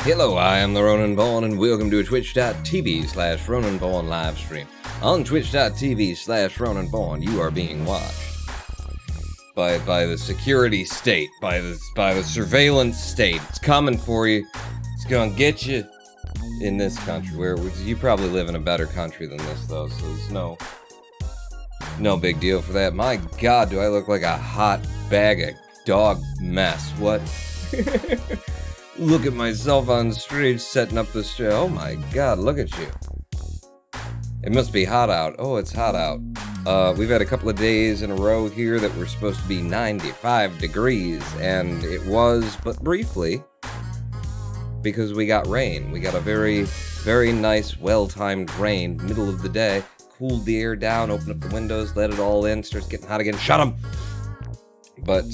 Hello, I am the Ronan Born, and welcome to a twitch.tv/Ronan Born live stream. On twitch.tv/Ronan Born, you are being watched by the security state, by the surveillance state. It's coming for you. It's gonna get you in this country, where you probably live in a better country than this, though, so there's no big deal for that. My God, do I look like a hot bag of dog mess? What? Look at myself on stage setting up this show. Oh my God, look at you. It must be hot out. Oh, it's hot out. We've had a couple of days in a row here that were supposed to be 95 degrees, and it was, but briefly, because we got rain. We got a very, very nice, well-timed rain, middle of the day, cooled the air down, opened up the windows, let it all in, starts getting hot again, shut them! But,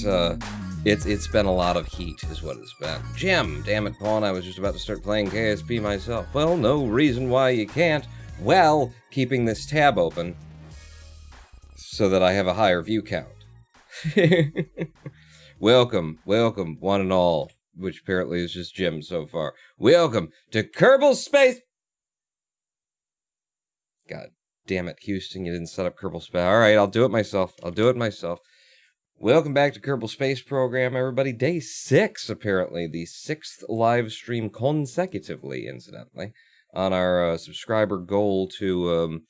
It's been a lot of heat, is what it's been. Jim, damn it, Pawn, I was just about to start playing KSP myself. Well, no reason why you can't. Well, keeping this tab open so that I have a higher view count. Welcome, one and all, which apparently is just Jim so far. Welcome to Kerbal Space... God damn it, Houston, you didn't set up Kerbal Space. Alright, I'll do it myself. Welcome back to Kerbal Space Program, everybody. Day 6, apparently. The 6th live stream consecutively, incidentally, on our subscriber goal to,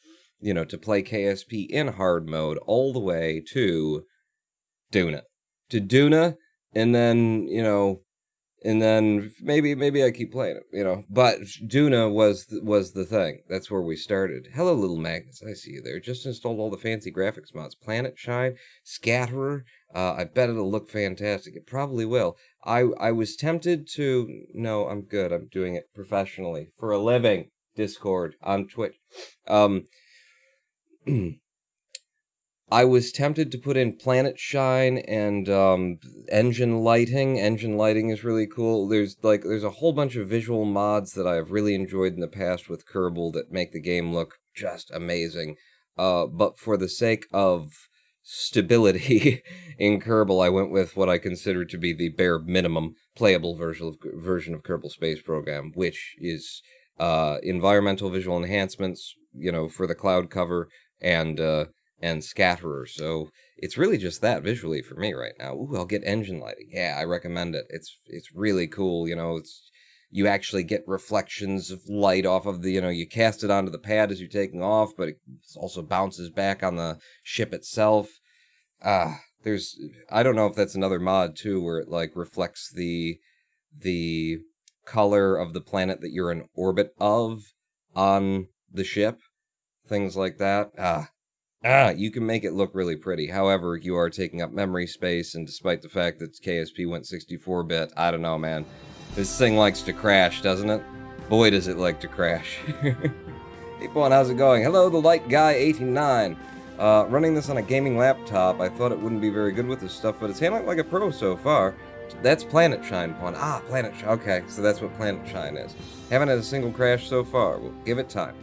to play KSP in hard mode all the way to Duna. And then, maybe I keep playing it, But Duna was the thing. That's where we started. Hello, little Magnus. I see you there. Just installed all the fancy graphics mods. Planet Shine, Scatterer. I bet it'll look fantastic. It probably will. I was tempted to... No, I'm good. I'm doing it professionally. For a living. Discord. On Twitch. I was tempted to put in Planet Shine and engine lighting. Engine lighting is really cool. There's a whole bunch of visual mods that I've really enjoyed in the past with Kerbal that make the game look just amazing. But for the sake of stability in Kerbal, I went with what I consider to be the bare minimum playable version of Kerbal Space Program, which is environmental visual enhancements, for the cloud cover and Scatterer. So it's really just that visually for me right now. Ooh, I'll get engine lighting. Yeah, I recommend it. It's really cool. You actually get reflections of light off of the, you cast it onto the pad as you're taking off, but it also bounces back on the ship itself. I don't know if that's another mod too, where it reflects the color of the planet that you're in orbit of on the ship. Things like that. You can make it look really pretty. However, you are taking up memory space, and despite the fact that KSP went 64-bit, I don't know, man. This thing likes to crash, doesn't it? Boy, does it like to crash. Hey, Pawn, how's it going? Hello, the Light Guy 89. Running this on a gaming laptop, I thought it wouldn't be very good with this stuff, but it's handling like a pro so far. That's Planet Shine, Pawn. Planet Shine. Okay, so that's what Planet Shine is. Haven't had a single crash so far. We'll give it time.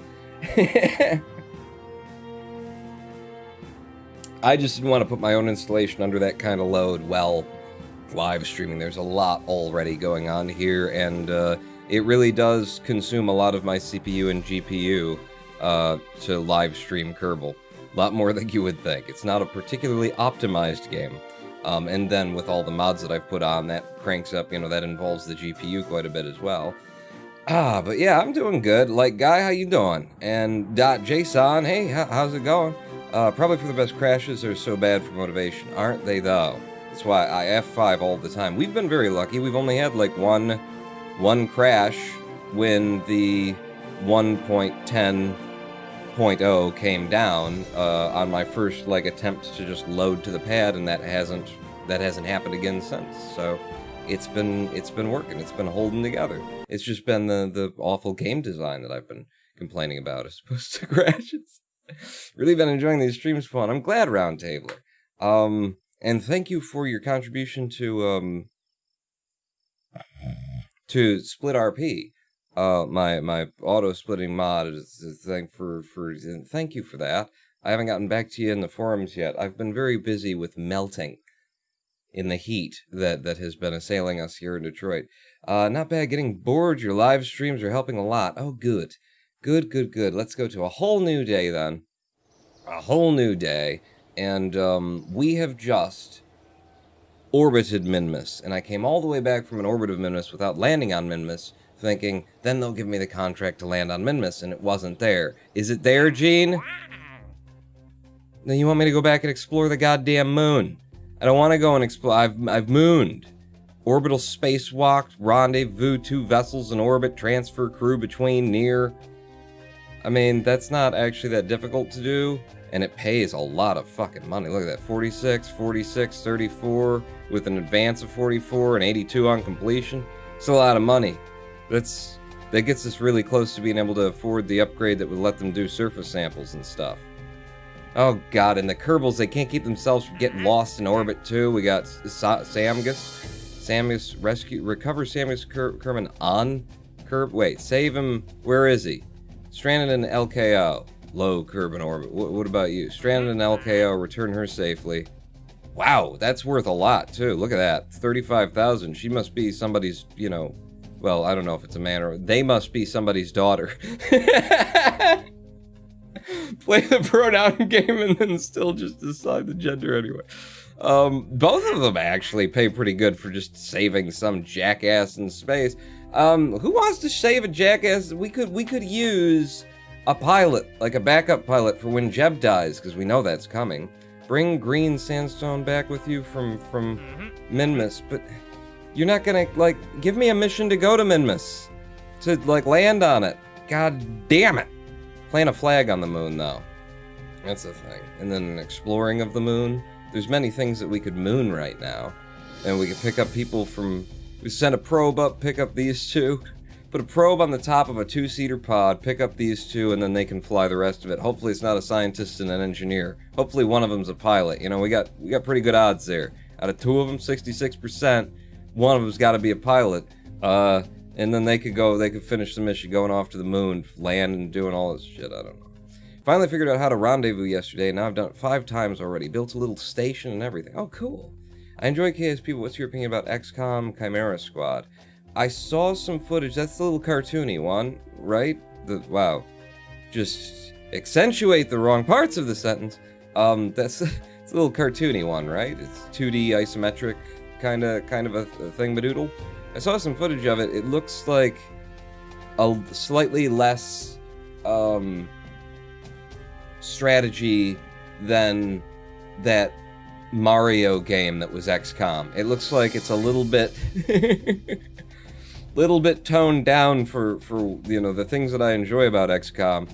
I just didn't want to put my own installation under that kind of load while live streaming. There's a lot already going on here, and it really does consume a lot of my CPU and GPU to live stream Kerbal. A lot more than you would think. It's not a particularly optimized game. And then with all the mods that I've put on, that cranks up, that involves the GPU quite a bit as well. But yeah, I'm doing good. Like, Guy, how you doing? And .json, hey, how's it going? Probably for the best crashes are so bad for motivation, aren't they though? That's why I F5 all the time. We've been very lucky. We've only had like one crash when the 1.10.0 came down on my first attempt to just load to the pad, and that hasn't happened again since. So it's been working. It's been holding together. It's just been the awful game design that I've been complaining about as opposed to crashes. Really been enjoying these streams, Spawn. I'm glad, Roundtabler. And thank you for your contribution to Split RP. My auto splitting mod is a thing for thank you for that. I haven't gotten back to you in the forums yet. I've been very busy with melting in the heat that has been assailing us here in Detroit. Not bad, getting bored. Your live streams are helping a lot. Oh, good. Good. Let's go to a whole new day then. A whole new day. And we have just orbited Minmus. And I came all the way back from an orbit of Minmus without landing on Minmus, thinking, then they'll give me the contract to land on Minmus, and it wasn't there. Is it there, Gene? Then you want me to go back and explore the goddamn moon. I don't want to go and explore. I've mooned. Orbital spacewalk, rendezvous, 2 vessels in orbit, transfer crew between, near. I mean, that's not actually that difficult to do, and it pays a lot of fucking money. Look at that, 46, 46, 34, with an advance of 44 and 82 on completion. It's a lot of money. That gets us really close to being able to afford the upgrade that would let them do surface samples and stuff. Oh god, and the Kerbals, they can't keep themselves from getting lost in orbit too. We got Samus recover Samus Kerman on Kerb. Wait, save him. Where is he? Stranded in LKO. Low Kerb in orbit. What about you? Stranded in LKO, return her safely. Wow, that's worth a lot too. Look at that. 35,000. She must be somebody's, well, I don't know if it's a man or they must be somebody's daughter. Play the pronoun game and then still just decide the gender anyway. Both of them actually pay pretty good for just saving some jackass in space. Who wants to save a jackass? We could use a pilot, like a backup pilot for when Jeb dies, because we know that's coming. Bring green sandstone back with you from Minmus, but you're not gonna, give me a mission to go to Minmus, to, land on it. God damn it. Plant a flag on the moon, though. That's the thing. And then an exploring of the moon. There's many things that we could moon right now. And we could pick up people from... We send a probe up, pick up these 2. Put a probe on the top of a 2-seater pod, pick up these 2, and then they can fly the rest of it. Hopefully it's not a scientist and an engineer. Hopefully one of them's a pilot. We got pretty good odds there. Out of 2 of them, 66%, one of them's got to be a pilot. And then they could finish the mission going off to the moon, land and doing all this shit, I don't know. Finally figured out how to rendezvous yesterday, and now I've done it 5 times already. Built a little station and everything. Oh, cool. I enjoy KSP, but what's your opinion about XCOM Chimera Squad? I saw some footage. That's the little cartoony one, right? Wow. Just accentuate the wrong parts of the sentence. It's a little cartoony one, right? It's 2D isometric kind of a thing-madoodle. I saw some footage of it. It looks like a slightly less strategy than that Mario game that was XCOM. It looks like it's a little bit little bit toned down for you know, the things that I enjoy about XCOM.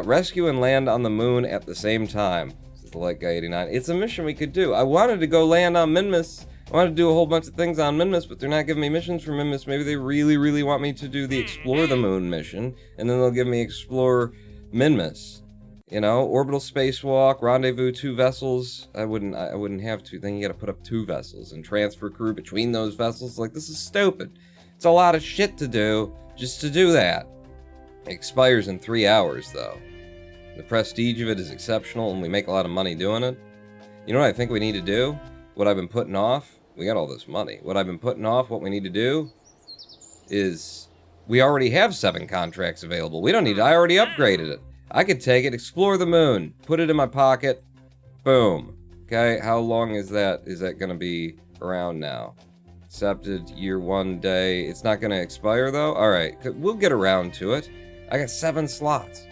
Rescue and land on the moon at the same time. This is the Light Guy 89. It's a mission we could do. I wanted to go land on Minmus. I wanted to do a whole bunch of things on Minmus, but they're not giving me missions for Minmus. Maybe they really, really want me to do the Explore the Moon mission, and then they'll give me Explore Minmus. You know, orbital spacewalk, rendezvous 2 vessels. I wouldn't have to. Then you gotta put up 2 vessels and transfer crew between those vessels. Like, this is stupid. It's a lot of shit to do just to do that. It expires in 3 hours, though. The prestige of it is exceptional, and we make a lot of money doing it. You know what I think we need to do? What I've been putting off? We got all this money. What I've been putting off, what we need to do, is we already have 7 contracts available. We don't need it. I already upgraded it. I could take it, explore the moon, put it in my pocket, boom. Okay, how long is that? Is that going to be around now? Accepted, year 1 day. It's not going to expire, though? Alright, we'll get around to it. I got 7 slots.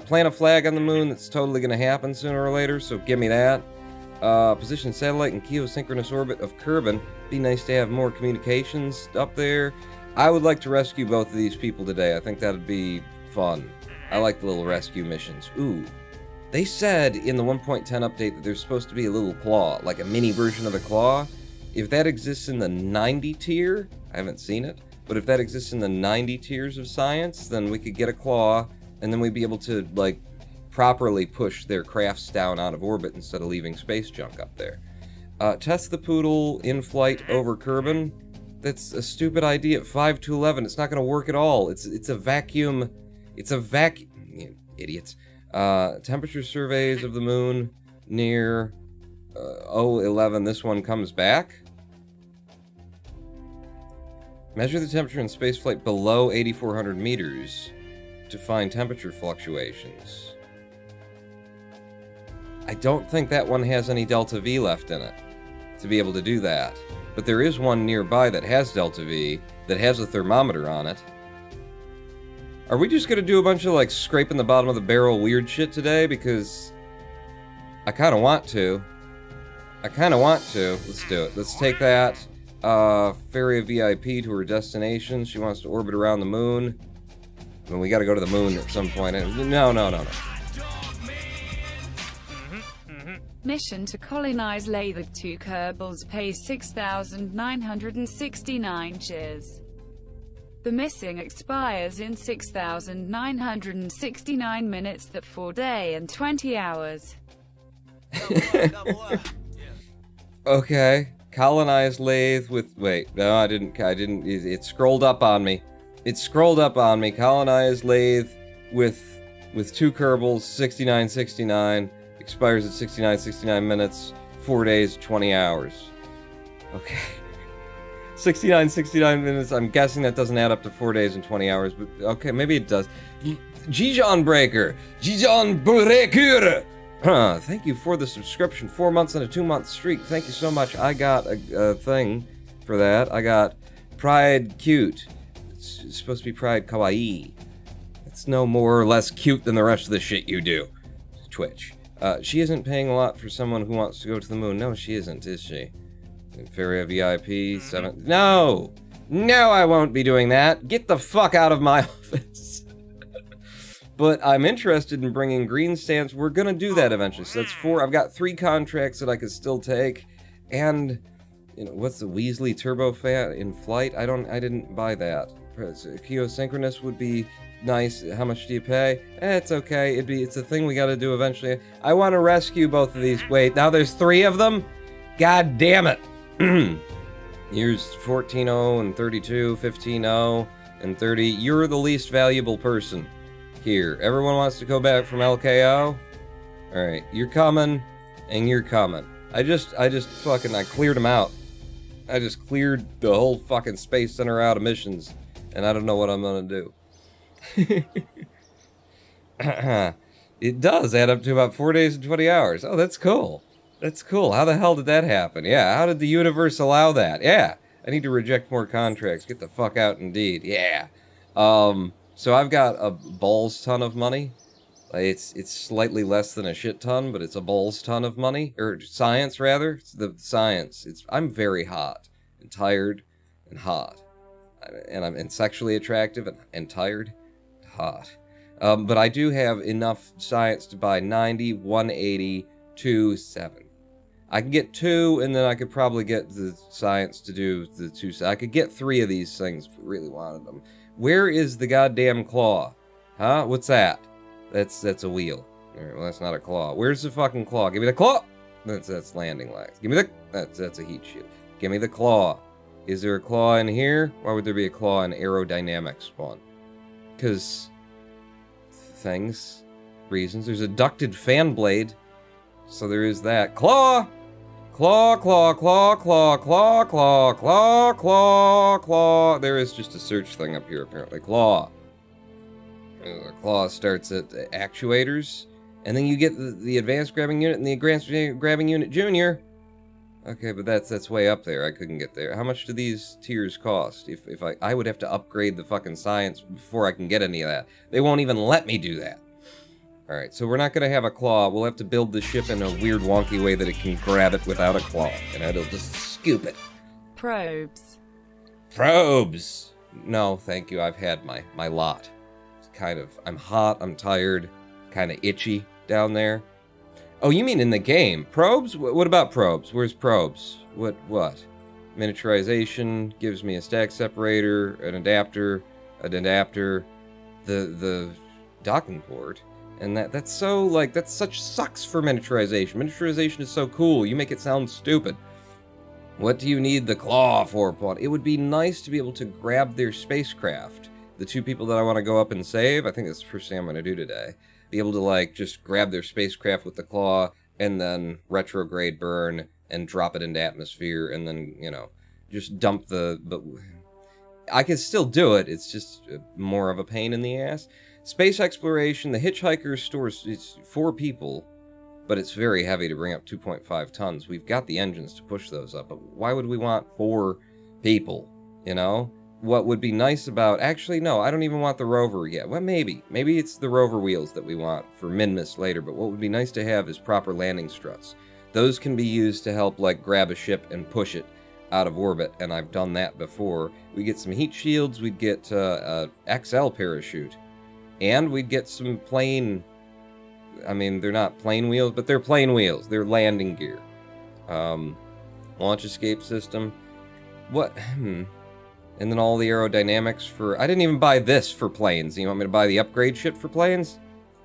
Plant a flag on the moon. That's totally going to happen sooner or later, so give me that. Position satellite in geosynchronous orbit of Kerbal. Be nice to have more communications up there. I would like to rescue both of these people today. I think that'd be fun. I like the little rescue missions. Ooh. They said in the 1.10 update that there's supposed to be a little claw, like a mini version of the claw. If that exists in the 90 tier, I haven't seen it, but if that exists in the 90 tiers of science, then we could get a claw, and then we'd be able to, like, properly push their crafts down out of orbit instead of leaving space junk up there. Test the Poodle in flight over Kerbal. That's a stupid idea at 5 to 11. It's not going to work at all. It's a vacuum. It's a vacuum. Idiots. Temperature surveys of the moon near 011. This one comes back. Measure the temperature in spaceflight below 8,400 meters to find temperature fluctuations. I don't think that one has any Delta V left in it to be able to do that. But there is one nearby that has Delta V, that has a thermometer on it. Are we just gonna do a bunch of, like, scraping the bottom of the barrel weird shit today? Because I kinda want to. Let's do it. Let's take that. Ferry a VIP to her destination. She wants to orbit around the moon. I mean, we gotta go to the moon at some point. No. Mission to colonize Lathe 2 Kerbals pays 6,969 cheers. The missing expires in 6,969 minutes, that 4 day and 20 hours. Okay. Colonize Lathe with... Wait, no, I didn't... It scrolled up on me. Colonize Lathe with 2 Kerbals, 6969. Expires at 69 minutes, 4 days, 20 hours. Okay. 69 minutes, I'm guessing that doesn't add up to 4 days and 20 hours, but okay, maybe it does. Gijon Breaker! Thank you for the subscription. 4 months and a 2-month streak. Thank you so much. I got a thing for that. I got Pride Cute. It's supposed to be Pride Kawaii. It's no more or less cute than the rest of the shit you do. Twitch. She isn't paying a lot for someone who wants to go to the moon. No, she isn't, is she? Ferry VIP, 7... No! No, I won't be doing that! Get the fuck out of my office! But I'm interested in bringing green stamps. We're gonna do that eventually. So that's 4. I've got 3 contracts that I could still take. And, you know, what's the Weasley Turbofan in flight? I didn't buy that. Geosynchronous would be nice. How much do you pay? It's okay. It's a thing we gotta do eventually. I want to rescue both of these. Wait, now there's 3 of them? God damn it. Here's 14-0 and 32, 15-0 and 30. You're the least valuable person here. Everyone wants to go back from LKO? Alright, you're coming, and you're coming. I cleared them out. I just cleared the whole fucking Space Center out of missions, and I don't know what I'm gonna do. It does add up to about 4 days and 20 hours. Oh, that's cool. That's cool. How the hell did that happen? Yeah, how did the universe allow that? Yeah, I need to reject more contracts. Get the fuck out, indeed. Yeah. So I've got a balls ton of money. It's slightly less than a shit ton, but it's a balls ton of money. Or science, rather. It's the science. I'm very hot and tired and hot. and sexually attractive and tired. Hot. But I do have enough science to buy 90, 180, 270. I can get 2, and then I could probably get the science to do the 2. I could get 3 of these things if we really wanted them. Where is the goddamn claw? Huh? What's that? That's a wheel. Alright, well, that's not a claw. Where's the fucking claw? Give me the claw! That's landing legs. Give me the... That's a heat shield. Give me the claw. Is there a claw in here? Why would there be a claw in aerodynamic spawn? Because... things. Reasons. There's a ducted fan blade. So there is that. Claw! Claw, claw, claw, claw, claw, claw, claw, claw, claw. There is just a search thing up here, apparently. Claw. The claw starts at actuators. And then you get the advanced grabbing unit and the advanced grabbing unit junior. Okay, but that's way up there. I couldn't get there. How much do these tiers cost? If I would have to upgrade the fucking science before I can get any of that. They won't even let me do that. Alright, so we're not going to have a claw. We'll have to build the ship in a weird, wonky way that it can grab it without a claw. And it'll just scoop it. Probes. Probes! No, thank you. I've had my lot. It's kind of... I'm hot, I'm tired, kind of itchy down there. Oh, you mean in the game? Probes? What about probes? Where's probes? What? Miniaturization gives me a stack separator, an adapter, the docking port. And that's so, like, that's such sucks for miniaturization. Miniaturization is so cool. You make it sound stupid. What do you need the claw for, Pawn? It would be nice to be able to grab their spacecraft. The 2 people that I want to go up and save, I think that's the first thing I'm going to do today. Be able to, like, just grab their spacecraft with the claw, and then retrograde burn, and drop it into atmosphere, and then, you know, just dump but I can still do it, it's just more of a pain in the ass. Space exploration, the Hitchhiker stores, it's 4 people, but it's very heavy to bring up 2.5 tons. We've got the engines to push those up, but why would we want 4 people, you know? What would be nice about... Actually, no, I don't even want the rover yet. Well, maybe. Maybe it's the rover wheels that we want for Minmus later, but what would be nice to have is proper landing struts. Those can be used to help, like, grab a ship and push it out of orbit, and I've done that before. We get some heat shields, we'd get a XL parachute, and we'd get some plane... I mean, they're not plane wheels, but they're plane wheels. They're landing gear. Launch escape system. What? And then all the aerodynamics for... I didn't even buy this for planes. You want me to buy the upgrade shit for planes?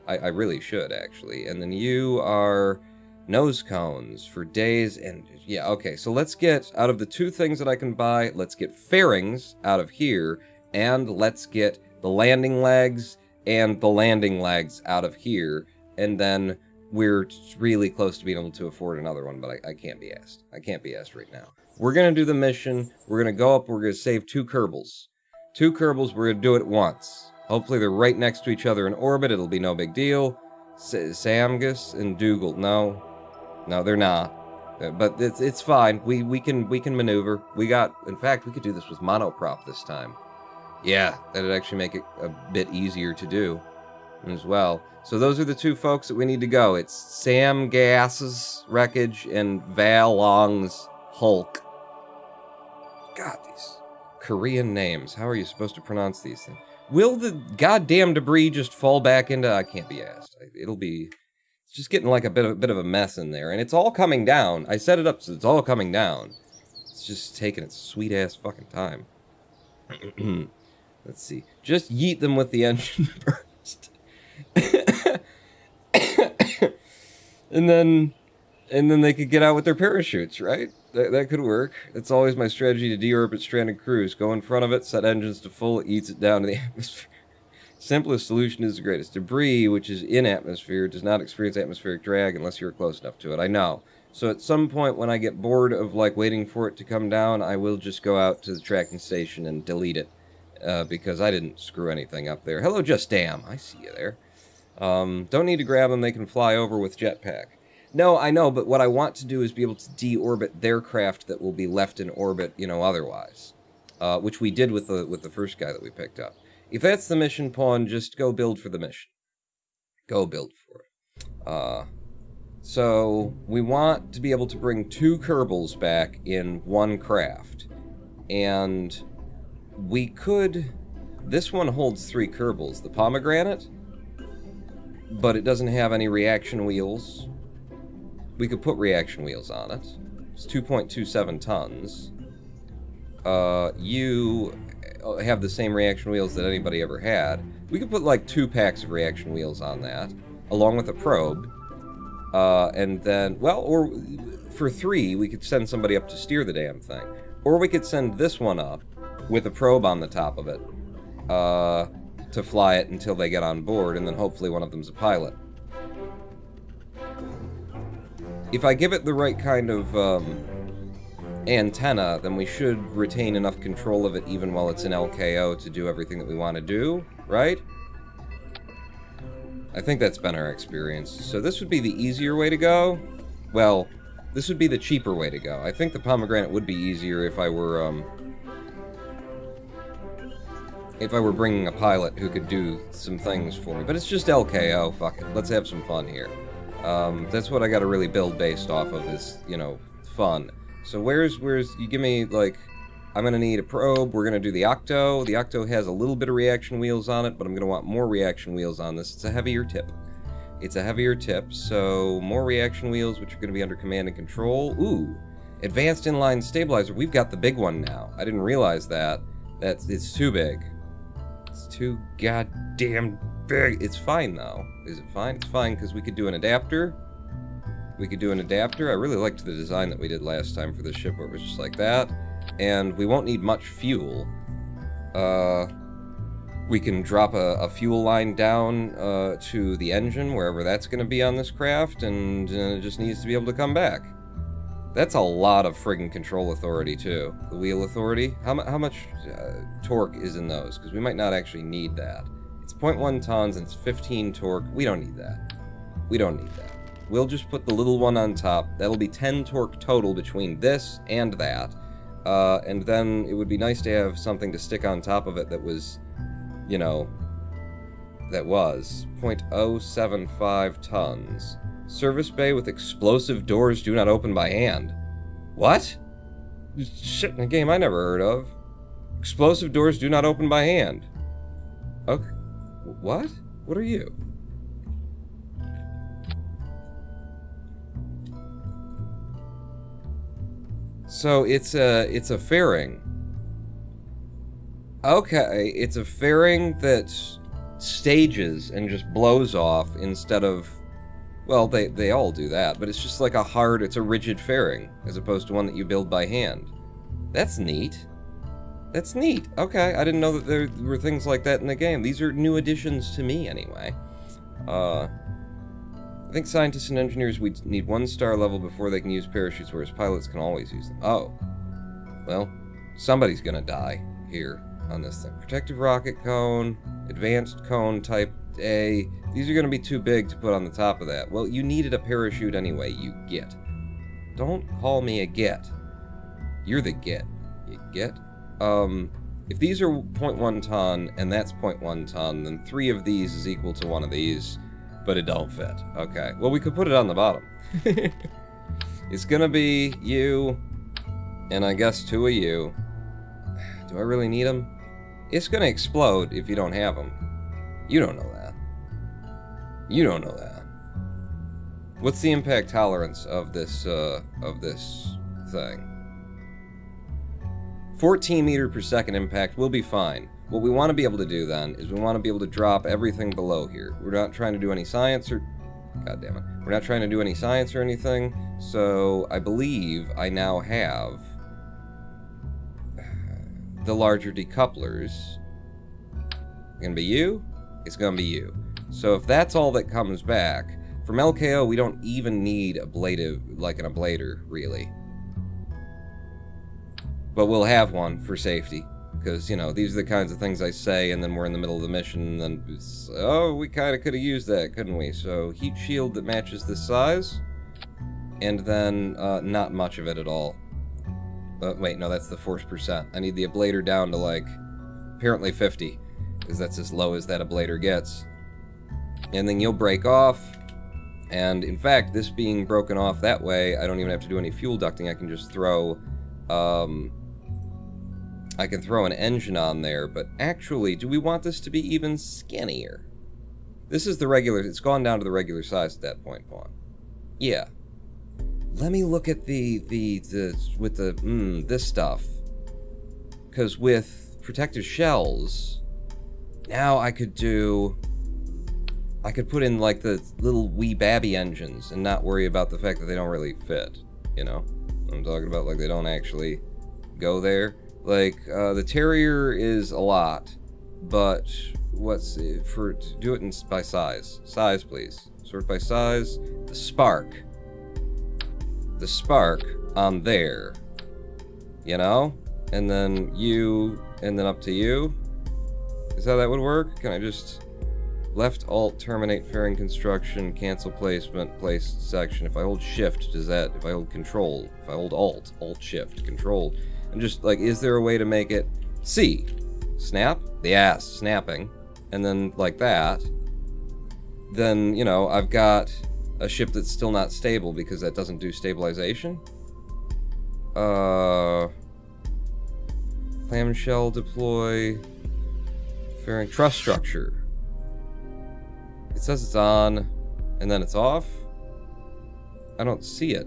I really should, actually. And then you are nose cones for days and... Yeah, okay. So let's get, out of the 2 things that I can buy, let's get fairings out of here, and let's get the landing legs and the landing legs out of here. And then we're really close to being able to afford another one, but I can't be asked. I can't be asked right now. We're going to do the mission. We're going to go up. We're going to save 2 Kerbals. 2 Kerbals. We're going to do it at once. Hopefully they're right next to each other in orbit. It'll be no big deal. Samgus and Dougal. No, they're not. But it's fine. We can maneuver. In fact, we could do this with monoprop this time. Yeah, that'd actually make it a bit easier to do as well. So those are the 2 folks that we need to go. It's Sam Gass's wreckage and Val Long's Hulk. God, these Korean names. How are you supposed to pronounce these things? Will the goddamn debris just fall back into... I can't be asked. It's just getting like a bit of a mess in there. And it's all coming down. I set it up so it's all coming down. It's just taking its sweet-ass fucking time. Let's see. Just yeet them with the engine burst. And then they could get out with their parachutes, right? That could work. It's always my strategy to deorbit stranded crews. Go in front of it, set engines to full, it eats it down to the atmosphere. Simplest solution is the greatest. Debris, which is in atmosphere, does not experience atmospheric drag unless you're close enough to it. I know. So at some point when I get bored of like waiting for it to come down, I will just go out to the tracking station and delete it. Because I didn't screw anything up there. Hello, Just Damn. I see you there. Don't need to grab them. They can fly over with jetpack. No, I know, but what I want to do is be able to deorbit their craft that will be left in orbit, you know, otherwise. Which we did with the first guy that we picked up. If that's the mission, Pawn, just go build for the mission. Go build for it. So, we want to be able to bring 2 Kerbals back in 1 craft. And we could... This one holds 3 Kerbals. The pomegranate, but it doesn't have any reaction wheels. We could put reaction wheels on it. It's 2.27 tons. You have the same reaction wheels that anybody ever had. We could put like 2 packs of reaction wheels on that, along with a probe. And then, well, or for 3, we could send somebody up to steer the damn thing. Or we could send this one up with a probe on the top of it to fly it until they get on board, and then hopefully one of them's a pilot. If I give it the right kind of antenna, then we should retain enough control of it even while it's in LKO to do everything that we want to do, right? I think that's been our experience. So this would be the easier way to go. Well, this would be the cheaper way to go. I think the pomegranate would be easier if I were bringing a pilot who could do some things for me. But it's just LKO, fuck it. Let's have some fun here. That's what I gotta really build based off of is, you know, fun. So where's, you give me, like, I'm gonna need a probe, we're gonna do the Octo. The Octo has a little bit of reaction wheels on it, but I'm gonna want more reaction wheels on this. It's a heavier tip. It's a heavier tip, so more reaction wheels, which are gonna be under command and control. Ooh, advanced inline stabilizer. We've got the big one now. I didn't realize that. It's too big. It's too goddamn big. It's fine, though. Is it fine? It's fine, because we could do an adapter. We could do an adapter. I really liked the design that we did last time for this ship, where it was just like that. And we won't need much fuel. We can drop a fuel line down to the engine, wherever that's going to be on this craft, and it just needs to be able to come back. That's a lot of friggin' control authority, too. The wheel authority. How much torque is in those? Because we might not actually need that. It's 0.1 tons and it's 15 torque. We don't need that. We don't need that. We'll just put the little one on top. That'll be 10 torque total between this and that. And then it would be nice to have something to stick on top of it that was, you know, that was 0.075 tons. Service bay with explosive doors do not open by hand. What? Shit in a game I never heard of. Explosive doors do not open by hand. Okay. What? What are you? So it's a fairing. Okay, it's a fairing that stages and just blows off instead of, well, they all do that, but it's just like it's a rigid fairing as opposed to one that you build by hand. That's neat. That's neat. Okay, I didn't know that there were things like that in the game. These are new additions to me anyway. I think scientists and engineers would need 1-star level before they can use parachutes, whereas pilots can always use them. Oh. Well, somebody's gonna die here on this thing. Protective rocket cone, advanced cone type A. These are gonna be too big to put on the top of that. Well, you needed a parachute anyway, you git. Don't call me a git. You're the git. You get? If these are 0.1 ton and that's 0.1 ton, then 3 of these is equal to 1 of these. But it don't fit. Okay. Well, we could put it on the bottom. It's gonna be you, and I guess 2 of you. Do I really need them? It's gonna explode if you don't have them. You don't know that. You don't know that. What's the impact tolerance of this thing? 14 meter per second impact will be fine. What we want to be able to do then is we want to be able to drop everything below here. We're not trying to do any science or... God damn it. We're not trying to do any science or anything, so I believe I now have the larger decouplers. Gonna be you? It's gonna be you. So if that's all that comes back, from LKO we don't even need ablative, like an ablator, really. But we'll have one for safety. Because, you know, these are the kinds of things I say, and then we're in the middle of the mission, and then it's, oh, we kind of could have used that, couldn't we? So, heat shield that matches this size, and then not much of it at all. Wait, no, that's the force percent. I need the ablator down to, like, apparently 50, because that's as low as that ablator gets. And then you'll break off, and in fact, this being broken off that way, I don't even have to do any fuel ducting. I can just throw, I can throw an engine on there, but actually, do we want this to be even skinnier? This is the regular, it's gone down to the regular size at that point, Pawn. Yeah. Let me look at this stuff. Because with protective shells, now I could put in, like, the little wee babby engines and not worry about the fact that they don't really fit, you know? I'm talking about, like, they don't actually go there. Like, the Terrier is a lot, but do it by size. Size, please. Sort by size. The Spark on there, you know? And then you, and then up to you. Is how that would work? Can I just left alt terminate fairing construction, cancel placement, place section? If I hold shift, does that, if I hold control, if I hold alt shift, control, and just like, is there a way to make it C? Snap? The ass, snapping. And then like that. Then, you know, I've got a ship that's still not stable because that doesn't do stabilization. Clamshell deploy. Fairing truss structure. It says it's on, and then it's off. I don't see it.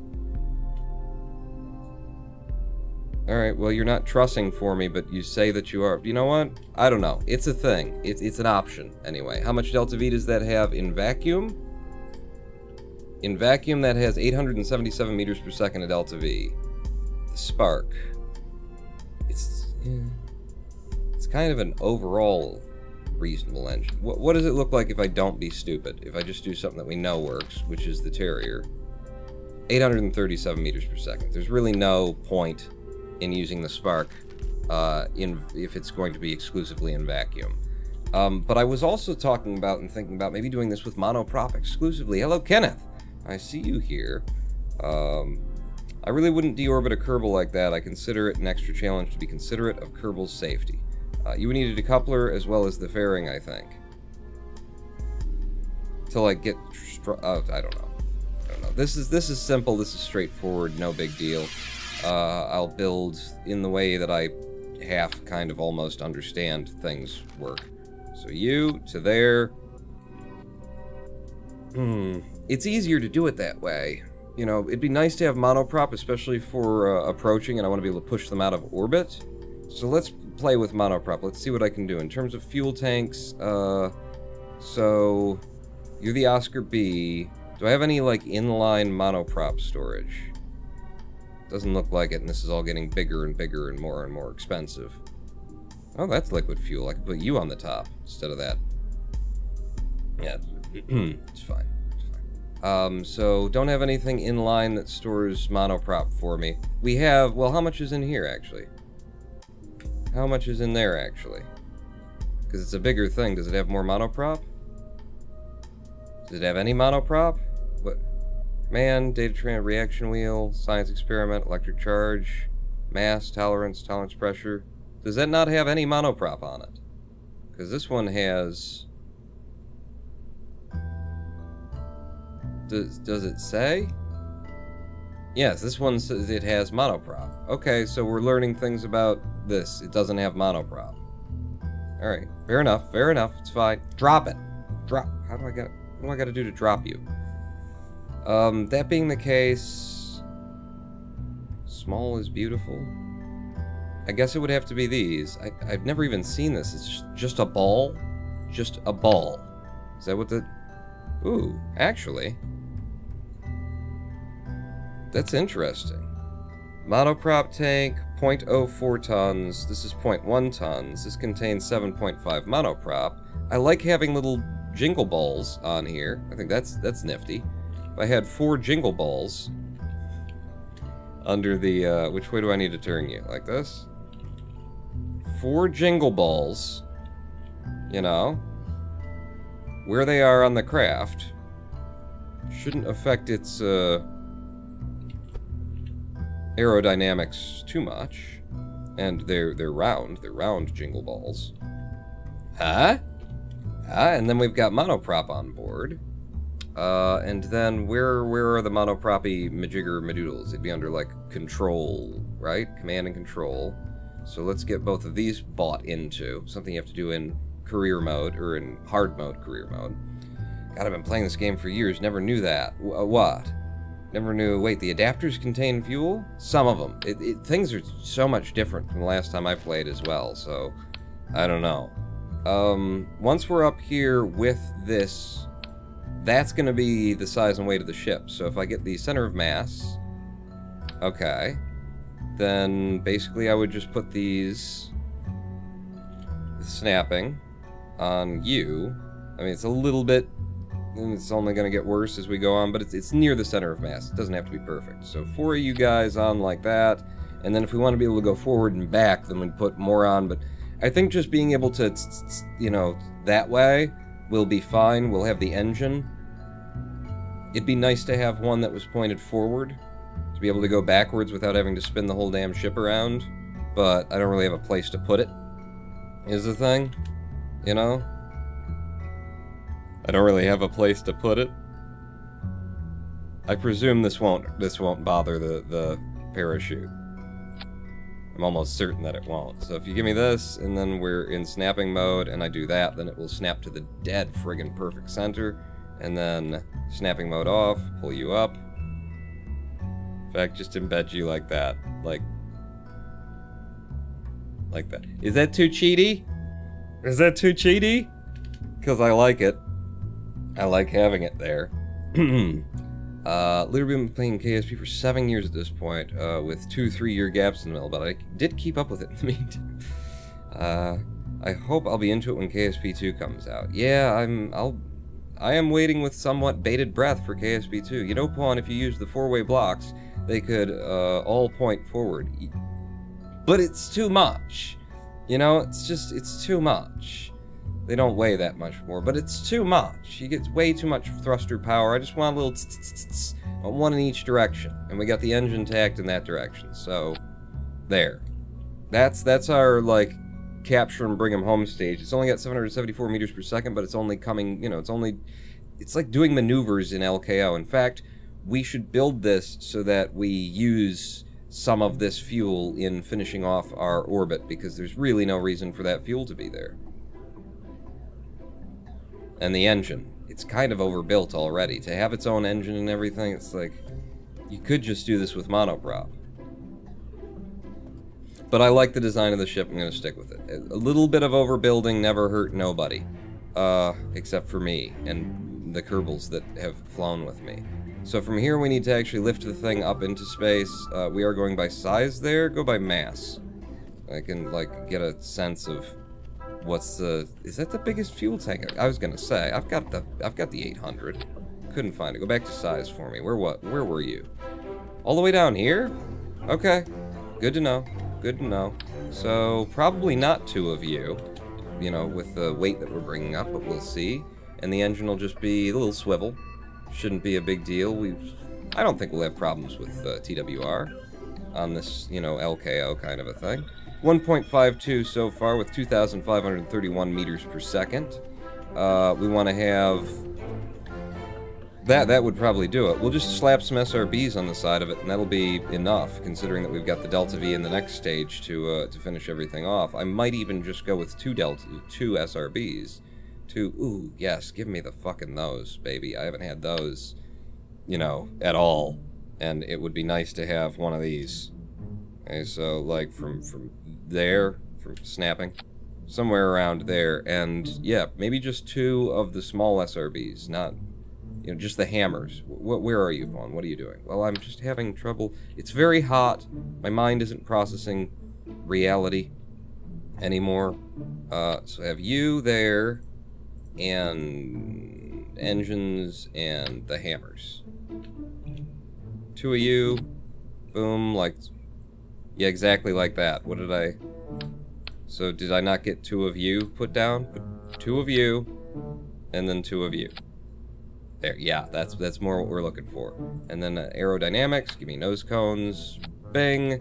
Alright, well, you're not trussing for me, but you say that you are. You know what? I don't know. It's a thing. It's an option, anyway. How much delta V does that have in vacuum? In vacuum, that has 877 meters per second of delta V. The Spark. It's kind of an overall reasonable engine. What does it look like if I don't be stupid? If I just do something that we know works, which is the Terrier. 837 meters per second. There's really no point in using the Spark if it's going to be exclusively in vacuum. But I was also talking about and thinking about maybe doing this with monoprop exclusively. Hello, Kenneth. I see you here. I really wouldn't deorbit a Kerbal like that. I consider it an extra challenge to be considerate of Kerbal's safety. You would need a decoupler as well as the fairing, I think. To like get, I don't know. This is simple. This is straightforward. No big deal. I'll build in the way that I half kind of almost understand things work. So you to there. It's easier to do it that way. You know, it'd be nice to have monoprop, especially for approaching, and I want to be able to push them out of orbit. So let's play with monoprop. Let's see what I can do. In terms of fuel tanks, so you're the Oscar B. Do I have any, like, inline monoprop storage? Doesn't look like it, and this is all getting bigger and bigger and more expensive. Oh, that's liquid fuel. I can put you on the top instead of that. Yeah, it's fine. So don't have anything in line that stores monoprop for me. We have, well, how much is in here, actually? How much is in there, actually? Because it's a bigger thing. Does it have more monoprop? Does it have any monoprop? What? Command, data train, reaction wheel, science experiment, electric charge, mass, tolerance pressure. Does that not have any monoprop on it? Because this one has... Does it say? Yes, this one says it has monoprop. Okay, so we're learning things about this. It doesn't have monoprop. Alright, fair enough, it's fine. Drop it. Drop. What do I gotta do to drop you? That being the case... Small is beautiful. I guess it would have to be these. I've never even seen this. It's just a ball? Just a ball. Is that what the... Ooh, actually... That's interesting. Monoprop tank, 0.04 tons. This is 0.1 tons. This contains 7.5 monoprop. I like having little jingle balls on here. I think that's nifty. If I had 4 jingle balls under the, which way do I need to turn you? Like this? 4 jingle balls, you know, where they are on the craft shouldn't affect its, aerodynamics too much. And they're round jingle balls. Huh? And then we've got monoprop on board. And then where are the monoproppy majigger madoodles? It'd be under, like, control, right? Command and control. So let's get both of these bought into. Something you have to do in career mode, or in hard mode career mode. God, I've been playing this game for years, never knew that. What? Never knew, wait, the adapters contain fuel? Some of them. Things are so much different from the last time I played as well, so I don't know. Once we're up here with this, that's going to be the size and weight of the ship. So if I get the center of mass, okay, then basically I would just put these snapping on you. I mean, it's a little bit, it's only going to get worse as we go on, but it's near the center of mass. It doesn't have to be perfect. So 4 of you guys on like that, and then if we want to be able to go forward and back, then we'd put more on, but I think just being able to, you know, that way will be fine. We'll have the engine. It'd be nice to have one that was pointed forward, to be able to go backwards without having to spin the whole damn ship around, but I don't really have a place to put it, is the thing, you know? I don't really have a place to put it. I presume this won't bother the parachute. I'm almost certain that it won't. So if you give me this, and then we're in snapping mode, and I do that, then it will snap to the dead friggin' perfect center, and then snapping mode off, pull you up. In fact, just embed you like that. Like that. Is that too cheaty? Is that too cheaty? Because I like it. I like having it there. Literally been playing KSP for 7 years at this point, with 2-3 year gaps in the middle, but I did keep up with it in the meantime. I hope I'll be into it when KSP 2 comes out. Yeah, I am waiting with somewhat bated breath for KSP 2. You know, Pawn, if you use the 4-way blocks, they could all point forward. But it's too much. You know, it's too much. They don't weigh that much more, but it's too much. You get way too much thruster power. I just want a little tss, one in each direction. And we got the engine tacked in that direction, so there. That's our, like, capture and bring them home stage. It's only got 774 meters per second, but it's only coming, you know, it's like doing maneuvers in LKO. In fact, we should build this so that we use some of this fuel in finishing off our orbit, because there's really no reason for that fuel to be there. And the engine, it's kind of overbuilt already. To have its own engine and everything, it's like, you could just do this with monoprop. But I like the design of the ship, I'm going to stick with it. A little bit of overbuilding never hurt nobody. Except for me, and the Kerbals that have flown with me. So from here we need to actually lift the thing up into space. We are going by size there, go by mass. I can, like, get a sense of what's the... Is that the biggest fuel tank? I was gonna say, I've got the 800. Couldn't find it. Go back to size for me. Where were you? All the way down here? Okay. Good to know. Good to know. So, probably not 2 of you, you know, with the weight that we're bringing up, but we'll see. And the engine will just be a little swivel. Shouldn't be a big deal. I don't think we'll have problems with TWR on this, you know, LKO kind of a thing. 1.52 so far with 2,531 meters per second. We want to have... That would probably do it. We'll just slap some SRBs on the side of it, and that'll be enough, considering that we've got the Delta V in the next stage to finish everything off. I might even just go with 2 SRBs. Ooh, yes, give me the fucking those, baby. I haven't had those, you know, at all. And it would be nice to have one of these. Okay, so, like, from there, from snapping, somewhere around there. And, yeah, maybe just 2 of the small SRBs, not... You know, just the hammers. Where are you, Vaughn? What are you doing? Well, I'm just having trouble. It's very hot. My mind isn't processing reality anymore. So I have you there, and engines, and the hammers. 2 of you. Boom, like... Yeah, exactly like that. What did I... So did I not get 2 of you put down? Put 2 of you, and then 2 of you. There, yeah, that's more what we're looking for. And then aerodynamics, give me nose cones, bing.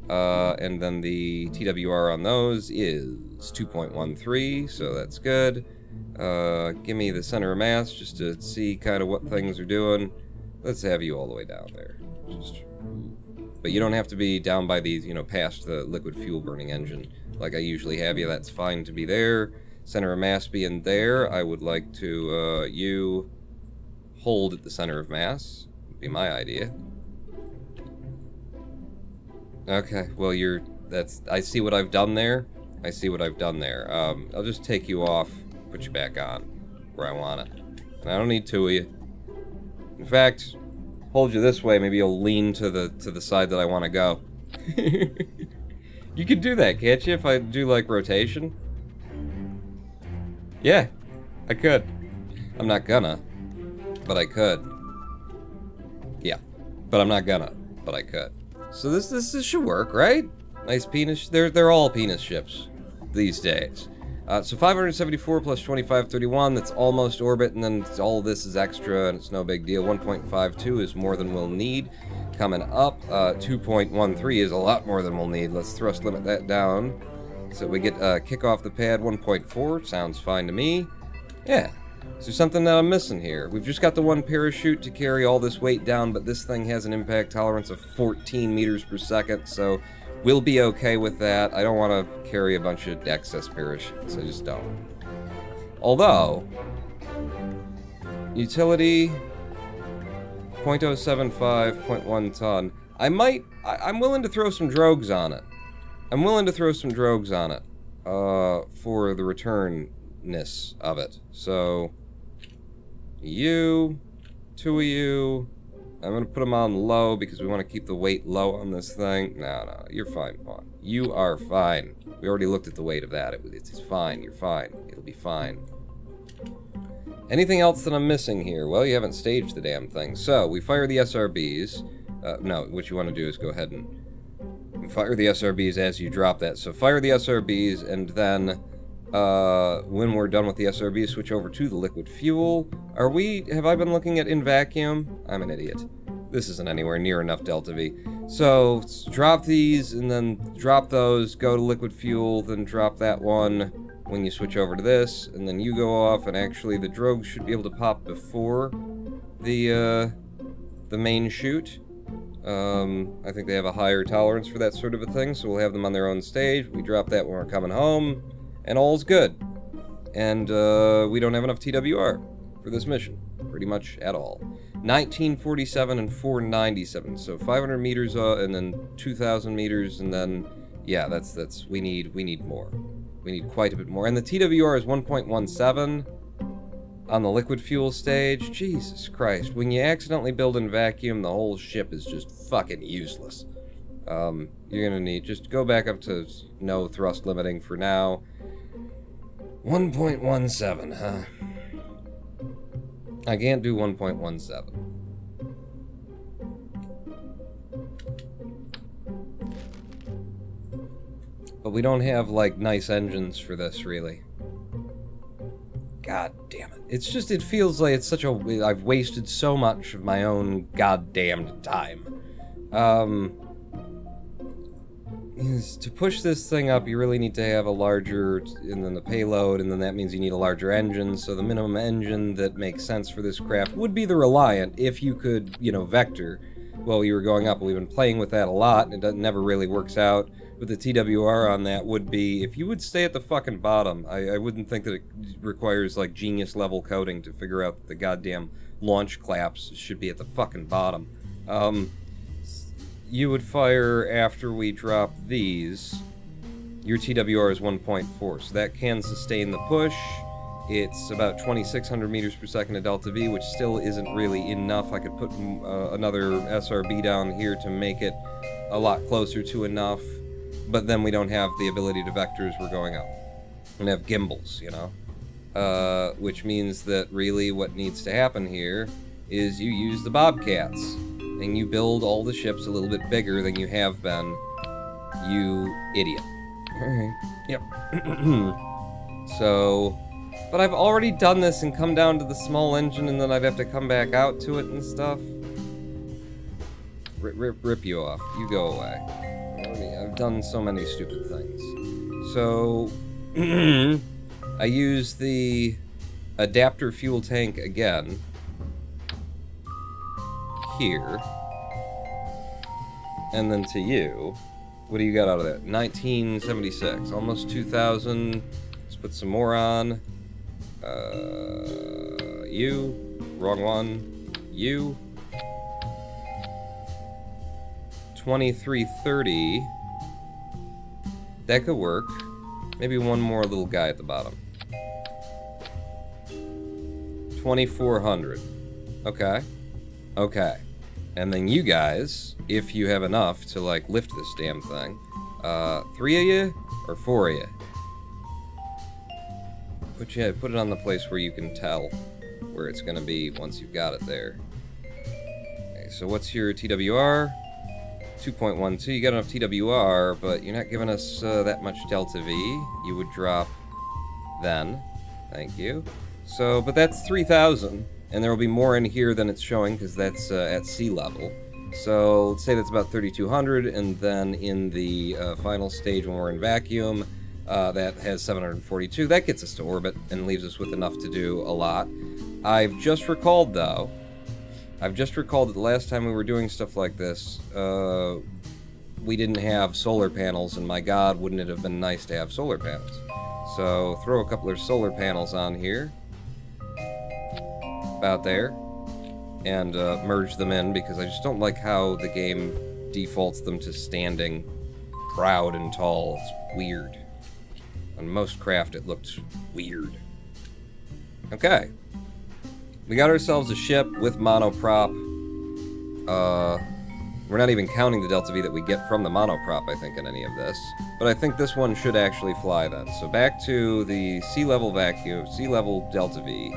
And then the TWR on those is 2.13, so that's good. Give me the center of mass just to see kind of what things are doing. Let's have you all the way down there. Just But you don't have to be down by these, you know, past the liquid fuel burning engine like I usually have you. That's fine to be there. Center of mass being there, I would like to, you hold at the center of mass. Would be my idea. Okay, well, I see what I've done there. I see what I've done there. I'll just take you off, put you back on where I want it. And I don't need two of you. In fact, hold you this way, maybe you'll lean to the side that I want to go. You could do that, can't you, if I do, like, rotation? Yeah, I could. I'm not gonna, but I could. Yeah, but I'm not gonna, but I could. So this should work, right? Nice penis. They're all penis ships these days. So 574 plus 2531, that's almost orbit, and then all this is extra, and it's no big deal. 1.52 is more than we'll need. Coming up, 2.13 is a lot more than we'll need. Let's thrust limit that down. So we get kick off the pad 1.4, sounds fine to me. Yeah. Is there something that I'm missing here? We've just got the one parachute to carry all this weight down, but this thing has an impact tolerance of 14 meters per second, so we'll be okay with that. I don't want to carry a bunch of excess parachutes. I just don't. Although, utility, 0.075, 0.1 ton. I'm willing to throw some drogues on it. I'm willing to throw some drogues on it for the returnness of it. So, you, two of you, I'm going to put them on low because we want to keep the weight low on this thing. No, you're fine, Pawn. You are fine. We already looked at the weight of that. It's fine. You're fine. It'll be fine. Anything else that I'm missing here? Well, you haven't staged the damn thing. So, we fire the SRBs. No, what you want to do is go ahead and fire the SRBs as you drop that. So, fire the SRBs, and then when we're done with the SRBs, switch over to the liquid fuel. Have I been looking at in vacuum? I'm an idiot. This isn't anywhere near enough delta V. So, drop these, and then drop those, go to liquid fuel, then drop that one when you switch over to this, and then you go off, and actually the drogues should be able to pop before the main chute. I think they have a higher tolerance for that sort of a thing, so we'll have them on their own stage. We drop that when we're coming home, and all's good. And we don't have enough TWR for this mission, pretty much at all. 1947 and 497, so 500 meters and then 2,000 meters, and then yeah, we need more. We need quite a bit more. And the TWR is 1.17 on the liquid fuel stage. Jesus Christ, when you accidentally build in vacuum, the whole ship is just fucking useless. You're gonna need, just go back up to no thrust limiting for now. 1.17, huh? I can't do 1.17. But we don't have, like, nice engines for this, really. God damn it. It's just, it feels like it's such a... I've wasted so much of my own goddamned time. To push this thing up, you really need to have a larger... and then the payload, and then that means you need a larger engine, so the minimum engine that makes sense for this craft would be the Reliant, if you could, you know, vector while you were going up. We've been playing with that a lot, and it never really works out. But the TWR on that would be, if you would stay at the fucking bottom, I wouldn't think that it requires, like, genius level coding to figure out that the goddamn launch claps should be at the fucking bottom. You would fire after we drop these. Your TWR is 1.4, so that can sustain the push. It's about 2,600 meters per second of delta V, which still isn't really enough. I could put another SRB down here to make it a lot closer to enough. But then we don't have the ability to vector as we're going up. And have gimbals, you know? Which means that really what needs to happen here is you use the Bobcats. And you build all the ships a little bit bigger than you have been. You idiot. Alright. Yep. So... But I've already done this and come down to the small engine and then I'd have to come back out to it and stuff. Rip you off. You go away. I've done so many stupid things. So, I use the adapter fuel tank again. Here. And then to you, what do you got out of that? 1976, almost 2,000. Let's put some more on. You, wrong one. You. 2330. That could work. Maybe one more little guy at the bottom. 2,400. Okay. Okay. And then you guys, if you have enough to, like, lift this damn thing, 3 of you or 4 of you? Put it on the place where you can tell where it's gonna be once you've got it there. Okay, so what's your TWR? 2.12. You got enough TWR, but you're not giving us that much delta V. You would drop then. Thank you. So, but that's 3,000, and there will be more in here than it's showing because that's at sea level. So let's say that's about 3,200, and then in the final stage when we're in vacuum, that has 742. That gets us to orbit and leaves us with enough to do a lot. I've just recalled, though, that the last time we were doing stuff like this, we didn't have solar panels, and my god, wouldn't it have been nice to have solar panels. So throw a couple of solar panels on here. About there. And merge them in, because I just don't like how the game defaults them to standing proud and tall. It's weird. On most craft it looked weird. Okay. We got ourselves a ship with monoprop. We're not even counting the delta V that we get from the monoprop, I think, in any of this. But I think this one should actually fly then. So back to the sea level vacuum, sea level delta V.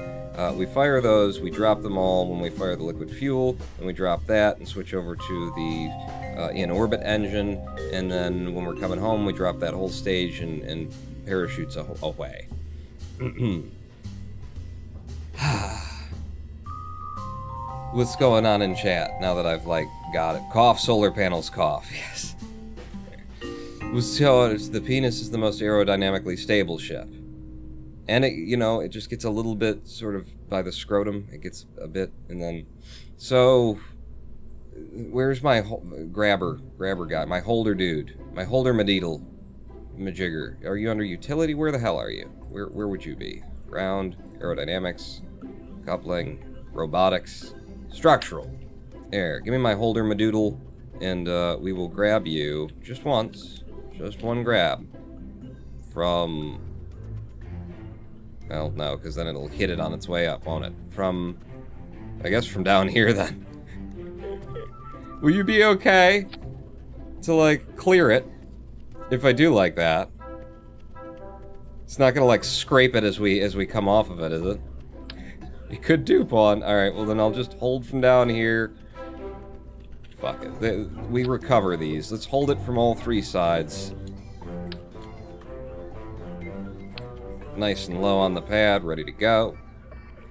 We fire those, we drop them all when we fire the liquid fuel, and we drop that and switch over to the in-orbit engine, and then when we're coming home, we drop that whole stage and parachutes away. What's going on in chat now that I've, like, got it? Cough, solar panels, cough, yes. So, the penis is the most aerodynamically stable ship. And it, you know, it just gets a little bit sort of by the scrotum. It gets a bit, and then... So, where's my grabber guy? My holder dude. My holder madeedle. Majigger. Are you under utility? Where the hell are you? Where would you be? Ground, aerodynamics, coupling, robotics, structural. There, give me my holder madoodle, and we will grab you just once. Just one grab. From... Well, no, because then it'll hit it on its way up, won't it? From... I guess from down here, then. Will you be okay to, like, clear it? If I do like that. It's not gonna, like, scrape it as we come off of it, is it? It could dupe on. Alright, well then I'll just hold from down here. Fuck it. We recover these. Let's hold it from all three sides. Nice and low on the pad, ready to go.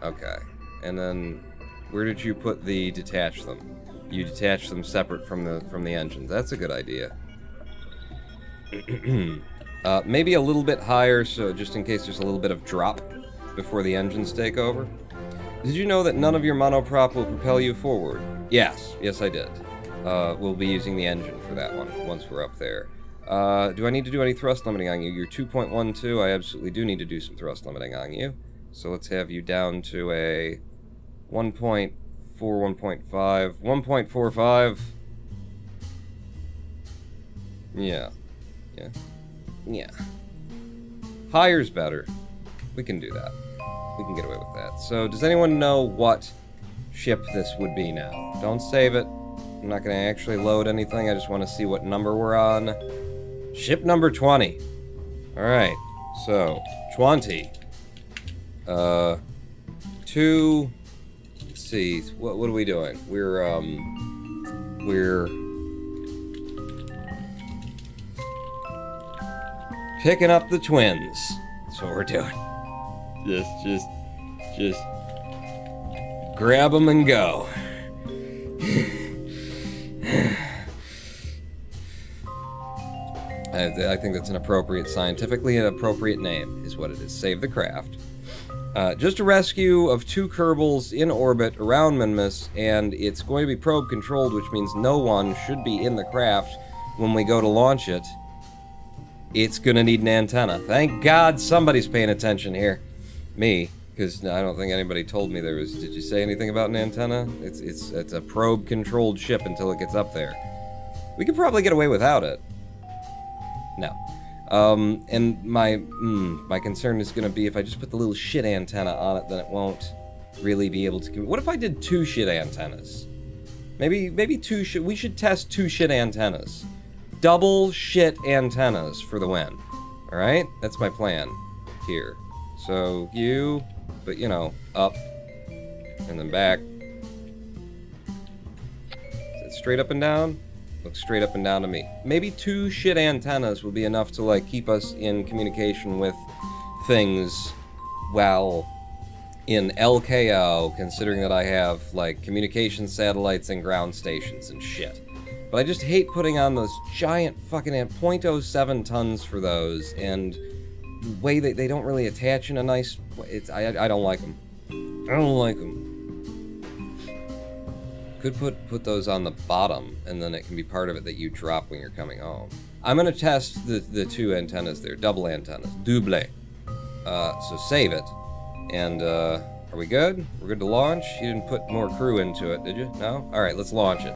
Okay. And then, where did you put the detach them? You detach them separate from the engines. That's a good idea. Maybe a little bit higher, so just in case there's a little bit of drop before the engines take over. Did you know that none of your monoprop will propel you forward? Yes. Yes, I did. We'll be using the engine for that one once we're up there. Do I need to do any thrust limiting on you? You're 2.12. I absolutely do need to do some thrust limiting on you. So let's have you down to a 1.4, 1.5, 1.45. Yeah. Yeah. Yeah. Higher's better. We can do that. We can get away with that. So, does anyone know what ship this would be now? Don't save it. I'm not going to actually load anything. I just want to see what number we're on. Ship number 20. Alright. So, 20. 2... Let's see. What are we doing? We're picking up the twins. That's what we're doing. Just grab them and go. I think that's an appropriate, scientifically an appropriate name, is what it is. Save the craft. Just a rescue of 2 Kerbals in orbit around Minmus, and it's going to be probe controlled, which means no one should be in the craft when we go to launch it. It's gonna need an antenna. Thank God somebody's paying attention here. Me, because I don't think anybody told me there was. Did you say anything about an antenna? It's a probe controlled ship until it gets up there. We could probably get away without it. No. And my concern is gonna be if I just put the little shit antenna on it, then it won't really be able to. What if I did 2 shit antennas? Maybe 2 shit. We should test 2 shit antennas. Double shit antennas for the win. Alright? That's my plan. Here. So, you, but you know, up, and then back. Is it straight up and down? Looks straight up and down to me. Maybe 2 shit antennas will be enough to, like, keep us in communication with things while in LKO, considering that I have, like, communication satellites and ground stations and shit. But I just hate putting on those giant fucking 0.07 tons for those, and the way that they don't really attach in a nice way. I don't like them. I don't like them. Could put those on the bottom, and then it can be part of it that you drop when you're coming home. I'm gonna test the 2 antennas there, double antennas, double. So save it, and are we good? We're good to launch? You didn't put more crew into it, did you? No? All right, let's launch it.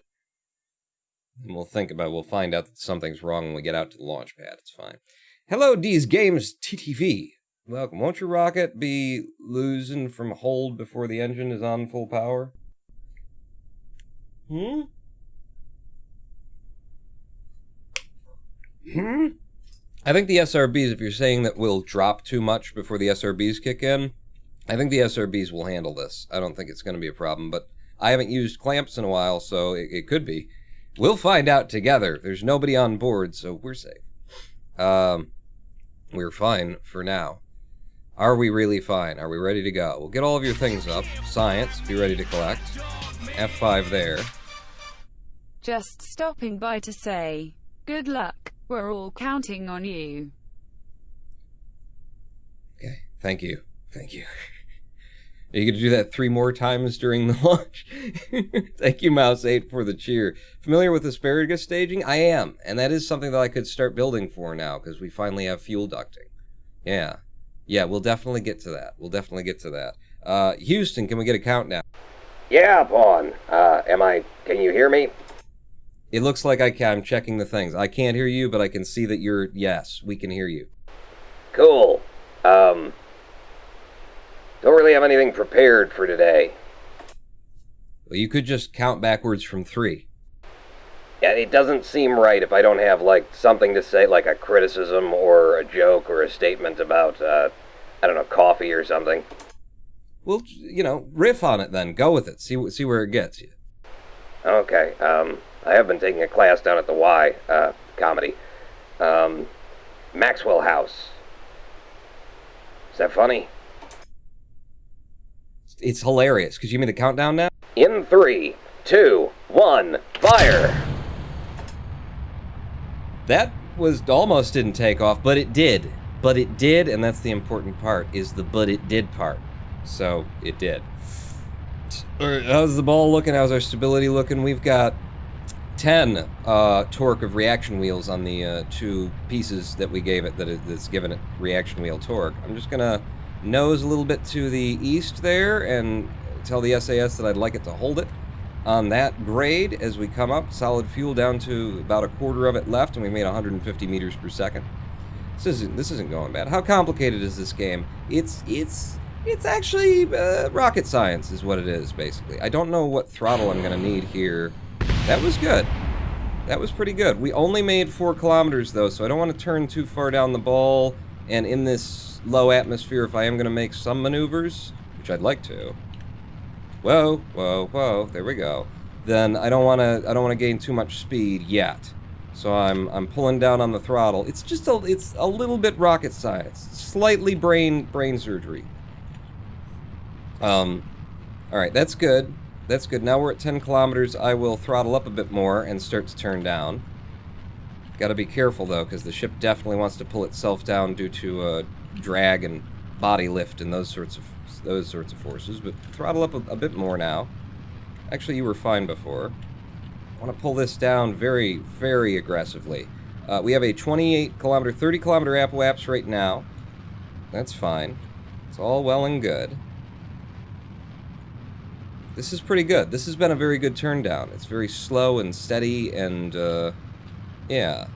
And we'll find out that something's wrong when we get out to the launch pad. It's fine. Hello, D's Games TTV. Welcome. Won't your rocket be losing from hold before the engine is on full power? I think the SRBs, if you're saying that we'll drop too much before the SRBs kick in, I think the SRBs will handle this. I don't think it's going to be a problem, but I haven't used clamps in a while, so it could be. We'll find out together. There's nobody on board, so we're safe. We're fine for now. Are we really fine? Are we ready to go? We'll get all of your things up. Science, be ready to collect. F5 there. Just stopping by to say, good luck. We're all counting on you. Okay, thank you. Thank you. Are you going to do that 3 more times during the launch? Thank you, Mouse8, for the cheer. Familiar with asparagus staging? I am, and that is something that I could start building for now, because we finally have fuel ducting. Yeah. Yeah, we'll definitely get to that. We'll definitely get to that. Houston, can we get a countdown? Yeah, Pawn. Can you hear me? It looks like I can. I'm checking the things. I can't hear you, but I can see that you're... Yes, we can hear you. Cool. Don't really have anything prepared for today. Well, you could just count backwards from 3. Yeah, it doesn't seem right if I don't have, like, something to say, like a criticism or a joke or a statement about, I don't know, coffee or something. Well, you know, riff on it then. Go with it. See where it gets you. Okay, I have been taking a class down at the Y, comedy. Maxwell House. Is that funny? It's hilarious. Could you give me the countdown now? In 3, 2, 1, fire! That was almost didn't take off, but it did. But it did, and that's the important part, is the but it did part. So, it did. How's the ball looking? How's our stability looking? We've got 10 torque of reaction wheels on the 2 pieces that we gave it that's given it reaction wheel torque. I'm just gonna nose a little bit to the east there and tell the SAS that I'd like it to hold it on that grade as we come up. Solid fuel down to about a quarter of it left, and we made 150 meters per second. This isn't going bad. How complicated is this game? It's actually rocket science is what it is, basically. I don't know what throttle I'm gonna need here. That was good. That was pretty good. We only made 4 kilometers though, so I don't want to turn too far down the ball, and in this low atmosphere, if I am going to make some maneuvers, which I'd like to. Whoa, whoa, whoa, there we go. Then I don't want to gain too much speed yet. So I'm pulling down on the throttle. It's just it's a little bit rocket science. Slightly brain surgery. All right, that's good. That's good. Now we're at 10 kilometers. I will throttle up a bit more and start to turn down. Got to be careful though, because the ship definitely wants to pull itself down due to drag and body lift and those sorts of forces, but throttle up a bit more now. Actually, you were fine before. I want to pull this down very, very aggressively. We have a 28 kilometer, 30 kilometer apoapse right now. That's fine. It's all well and good. This is pretty good. This has been a very good turn down. It's very slow and steady and, yeah.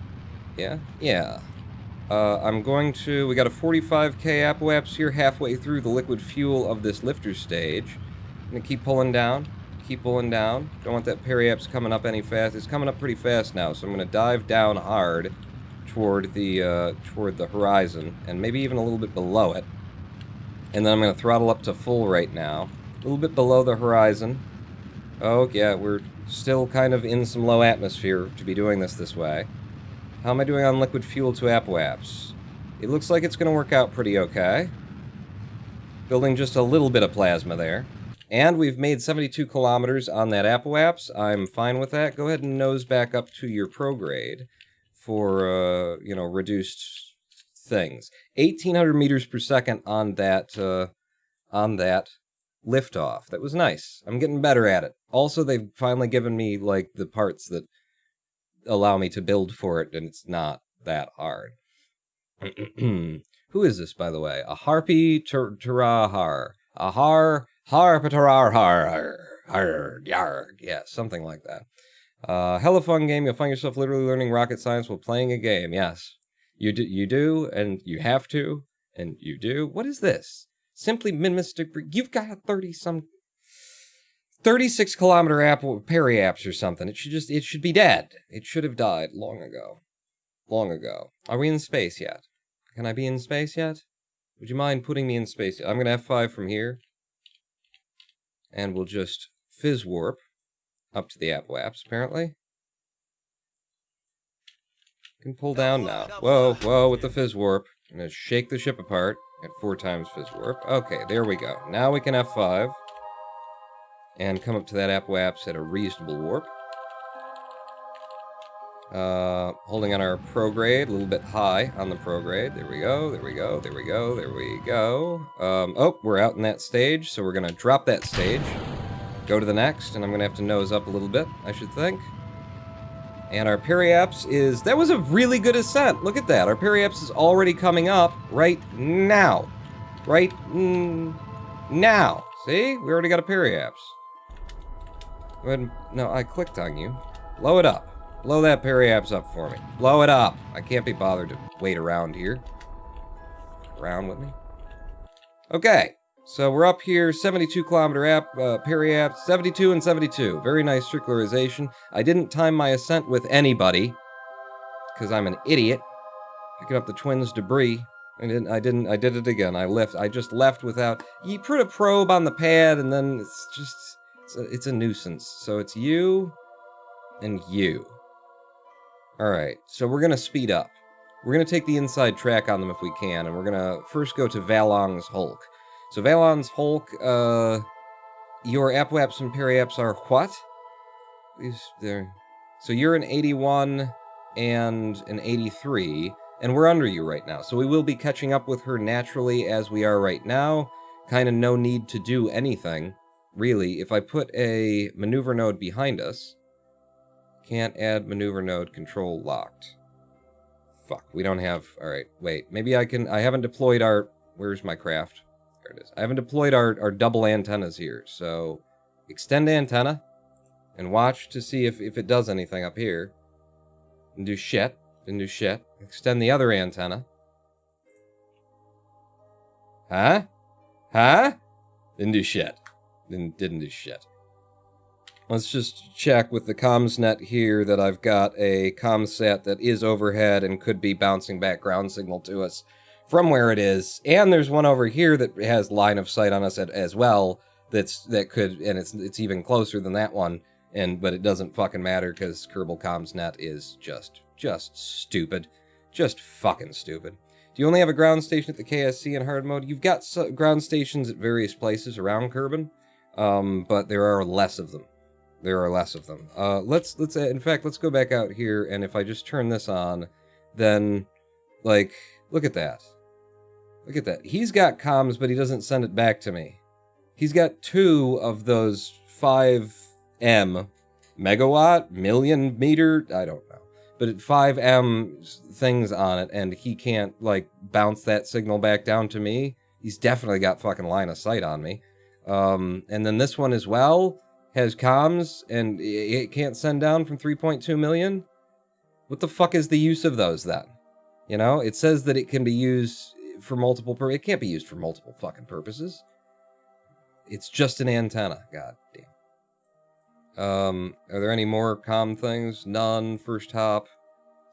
I'm going to... We got a 45k apoapse here halfway through the liquid fuel of this lifter stage. I'm going to keep pulling down. Keep pulling down. Don't want that periapse coming up any fast. It's coming up pretty fast now, so I'm going to dive down hard toward the horizon, and maybe even a little bit below it. And then I'm going to throttle up to full right now. A little bit below the horizon. Oh, yeah, we're still kind of in some low atmosphere to be doing this way. How am I doing on liquid fuel to apoapse? It looks like it's going to work out pretty okay. Building just a little bit of plasma there. And we've made 72 kilometers on that apoapse. I'm fine with that. Go ahead and nose back up to your prograde for, you know, reduced things. 1,800 meters per second on that liftoff. That was nice. I'm getting better at it. Also, they've finally given me, like, the parts that allow me to build for it, and it's not that hard. Who is this, by the way? A Harpy Tarahar. A Harpatarar. Yeah, something like that. Hella fun game. You'll find yourself literally learning rocket science while playing a game. Yes. You do, and you have to, and you do. What is this? Simply Mystic. You've got a 36 kilometer periapse or something. It should be dead. It should have died long ago. Long ago. Are we in space yet? Can I be in space yet? Would you mind putting me in space yet? I'm going to F5 from here. And we'll just fizz warp up to the apoapse, apparently. Can pull down now. Whoa, with the fizz warp. I'm going to shake the ship apart at 4 times fizz warp. Okay, there we go. Now we can F5 and come up to that apoapse at a reasonable warp. Holding on our prograde, a little bit high on the prograde. There we go. Oh, we're out in that stage, so we're going to drop that stage. Go to the next, and I'm going to have to nose up a little bit, I should think. And our periapse is... That was a really good ascent. Look at that. Our periapse is already coming up right now. Right now. See? We already got a periapse. Go ahead and... No, I clicked on you. Blow it up. Blow that periapse up for me. Blow it up. I can't be bothered to wait around here. Around with me. Okay. So we're up here, 72 kilometer periapse, 72 and 72. Very nice circularization. I didn't time my ascent with anybody, because I'm an idiot. Picking up the twins' debris. I did it again. I just left without... You put a probe on the pad, and then it's just... It's a nuisance. So it's you and you. Alright, so we're gonna speed up. We're gonna take the inside track on them if we can, and we're gonna first go to Valong's Hulk. So Valon's Hulk, your apoapse and periapse are what? So you're an 81 and an 83, and we're under you right now. So we will be catching up with her naturally as we are right now. Kind of no need to do anything, really. If I put a maneuver node behind us, can't add maneuver node, control locked. Fuck, we don't have... Alright, wait. Maybe I can... I haven't deployed our... Where's my craft? There it is. I haven't deployed our double antennas here, so... Extend antenna, and watch to see if it does anything up here. Didn't do shit. Didn't do shit. Extend the other antenna. Huh? Huh? Didn't do shit. Didn't do shit. Let's just check with the comms net here that I've got a comm set that is overhead and could be bouncing back ground signal to us from where it is. And there's one over here that has line of sight on us as well. That could, and it's even closer than that one. But it doesn't fucking matter because Kerbal comms net is just stupid, just fucking stupid. Do you only have a ground station at the KSC in hard mode? You've got ground stations at various places around Kerbin, but there are less of them. There are less of them. In fact, let's go back out here, and if I just turn this on, then, like, look at that. Look at that. He's got comms, but he doesn't send it back to me. He's got 2 of those 5M megawatt, million meter, I don't know. But 5M things on it, and he can't, like, bounce that signal back down to me. He's definitely got fucking line of sight on me. And then this one as well has comms, and it can't send down from 3.2 million. What the fuck is the use of those, then? You know, it says that it can be used for multiple purposes. It can't be used for multiple fucking purposes. It's just an antenna. God damn. Are there any more comm things? None. First hop.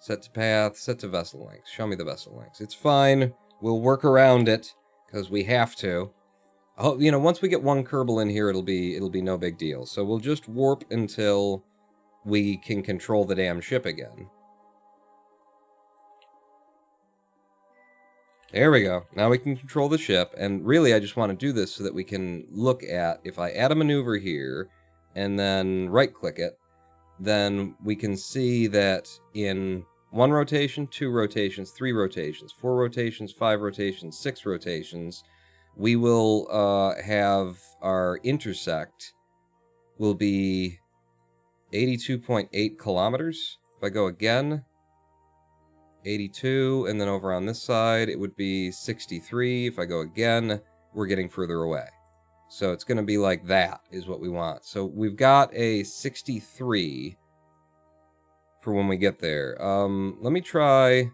Set to path. Set to vessel links. Show me the vessel links. It's fine. We'll work around it, because we have to. Oh, you know, once we get one Kerbal in here, it'll be no big deal. So we'll just warp until we can control the damn ship again. There we go. Now we can control the ship, and really I just want to do this so that we can look at, if I add a maneuver here, and then right-click it, then we can see that in 1 rotation, 2 rotations, 3 rotations, 4 rotations, 5 rotations, 6 rotations, we will have our intersect will be 82.8 kilometers. If I go again, 82, and then over on this side, it would be 63. If I go again, we're getting further away. So it's going to be like that, is what we want. So we've got a 63 for when we get there. Let me try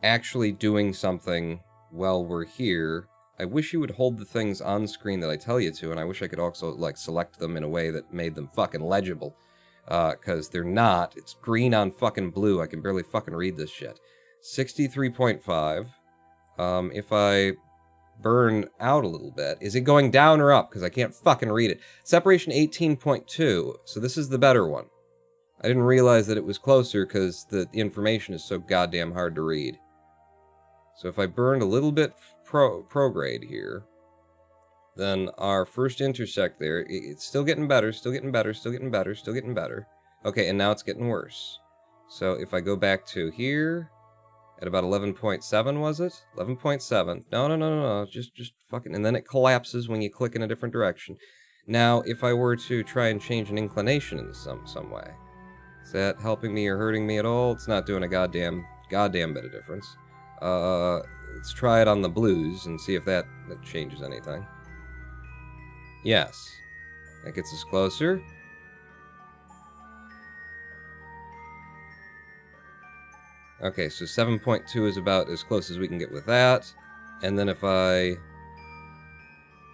actually doing something while we're here. I wish you would hold the things on screen that I tell you to, and I wish I could also, like, select them in a way that made them fucking legible. Because they're not. It's green on fucking blue. I can barely fucking read this shit. 63.5. If I burn out a little bit, is it going down or up? Because I can't fucking read it. Separation 18.2. So this is the better one. I didn't realize that it was closer because the information is so goddamn hard to read. So if I burned a little bit prograde here, then our first intersect there, it's still getting better, still getting better, still getting better, still getting better. Okay, and now it's getting worse. So if I go back to here, at about 11.7, was it? 11.7. No. Just fucking... And then it collapses when you click in a different direction. Now, if I were to try and change an inclination in some way, is that helping me or hurting me at all? It's not doing a goddamn bit of difference. Let's try it on the blues and see if that changes anything. Yes. That gets us closer. Okay, so 7.2 is about as close as we can get with that. And then if I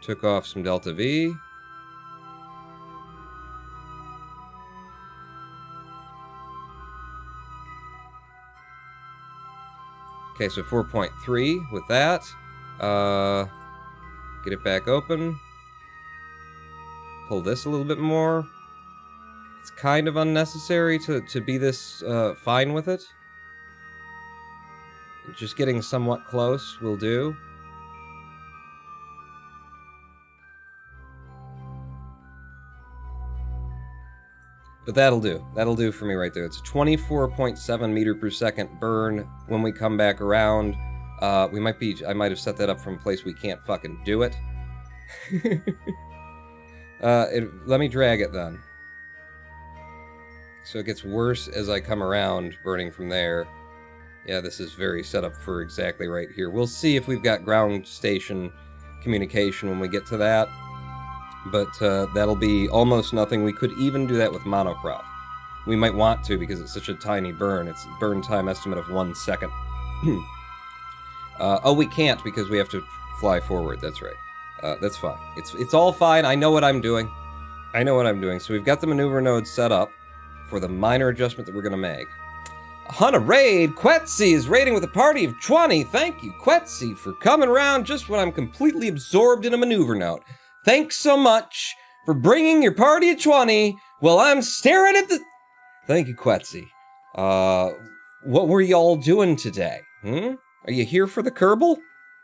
took off some delta V. Okay, so 4.3 with that. Get it back open. Pull this a little bit more. It's kind of unnecessary to be this fine with it. Just getting somewhat close will do. But that'll do. That'll do for me right there. It's a 24.7 meter per second burn when we come back around. I might have set that up from a place we can't fucking do it. Let me drag it then. So it gets worse as I come around, burning from there. Yeah, this is very set up for exactly right here. We'll see if we've got ground station communication when we get to that. But that'll be almost nothing. We could even do that with monocrop. We might want to because it's such a tiny burn. It's a burn time estimate of 1 second. Oh, we can't because we have to fly forward. That's right. That's fine. It's all fine. I know what I'm doing. So we've got the maneuver node set up for the minor adjustment that we're going to make. On a raid, Quetzi is raiding with a party of 20. Thank you, Quetzi, for coming around just when I'm completely absorbed in a maneuver node. Thanks so much for bringing your party of 20 while I'm staring at the... Thank you, Quetzi. What were y'all doing today? Are you here for the Kerbal?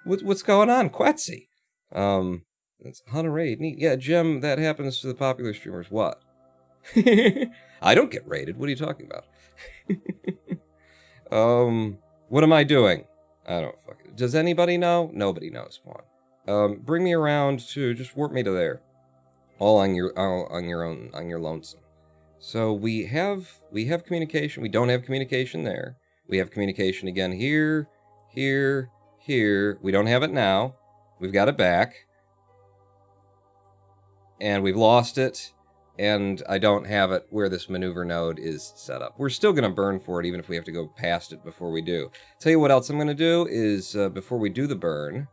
What's going on, Quetzi? It's on a raid. Neat. Yeah, Jim, that happens to the popular streamers. What? I don't get raided. What are you talking about? What am I doing? I don't fucking... Does anybody know? Nobody knows, Spawn. Bring me around to... Just warp me to there. All on your own, on your lonesome. So we have communication. We don't have communication there. We have communication again here, here, here. We don't have it now. We've got it back. And we've lost it. And I don't have it where this maneuver node is set up. We're still going to burn for it, even if we have to go past it before we do. Tell you what else I'm going to do is, before we do the burn,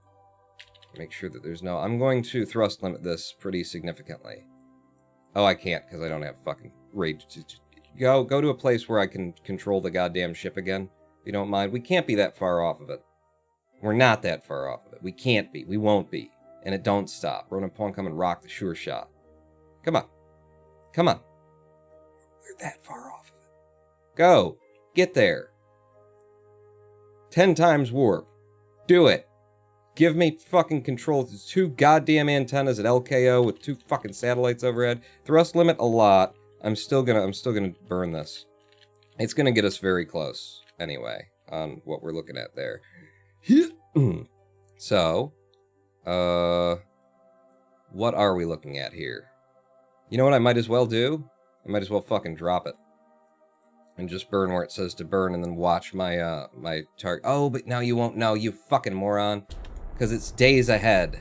make sure that there's no... I'm going to thrust limit this pretty significantly. Oh, I can't, because I don't have fucking rage. Go to a place where I can control the goddamn ship again, if you don't mind. We can't be that far off of it. We're not that far off of it. We can't be. We won't be. And it don't stop. Ronan Pawn come and rock the sure shot. Come on. Come on. We're that far off of it. Go. Get there. 10 times warp. Do it. Give me fucking control. There's 2 goddamn antennas at LKO with 2 fucking satellites overhead. Thrust limit a lot. I'm still gonna burn this. It's gonna get us very close anyway on what we're looking at there. So, what are we looking at here? You know what I might as well do? I might as well fucking drop it. And just burn where it says to burn and then watch my, my target. Oh, but now you won't know, you fucking moron. Because it's days ahead.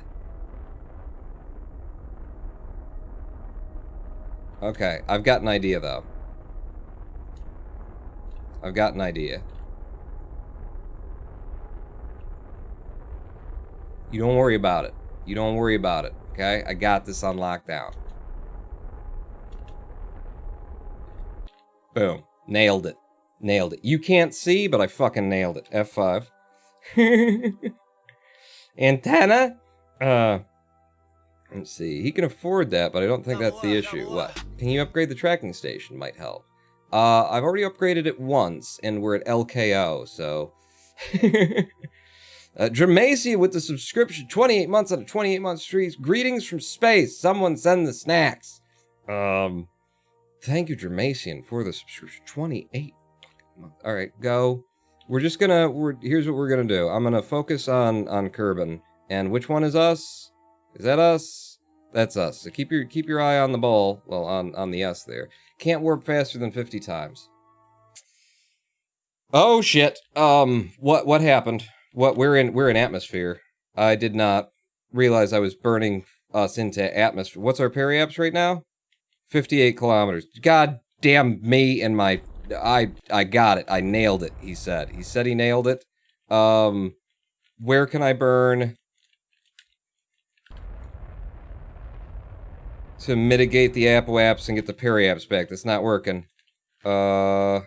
Okay, I've got an idea, though. I've got an idea. You don't worry about it. You don't worry about it, okay? I got this on lockdown. Boom. Nailed it. Nailed it. You can't see, but I fucking nailed it. F5. Antenna? Let's see. He can afford that, but I don't think that's the issue. What? Can you upgrade the tracking station? Might help. I've already upgraded it once, and we're at LKO, so... Dramacia with the subscription. 28 months on a 28-month streak. Greetings from space. Someone send the snacks. Thank you, Dramacian, for the subscription. 28 months. Alright, go. We're just gonna... here's what we're gonna do. I'm gonna focus on Kerbal. And which one is us? Is that us? That's us. So keep your eye on the ball. Well, on the S there. Can't warp faster than 50 times. Oh shit. What happened? We're in atmosphere. I did not realize I was burning us into atmosphere. What's our periaps right now? 58 kilometers. God damn me and my... I got it. I nailed it, he said. He said he nailed it. Where can I burn to mitigate the apoaps and get the periaps back? That's not working. Bring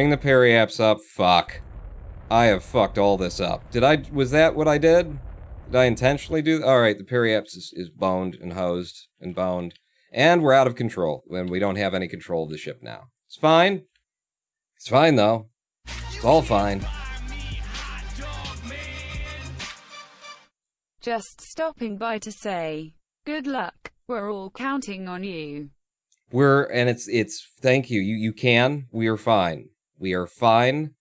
the periaps up. Fuck. I have fucked all this up. Was that what I did? Did I intentionally do? Alright, the periaps is boned and hosed and boned. And we're out of control. And we don't have any control of the ship now. It's fine. It's fine, though. It's all fine. Just stopping by to say, good luck. We're all counting on you. Thank you. You can. We are fine. We are fine.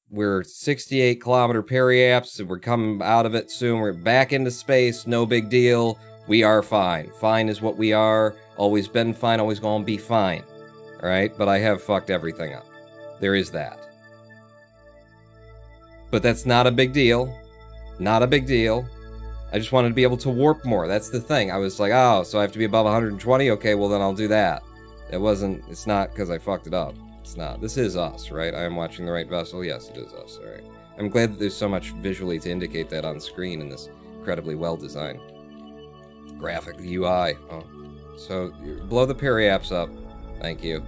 We're 68 kilometer periaps, and we're coming out of it soon. We're back into space. No big deal. We are fine. Fine is what we are. Always been fine. Always gonna be fine. Alright? But I have fucked everything up. There is that. But that's not a big deal. Not a big deal. I just wanted to be able to warp more. That's the thing. I was like, oh, so I have to be above 120? Okay, well then I'll do that. It's not because I fucked it up. It's not. This is us, right? I am watching the right vessel. Yes, it is us, alright. I'm glad that there's so much visually to indicate that on screen in this incredibly well-designed graphic UI. Oh. So, blow the periaps up. Thank you.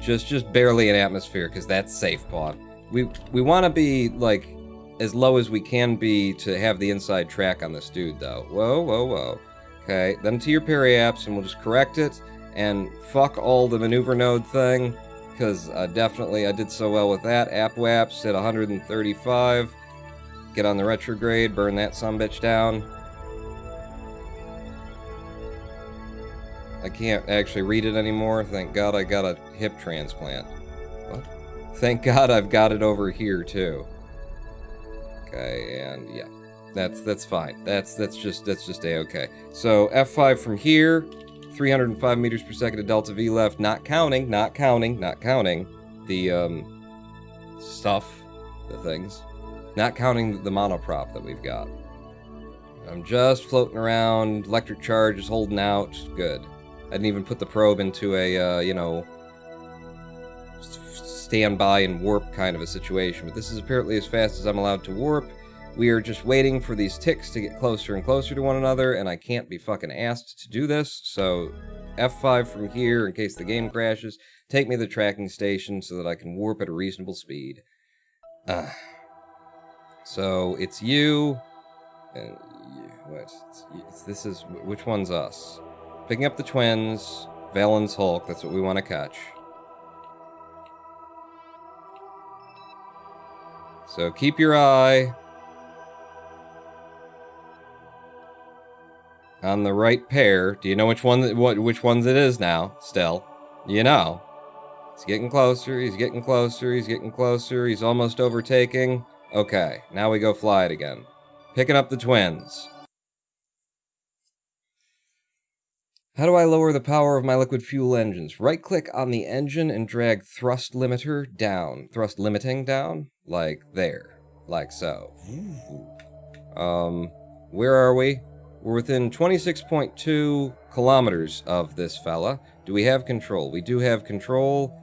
Just barely in atmosphere, because that's safe, Pawn. We want to be, like, as low as we can be to have the inside track on this dude, though. Whoa, whoa, whoa. Okay, then to your periaps, and we'll just correct it, and fuck all the maneuver node thing, because I did so well with that. Apoaps at 135. Get on the retrograde, burn that sumbitch down. I can't actually read it anymore. Thank God I got a hip transplant. What? Thank God I've got it over here, too. Okay, and yeah. That's fine. That's just A-okay. So, F5 from here, 305 meters per second of delta V left, not counting the, stuff, the things. Not counting the monoprop that we've got. I'm just floating around, electric charge is holding out, good. I didn't even put the probe into a, you know, standby and warp kind of a situation, but this is apparently as fast as I'm allowed to warp. We are just waiting for these ticks to get closer and closer to one another, and I can't be fucking asked to do this, so F5 from here in case the game crashes. Take me to the tracking station so that I can warp at a reasonable speed. So, it's you, and what? This is, which one's us? Picking up the twins, Valen's Hulk, that's what we want to catch. So keep your eye on the right pair. Do you know which one? Which ones it is now? Still, you know. He's getting closer. He's getting closer. He's getting closer. He's almost overtaking. Okay, now we go fly it again. Picking up the twins. How do I lower the power of my liquid fuel engines? Right-click on the engine and drag thrust limiter down. Thrust limiting down? Like there. Like so. Where are we? We're within 26.2 kilometers of this fella. Do we have control? We do have control.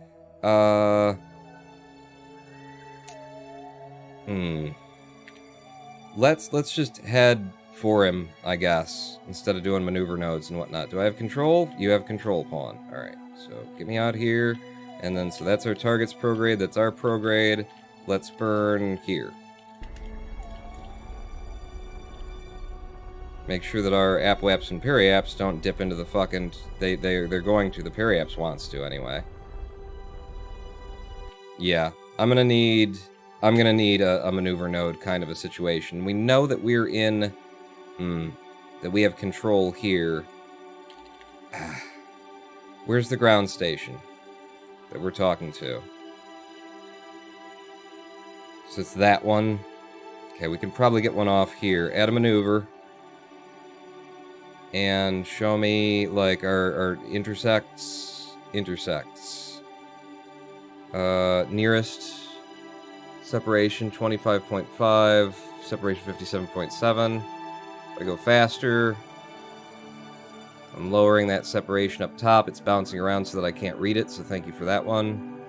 Let's just head for him, I guess, instead of doing maneuver nodes and whatnot. Do I have control? You have control, pawn. Alright, so get me out here, and then, so that's our target's prograde, that's our prograde. Let's burn here. Make sure that our Apwaps and Periaps don't dip into the fucking... They're going to. The Periaps wants to, anyway. Yeah, I'm gonna need a maneuver node kind of a situation. We know that we're in... that we have control here. Where's the ground station that we're talking to? So it's that one. Okay, we can probably get one off here. Add a maneuver. And show me, like, our intersects. Nearest separation 25.5, separation 57.7. I go faster. I'm lowering that separation up top. It's bouncing around so that I can't read it, so thank you for that one.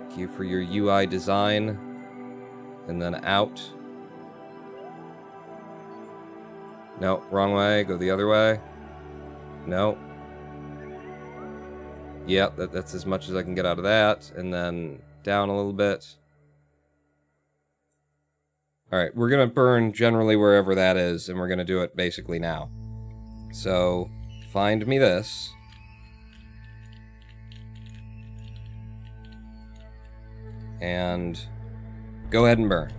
Thank you for your UI design. And then out. No, wrong way. Go the other way. No. Yep, that's as much as I can get out of that. And then down a little bit. Alright, we're going to burn generally wherever that is, and we're going to do it basically now. So, find me this. And go ahead and burn.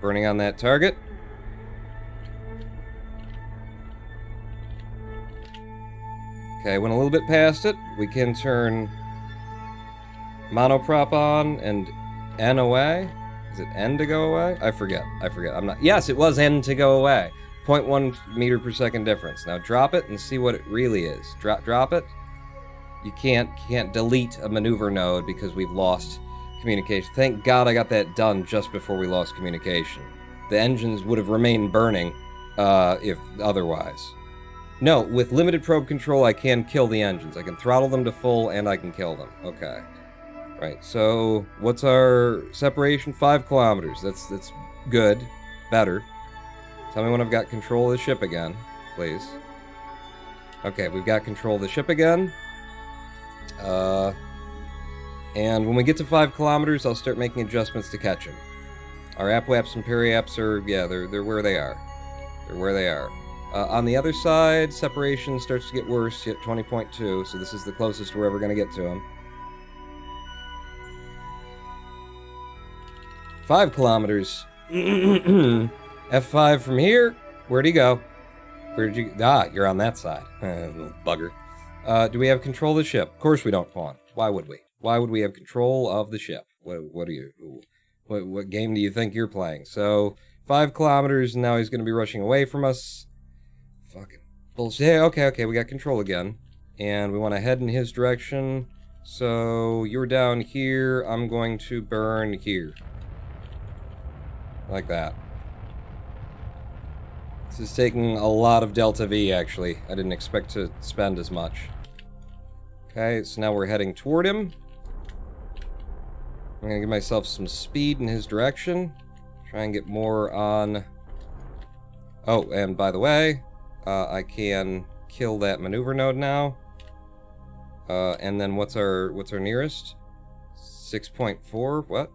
Burning on that target. Okay, went a little bit past it. We can turn monoprop on and N away? Is it N to go away? I forget. I'm not... Yes, it was N to go away. 0.1 meter per second difference. Now drop it and see what it really is. Drop it. You can't delete a maneuver node because we've lost communication. Thank God I got that done just before we lost communication. The engines would have remained burning if otherwise. No, with limited probe control I can kill the engines. I can throttle them to full and I can kill them. Okay. Right, so what's our separation? 5 kilometers. That's good. Better. Tell me when I've got control of the ship again, please. Okay, we've got control of the ship again. And when we get to 5 kilometers, I'll start making adjustments to catch him. Our Apwaps and Periaps are, yeah, they're where they are. They're where they are. On the other side, separation starts to get worse at 20.2, so this is the closest we're ever going to get to him. 5 kilometers. F5 from here. Where'd he go? Where'd you... Ah, you're on that side. Little bugger. Do we have control of the ship? Of course we don't, Pawn. Why would we? Why would we have control of the ship? What are you... What game do you think you're playing? So, 5 kilometers, and now he's going to be rushing away from us. Fucking bullshit. Hey, okay, we got control again. And we want to head in his direction. So, you're down here. I'm going to burn here. Like that. This is taking a lot of Delta V, actually. I didn't expect to spend as much. Okay, so now we're heading toward him. I'm gonna give myself some speed in his direction. Try and get more on... Oh, and by the way, I can kill that maneuver node now. And then what's our nearest? 6.4? What?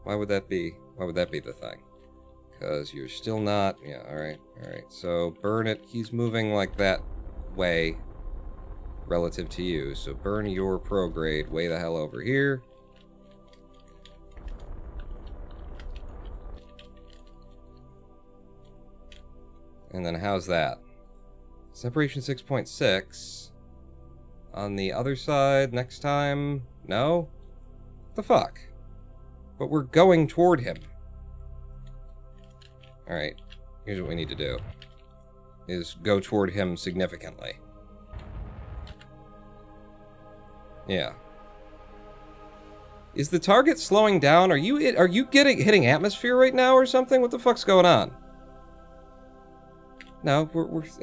Why would that be? Why would that be the thing? Because you're still not... Yeah, alright. So, burn it. He's moving like that way relative to you. So, burn your prograde way the hell over here. And then how's that? Separation 6.6. On the other side, next time... No? What the fuck? But we're going toward him. Alright, here's what we need to do. Is go toward him significantly. Yeah. Is the target slowing down? Are you hitting atmosphere right now or something? What the fuck's going on? No,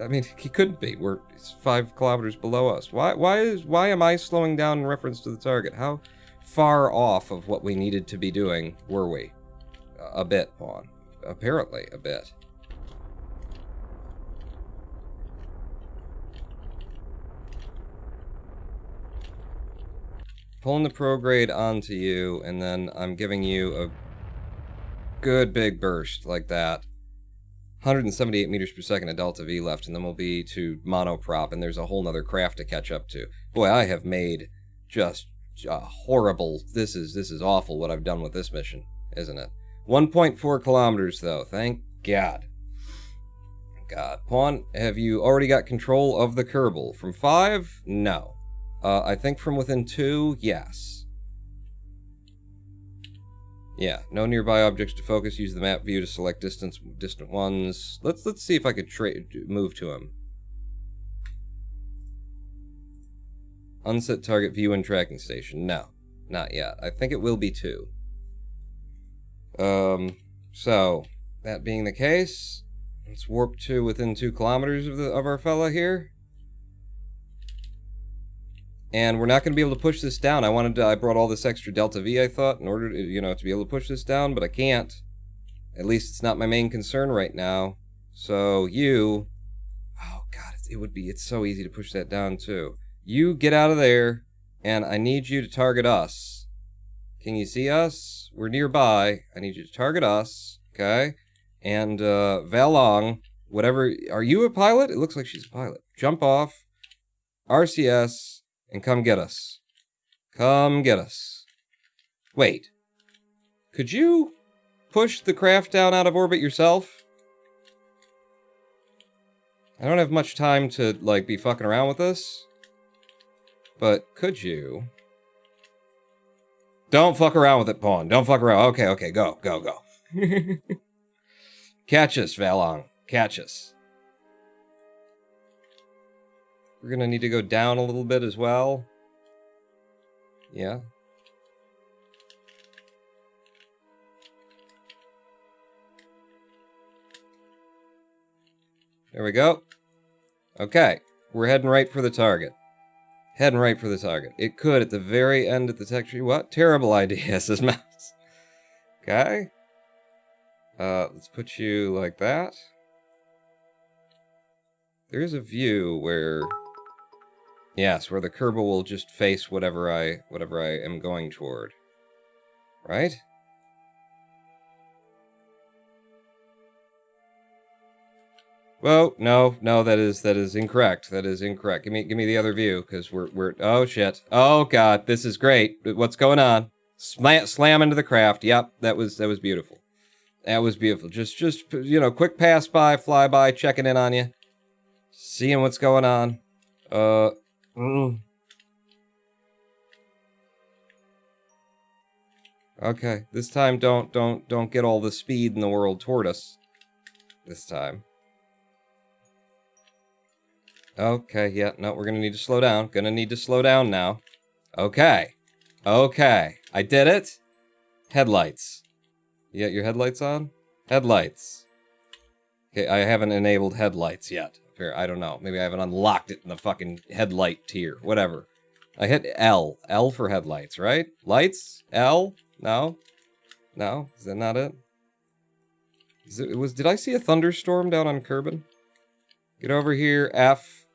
I mean, he couldn't be. It's 5 kilometers below us. Why am I slowing down in reference to the target? How far off of what we needed to be doing were we? A bit, Pawn. Apparently, a bit. Pulling the prograde onto you, and then I'm giving you a good big burst like that. 178 meters per second of Delta V left, and then we'll be to monoprop, and there's a whole nother craft to catch up to. Boy, I have made just horrible... This is awful what I've done with this mission, isn't it? 1.4 kilometers, though. Thank God. God. Pawn, have you already got control of the Kerbal? From 5? No. I think from within 2? Yes. Yeah, no nearby objects to focus. Use the map view to select distant ones. Let's see if I could move to him. Unset target view and tracking station. No, not yet. I think it will be 2. So that being the case, let's warp to within 2 kilometers of our fella here. And we're not going to be able to push this down. I brought all this extra Delta V, I thought, in order to, to be able to push this down, but I can't. At least it's not my main concern right now. So you... Oh, God, it's so easy to push that down, too. You get out of there, and I need you to target us. Can you see us? We're nearby. I need you to target us, okay? And, Valong, whatever... Are you a pilot? It looks like she's a pilot. Jump off. RCS... And come get us. Come get us. Wait. Could you push the craft down out of orbit yourself? I don't have much time to, be fucking around with this. But could you? Don't fuck around with it, Pawn. Don't fuck around. Okay, go. Catch us, Valong. Catch us. We're gonna need to go down a little bit as well. Yeah. There we go. Okay. We're heading right for the target. It could, at the very end of the tech tree... What? Terrible idea, says Mouse. Okay. Let's put you like that. There's a view where... Yes, where the Kerbal will just face whatever I am going toward. Right? Well, no, that is incorrect. Give me the other view, because we're oh shit. Oh god, this is great. What's going on? Slam into the craft. Yep, that was beautiful. That was beautiful. Just quick pass by, fly by, checking in on you. Seeing what's going on. Okay, this time don't get all the speed in the world toward us. This time. Okay, yeah, no, we're gonna need to slow down. Gonna need to slow down now. Okay. Okay. I did it. Headlights. You got your headlights on? Headlights. Okay, I haven't enabled headlights yet. I don't know. Maybe I haven't unlocked it in the fucking headlight tier. Whatever. I hit L. L for headlights, right? Lights? L? No? No? Is that not it? Did I see a thunderstorm down on Kerbal? Get over here, F.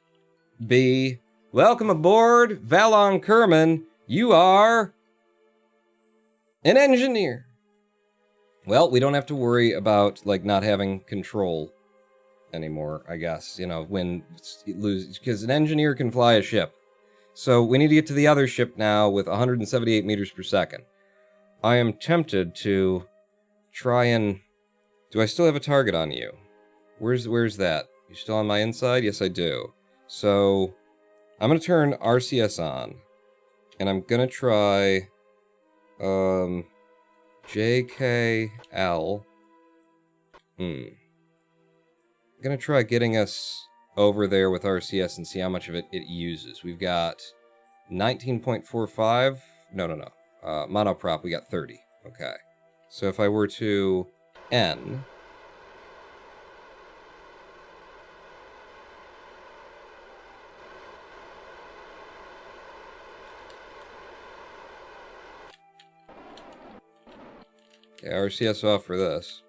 B. Welcome aboard, Valon Kerman. You are an engineer. Well, we don't have to worry about, like, not having control anymore, I guess. You know, when because an engineer can fly a ship. So we need to get to the other ship now with 178 meters per second. I am tempted to try and... Do I still have a target on you? Where's that? You still on my inside? Yes, I do. So I'm going to turn RCS on. And I'm going to try... JKL. I'm going to try getting us over there with RCS and see how much of it uses. We've got 19.45. No. Monoprop, we got 30. Okay. So if I were to N... Okay, RCS off for this.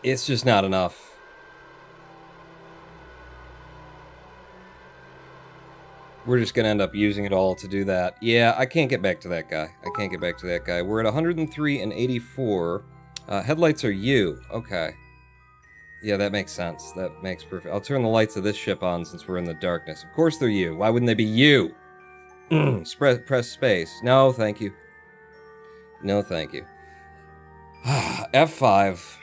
It's just not enough. We're just gonna end up using it all to do that. Yeah, I can't get back to that guy. We're at 103 and 84. Headlights are U. Okay. Yeah, that makes sense. That makes perfect. I'll turn the lights of this ship on since we're in the darkness. Of course they're U. Why wouldn't they be U? Press space. No, thank you. No, thank you. F5.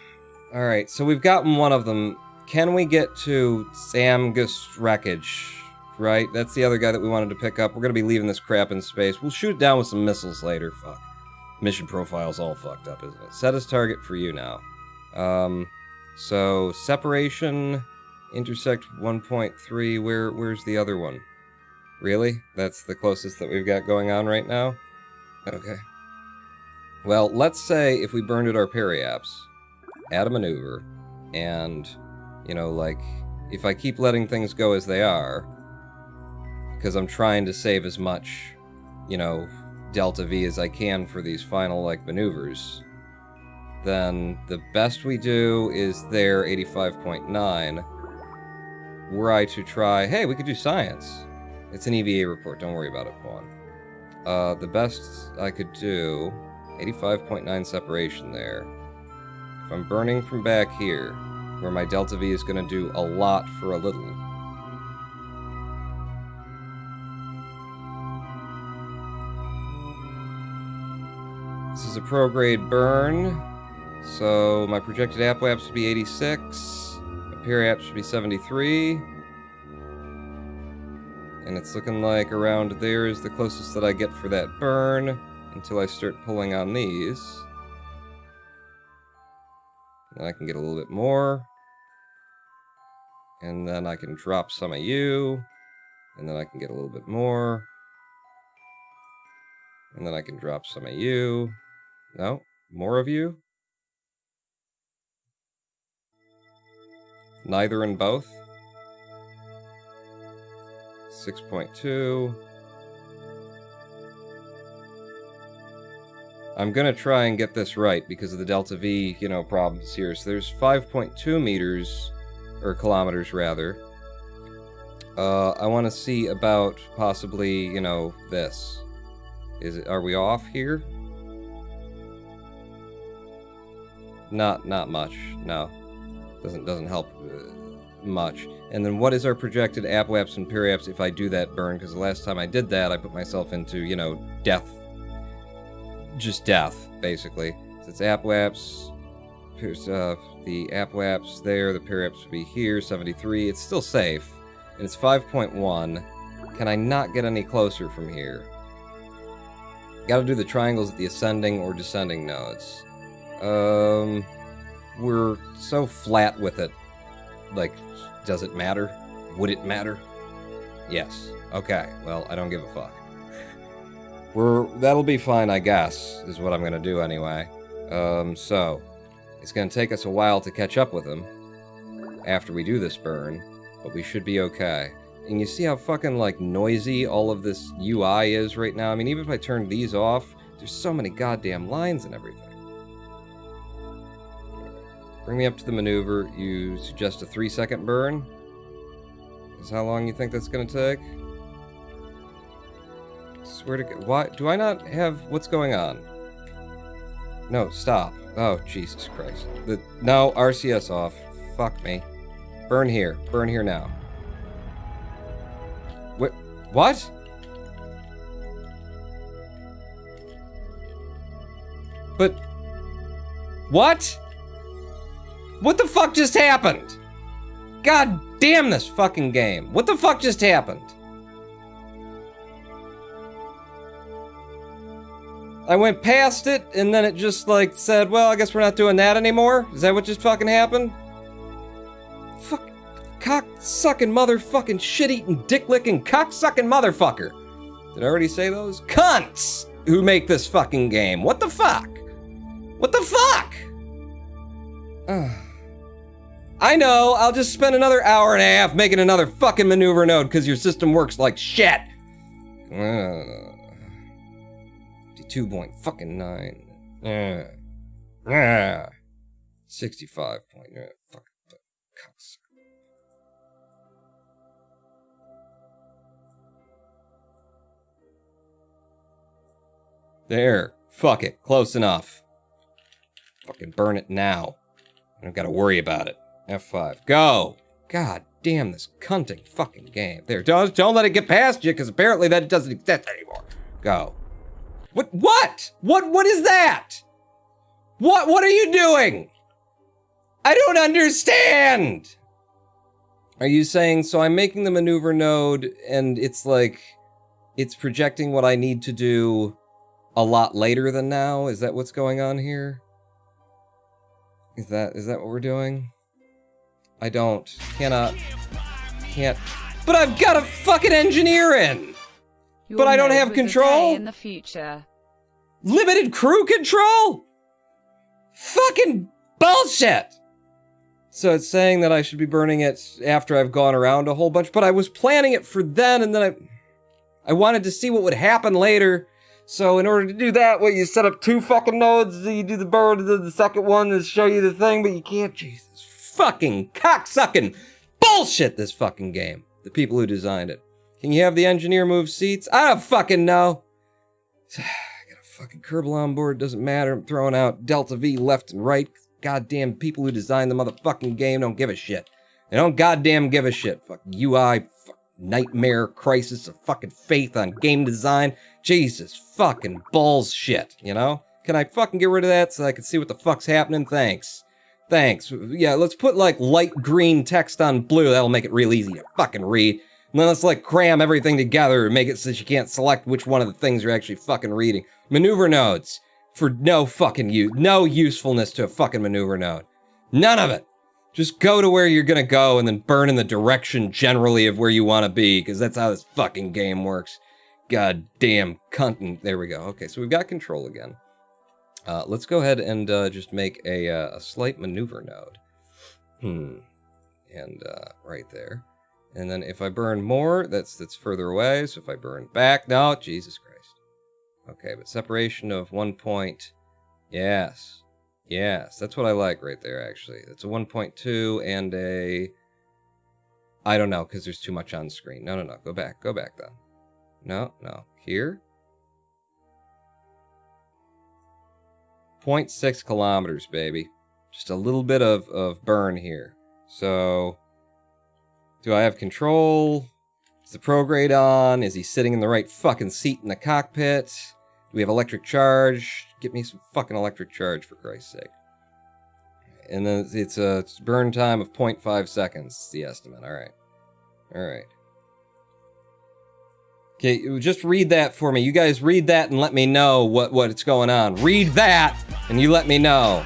Alright, so we've gotten one of them. Can we get to Samgus Wreckage? Right? That's the other guy that we wanted to pick up. We're gonna be leaving this crap in space. We'll shoot it down with some missiles later. Fuck. Mission profile's all fucked up, isn't it? Set as target for you now. So, separation, intersect 1.3, where's the other one? Really? That's the closest that we've got going on right now? Okay. Well, let's say if we burned at our periaps, add a maneuver, and, you know, like, if I keep letting things go as they are, because I'm trying to save as much, you know, delta V as I can for these final, like, maneuvers, then the best we do is there, 85.9. Were I to try... Hey, we could do science. It's an EVA report, don't worry about it, Pawn. The best I could do... 85.9 separation there. If I'm burning from back here, where my delta V is going to do a lot for a little... This is a pro-grade burn. So, my projected APWAP should be 86, my periap should be 73, and it's looking like around there is the closest that I get for that burn, until I start pulling on these. Then I can get a little bit more, and then I can drop some of you, and then I can get a little bit more, and then I can drop some of you. No, more of you? Neither and both. 6.2. I'm gonna try and get this right because of the delta V, you know, problems here. So there's 5.2 meters, or kilometers rather. I want to see about possibly, you know, this. Are we off here? Not much. No. Doesn't help much. And then what is our projected APWAPs and periaps if I do that burn? Because the last time I did that, I put myself into, you know, death. Just death, basically. So it's APWAPs, The app-waps there, the pair-apps would be here, 73. It's still safe, and it's 5.1. Can I not get any closer from here? Gotta do the triangles at the ascending or descending nodes. We're so flat with it. Like, does it matter? Would it matter? Yes. Okay, well, I don't give a fuck. That'll be fine, I guess, is what I'm gonna do anyway. So, it's gonna take us a while to catch up with him after we do this burn, but we should be okay. And you see how fucking, like, noisy all of this UI is right now? I mean, even if I turn these off, there's so many goddamn lines and everything. Bring me up to the maneuver. You suggest a 3-second burn? Is how long you think that's gonna take? Swear to God. Why? Do I not have... What's going on? No, stop. Oh, Jesus Christ. No, RCS off. Fuck me. Burn here. Burn here now. What? But... What? What the fuck just happened? God damn this fucking game. What the fuck just happened? I went past it, and then it just, like, said, well, I guess we're not doing that anymore? Is that what just fucking happened? Fuck. Cock-sucking motherfucking shit-eating, dick-licking, cock-sucking motherfucker. Did I already say those? Cunts who make this fucking game. What the fuck? What the fuck? I know, I'll just spend another hour and a half making another fucking maneuver node because your system works like shit. 52.9. 65 point. Fuck. There. Fuck it. Close enough. Fucking burn it now. I don't gotta worry about it. F5. Go! God damn this cunting fucking game. There. Don't let it get past you, because apparently that doesn't exist anymore. Go. What? What is that? What are you doing? I don't understand! Are you saying, so I'm making the maneuver node, and it's like, it's projecting what I need to do a lot later than now? Is that what's going on here? Is that what we're doing? I can't. But I've got a fucking engineer in! But I don't have control? In the future. Limited crew control? Fucking bullshit! So it's saying that I should be burning it after I've gone around a whole bunch, but I was planning it for then, and then I wanted to see what would happen later. So in order to do that, you set up 2 fucking nodes, you do the burn, the second one to show you the thing, but you can't. Jesus fucking cocksucking bullshit, this fucking game. The people who designed it. Can you have the engineer move seats? I don't fucking know. I got a fucking Kerbal on board, doesn't matter. I'm throwing out Delta V left and right. Goddamn people who designed the motherfucking game don't give a shit. They don't goddamn give a shit. Fucking UI, nightmare, crisis of fucking faith on game design. Jesus fucking bullshit, you know? Can I fucking get rid of that so I can see what the fuck's happening? Thanks. Yeah, let's put, like, light green text on blue. That'll make it real easy to fucking read. And then let's, like, cram everything together and make it so that you can't select which one of the things you're actually fucking reading. Maneuver nodes. For no fucking use. No usefulness to a fucking maneuver node. None of it. Just go to where you're gonna go and then burn in the direction generally of where you want to be, because that's how this fucking game works. God damn cuntin'. There we go. Okay, so we've got control again. Let's go ahead and just make a slight maneuver node. And right there. And then if I burn more, that's further away. So if I burn back, no, Jesus Christ. Okay, but separation of 1 point. Yes. Yes, that's what I like right there, actually. It's a 1.2 and a... I don't know, because there's too much on screen. No, go back then. No, here? 0.6 kilometers, baby. Just a little bit of burn here. So, do I have control? Is the prograde on? Is he sitting in the right fucking seat in the cockpit? Do we have electric charge? Get me some fucking electric charge, for Christ's sake. and then it's a burn time of 0.5 seconds. It's the estimate. All right. Okay, just read that for me. You guys read that and let me know what's going on. Read that, and you let me know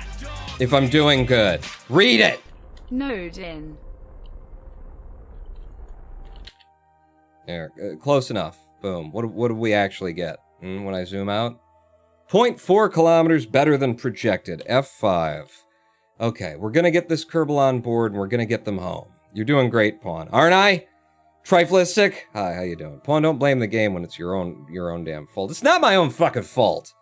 if I'm doing good. Read it! Node in. There, close enough. Boom. What do we actually get? When I zoom out? 0.4 kilometers better than projected. F5. Okay, we're gonna get this Kerbal on board, and we're gonna get them home. You're doing great, Pawn. Aren't I? Triflistic? Hi, how you doing? Pawn, don't blame the game when it's your own damn fault. It's not my own fucking fault.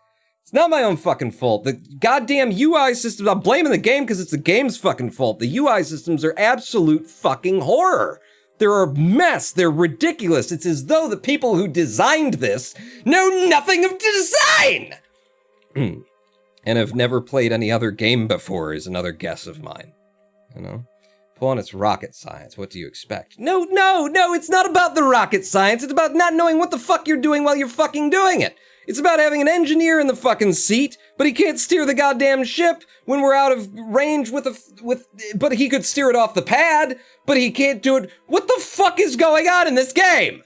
It's not my own fucking fault. The goddamn UI systems, I'm blaming the game because it's the game's fucking fault. The UI systems are absolute fucking horror. They're a mess. They're ridiculous. It's as though the people who designed this know nothing of design! And have never played any other game before is another guess of mine. You know? Pawn, it's rocket science. What do you expect? No, it's not about the rocket science. It's about not knowing what the fuck you're doing while you're fucking doing it. It's about having an engineer in the fucking seat, but he can't steer the goddamn ship when we're out of range but he could steer it off the pad, but he can't do it. What the fuck is going on in this game?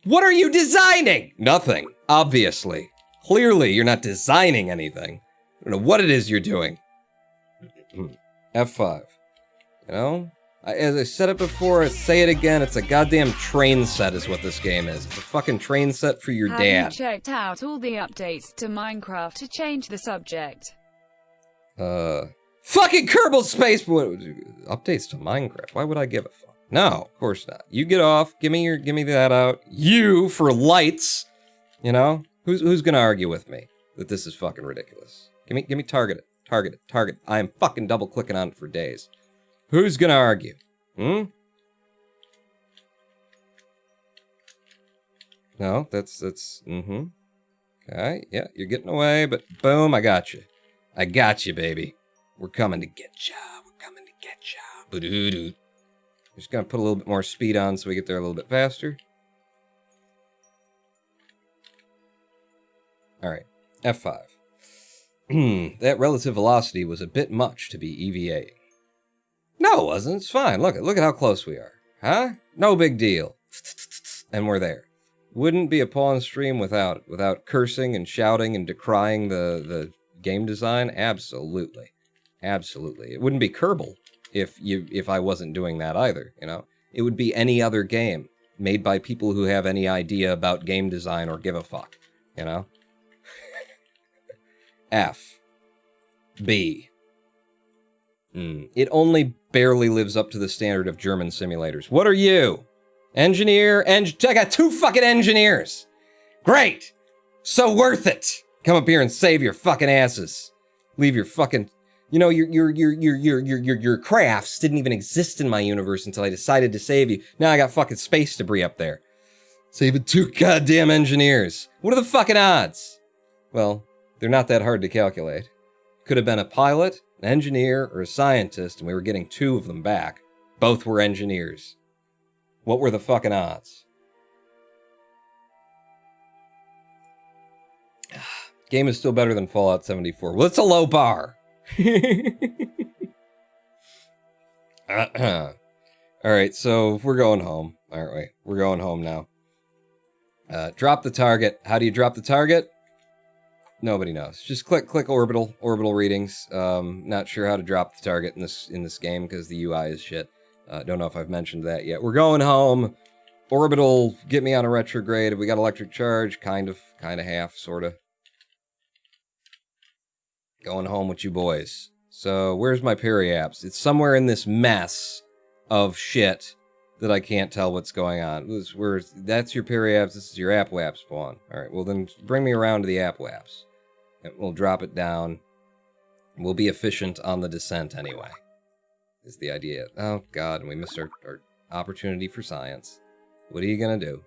What are you designing? Nothing, obviously. Clearly, you're not designing anything. I don't know what it is you're doing. F5. You know? As I said it before, I say it again, it's a goddamn train set is what this game is. It's a fucking train set for your dad. Have you checked out all the updates to Minecraft to change the subject? Fucking Kerbal Space updates to Minecraft. Why would I give a fuck? No, of course not. You get off, give me that out. You for lights. You know? Who's gonna argue with me that this is fucking ridiculous? Give me target it. I am fucking double clicking on it for days. Who's gonna argue? No, that's, Okay, yeah, you're getting away, but boom, I got you. I got you, baby. We're coming to get ya. Ba-doo-doo. Just gonna put a little bit more speed on so we get there a little bit faster. Alright, F5. That relative velocity was a bit much to be EVAing. No, it wasn't. It's fine. Look at how close we are. Huh? No big deal. And we're there. Wouldn't be a pawn stream without cursing and shouting and decrying the game design. Absolutely. It wouldn't be Kerbal if I wasn't doing that either, you know? It would be any other game made by people who have any idea about game design or give a fuck, you know? F. B. It only barely lives up to the standard of German simulators. What are you? Engineer? I got 2 fucking engineers! Great! So worth it! Come up here and save your fucking asses. Leave your fucking... You know, your crafts didn't even exist in my universe until I decided to save you. Now I got fucking space debris up there. Saving 2 goddamn engineers. What are the fucking odds? Well, they're not that hard to calculate. Could have been a pilot, an engineer, or a scientist, and we were getting 2 of them back. Both were engineers. What were the fucking odds? Game is still better than Fallout 74. Well, it's a low bar. Alright, so we're going home, aren't we? We're going home now. Drop the target. How do you drop the target? Nobody knows. Just click orbital readings. Not sure how to drop the target in this game because the UI is shit. Don't know if I've mentioned that yet. We're going home. Orbital, get me on a retrograde. Have we got electric charge? Kind of half, sorta. Going home with you boys. So, where's my periapps? It's somewhere in this mess of shit that I can't tell what's going on. That's your periapps, this is your app wap spawn. Alright, well then bring me around to the app waps. And we'll drop it down. We'll be efficient on the descent anyway. Is the idea. Oh god, and we missed our opportunity for science. What are you gonna do?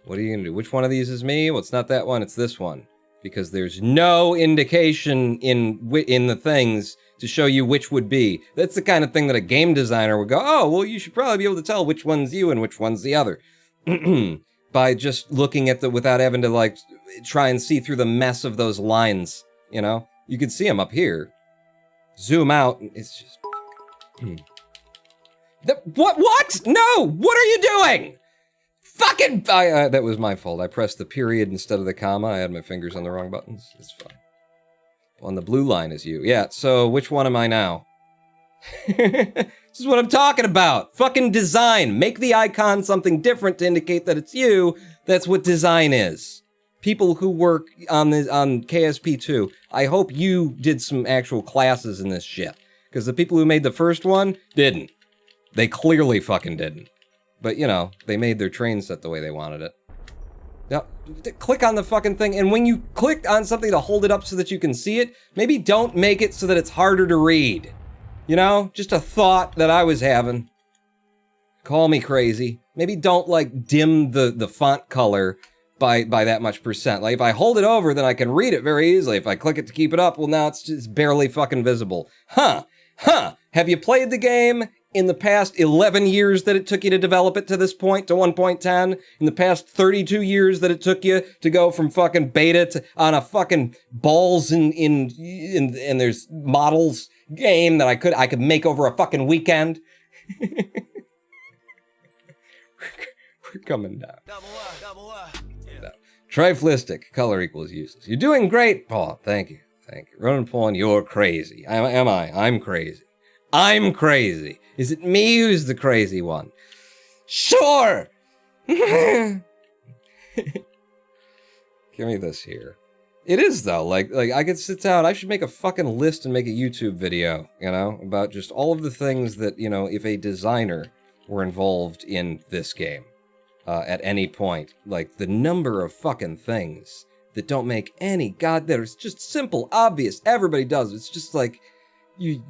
What are you gonna do? Which one of these is me? Well, it's not that one, it's this one. Because there's no indication in the things to show you which would be. That's the kind of thing that a game designer would go, oh, well, you should probably be able to tell which one's you and which one's the other. By just looking at without having to, like, try and see through the mess of those lines, you know? You can see them up here. Zoom out, and it's just What? No! What are you doing? Fucking... that was my fault. I pressed the period instead of the comma. I had my fingers on the wrong buttons. It's fine. On the blue line is you. Yeah, so which one am I now? This is what I'm talking about. Fucking design. Make the icon something different to indicate that it's you. That's what design is. People who work on KSP 2, I hope you did some actual classes in this shit. Because the people who made the first one didn't. They clearly fucking didn't. But, you know, they made their train set the way they wanted it. Now, click on the fucking thing, and when you click on something to hold it up so that you can see it, maybe don't make it so that it's harder to read. You know? Just a thought that I was having. Call me crazy. Maybe don't, like, dim the font color by that much percent. Like, if I hold it over, then I can read it very easily. If I click it to keep it up, well, now it's just barely fucking visible. Huh. Have you played the game in the past 11 years that it took you to develop it to this point, to 1.10? In the past 32 years that it took you to go from fucking beta to on a fucking balls and there's models game that I could make over a fucking weekend? We're coming down. Double up. Yeah. Triflistic, color equals useless. You're doing great, Paul. Thank you. Ronan Paul, you're crazy. Am I? I'm crazy. I'm crazy. Is it me who's the crazy one? Sure! Give me this here. It is, though. Like I could sit down, I should make a fucking list and make a YouTube video, you know, about just all of the things that, you know, if a designer were involved in this game, at any point. Like, the number of fucking things that don't make any that are just simple, obvious, everybody does. It's just like, you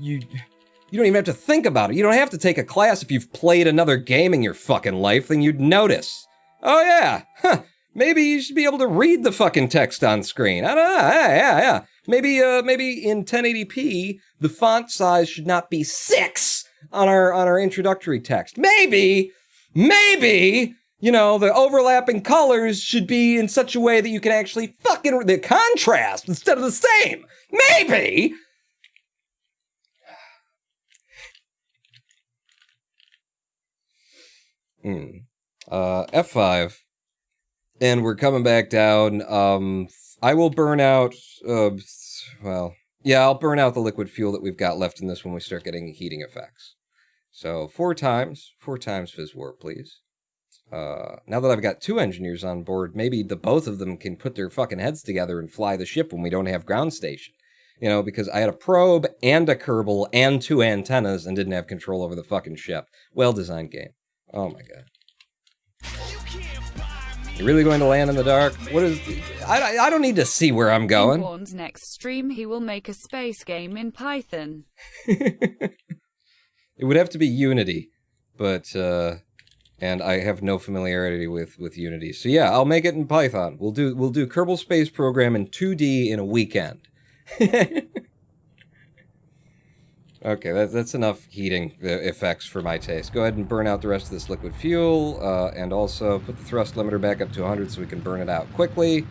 don't even have to think about it. You don't have to take a class. If you've played another game in your fucking life, then you'd notice. Oh yeah, maybe you should be able to read the fucking text on screen. I don't know, yeah. Maybe in 1080p, the font size should not be 6 on our introductory text. Maybe, you know, the overlapping colors should be in such a way that you can actually fucking the contrast instead of the same. Maybe. F5, and we're coming back down. I will burn out, I'll burn out the liquid fuel that we've got left in this when we start getting heating effects. So 4 times Fizz Warp, please. Now that I've got 2 engineers on board, maybe the both of them can put their fucking heads together and fly the ship when we don't have ground station. You know, because I had a probe and a Kerbal and 2 antennas and didn't have control over the fucking ship. Well-designed game. Oh my god. You're really going to land in the dark? What is... I don't need to see where I'm going. In Warren's next stream, he will make a space game in Python. It would have to be Unity, but, and I have no familiarity with Unity. So yeah, I'll make it in Python. We'll do Kerbal Space Program in 2D in a weekend. Okay, that's enough heating effects for my taste. Go ahead and burn out the rest of this liquid fuel, and also put the thrust limiter back up to 100 so we can burn it out quickly,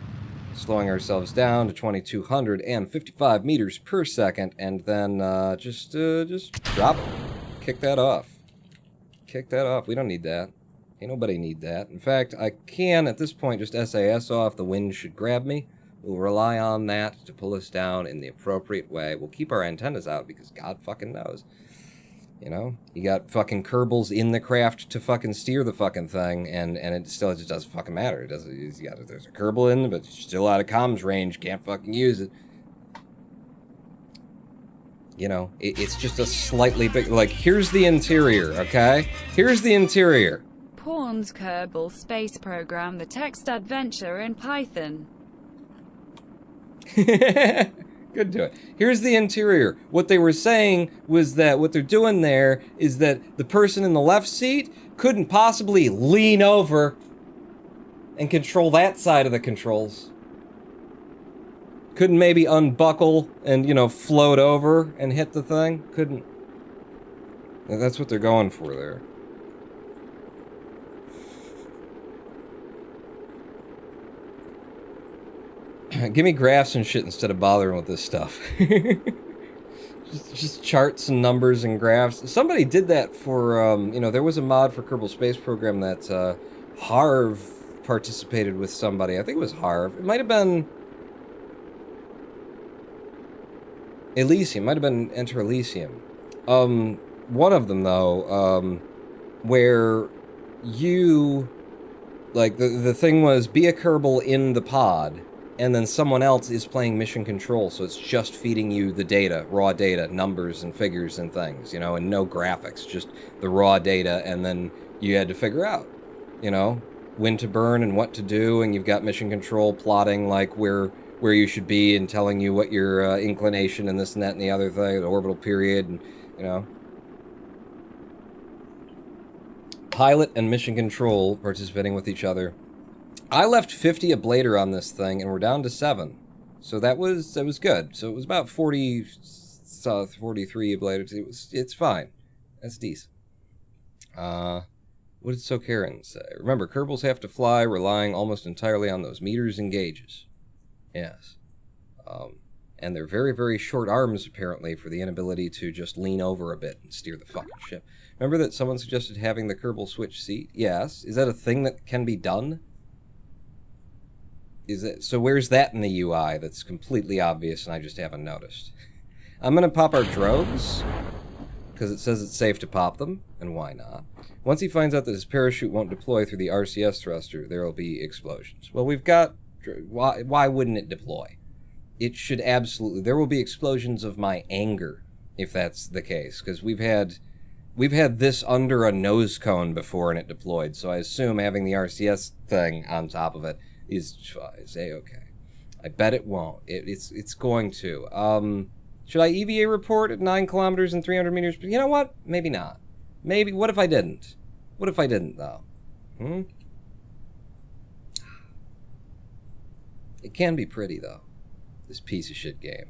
slowing ourselves down to 2,255 meters per second, and then just drop it. Kick that off. We don't need that. Ain't nobody need that. In fact, I can, at this point, just SAS off. The wind should grab me. We'll rely on that to pull us down in the appropriate way. We'll keep our antennas out because God fucking knows. You know? You got fucking Kerbals in the craft to fucking steer the fucking thing, and it still just doesn't fucking matter. It doesn't, there's a Kerbal in, but it's still out of comms range. Can't fucking use it. You know, it's just a slightly big... Like, here's the interior, okay? Here's the interior. Pawn's Kerbal Space Program, the text adventure in Python. Good to it. Here's the interior. What they were saying was that what they're doing there is that the person in the left seat couldn't possibly lean over and control that side of the controls. Couldn't maybe unbuckle and, you know, float over and hit the thing? Couldn't. That's what they're going for there. Give me graphs and shit instead of bothering with this stuff. just charts and numbers and graphs. Somebody did that for, you know, there was a mod for Kerbal Space Program that Harv participated with somebody. I think it was Harv. It might have been Elysium. Might have been Enter Elysium. One of them, though, where you, like, the thing was be a Kerbal in the pod, and then someone else is playing mission control, so it's just feeding you the data, raw data, numbers and figures and things, you know, and no graphics, just the raw data, and then you had to figure out, you know, when to burn and what to do, and you've got mission control plotting, like, where you should be and telling you what your inclination and this and that and the other thing, the orbital period, and, you know. Pilot and mission control participating with each other. I left 50 ablator on this thing, and we're down to 7. So that was good. So it was about 43 ablator. It's fine. That's decent. What did Sokarin say? Remember, Kerbals have to fly, relying almost entirely on those meters and gauges. Yes. And they're very, very short arms, apparently, for the inability to just lean over a bit and steer the fucking ship. Remember that someone suggested having the Kerbal switch seat? Yes. Is that a thing that can be done? Is it? So where's that in the UI that's completely obvious and I just haven't noticed? I'm going to pop our drogues, because it says it's safe to pop them, and why not? Once he finds out that his parachute won't deploy through the RCS thruster, there will be explosions. Well, we've got... Why wouldn't it deploy? It should absolutely... There will be explosions of my anger, if that's the case, because we've had this under a nose cone before and it deployed, so I assume having the RCS thing on top of it is A-okay. I bet it won't. It's going to. Should I EVA report at 9 kilometers and 300 meters? You know what? Maybe not. Maybe. What if I didn't? What if I didn't, though? It can be pretty, though. This piece of shit game.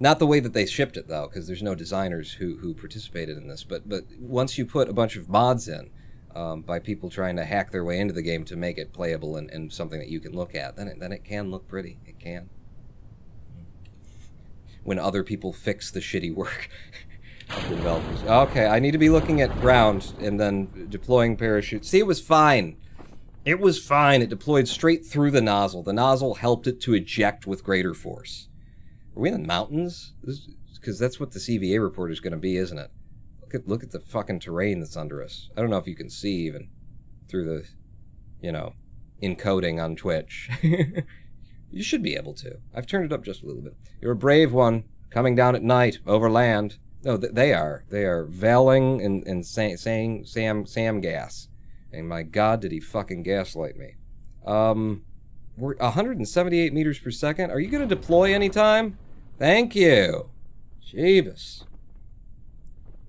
Not the way that they shipped it, though, because there's no designers who participated in this. But once you put a bunch of mods in, by people trying to hack their way into the game to make it playable and something that you can look at, then it can look pretty. It can. When other people fix the shitty work of the developers. Okay, I need to be looking at ground and then deploying parachute. See, it was fine. It was fine. It deployed straight through the nozzle. The nozzle helped it to eject with greater force. Are we in the mountains? Because that's what the CVA report is going to be, isn't it? Look at the fucking terrain that's under us. I don't know if you can see even through the, you know, encoding on Twitch. You should be able to. I've turned it up just a little bit. You're a brave one, coming down at night, over land. No, they are. They are veiling and saying Sam gas. And my God, did he fucking gaslight me. We're 178 meters per second. Are you going to deploy anytime? Thank you. Jeebus.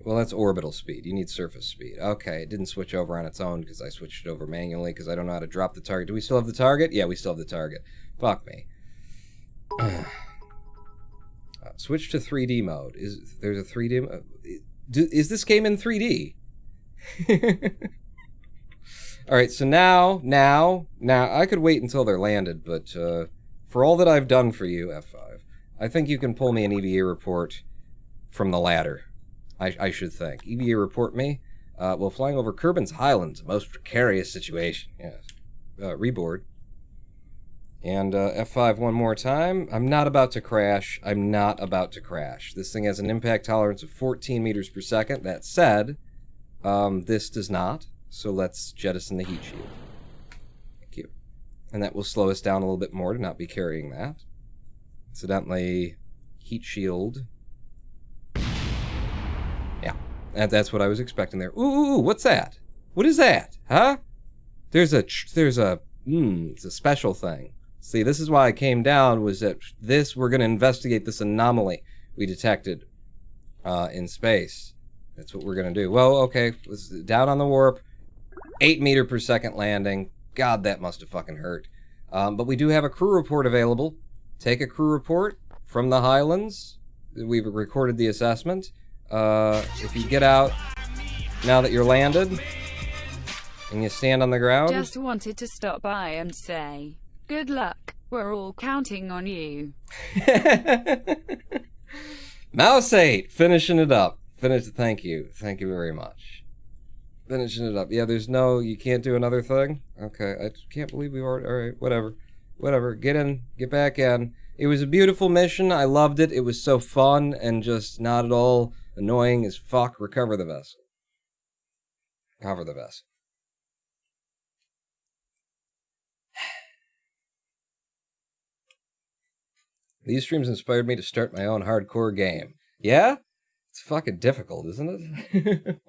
Well, that's orbital speed. You need surface speed. Okay, it didn't switch over on its own because I switched it over manually because I don't know how to drop the target. Do we still have the target? Yeah, we still have the target. Fuck me. Switch to 3D mode. There's a 3D mode? Is this game in 3D? Alright, so now, I could wait until they're landed, but for all that I've done for you, F5, I think you can pull me an EVA report from the ladder. I should think. EVA report me. Well, flying over Kerbin's Highlands, a most precarious situation. Yes. Reboard. And F5 one more time. I'm not about to crash. I'm not about to crash. This thing has an impact tolerance of 14 meters per second. That said, this does not. So let's jettison the heat shield. Thank you. And that will slow us down a little bit more to not be carrying that. Incidentally, heat shield. Yeah, and that's what I was expecting there. Ooh, what's that? What is that? Huh? It's a special thing. See, this is why I came down, was that we're going to investigate this anomaly we detected in space. That's what we're going to do. Well, okay, let's down on the warp. 8 meter per second landing. God, that must have fucking hurt. But we do have a crew report available. Take a crew report from the Highlands. We've recorded the assessment. If you get out now that you're landed and you stand on the ground. Just wanted to stop by and say, good luck. We're all counting on you. Mouse 8, finishing it up. Thank you very much. Finishing it up. Yeah, you can't do another thing? Okay, I can't believe we've already, alright, whatever, get back in. It was a beautiful mission, I loved it, it was so fun, and just not at all annoying as fuck. Recover the vessel. Cover the vessel. These streams inspired me to start my own hardcore game. Yeah? It's fucking difficult, isn't it?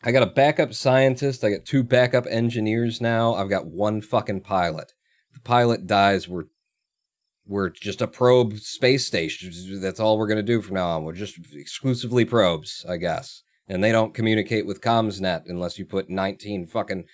I got a backup scientist, I got 2 backup engineers now, I've got 1 fucking pilot. The pilot dies, we're just a probe space station. That's all we're gonna do from now on. We're just exclusively probes, I guess. And they don't communicate with ComsNet unless you put 19 fucking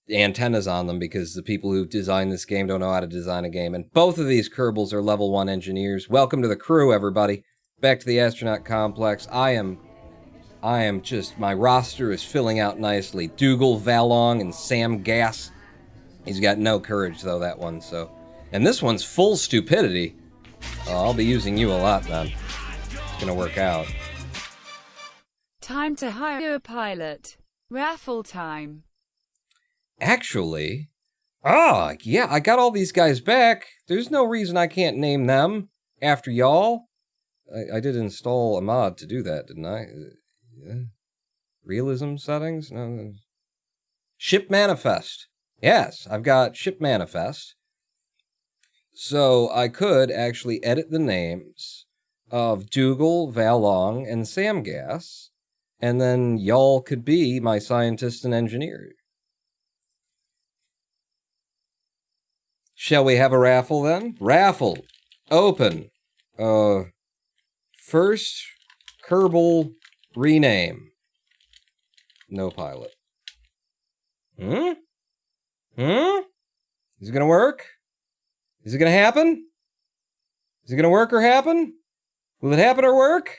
antennas on them, because the people who designed this game don't know how to design a game. And both of these Kerbals are level 1 engineers. Welcome to the crew, everybody. Back to the astronaut complex. I am just, my roster is filling out nicely. Dougal, Valong, and Sam Gass. He's got no courage, though, that one, so. And this one's full stupidity. I'll be using you a lot, then. It's gonna work out. Time to hire a pilot. Raffle time. Actually, yeah, I got all these guys back. There's no reason I can't name them after y'all. I did install a mod to do that, didn't I? Yeah. Realism settings? No. Ship manifest. Yes, I've got ship manifest. So I could actually edit the names of Dougal, Valong, and Samgas, and then y'all could be my scientist and engineer. Shall we have a raffle then? Raffle. Open. First Kerbal rename. No pilot. Is it gonna work? Is it gonna happen? Is it gonna work or happen? Will it happen or work?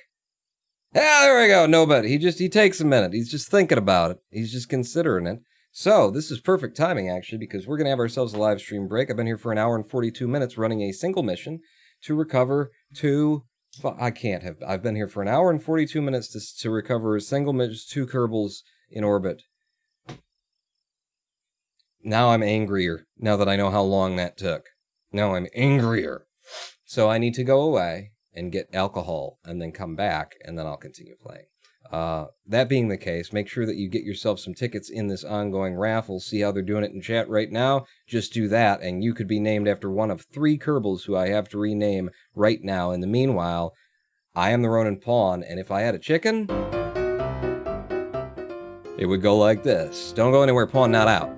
Ah, there we go. Nobody. He takes a minute. He's just thinking about it. He's just considering it. So, this is perfect timing, actually, because we're going to have ourselves a live stream break. I've been here for an hour and 42 minutes running a single mission to recover 2... I've been here for an hour and 42 minutes to recover a single mission, 2 Kerbals in orbit. Now I'm angrier, now that I know how long that took. Now I'm angrier. So I need to go away and get alcohol, and then come back, and then I'll continue playing. That being the case, make sure that you get yourself some tickets in this ongoing raffle. See how they're doing it in chat right now? Just do that, and you could be named after one of 3 Kerbals who I have to rename right now. In the meanwhile, I am the Ronin Pawn, and if I had a chicken, it would go like this. Don't go anywhere, Pawn not out.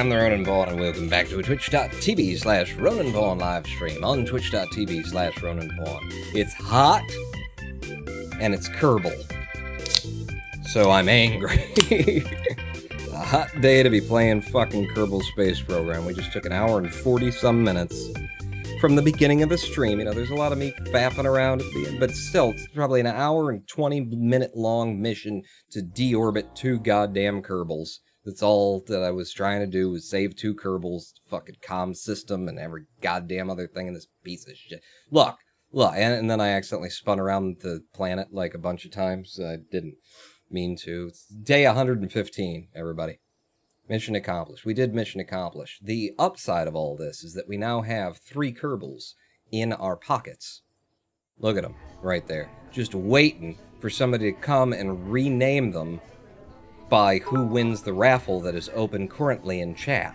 I'm the Ronan Vaughn, and welcome back to a twitch.tv/Ronan Vaughn live stream on twitch.tv/Ronan Vaughn. It's hot, and it's Kerbal, so I'm angry. A hot day to be playing fucking Kerbal Space Program. We just took an hour and 40-some minutes from the beginning of the stream. You know, there's a lot of me faffing around at the end, but still, it's probably an hour and 20-minute long mission to deorbit 2 goddamn Kerbals. That's all that I was trying to do, was save 2 Kerbals, fucking comm system, and every goddamn other thing in this piece of shit. Look, and then I accidentally spun around the planet like a bunch of times. I didn't mean to. It's day 115, everybody. Mission accomplished. We did mission accomplished. The upside of all this is that we now have 3 Kerbals in our pockets. Look at them, right there. Just waiting for somebody to come and rename them by who wins the raffle that is open currently in chat.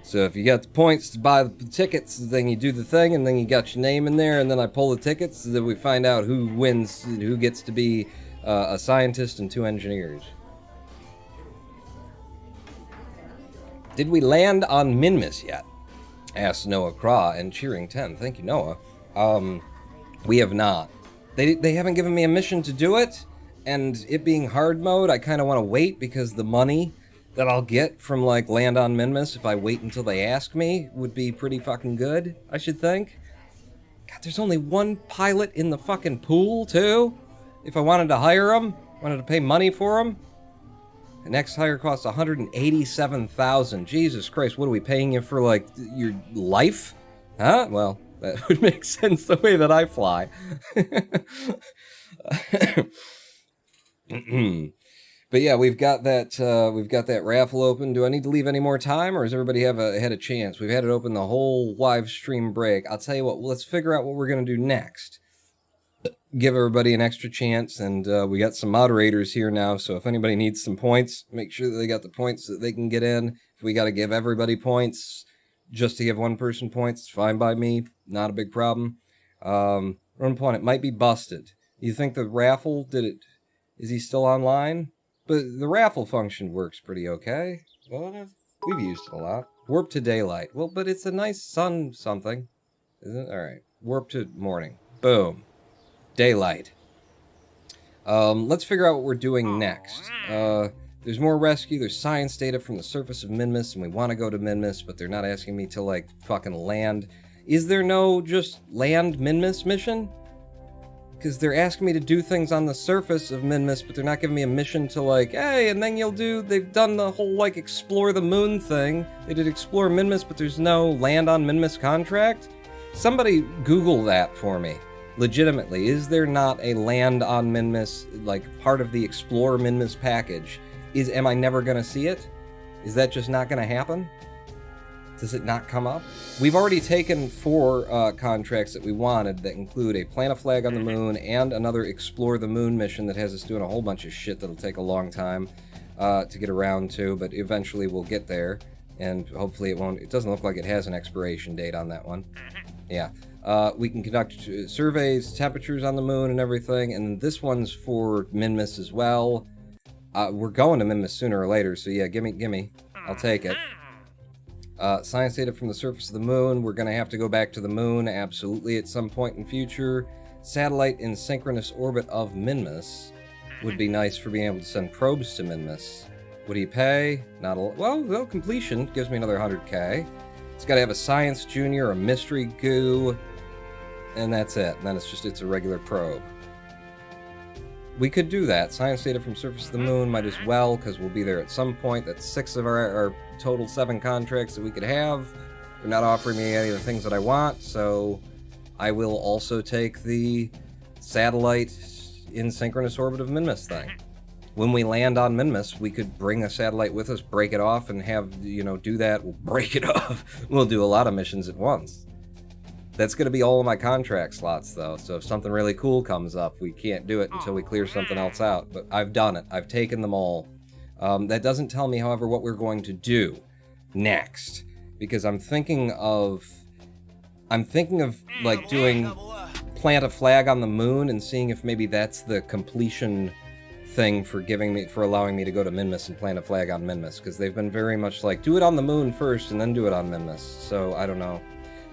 So if you got the points to buy the tickets, then you do the thing, and then you got your name in there, and then I pull the tickets, so that we find out who wins, who gets to be a scientist and 2 engineers. Did we land on Minmus yet? Asked Noah Craw and Cheering 10. Thank you, Noah. We have not. They haven't given me a mission to do it, and it being hard mode, I kind of want to wait, because the money that I'll get from, like, land on Minmus, if I wait until they ask me, would be pretty fucking good, I should think. God, there's only 1 pilot in the fucking pool, too? If I wanted to hire him, wanted to pay money for him. The next hire costs $187,000. Jesus Christ, what are we paying you for, like, your life? Huh? Well, that would make sense the way that I fly. But yeah, we've got that raffle open. Do I need to leave any more time, or does everybody had a chance? We've had it open the whole live stream break. I'll tell you what, let's figure out what we're going to do next. Give everybody an extra chance, and we got some moderators here now, so if anybody needs some points, make sure that they got the points that they can get in. If we got to give everybody points just to give one person points, it's fine by me, not a big problem. Run point, it might be busted. You think the raffle, is he still online? But the raffle function works pretty okay. Well, we've used it a lot. Warp to daylight. Well, but it's a nice sun something, isn't it? Alright, warp to morning. Boom. Daylight. Let's figure out what we're doing next. There's more rescue, there's science data from the surface of Minmus, and we want to go to Minmus, but they're not asking me to, like, fucking land. Is there no just land Minmus mission? Because they're asking me to do things on the surface of Minmus, but they're not giving me a mission to, like, hey, and then they've done the whole, like, explore the moon thing. They did explore Minmus, but there's no land on Minmus contract? Somebody Google that for me. Legitimately, is there not a land on Minmus, like, part of the Explore Minmus package? Am I never gonna see it? Is that just not gonna happen? Does it not come up? We've already taken 4 contracts that we wanted that include a plant a flag on the moon and another Explore the Moon mission that has us doing a whole bunch of shit that'll take a long time to get around to, but eventually we'll get there, and hopefully it doesn't look like it has an expiration date on that one. Yeah. We can conduct surveys, temperatures on the moon and everything, and this one's for Minmus as well. We're going to Minmus sooner or later, so yeah, gimme. I'll take it. Science data from the surface of the moon. We're going to have to go back to the moon, absolutely, at some point in future. Satellite in synchronous orbit of Minmus would be nice for being able to send probes to Minmus. What do you pay? Not a lot. Well, completion gives me another 100k. It's got to have a science junior, a mystery goo, and that's it. And then it's a regular probe. We could do that. Science data from surface of the moon might as well, because we'll be there at some point. That's 6 of our total 7 contracts that we could have. They're not offering me any of the things that I want, so I will also take the satellite in synchronous orbit of Minmus thing. When we land on Minmus, we could bring a satellite with us, break it off, and have, do that. We'll break it off. We'll do a lot of missions at once. That's going to be all of my contract slots, though, so if something really cool comes up, we can't do it until we clear something else out. But I've done it. I've taken them all. That doesn't tell me, however, what we're going to do next, because I'm thinking of, like, doing plant a flag on the moon and seeing if maybe that's the completion thing for allowing me to go to Minmus and plant a flag on Minmus, because they've been very much like, do it on the moon first and then do it on Minmus. So I don't know.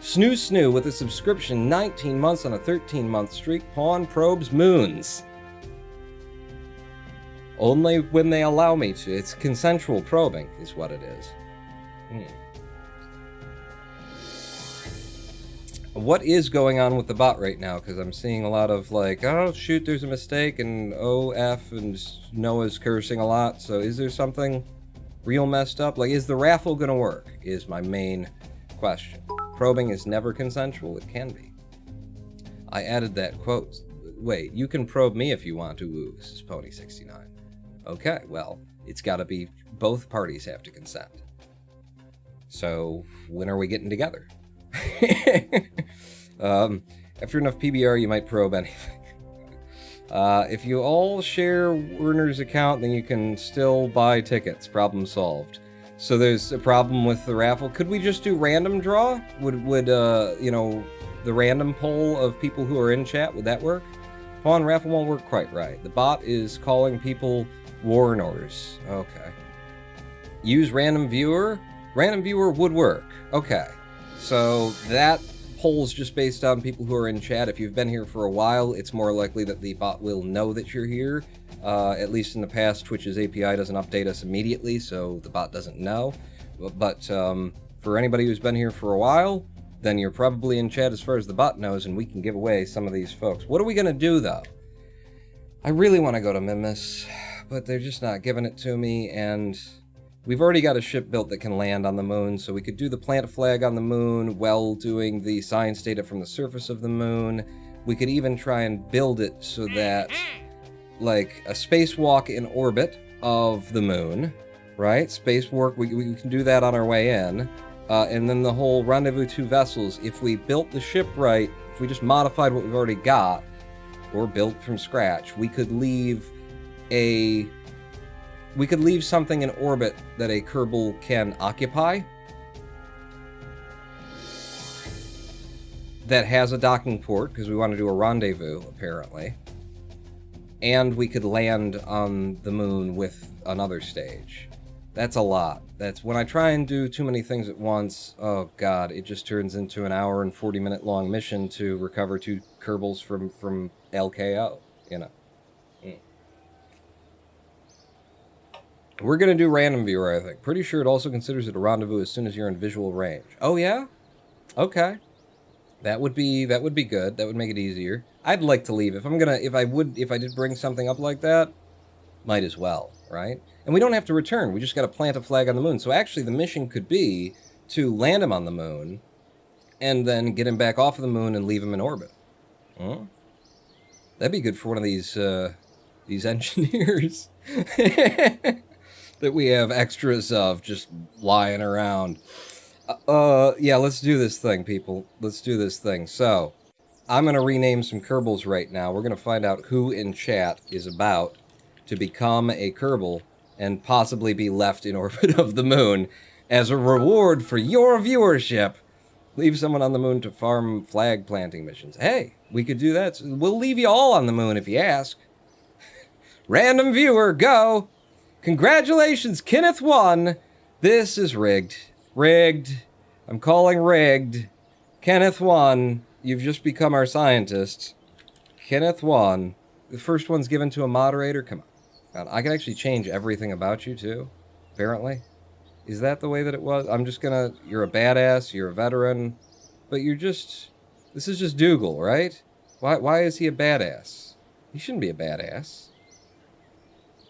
Snoo with a subscription, 19 months on a 13-month streak. Pawn probes moons. Only when they allow me to. It's consensual probing is what it is. What is going on with the bot right now? Because I'm seeing a lot of like, oh shoot, there's a mistake, and OF, and Noah's cursing a lot. So is there something real messed up? Like, is the raffle gonna work? Is my main question. Probing is never consensual. It can be. I added that quote. Wait, you can probe me if you want to. Woo, this is Pony69. Okay, well, it's got to be both parties have to consent. So when are we getting together? After enough PBR, you might probe anything. If you all share Werner's account, then you can still buy tickets. Problem solved. So there's a problem with the raffle. Could we just do random draw? Would you know, the random poll of people who are in chat, would that work? Pawn raffle won't work quite right. The bot is calling people Warners. Okay. Use random viewer? Random viewer would work. Okay. So that poll's just based on people who are in chat. If you've been here for a while, it's more likely that the bot will know that you're here. At least in the past, Twitch's API doesn't update us immediately, so the bot doesn't know. But for anybody who's been here for a while, then you're probably in chat as far as the bot knows, and we can give away some of these folks. What are we going to do, though? I really want to go to Minmus, but they're just not giving it to me, and we've already got a ship built that can land on the moon, so we could do the plant flag on the moon while doing the science data from the surface of the moon. We could even try and build it so that, like, a spacewalk in orbit of the moon, right? Spacewalk, we can do that on our way in. And then the whole rendezvous 2 vessels, if we built the ship right, if we just modified what we've already got, or built from scratch, we could leave something in orbit that a Kerbal can occupy that has a docking port, because we want to do a rendezvous, apparently. And we could land on the moon with another stage. That's a lot. That's when I try and do too many things at once, oh god, it just turns into an hour and 40-minute long mission to recover 2 Kerbals from LKO, you know. We're gonna do random viewer, I think. Pretty sure it also considers it a rendezvous as soon as you're in visual range. Oh yeah? Okay. That would be good. That would make it easier. I'd like to leave. If I did bring something up like that, might as well, right? And we don't have to return. We just got to plant a flag on the moon. So actually, the mission could be to land him on the moon, and then get him back off of the moon and leave him in orbit. Huh? That'd be good for one of these engineers that we have extras of just lying around. Yeah, let's do this thing, people. Let's do this thing. So, I'm going to rename some Kerbals right now. We're going to find out who in chat is about to become a Kerbal and possibly be left in orbit of the moon as a reward for your viewership. Leave someone on the moon to farm flag planting missions. Hey, we could do that. We'll leave you all on the moon if you ask. Random viewer, go! Congratulations, Kenneth won! This is rigged. Rigged. I'm calling rigged. Kenneth won. You've just become our scientist. Kenneth won. The first one's given to a moderator? Come on. God, I can actually change everything about you, too, apparently. Is that the way that it was? I'm just gonna... You're a badass, you're a veteran, but you're just... This is just Dougal, right? Why is he a badass? He shouldn't be a badass.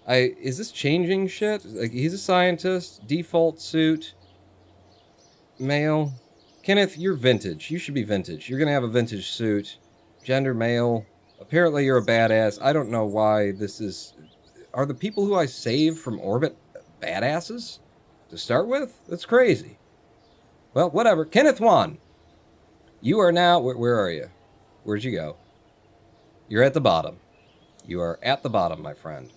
Is this changing shit? Like, he's a scientist, default suit, male. Kenneth, you're vintage. You should be vintage. You're gonna have a vintage suit. Gender male. Apparently you're a badass. I don't know why this is... Are the people who I saved from orbit badasses to start with? That's crazy. Well, whatever. Kenneth won. You are now... Where are you? Where'd you go? You're at the bottom. You are at the bottom, my friend.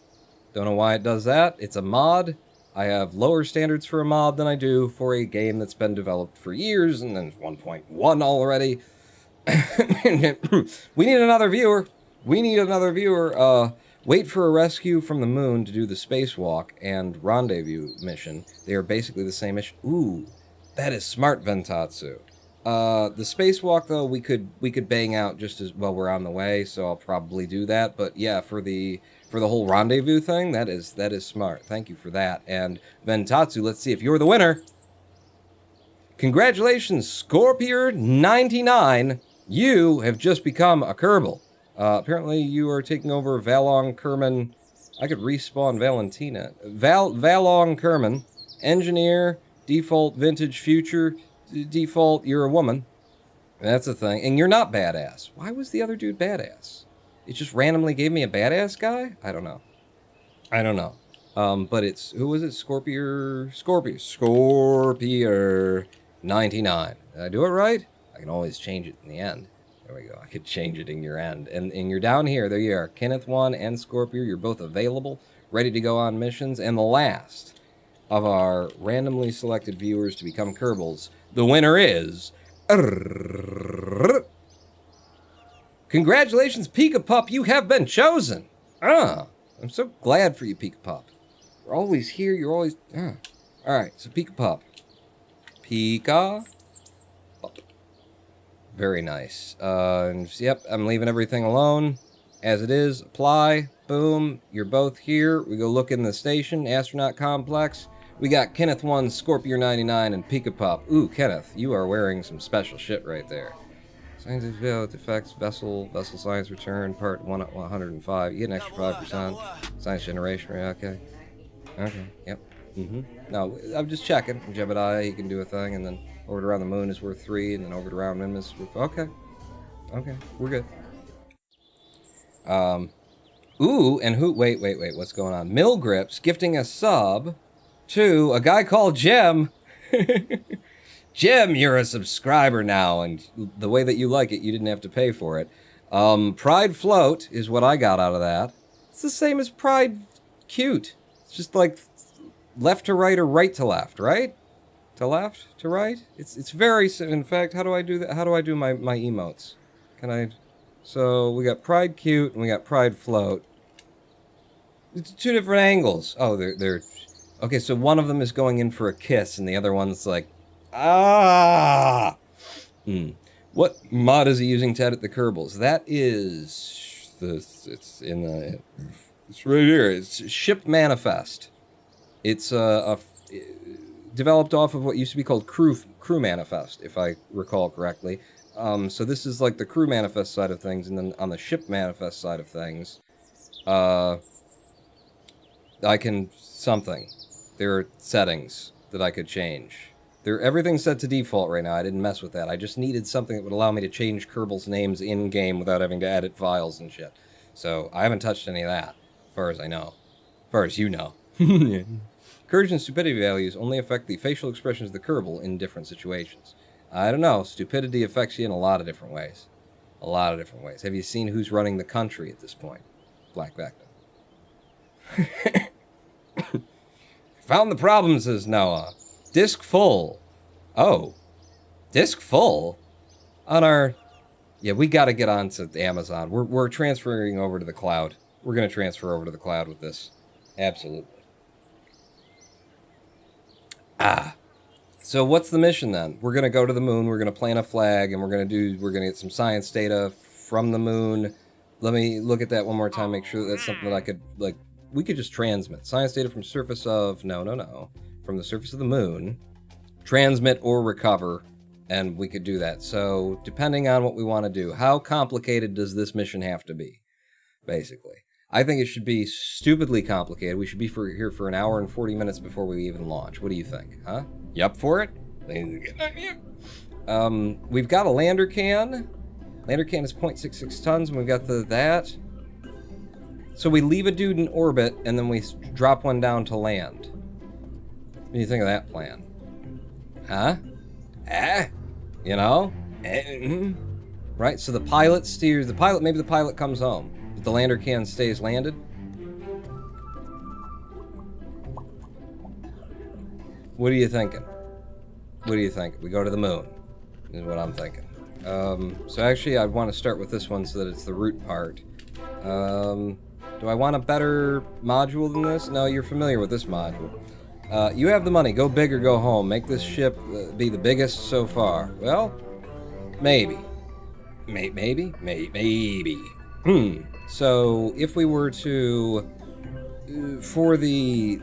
Don't know why it does that. It's a mod. I have lower standards for a mod than I do for a game that's been developed for years, and then 1.1 already. We need another viewer. We need another viewer. Wait for a rescue from the moon to do the spacewalk and rendezvous mission. They are basically the same mission. Ooh, that is smart, Ventatsu. The spacewalk though, we could bang out just as well. We're on the way, so I'll probably do that. But yeah, for the whole rendezvous thing, that is smart. Thank you for that. And Ventatsu, let's see if you're the winner. Congratulations, Scorpier99. You have just become a Kerbal. Apparently you are taking over Valong Kerman. I could respawn Valentina. Valong Kerman. Engineer, default, vintage, future, default, you're a woman. That's a thing. And you're not badass. Why was the other dude badass? It just randomly gave me a badass guy? I don't know. But it's, who was it? Scorpier 99. Did I do it right? I can always change it in the end. There we go. I could change it in your end. And you're down here. There you are. Kenneth 1 and Scorpier. You're both available, ready to go on missions. And the last of our randomly selected viewers to become Kerbals, the winner is... Congratulations, Pika Pup. You have been chosen. I'm so glad for you, Pika Pup. You're always here. You're always... All right, so Pika Pup. Pika Pup. Very nice. Yep, I'm leaving everything alone as it is. Apply. Boom. You're both here. We go look in the station, Astronaut Complex. We got Kenneth 1, Scorpior 99, and Pika Pup. Ooh, Kenneth, you are wearing some special shit right there. Science defects, vessel science return, part 105. You get an extra 5%. Science generation, right? Okay, yep. No, I'm just checking. Jebediah, he can do a thing, and then orbit around the moon is worth 3, and then orbit around Mim is worth... Okay, we're good. Ooh, and who... Wait, what's going on? Milgrips gifting a sub to a guy called Jem. Jem, you're a subscriber now, and the way that you like it, you didn't have to pay for it. Pride Float is what I got out of that. It's the same as Pride Cute. It's just like left to right or right to left, right? To left, to right? It's very... In fact, how do I do that? How do I do my emotes? Can I... So, we got Pride Cute and we got Pride Float. It's 2 different angles. Oh, they're... Okay, so one of them is going in for a kiss and the other one's like... What mod is he using to edit the Kerbals? That is... It's right here. It's Ship Manifest. It's developed off of what used to be called Crew Manifest, if I recall correctly. So this is like the Crew Manifest side of things, and then on the Ship Manifest side of things, I can something. There are settings that I could change. Everything's set to default right now. I didn't mess with that. I just needed something that would allow me to change Kerbals' names in-game without having to edit files and shit. So I haven't touched any of that, as far as I know. As far as you know. Courage and stupidity values only affect the facial expressions of the Kerbal in different situations. I don't know. Stupidity affects you in a lot of different ways. A lot of different ways. Have you seen who's running the country at this point? Black Vector. Found the problem, says Noah. Disk full. Oh. Disk full? On our... Yeah, we gotta get on to Amazon. We're transferring over to the cloud. We're gonna transfer over to the cloud with this. Absolutely. So what's the mission then? We're gonna go to the moon, we're gonna plant a flag, and we're gonna get some science data from the moon. Let me look at that one more time, make sure that's something that I could, like, we could just transmit. Science data from surface of, no. From the surface of the moon. Transmit or recover, and we could do that. So, depending on what we want to do, how complicated does this mission have to be, basically? I think it should be stupidly complicated. We should be here for an hour and 40 minutes before we even launch. What do you think, huh? You up for it? We've got a lander can. Lander can is 0.66 tons, and we've got that. So we leave a dude in orbit, and then we drop one down to land. What do you think of that plan? Huh? You know? Right? So the pilot steers... Maybe the pilot comes home, but the lander can stays landed. What are you thinking? We go to the moon, is what I'm thinking. So actually, I'd want to start with this one so that it's the root part. Do I want a better module than this? No, you're familiar with this module. You have the money. Go big or go home. Make this ship be the biggest so far. Well, maybe. Maybe? So, if we were to... for the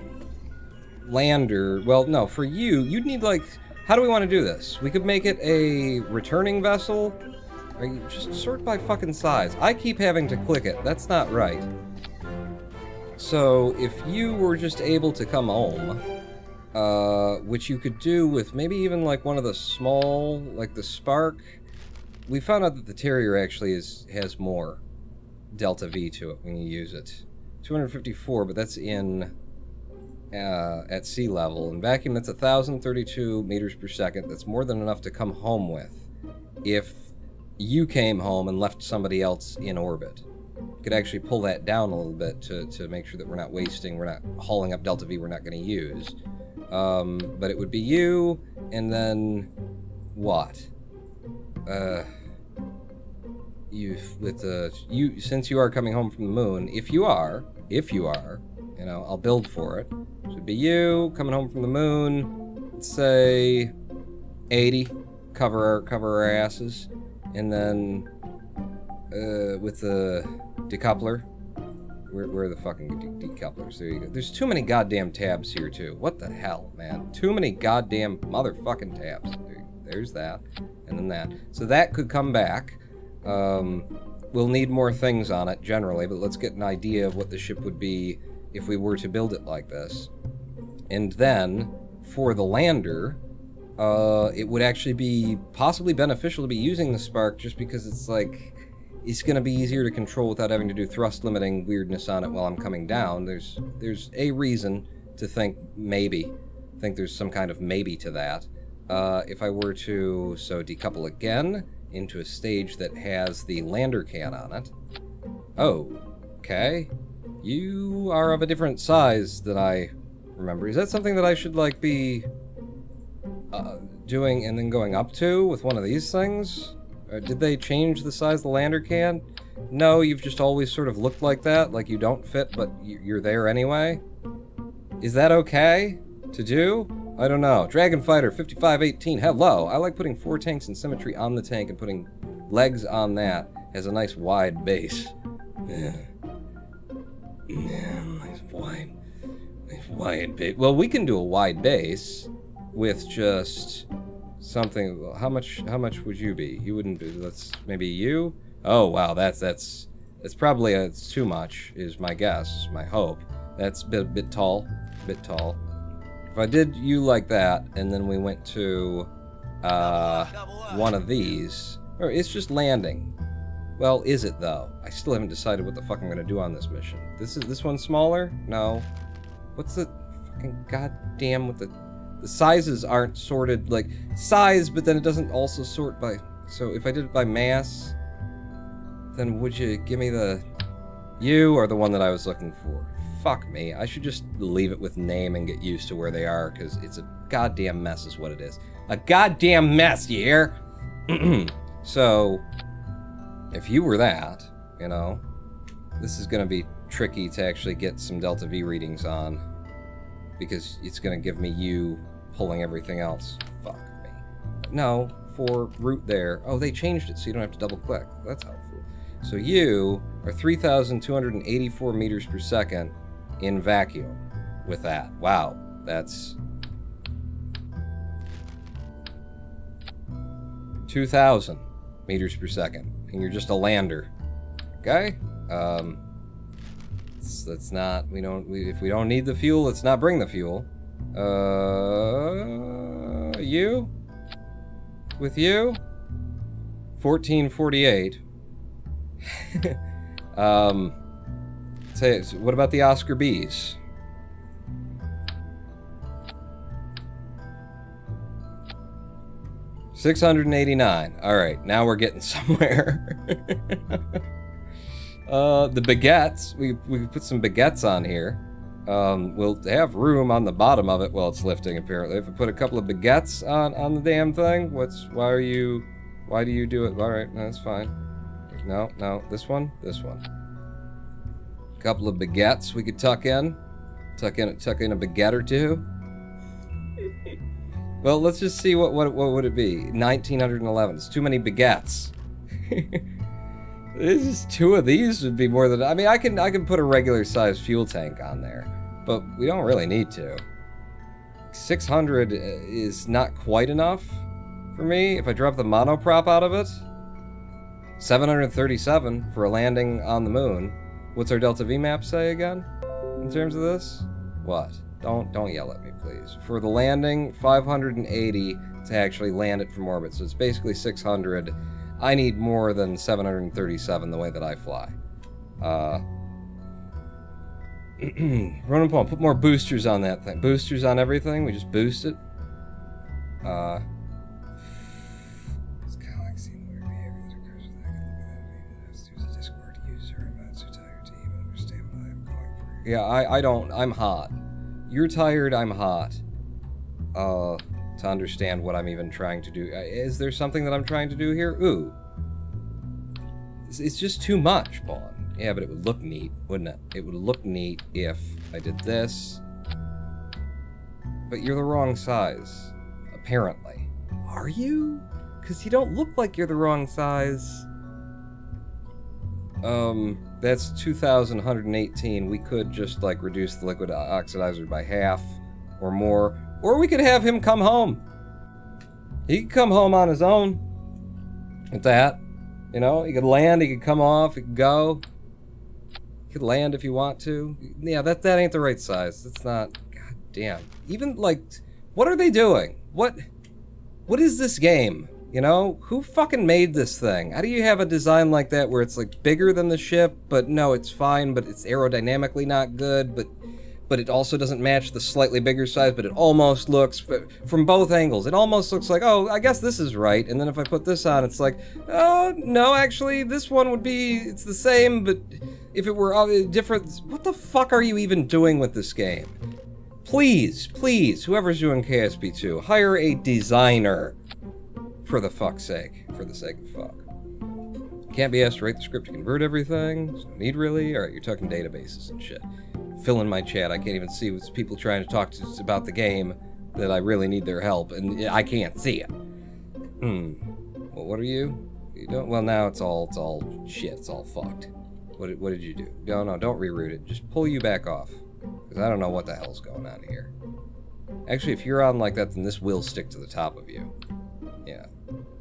lander... Well, no, for you, you'd need, like... How do we want to do this? We could make it a returning vessel? Or you just sort by fucking size. I keep having to click it. That's not right. So, if you were just able to come home, which you could do with maybe even like one of the small, like the Spark, we found out that the Terrier actually has more delta V to it when you use it. 254, but that's in at sea level. In vacuum, that's 1,032 meters per second. That's more than enough to come home with if you came home and left somebody else in orbit. You could actually pull that down a little bit to make sure that we're not wasting, we're not hauling up delta V we're not going to use. But it would be you, and then what? Since you are coming home from the moon, if you are, you know, I'll build for it. So it'd be you coming home from the moon. Let's say 80, cover our asses, and then with the decoupler. Where are the fucking decouplers? There you go. There's too many goddamn tabs here, too. What the hell, man? Too many goddamn motherfucking tabs. There's that. And then that. So that could come back. We'll need more things on it, generally, but let's get an idea of what the ship would be if we were to build it like this. And then, for the lander, it would actually be possibly beneficial to be using the Spark just because it's like... It's going to be easier to control without having to do thrust limiting weirdness on it while I'm coming down. There's a reason to think there's some kind of maybe to that. If I were to decouple again into a stage that has the lander can on it. Oh, okay. You are of a different size than I remember. Is that something that I should like be doing and then going up to with one of these things? Did they change the size of the lander can? No, you've just always sort of looked like that, like you don't fit, but you're there anyway? Is that okay to do? I don't know. Dragon Fighter 5518, hello! I like putting 4 tanks in symmetry on the tank and putting legs on that. Has a nice wide base. Yeah, nice wide base. Well, we can do a wide base with just... something. How much would you be? You wouldn't be. Let's maybe you. Oh wow, that's probably it's too much. Is my guess, my hope. That's a bit tall. If I did you like that, and then we went to one of these, or it's just landing. Well, is it though? I still haven't decided what the fuck I'm gonna do on this mission. This one smaller? No. What's the fucking goddamn with the sizes aren't sorted, like, size, but then it doesn't also sort by... So if I did it by mass, then would you give me the... You are the one that I was looking for. Fuck me. I should just leave it with name and get used to where they are, because it's a goddamn mess is what it is. A goddamn mess, you hear? So, if you were that, you know, this is going to be tricky to actually get some delta V readings on, because it's going to give me you pulling everything else. Fuck me. No, for root there. Oh, they changed it so you don't have to double click. That's helpful. So you are 3,284 meters per second in vacuum with that. Wow, that's 2,000 meters per second, and you're just a lander. Okay? Let's not, if we don't need the fuel, let's not bring the fuel. You? With you? 1448. What about the Oscar B's? $689. Alright, now we're getting somewhere. The baguettes, we put some baguettes on here. We'll have room on the bottom of it while it's lifting, apparently. If we put a couple of baguettes on the damn thing, why do you do it? Alright, no, that's fine. No, this one. Couple of baguettes we could tuck in. Tuck in a baguette or two. Well, let's just see what would it be. 1911. It's too many baguettes. It's just 2 of these would be more than... I mean, I can put a regular size fuel tank on there, but we don't really need to. 600 is not quite enough for me. If I drop the monoprop out of it, 737 for a landing on the moon. What's our Delta V map say again in terms of this? What? Don't yell at me, please. For the landing, 580 to actually land it from orbit. So it's basically 600. I need more than 737 the way that I fly. Run and pull. Put more boosters on that thing. Boosters on everything. We just boost it. It's kind of like seeing weird behavior that occurs with that. As a Discord user, I'm not so tired to even understand what I'm going for. Yeah, I don't. I'm hot. You're tired. I'm hot. To understand what I'm even trying to do. Is there something that I'm trying to do here? Ooh. It's just too much, Pawn. Yeah, but it would look neat, wouldn't it? It would look neat if I did this. But you're the wrong size, apparently. Are you? Because you don't look like you're the wrong size. That's 2,118. We could just, like, reduce the liquid oxidizer by half or more. Or we could have him come home. He could come home on his own. With that. You know, he could land, he could come off, he could go. He could land if you want to. Yeah, that ain't the right size. That's not... God damn. Even, like... What are they doing? What is this game? You know? Who fucking made this thing? How do you have a design like that where it's, like, bigger than the ship, but no, it's fine, but it's aerodynamically not good, but it also doesn't match the slightly bigger size, but it almost looks, from both angles, it almost looks like, oh, I guess this is right, and then if I put this on, it's like, oh, no, actually, this one would be, it's the same, but if it were different, what the fuck are you even doing with this game? Please, whoever's doing KSP 2, hire a designer, for the fuck's sake, for the sake of fuck. Can't be asked to write the script to convert everything, there's no need really, alright, you're talking databases and shit. Fill in my chat. I can't even see what's people trying to talk to us about the game that I really need their help, and I can't see it. Well, what are you? You don't. Well, now it's all shit. It's all fucked. What did you do? No, don't reroute it. Just pull you back off, because I don't know what the hell's going on here. Actually, if you're on like that, then this will stick to the top of you. Yeah.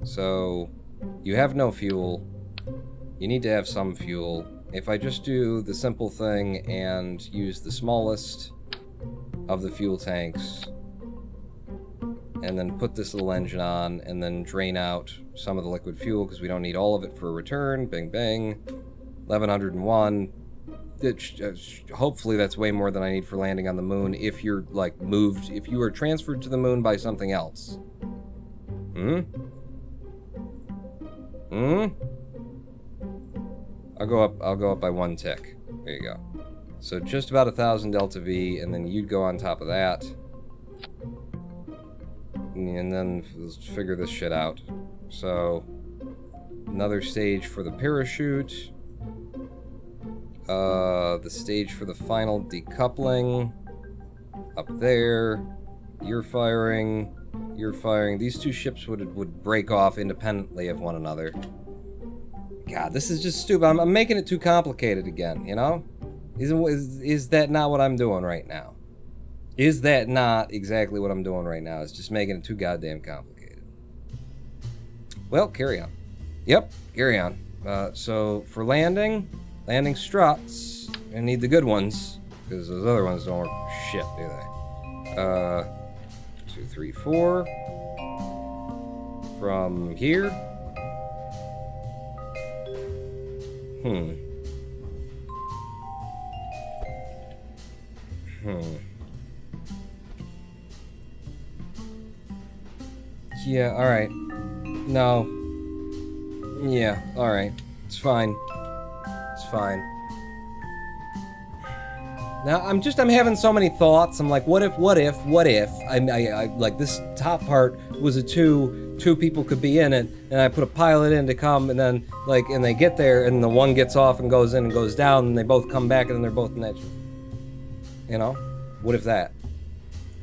So you have no fuel. You need to have some fuel. If I just do the simple thing and use the smallest of the fuel tanks, and then put this little engine on, and then drain out some of the liquid fuel, because we don't need all of it for a return, bing bang, 1101, hopefully that's way more than I need for landing on the moon, if you're, like, moved, if you are transferred to the moon by something else. I'll go up by 1 tick. There you go. So just about 1,000 Delta V, and then you'd go on top of that. And then let's figure this shit out. So, another stage for the parachute. The stage for the final decoupling. Up there. You're firing. You're firing. These two ships would break off independently of one another. God, this is just stupid. I'm making it too complicated again, you know? Is that not what I'm doing right now? Is that not exactly what I'm doing right now? It's just making it too goddamn complicated. Well, carry on. Yep, carry on. So, for landing struts, I need the good ones, because those other ones don't work for shit, do they? 2, 3, 4. From here. Yeah, alright. No. Yeah, alright. It's fine. It's fine. Now, I'm having so many thoughts. I'm like, what if? I like, this top part was a two people could be in it, and I put a pilot in to come, and then, like, and they get there, and the one gets off and goes in and goes down, and they both come back, and then they're both in that, you know? What if that?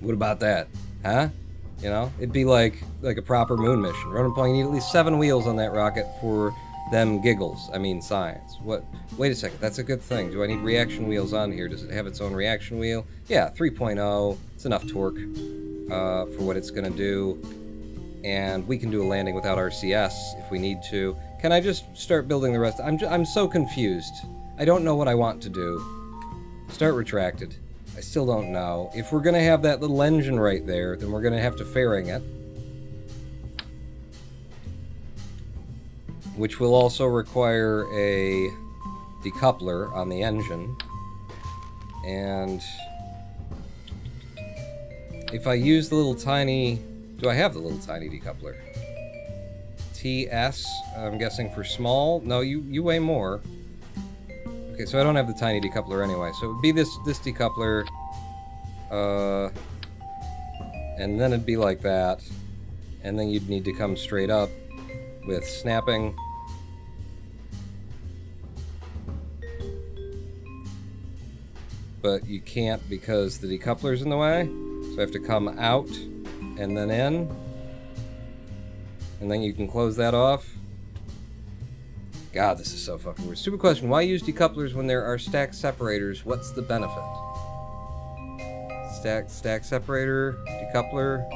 What about that? Huh? You know? It'd be like a proper moon mission. Ronan Paul, you need at least 7 wheels on that rocket for them giggles. I mean, science. What? Wait a second, that's a good thing. Do I need reaction wheels on here? Does it have its own reaction wheel? Yeah, 3.0. It's enough torque for what it's gonna do. And we can do a landing without RCS if we need to. Can I just start building the rest? I'm so confused. I don't know what I want to do. Start retracted. I still don't know. If we're gonna have that little engine right there, then we're gonna have to fairing it. Which will also require a decoupler on the engine. And if I use the little tiny... Do I have the little tiny decoupler? TS, I'm guessing for small? No, you weigh more. Okay, so I don't have the tiny decoupler anyway. So it would be this decoupler. And then it'd be like that. And then you'd need to come straight up with snapping. But you can't because the decoupler's in the way. So I have to come out and then in. And then you can close that off. God, this is so fucking weird. Stupid question. Why use decouplers when there are stack separators? What's the benefit? Stack separator, decoupler.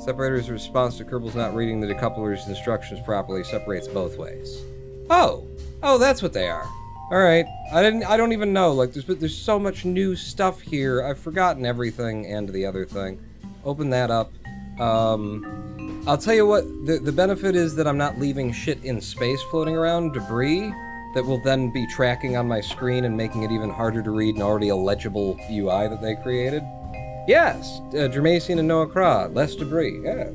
Separator is a response to Kerbal's not reading the decoupler's instructions properly. Separates both ways. Oh, that's what they are. All right. I don't even know. Like, there's so much new stuff here. I've forgotten everything and the other thing. Open that up. I'll tell you what. The benefit is that I'm not leaving shit in space floating around, debris that will then be tracking on my screen and making it even harder to read an already illegible UI that they created. Yes, Germacian and Noah Craw, less debris. Yeah.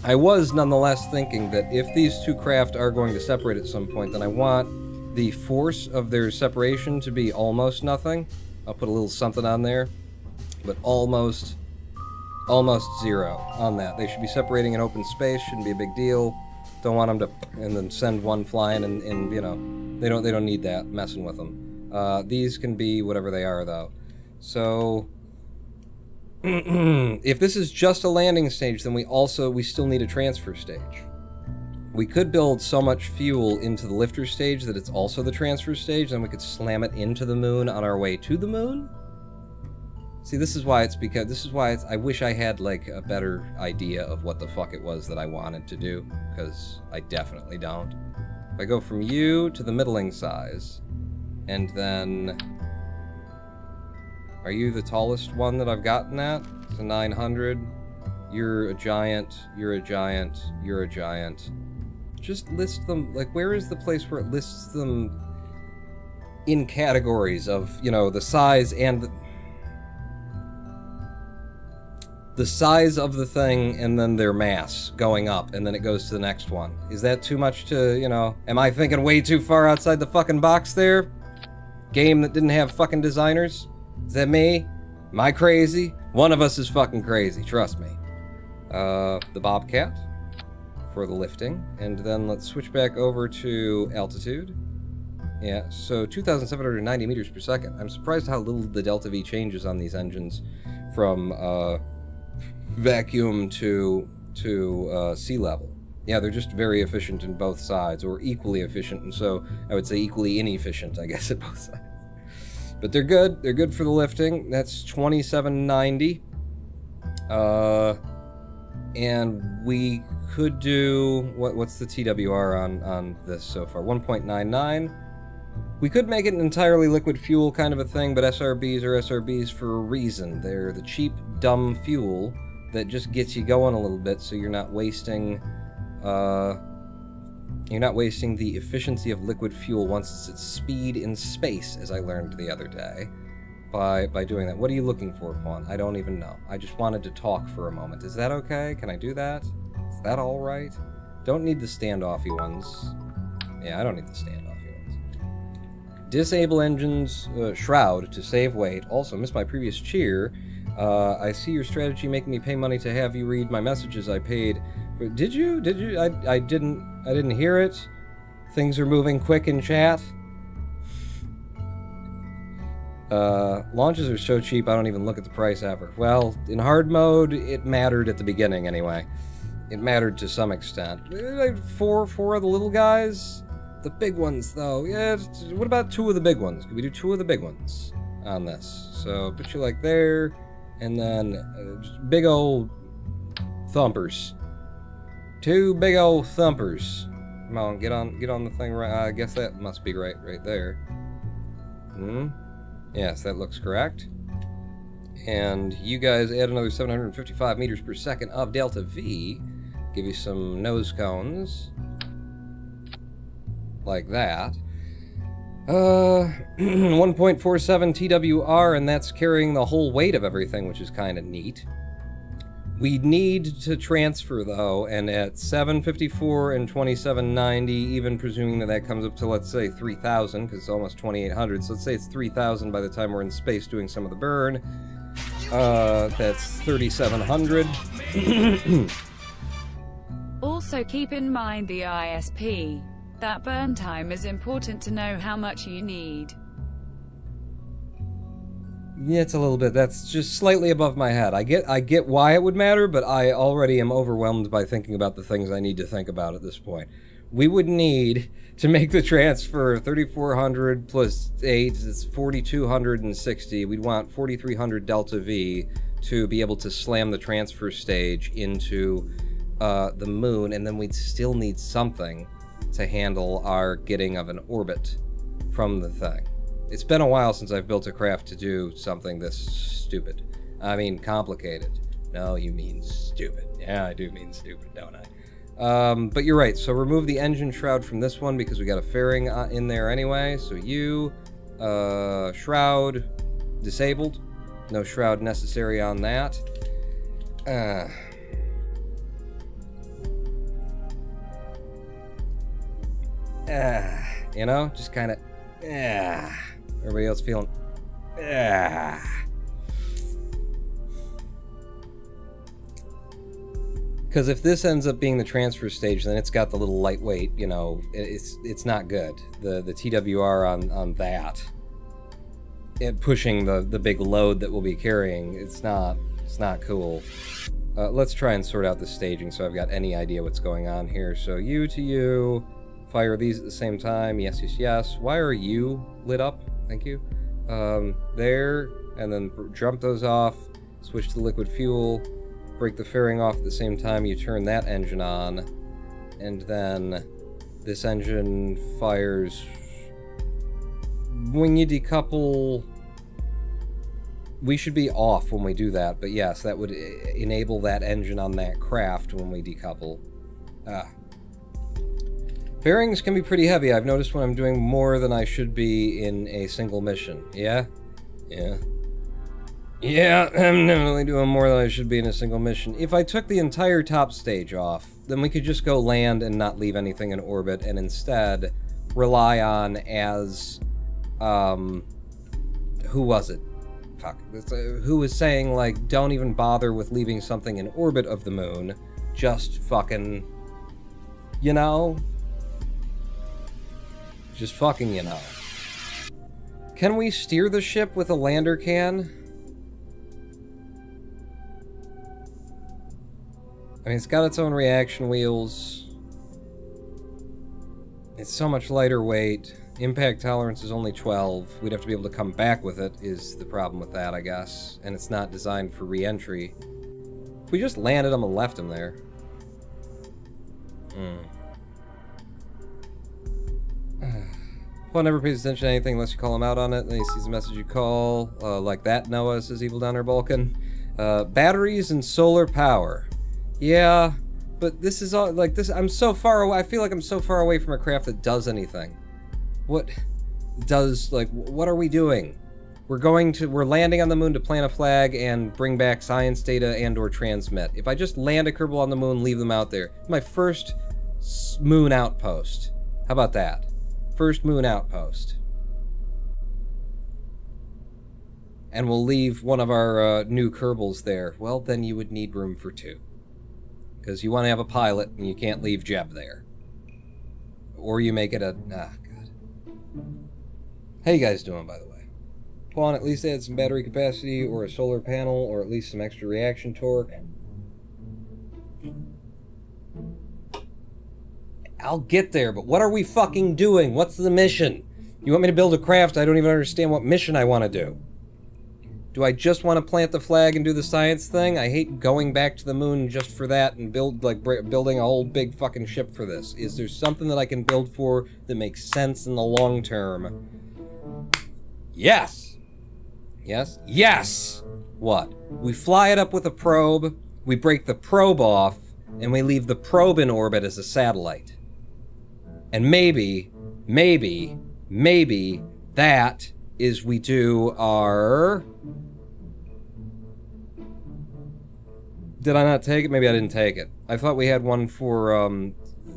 I was nonetheless thinking that if these two craft are going to separate at some point, then I want the force of their separation to be almost nothing. I'll put a little something on there, but almost zero on that. They should be separating in open space. Shouldn't be a big deal. Don't want them to and then send one flying and you know, they don't need that messing with them. These can be whatever they are though. So if this is just a landing stage, then we still need a transfer stage. We could build so much fuel into the lifter stage that it's also the transfer stage, then we could slam it into the moon on our way to the moon. See, this is why I wish I had, like, a better idea of what the fuck it was that I wanted to do, because I definitely don't. If I go from you to the middling size, and then... Are you the tallest one that I've gotten at? It's a 900. You're a giant, you're a giant, you're a giant. Just list them, like, where is the place where it lists them in categories of, you know, the size and the size of the thing and then their mass going up and then it goes to the next one. Is that too much to, you know, am I thinking way too far outside the fucking box there? Game that didn't have fucking designers? Is that me? Am I crazy? One of us is fucking crazy, trust me. The Bobcat for the lifting. And then let's switch back over to altitude. Yeah, so 2,790 meters per second. I'm surprised how little the delta V changes on these engines from vacuum to sea level. Yeah, they're just very efficient in both sides, or equally efficient, and so I would say equally inefficient, I guess, at both sides. But they're good. They're good for the lifting. That's 2790. And we could do... What's the TWR on this so far? 1.99. We could make it an entirely liquid fuel kind of a thing, but SRBs are SRBs for a reason. They're the cheap, dumb fuel that just gets you going a little bit, so you're not wasting... You're not wasting the efficiency of liquid fuel once it's at speed in space, as I learned the other day, by doing that. What are you looking for, Pawn? I don't even know. I just wanted to talk for a moment. Is that okay? Can I do that? Is that all right? Don't need the standoffy ones. Yeah, I don't need the standoffy ones. Disable engines shroud to save weight. Also, missed my previous cheer. I see your strategy making me pay money to have you read my messages I paid. Did you? Did you? I didn't hear it. Things are moving quick in chat. Launches are so cheap I don't even look at the price ever. Well, in hard mode, it mattered at the beginning anyway. It mattered to some extent. Four of the little guys? The big ones, though. Yeah, what about 2 of the big ones? Could we do 2 of the big ones on this? So, put you like there, and then just big old thumpers. 2 big old thumpers. Come on, get on the thing right. I guess that must be right there. Yes, that looks correct. And you guys add another 755 meters per second of delta V. Give you some nose cones. Like that. 1.47 TWR, and that's carrying the whole weight of everything, which is kind of neat. We need to transfer, though, and at 754 and 2790, even presuming that comes up to, let's say, 3,000, because it's almost 2,800, so let's say it's 3,000 by the time we're in space doing some of the burn. That's 3,700. Also keep in mind the ISP. That burn time is important to know how much you need. Yeah, it's a little bit. That's just slightly above my head. I get why it would matter, but I already am overwhelmed by thinking about the things I need to think about at this point. We would need to make the transfer 3,400 plus 8 is 4,260. We'd want 4,300 delta V to be able to slam the transfer stage into the moon, and then we'd still need something to handle our getting of an orbit from the thing. It's been a while since I've built a craft to do something this stupid. I mean, complicated. No, you mean stupid. Yeah, I do mean stupid, don't I? But you're right, so remove the engine shroud from this one because we got a fairing in there anyway. So you, shroud, disabled. No shroud necessary on that. You know, just kind of, everybody else feeling, because if this ends up being the transfer stage, then it's got the little lightweight, you know, it's not good. The TWR on that, it pushing the big load that we'll be carrying, it's not cool. Let's try and sort out the staging so I've got any idea what's going on here. So you to you. Fire these at the same time. Yes, yes, yes. Why are you lit up? Thank you. There, and then jump those off. Switch to liquid fuel. Break the fairing off at the same time you turn that engine on. And then this engine fires. When you decouple, we should be off when we do that. But yes, that would enable that engine on that craft when we decouple. Fairings can be pretty heavy. I've noticed when I'm doing more than I should be in a single mission. Yeah? Yeah. Yeah, I'm definitely doing more than I should be in a single mission. If I took the entire top stage off, then we could just go land and not leave anything in orbit, and instead rely on as, who was it? Fuck. Who was saying, like, don't even bother with leaving something in orbit of the moon. Just fucking, you know? Just fucking, you know. Can we steer the ship with a lander can? I mean, it's got its own reaction wheels. It's so much lighter weight. Impact tolerance is only 12. We'd have to be able to come back with it, is the problem with that, I guess. And it's not designed for re-entry. If we just landed him and left him there. Paul never pays attention to anything unless you call him out on it, and he sees the message you call. Like that, Noah, says Evil Downer Balkan. Batteries and solar power. Yeah, but this is all, like, this, I'm so far away, I feel like I'm so far away from a craft that does anything. What does, like, what are we doing? We're landing on the moon to plant a flag and bring back science data and or transmit. If I just land a Kerbal on the moon, leave them out there. My first moon outpost. How about that? First moon outpost. and we'll leave one of our new Kerbals there, well, then you would need room for 2. Because you want to have a pilot, and you can't leave Jeb there. Or you make it a... Ah, God. How you guys doing, by the way? Quan, at least add some battery capacity, or a solar panel, or at least some extra reaction torque. I'll get there, but what are we fucking doing? What's the mission? You want me to build a craft? I don't even understand what mission I want to do. Do I just want to plant the flag and do the science thing? I hate going back to the moon just for that and building a whole big fucking ship for this. Is there something that I can build for that makes sense in the long term? Yes! Yes? Yes! What? We fly it up with a probe, we break the probe off, and we leave the probe in orbit as a satellite. And maybe that is we do our... Did I not take it? Maybe I didn't take it. I thought we had one for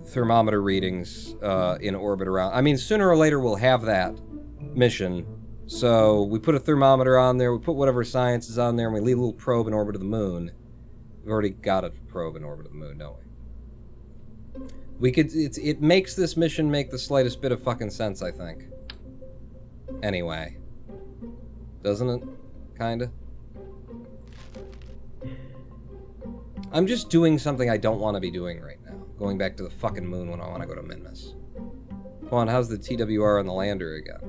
thermometer readings in orbit around. I mean, sooner or later we'll have that mission. So we put a thermometer on there, we put whatever science is on there, and we leave a little probe in orbit of the moon. We've already got a probe in orbit of the moon, don't we? We could... It makes this mission make the slightest bit of fucking sense, I think. Anyway. Doesn't it? Kinda. I'm just doing something I don't want to be doing right now. Going back to the fucking moon when I want to go to Minmus. Come on, how's the TWR on the lander again?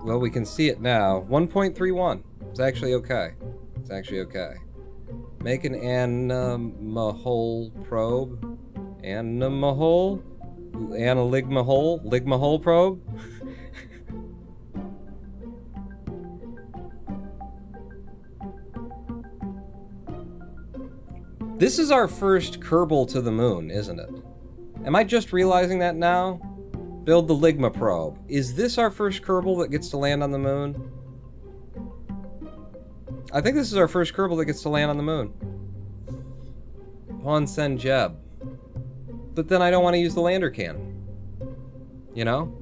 Well, we can see it now. 1.31. It's actually okay. It's actually okay. Make an animahole probe. Animahole? Analigmahole? Ligmahole probe? This is our first Kerbal to the moon, isn't it? Am I just realizing that now? Build the Ligma probe. Is this our first Kerbal that gets to land on the moon? I think this is our first Kerbal that gets to land on the moon. Pawn send Jeb. But then I don't want to use the lander cannon. You know?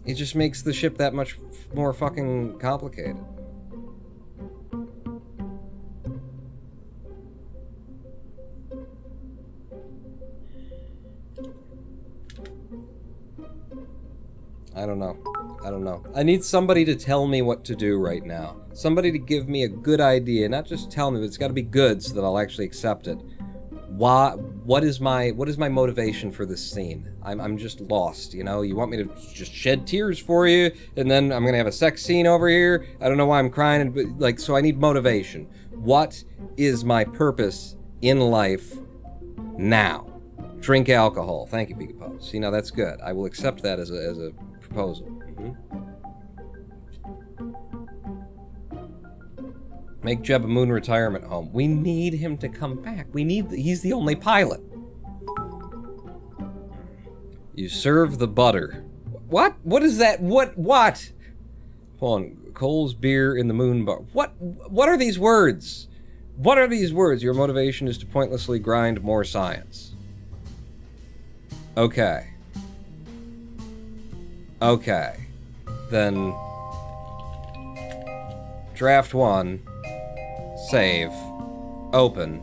It just makes the ship that much more fucking complicated. I don't know. I don't know. I need somebody to tell me what to do right now. Somebody to give me a good idea. Not just tell me, but it's got to be good so that I'll actually accept it. What is my motivation for this scene? I'm just lost, you know? You want me to just shed tears for you, and then I'm gonna have a sex scene over here? I don't know why I'm crying, but like, so I need motivation. What is my purpose in life now? Drink alcohol. Thank you, Pika Pop. See, now that's good. I will accept that as a proposal. Make Jeb a moon retirement home. We need him to come back. He's the only pilot. You serve the butter. What? What is that? What? Hold on. Cole's beer in the moon bar. What are these words? What are these words? Your motivation is to pointlessly grind more science. Okay. Okay. Then... Draft 1. Save. Open.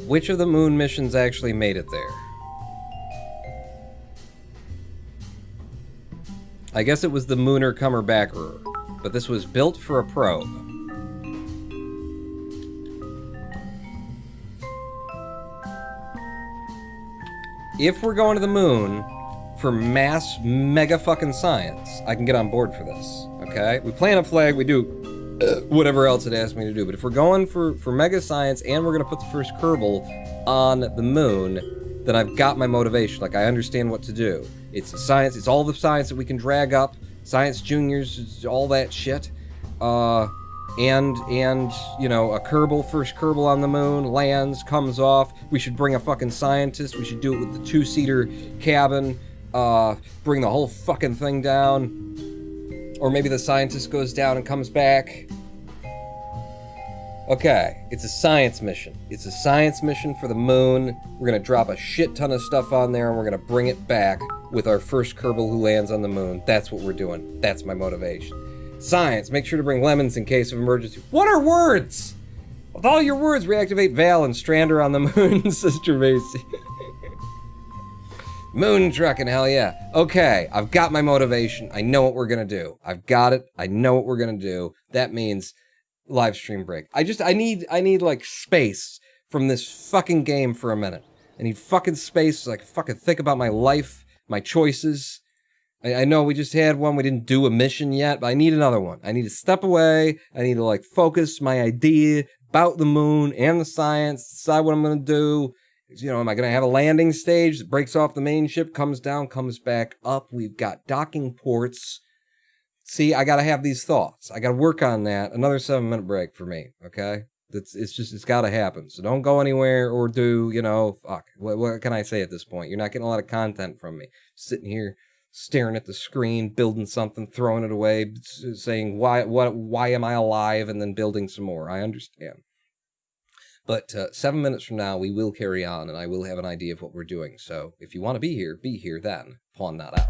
Which of the moon missions actually made it there? I guess it was the Munar Backer, but this was built for a probe. If we're going to the moon for mass mega fucking science, I can get on board for this, okay? We plant a flag, we do whatever else it asks me to do, but if we're going for mega science and we're gonna put the first Kerbal on the moon, then I've got my motivation. Like, I understand what to do. It's the science, it's all the science that we can drag up, science juniors, all that shit. And, you know, a Kerbal, first Kerbal on the moon, lands, comes off. We should bring a fucking scientist. We should do it with the 2-seater cabin. Bring the whole fucking thing down. Or maybe the scientist goes down and comes back. Okay, it's a science mission. It's a science mission for the moon. We're gonna drop a shit ton of stuff on there, and we're gonna bring it back with our first Kerbal who lands on the moon. That's what we're doing. That's my motivation. Science, make sure to bring lemons in case of emergency. What are words? With all your words, reactivate Val and strand her on the moon, Sister Macy. Moon trucking, hell yeah. Okay, I've got my motivation. I know what we're gonna do. I've got it. I know what we're gonna do. That means live stream break. I need like space from this fucking game for a minute. I need fucking space so I can fucking think about my life, my choices. I know we just had one. We didn't do a mission yet, but I need another one. I need to step away. I need to like focus my idea about the moon and the science, decide what I'm gonna do. You know, am I going to have a landing stage that breaks off the main ship, comes down, comes back up? We've got docking ports. See, I got to have these thoughts. I got to work on that. Another 7-minute break for me, okay? It's got to happen. So don't go anywhere or do, you know, fuck. What can I say at this point? You're not getting a lot of content from me. Sitting here, staring at the screen, building something, throwing it away, saying, why am I alive? And then building some more. I understand. But 7 minutes from now, we will carry on, and I will have an idea of what we're doing. So if you want to be here then. Pawn that out.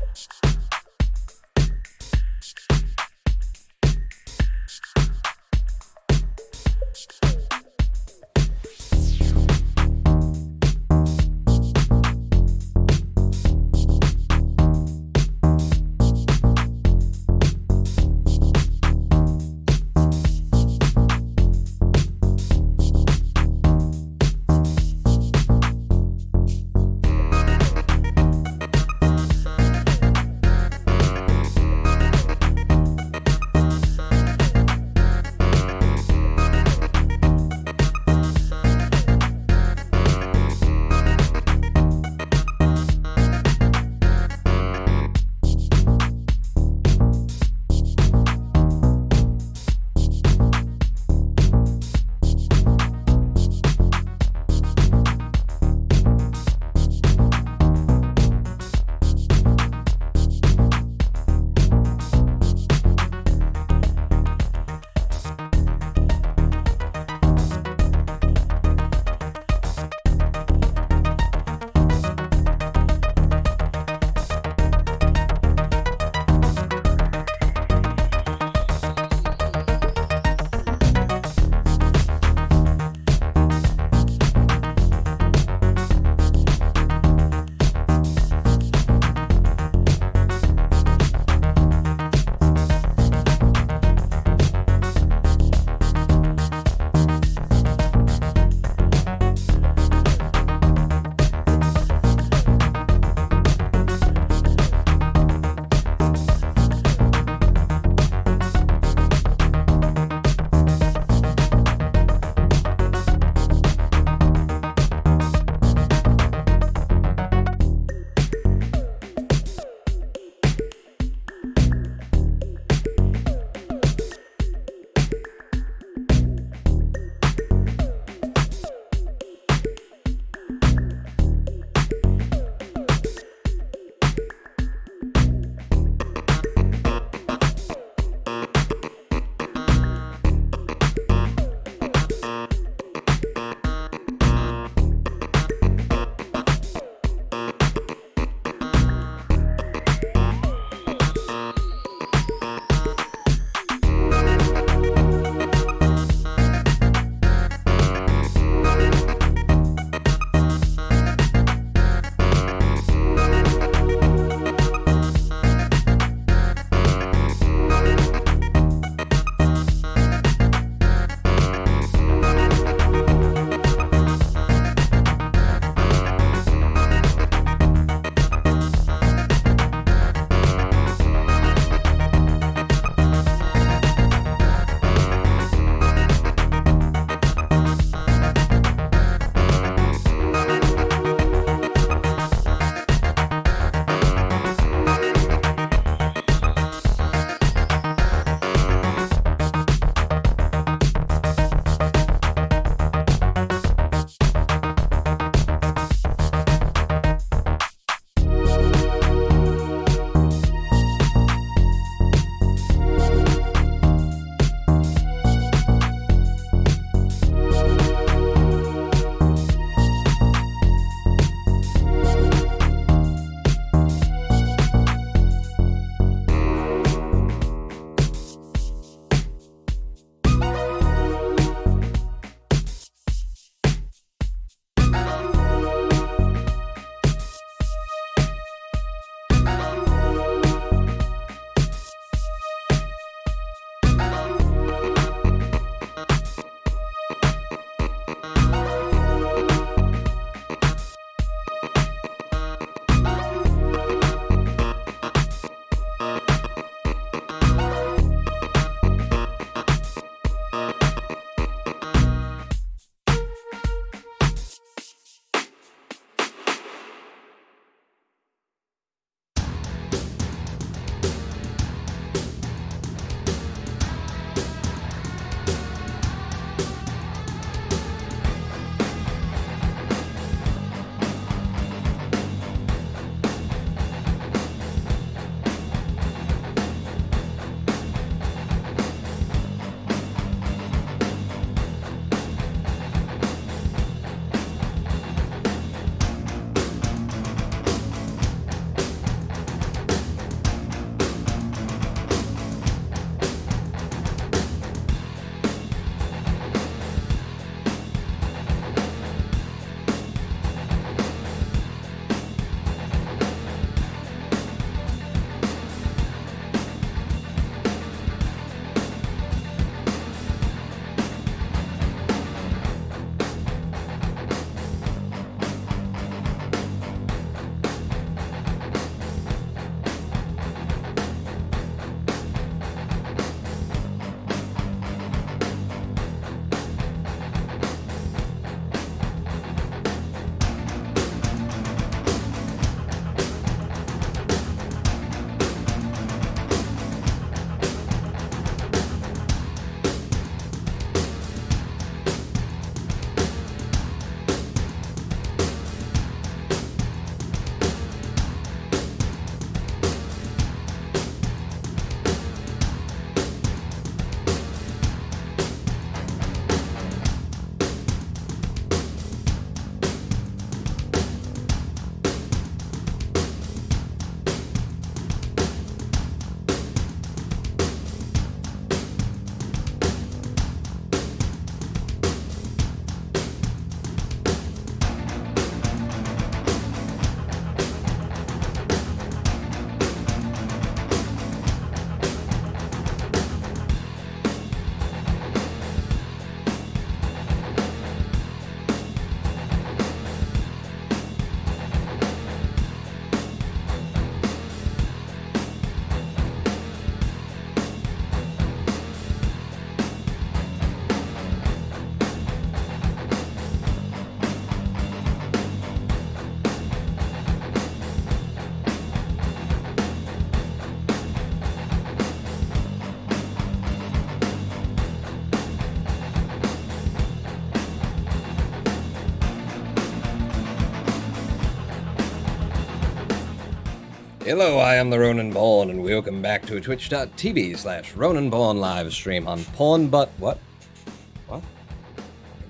Hello, I am the Ronan Pawn, and welcome back to a twitch.tv/Ronan Pawn live stream on Pawn What? What?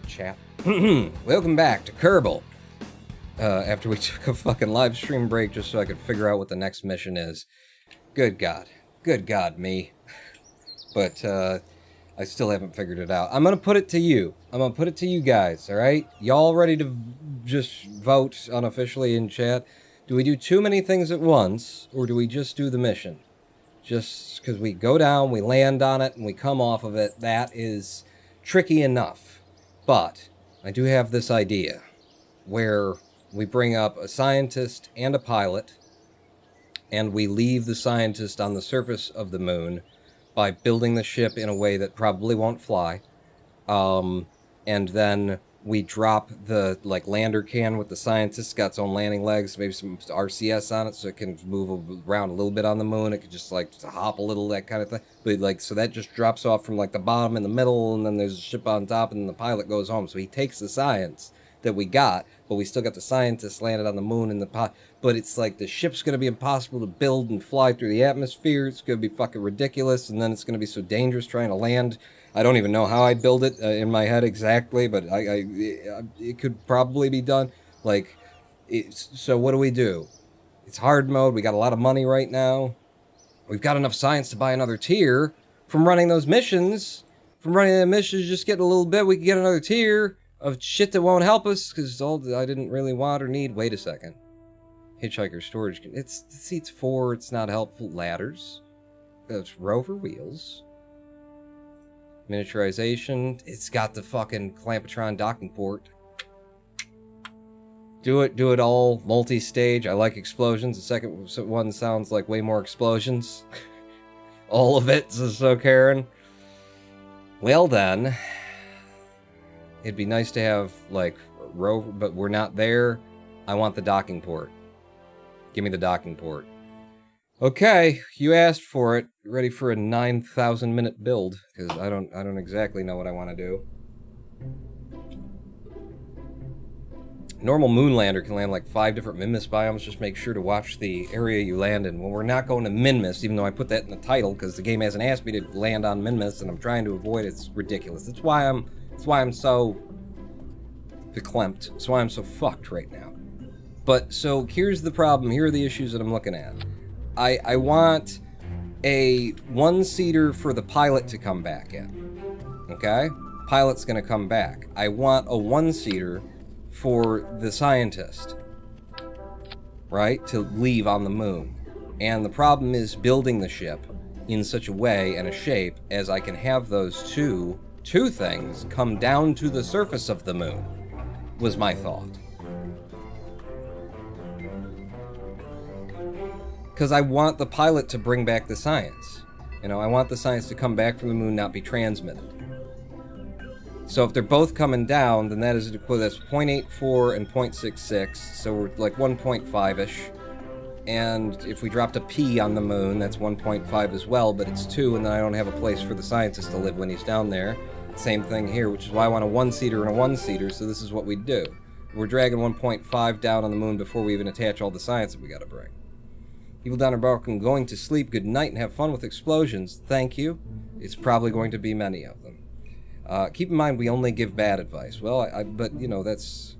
Chat. Welcome back to Kerbal. After we took a fucking live stream break just so I could figure out what the next mission is. Good God. Good God, me. But, I still haven't figured it out. I'm gonna put it to you. I'm gonna put it to you guys, alright? Y'all ready to just vote unofficially in chat? Do we do too many things at once, or do we just do the mission? Just because we go down, we land on it, and we come off of it, that is tricky enough. But I do have this idea where we bring up a scientist and a pilot, and we leave the scientist on the surface of the moon by building the ship in a way that probably won't fly. And then we drop the lander can with the scientist, got its own landing legs, maybe some RCS on it so it can move around a little bit on the moon. It could just hop a little, that kind of thing. But so that just drops off from the bottom in the middle, and then there's a ship on top, and then the pilot goes home. So he takes the science that we got, but we still got the scientists landed on the moon in the pot. But it's the ship's going to be impossible to build and fly through the atmosphere. It's going to be fucking ridiculous, and then it's going to be so dangerous trying to land. I don't even know how I'd build it in my head exactly, but it could probably be done. So what do? It's hard mode. We got a lot of money right now. We've got enough science to buy another tier. From running those missions, just getting a little bit, we can get another tier of shit that won't help us, because all I didn't really want or need. Wait a second. Hitchhiker storage. It's seats 4. It's not helpful. Ladders. It's rover wheels. Miniaturization. It's got the fucking Clampatron docking port. Do it all. Multi-stage. I like explosions. The second one sounds like way more explosions. All of it. So Karen. Well then. It'd be nice to have rover, but we're not there. I want the docking port. Give me the docking port. Okay, you asked for it. Ready for a 9,000 minute build, because I don't exactly know what I want to do. Normal moonlander can land 5 different Minmus biomes. Just make sure to watch the area you land in. Well, we're not going to Minmus, even though I put that in the title, because the game hasn't asked me to land on Minmus, and I'm trying to avoid it. It's ridiculous. That's why I'm so verklempt. That's why I'm so fucked right now. But so here's the problem. Here are the issues that I'm looking at. I want a one-seater for the pilot to come back in. Okay? Pilot's gonna come back. I want a one-seater for the scientist. Right? To leave on the moon. And the problem is building the ship in such a way and a shape as I can have those two things come down to the surface of the moon, was my thought. Because I want the pilot to bring back the science. I want the science to come back from the moon, not be transmitted. So if they're both coming down, then that's 0.84 and 0.66, so we're 1.5-ish. And if we dropped a P on the moon, that's 1.5 as well, but it's 2, and then I don't have a place for the scientist to live when he's down there. Same thing here, which is why I want a one-seater and a one-seater, so this is what we do. We're dragging 1.5 down on the moon before we even attach all the science that we gotta bring. Evil Downer Broken, going to sleep, good night, and have fun with explosions. Thank you. It's probably going to be many of them. Keep in mind, we only give bad advice. Well, but, that's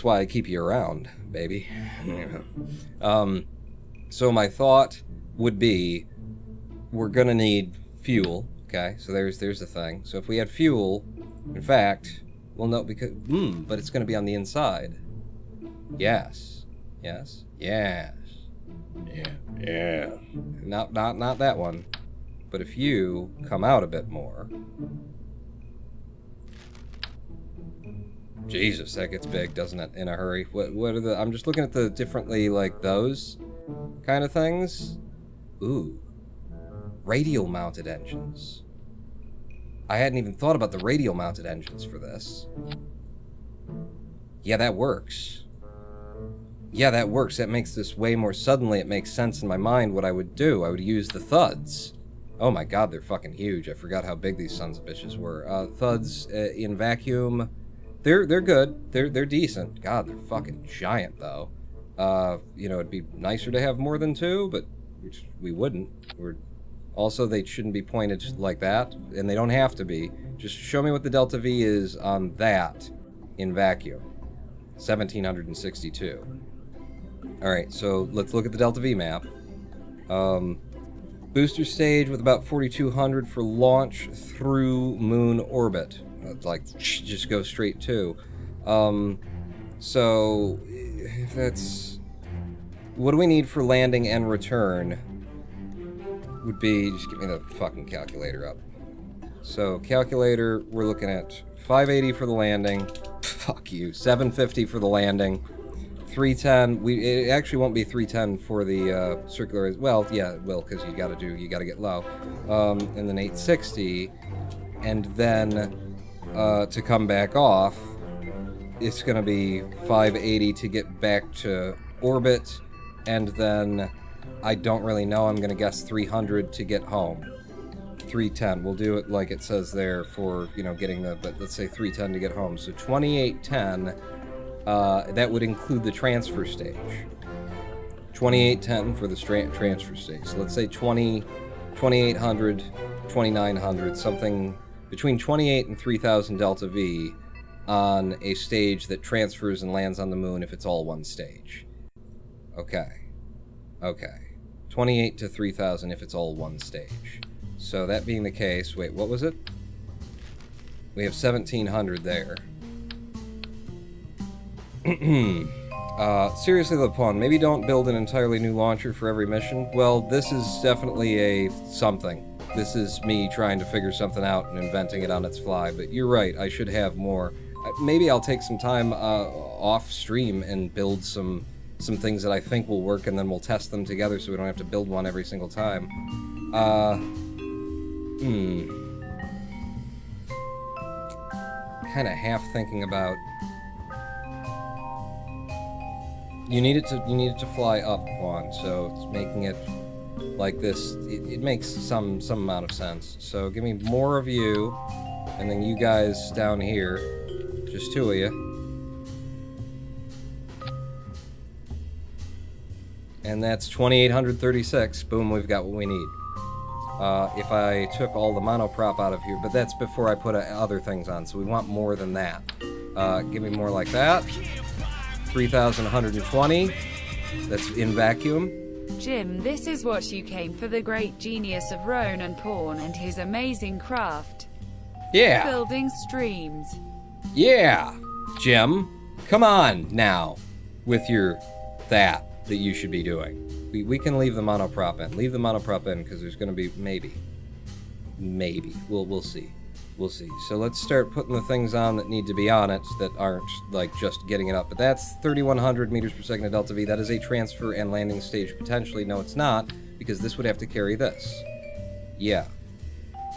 why I keep you around, baby. So my thought would be, we're gonna need fuel. Okay, so there's the thing. So if we had fuel, in fact, well, no, because but it's going to be on the inside. Yes. Yeah. Not that one. But if you come out a bit more, Jesus, that gets big, doesn't it? In a hurry. What are the? I'm just looking at the differently those kind of things. Ooh. Radial mounted engines. I hadn't even thought about the radial mounted engines for this. Yeah, that works. That makes this way more suddenly. It makes sense in my mind what I would do. I would use the thuds. Oh my god, they're fucking huge. I forgot how big these sons of bitches were. Thuds in vacuum. They're good. They're decent. God, they're fucking giant though. You know, it'd be nicer to have more than 2, but we wouldn't. Also, they shouldn't be pointed like that, and they don't have to be. Just show me what the delta V is on that in vacuum. 1762. Alright, so let's look at the delta V map. Booster stage with about 4200 for launch through moon orbit. Like, just go straight to. So, if that's... What do we need for landing and return? Would be... Just give me the fucking calculator up. So, calculator, we're looking at 580 for the landing. Fuck you. 750 for the landing. 310. It actually won't be 310 for the circular. Well, yeah, it will, because you gotta get low. And then 860, and then to come back off, it's gonna be 580 to get back to orbit, and then I don't really know. I'm gonna guess 300 to get home. 310. We'll do it like it says there for, you know, getting the, but let's say 310 to get home. So 2810. That would include the transfer stage. 2810 for the transfer stage. So let's say 2800, 2900, something between 28 and 3000 delta V on a stage that transfers and lands on the moon if it's all one stage. Okay. Okay. 28 to 3000 if it's all one stage. So that being the case, wait, what was it? We have 1700 there. Seriously, LePon, maybe don't build an entirely new launcher for every mission. Well, this is definitely a something. This is me trying to figure something out and inventing it on its fly, but you're right, I should have more. Maybe I'll take some time off stream and build some things that I think will work, and then we'll test them together so we don't have to build one every single time. Kind of half thinking about... You need it to fly up on, so it's making it like this. It makes some amount of sense. So give me more of you, and then you guys down here, just 2 of you. And that's 2836. Boom, we've got what we need. If I took all the monoprop out of here, but that's before I put other things on, so we want more than that. Give me more like that. 3,120. That's in vacuum. Jim, this is what you came for, the great genius of Ronan Pawn and his amazing craft. Yeah. Building streams. Yeah. Jim, come on now with your that you should be doing. We can leave the monoprop in. Leave the monoprop in because there's going to be maybe. We'll see. We'll see. So let's start putting the things on that need to be on it that aren't, like, just getting it up. But that's 3,100 meters per second of delta V. That is a transfer and landing stage potentially. No, it's not, because this would have to carry this. Yeah.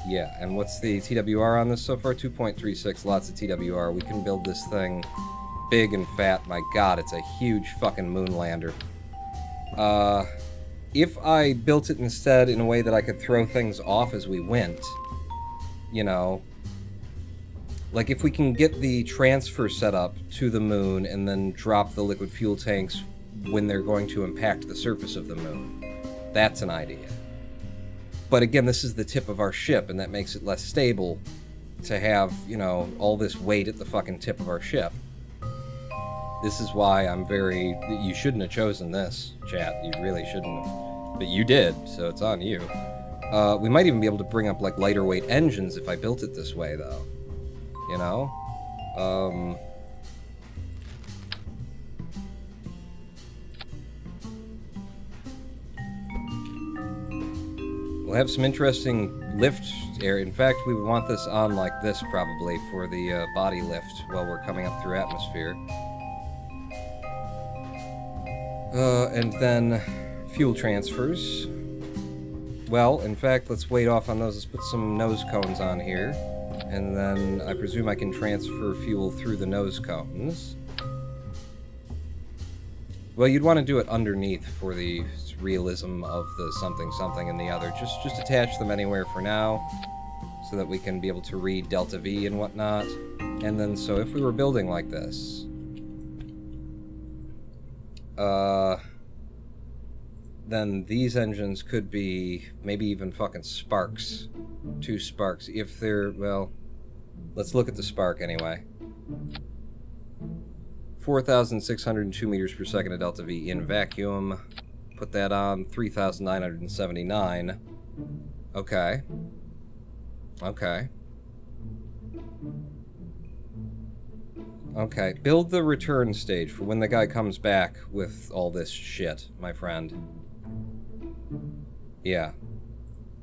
Yeah, and what's the TWR on this so far? 2.36, lots of TWR. We can build this thing big and fat. My god, it's a huge fucking moon lander. If I built it instead in a way that I could throw things off as we went, you know, like if we can get the transfer set up to the moon and then drop the liquid fuel tanks when they're going to impact the surface of the moon, that's an idea. But again, this is the tip of our ship, and that makes it less stable to have, you know, all this weight at the fucking tip of our ship. This is why I'm very... You shouldn't have chosen this, chat. You really shouldn't have. But you did, so it's on you. We might even be able to bring up, like, lighter weight engines if I built it this way, though. You know? We'll have some interesting lift area. In fact, we would want this on like this, probably, for the body lift while we're coming up through atmosphere. And then fuel transfers. Well, in fact, let's wait off on those. Let's put some nose cones on here. And then I presume I can transfer fuel through the nose cones. Well, you'd want to do it underneath for the realism of the something and the other. Just attach them anywhere for now, so that we can be able to read delta V and whatnot. And then, so if we were building like this, then these engines could be maybe even fucking sparks. 2 sparks. If they're, well, let's look at the spark anyway. 4,602 meters per second at delta V in vacuum. Put that on 3,979. Okay. Okay. Okay, build the return stage for when the guy comes back with all this shit, my friend. Yeah.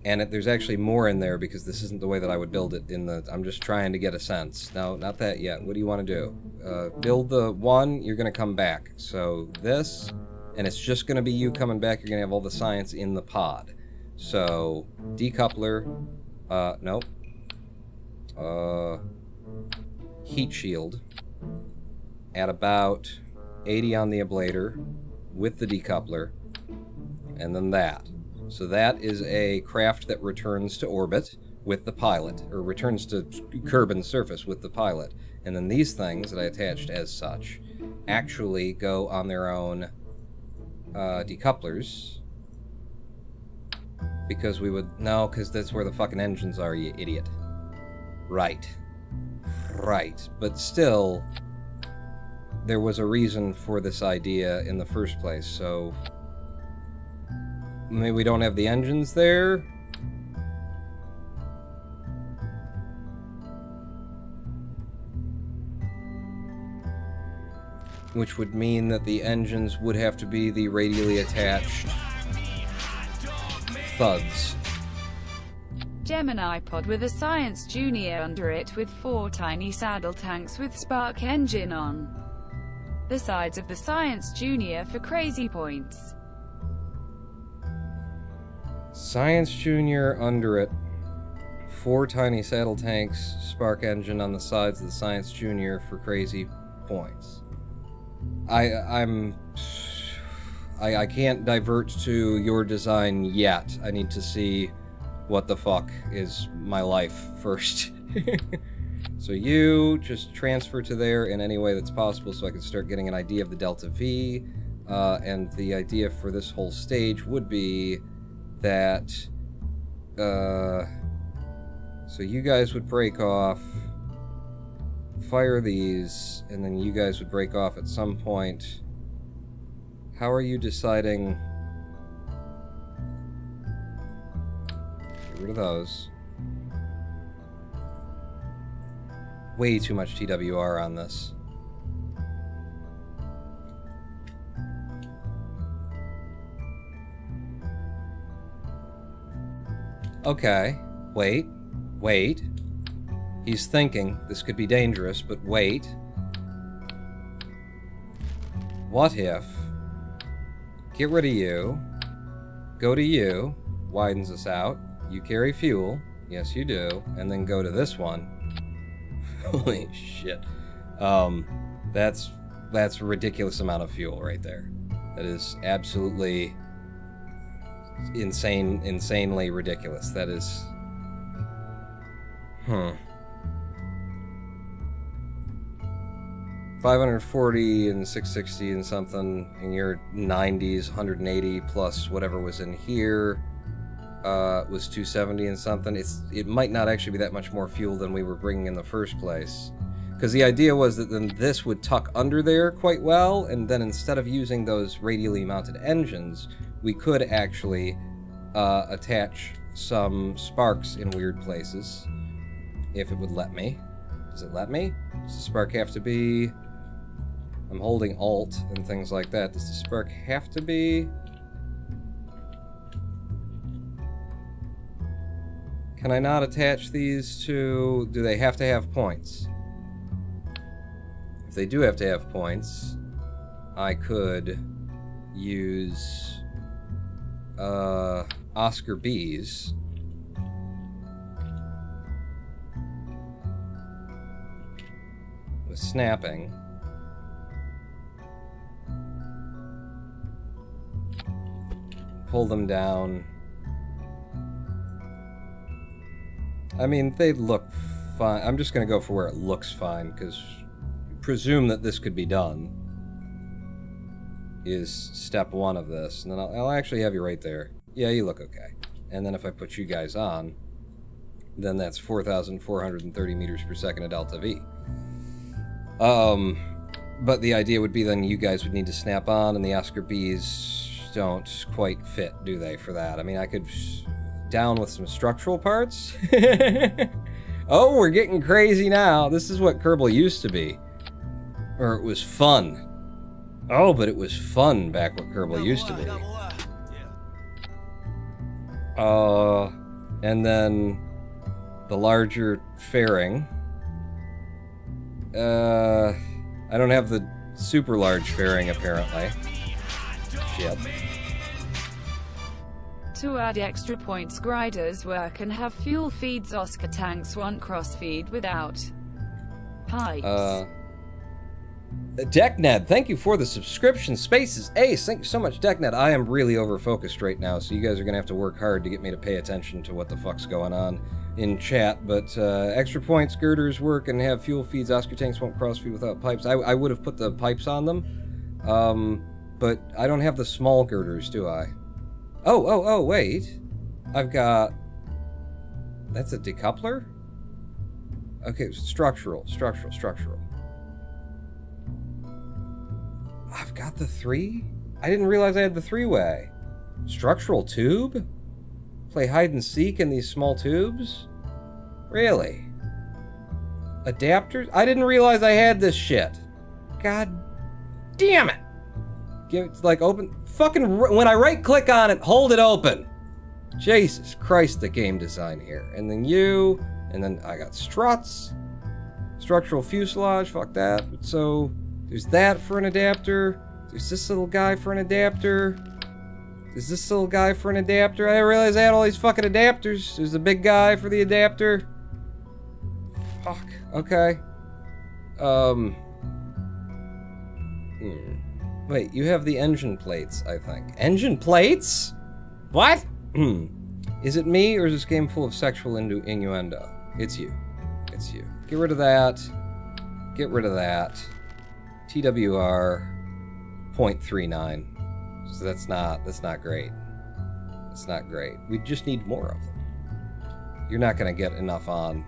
And there's actually more in there because this isn't the way that I would build it in the... I'm just trying to get a sense. No, not that yet. What do you want to do? Build the one, you're going to come back. So this, and it's just going to be you coming back. You're going to have all the science in the pod. So, decoupler, nope. Heat shield at about 80 on the ablator with the decoupler, and then that. So that is a craft that returns to orbit with the pilot, or returns to Kerbal surface with the pilot. And then these things that I attached as such actually go on their own decouplers. Because we would... No, because that's where the fucking engines are, you idiot. Right. Right. But still, there was a reason for this idea in the first place, so... Maybe we don't have the engines there? Which would mean that the engines would have to be the radially attached thuds. Gemini pod with a Science Junior under it with 4 tiny saddle tanks with spark engine on the sides of the Science Junior for crazy points. Science Junior under it. 4 tiny saddle tanks, spark engine on the sides of the Science Junior for crazy points. I can't divert to your design yet. I need to see what the fuck is my life first. So you just transfer to there in any way that's possible so I can start getting an idea of the delta V. And the idea for this whole stage would be that... so you guys would break off, fire these, and then you guys would break off at some point. How are you deciding... Get rid of those. Way too much TWR on this. Okay, wait. He's thinking this could be dangerous, but wait. What if... Get rid of you. Go to you. Widens us out. You carry fuel. Yes, you do. And then go to this one. Holy shit. That's a ridiculous amount of fuel right there. That is absolutely insanely ridiculous. That is... 540 and 660 and something, and your 90s, 180 plus whatever was in here was 270 and something. It might not actually be that much more fuel than we were bringing in the first place. Because the idea was that then this would tuck under there quite well, and then instead of using those radially mounted engines, we could actually attach some sparks in weird places, if it would let me. Does it let me? Does the spark have to be... I'm holding Alt and things like that. Does the spark have to be... Can I not attach these to... Do they have to have points? If they do have to have points, I could use Oscar B's. With snapping. Pull them down. I mean, they look fine. I'm just going to go for where it looks fine, because presume that this could be done. is step 1 of this. And then I'll actually have you right there. Yeah, you look okay. And then if I put you guys on, then that's 4,430 meters per second of delta V. But the idea would be then you guys would need to snap on, and the Oscar Bs don't quite fit, do they, for that? I mean, I could down with some structural parts. Oh, we're getting crazy now. This is what Kerbal used to be. Or it was fun. Oh, but it was fun back what Kerbal used to be. And then the larger fairing. I don't have the super large fairing, apparently. Shit. To add extra points, grinders work and have fuel feeds. Oscar tanks want crossfeed without pipes. DeckNed, thank you for the subscription. Spaces Ace, thank you so much, DeckNed. I am really over-focused right now, so you guys are going to have to work hard to get me to pay attention to what the fuck's going on in chat. But extra points, girders work, and have fuel feeds. Oscar tanks won't crossfeed without pipes. I would have put the pipes on them, but I don't have the small girders, do I? Oh, wait. I've got... That's a decoupler? Okay, structural. I've got the 3? I didn't realize I had the 3-way. Structural tube? Play hide and seek in these small tubes? Really? Adapters? I didn't realize I had this shit. God damn it! Give like open fucking when I right click on it, hold it open. Jesus Christ, the game design here. And then you, and then I got struts, structural fuselage, fuck that. So there's that for an adapter. There's this little guy for an adapter. There's this little guy for an adapter. I didn't realize I had all these fucking adapters. There's the big guy for the adapter. Fuck. Okay. Wait, you have the engine plates, I think. Engine plates? What? Is it me, or is this game full of sexual innuendo? It's you. It's you. Get rid of that. Get rid of that. TWR 0.39. So that's not great. It's not great. We just need more of them. You're not gonna get enough on.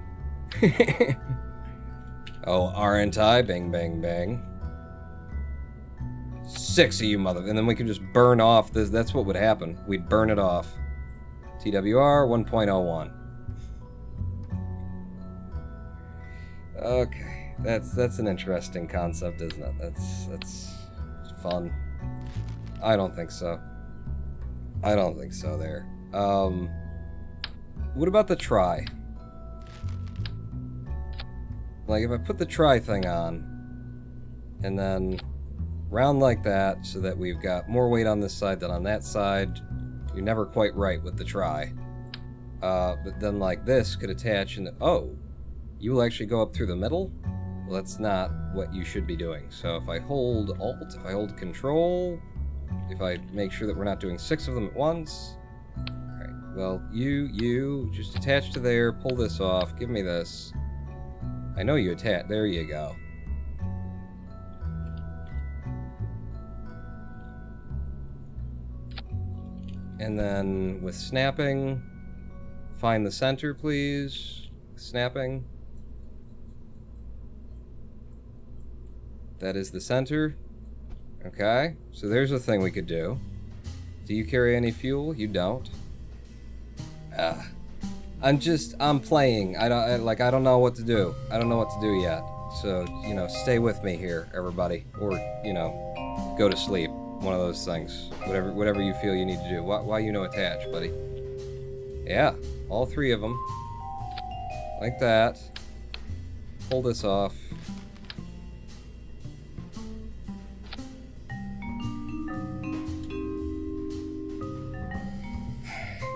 Oh, aren't I? Bang, bang, bang. 6 of you mother... And then we can just burn off this. That's what would happen. We'd burn it off. TWR 1.01. Okay. That's an interesting concept, isn't it? That's fun. I don't think so. I don't think so there. What about the try? Like, if I put the try thing on, and then round like that, so that we've got more weight on this side than on that side, you're never quite right with the try. But then like this could attach and oh, you will actually go up through the middle? Well, that's not what you should be doing. So if I hold Alt, if I hold Control, if I make sure that we're not doing 6 of them at once. Alright, well, you just attach to there, pull this off, give me this. I know you attach, there you go. And then with snapping, find the center, please. Snapping. That is the center. Okay, so there's a thing we could do. Do you carry any fuel? You don't. I'm playing. I don't know what to do. I don't know what to do yet. So, you know, stay with me here, everybody. Or, you know, go to sleep. One of those things. Whatever you feel you need to do. Why you know attach, buddy? Yeah, all 3 of them. Like that. Pull this off.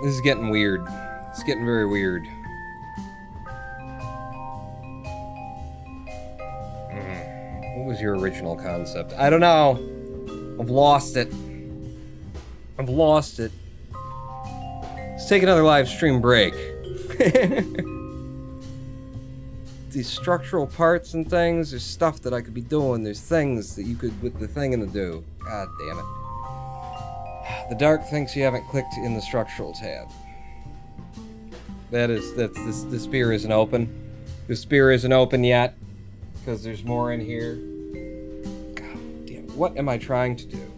This is getting weird. It's getting very weird. What was your original concept? I don't know. I've lost it. I've lost it. Let's take another live stream break. These structural parts and things, there's stuff that I could be doing. There's things that you could with the thing and the do. God damn it. The dark thinks you haven't clicked in the structural tab. The spear isn't open. The spear isn't open yet, because there's more in here. God damn, what am I trying to do?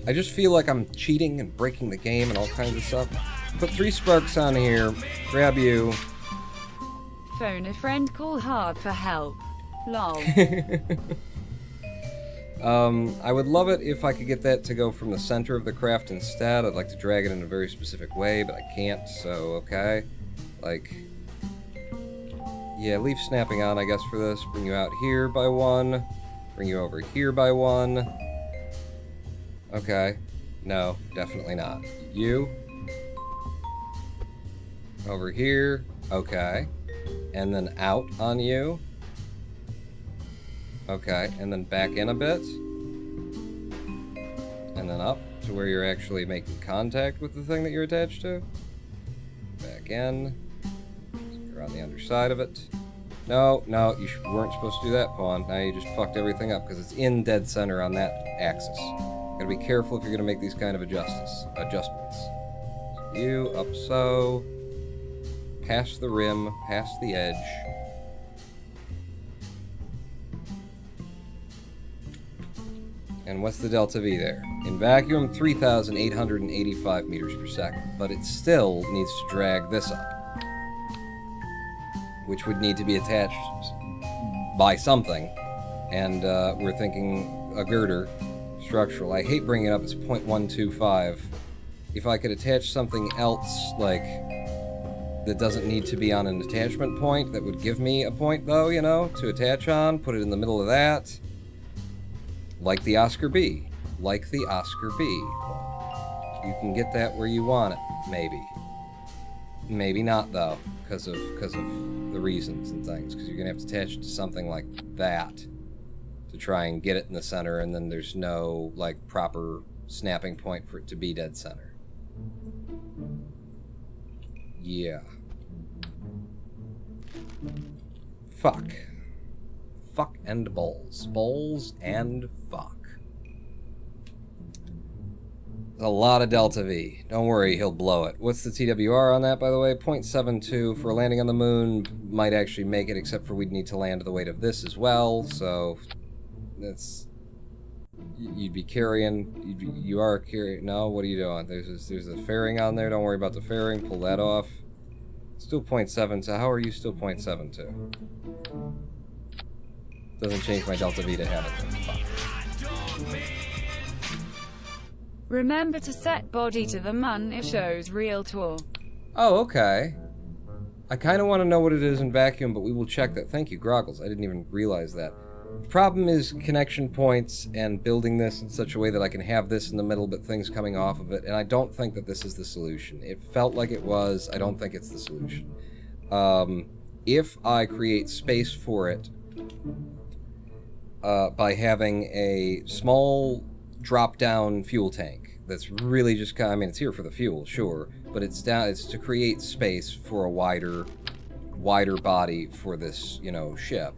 I just feel like I'm cheating and breaking the game and all kinds of stuff. Put 3 sparks on here, grab you. Phone a friend, call hard for help. Lol. I would love it if I could get that to go from the center of the craft instead. I'd like to drag it in a very specific way, but I can't, so okay. Like, yeah, leave snapping on, I guess, for this. Bring you out here by 1. Bring you over here by 1. Okay. No, definitely not. You. Over here. Okay. And then out on you. Okay, and then back in a bit. And then up to where you're actually making contact with the thing that you're attached to. Back in. So you're on the underside of it. No, you weren't supposed to do that, pawn. Now you just fucked everything up because it's in dead center on that axis. Gotta be careful if you're gonna make these kind of adjustments. So you, up so. Past the rim, past the edge. And what's the delta V there? In vacuum, 3,885 meters per second, but it still needs to drag this up, which would need to be attached by something, and we're thinking a girder, structural. I hate bringing it up, it's 0.125. If I could attach something else, like, that doesn't need to be on an attachment point, that would give me a point, though, you know, to attach on, put it in the middle of that. Like the Oscar B. Like the Oscar B. You can get that where you want it, maybe. Maybe not, though, because of the reasons and things, because you're going to have to attach it to something like that to try and get it in the center, and then there's no, like, proper snapping point for it to be dead center. Yeah. Fuck. Fuck and balls. Balls and fuck. There's a lot of delta V. Don't worry, he'll blow it. What's the TWR on that, by the way? 0.72 for landing on the moon. Might actually make it, except for we'd need to land the weight of this as well, so that's... You'd be carrying... You are carrying... No, what are you doing? There's a fairing on there. Don't worry about the fairing. Pull that off. Still 0.7, so how are you still 0.72? Doesn't change my delta V to have it. Fuck. Remember to set body to the mun, it shows real tour. Oh, okay. I kind of want to know what it is in vacuum, but we will check that. Thank you, Groggles. I didn't even realize that. The problem is connection points and building this in such a way that I can have this in the middle but things coming off of it, and I don't think that this is the solution. It felt like it was. I don't think it's the solution. If I create space for it by having a small drop-down fuel tank that's really just kind of, I mean, it's here for the fuel, sure, but it's to create space for a wider body for this, you know, ship.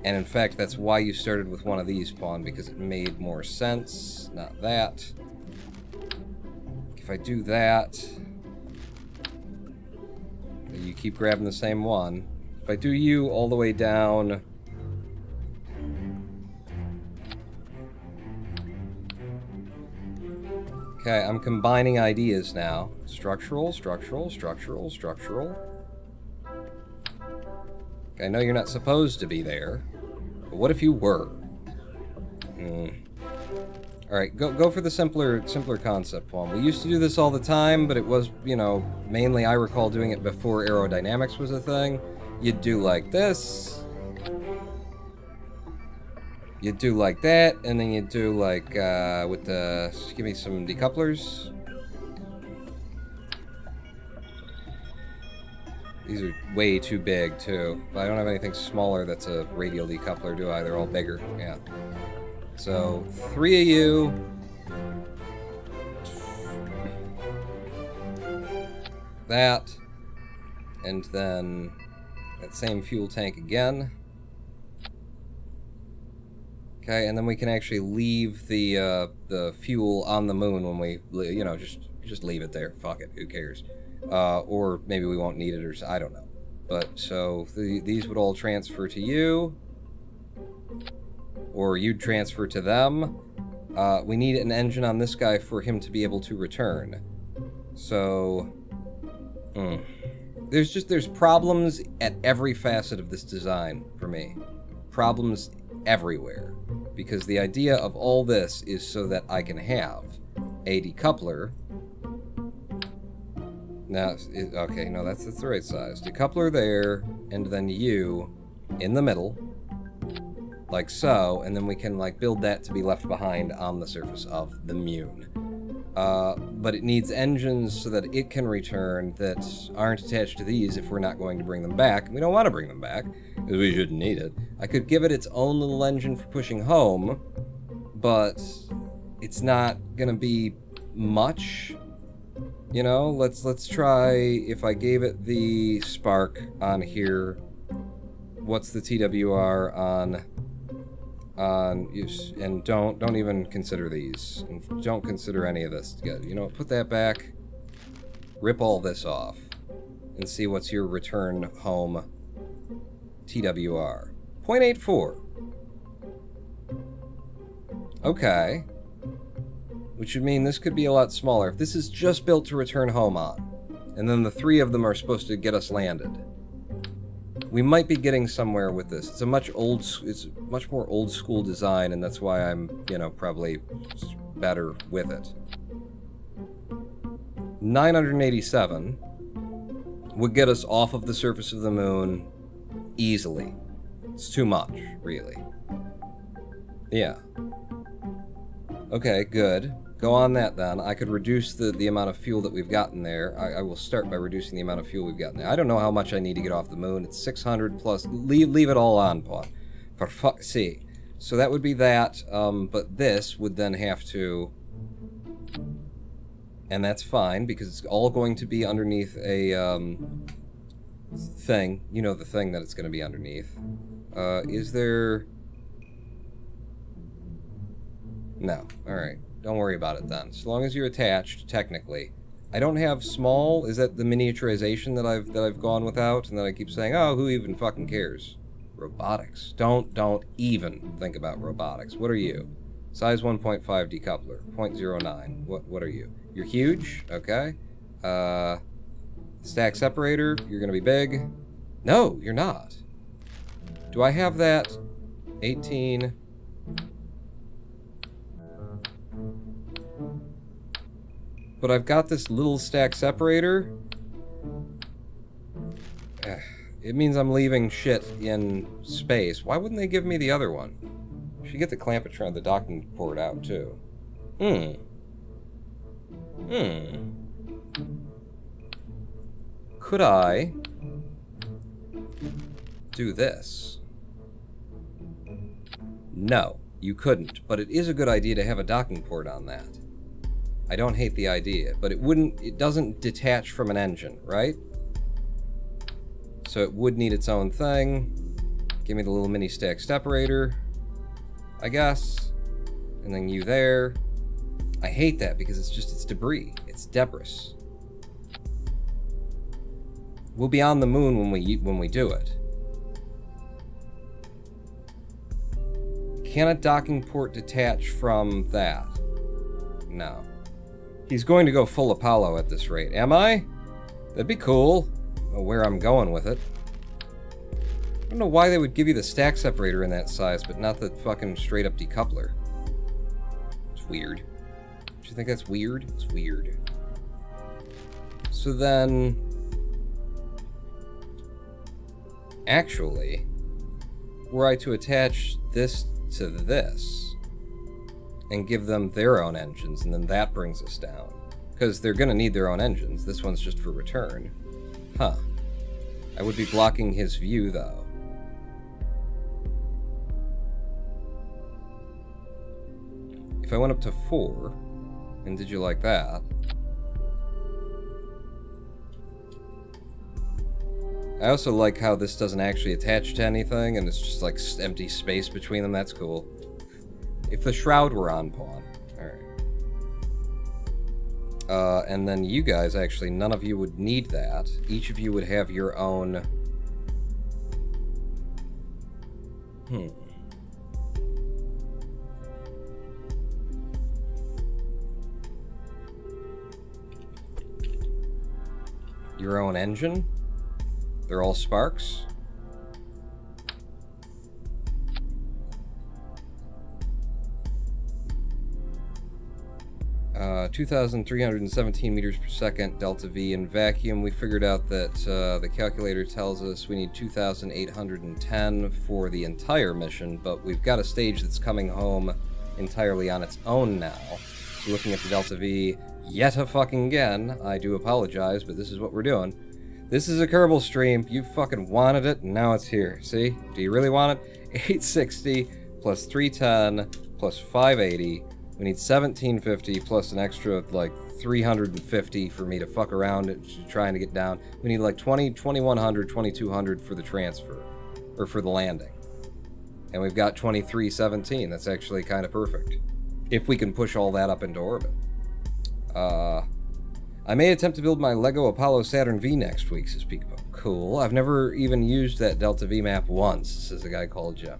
And in fact, that's why you started with one of these, pawn, because it made more sense. Not that. If I do that, you keep grabbing the same one. If I do you all the way down... Okay, I'm combining ideas now. Structural, structural, structural, structural. Okay, I know you're not supposed to be there, but what if you were? Alright, go for the simpler concept one. We used to do this all the time, but it was, you know, mainly I recall doing it before aerodynamics was a thing. You'd do like this. You'd do like that, and then you'd do like, with the... Give me some decouplers. These are way too big, too. But I don't have anything smaller that's a radial decoupler, do I? They're all bigger, yeah. So, 3 of you, that. And then that same fuel tank again. Okay, and then we can actually leave the fuel on the moon when we, you know, just leave it there. Fuck it, who cares? Or maybe we won't need it, or I don't know. But so these would all transfer to you, or you'd transfer to them. We need an engine on this guy for him to be able to return. So, there's problems at every facet of this design for me. Problems everywhere. Because the idea of all this is so that I can have a decoupler. Now, okay, no, that's the right size. Decoupler there, and then you in the middle, like so, and then we can like build that to be left behind on the surface of the Mune. But it needs engines so that it can return that aren't attached to these if we're not going to bring them back. We don't want to bring them back, because we shouldn't need it. I could give it its own little engine for pushing home, but it's not gonna be much. You know, let's try, if I gave it the spark on here, what's the TWR on use, and don't even consider these, and don't consider any of this together. You know, put that back, rip all this off, and see what's your return home TWR. 0.84. Okay. Which would mean this could be a lot smaller. If this is just built to return home on, and then the three of them are supposed to get us landed, we might be getting somewhere with this. It's much more old school design, and that's why I'm, you know, probably better with it. 987 would get us off of the surface of the moon easily. It's too much, really. Yeah. Okay, good. Go on that then. I could reduce the amount of fuel that we've gotten there. I will start by reducing the amount of fuel we've gotten there. I don't know how much I need to get off the moon. It's 600 plus. Leave it all on, Pawn. For fuck's sake. So that would be that, but this would then have to... And that's fine, because it's all going to be underneath a, thing. You know the thing that it's going to be underneath. Is there... No. Alright. Don't worry about it then. As long as you're attached, technically. I don't have small. Is that the miniaturization that I've gone without? And then I keep saying, oh, who even fucking cares? Robotics. Don't even think about robotics. What are you? Size 1.5 decoupler. 0.09. What are you? You're huge? Okay. Stack separator. You're gonna be big. No, you're not. Do I have that? 18... But I've got this little stack separator. It means I'm leaving shit in space. Why wouldn't they give me the other one? Should get the clampetron, the docking port out too. Could I do this? No, you couldn't. But it is a good idea to have a docking port on that. I don't hate the idea, but it doesn't detach from an engine, right? So it would need its own thing. Give me the little mini stack separator, I guess. And then you there. I hate that because it's debris. It's debris. We'll be on the moon when we do it. Can a docking port detach from that? No. He's going to go full Apollo at this rate. Am I? That'd be cool. I don't know where I'm going with it. I don't know why they would give you the stack separator in that size, but not the fucking straight up decoupler. It's weird. Don't you think that's weird? It's weird. So then... Actually, were I to attach this to this... and give them their own engines, and then that brings us down. Because they're gonna need their own engines. This one's just for return. Huh. I would be blocking his view, though. If I went up to 4, and did you like that? I also like how this doesn't actually attach to anything, and it's just like empty space between them. That's cool. If the shroud were on pawn. Alright. And then you guys, actually, none of you would need that. Each of you would have your own... Your own engine? They're all sparks? 2,317 meters per second, delta V in vacuum. We figured out that the calculator tells us we need 2,810 for the entire mission, but we've got a stage that's coming home entirely on its own now. So looking at the delta V yet a fucking again, I do apologize, but this is what we're doing. This is a Kerbal stream. You fucking wanted it, and now it's here. See? Do you really want it? 860 plus 310 plus 580. We need 1750 plus an extra, like, 350 for me to fuck around trying to get down. We need, like, 2100, 2200 for the transfer. Or for the landing. And we've got 2317. That's actually kind of perfect. If we can push all that up into orbit. I may attempt to build my Lego Apollo Saturn V next week, says Peekaboo. Cool. I've never even used that Delta V map once, says a guy called Jeff.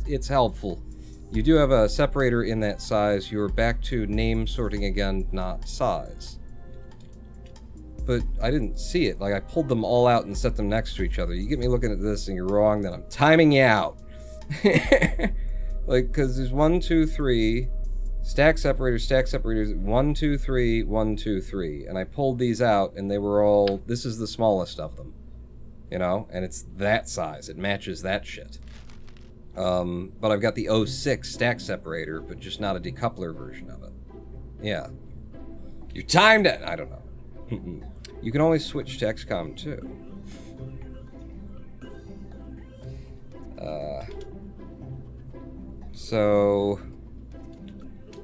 It's helpful. You do have a separator in that size. You're back to name sorting again, not size. But I didn't see it. Like, I pulled them all out and set them next to each other. You get me looking at this and you're wrong, then I'm timing you out. Like, because there's 1, 2, 3... stack separators, 1, 2, 3, 1, 2, 3. And I pulled these out, and they were all... This is the smallest of them. You know? And it's that size. It matches that shit. But I've got the 06 stack separator, but just not a decoupler version of it. Yeah. You timed it! I don't know. You can always switch to XCOM, too. So...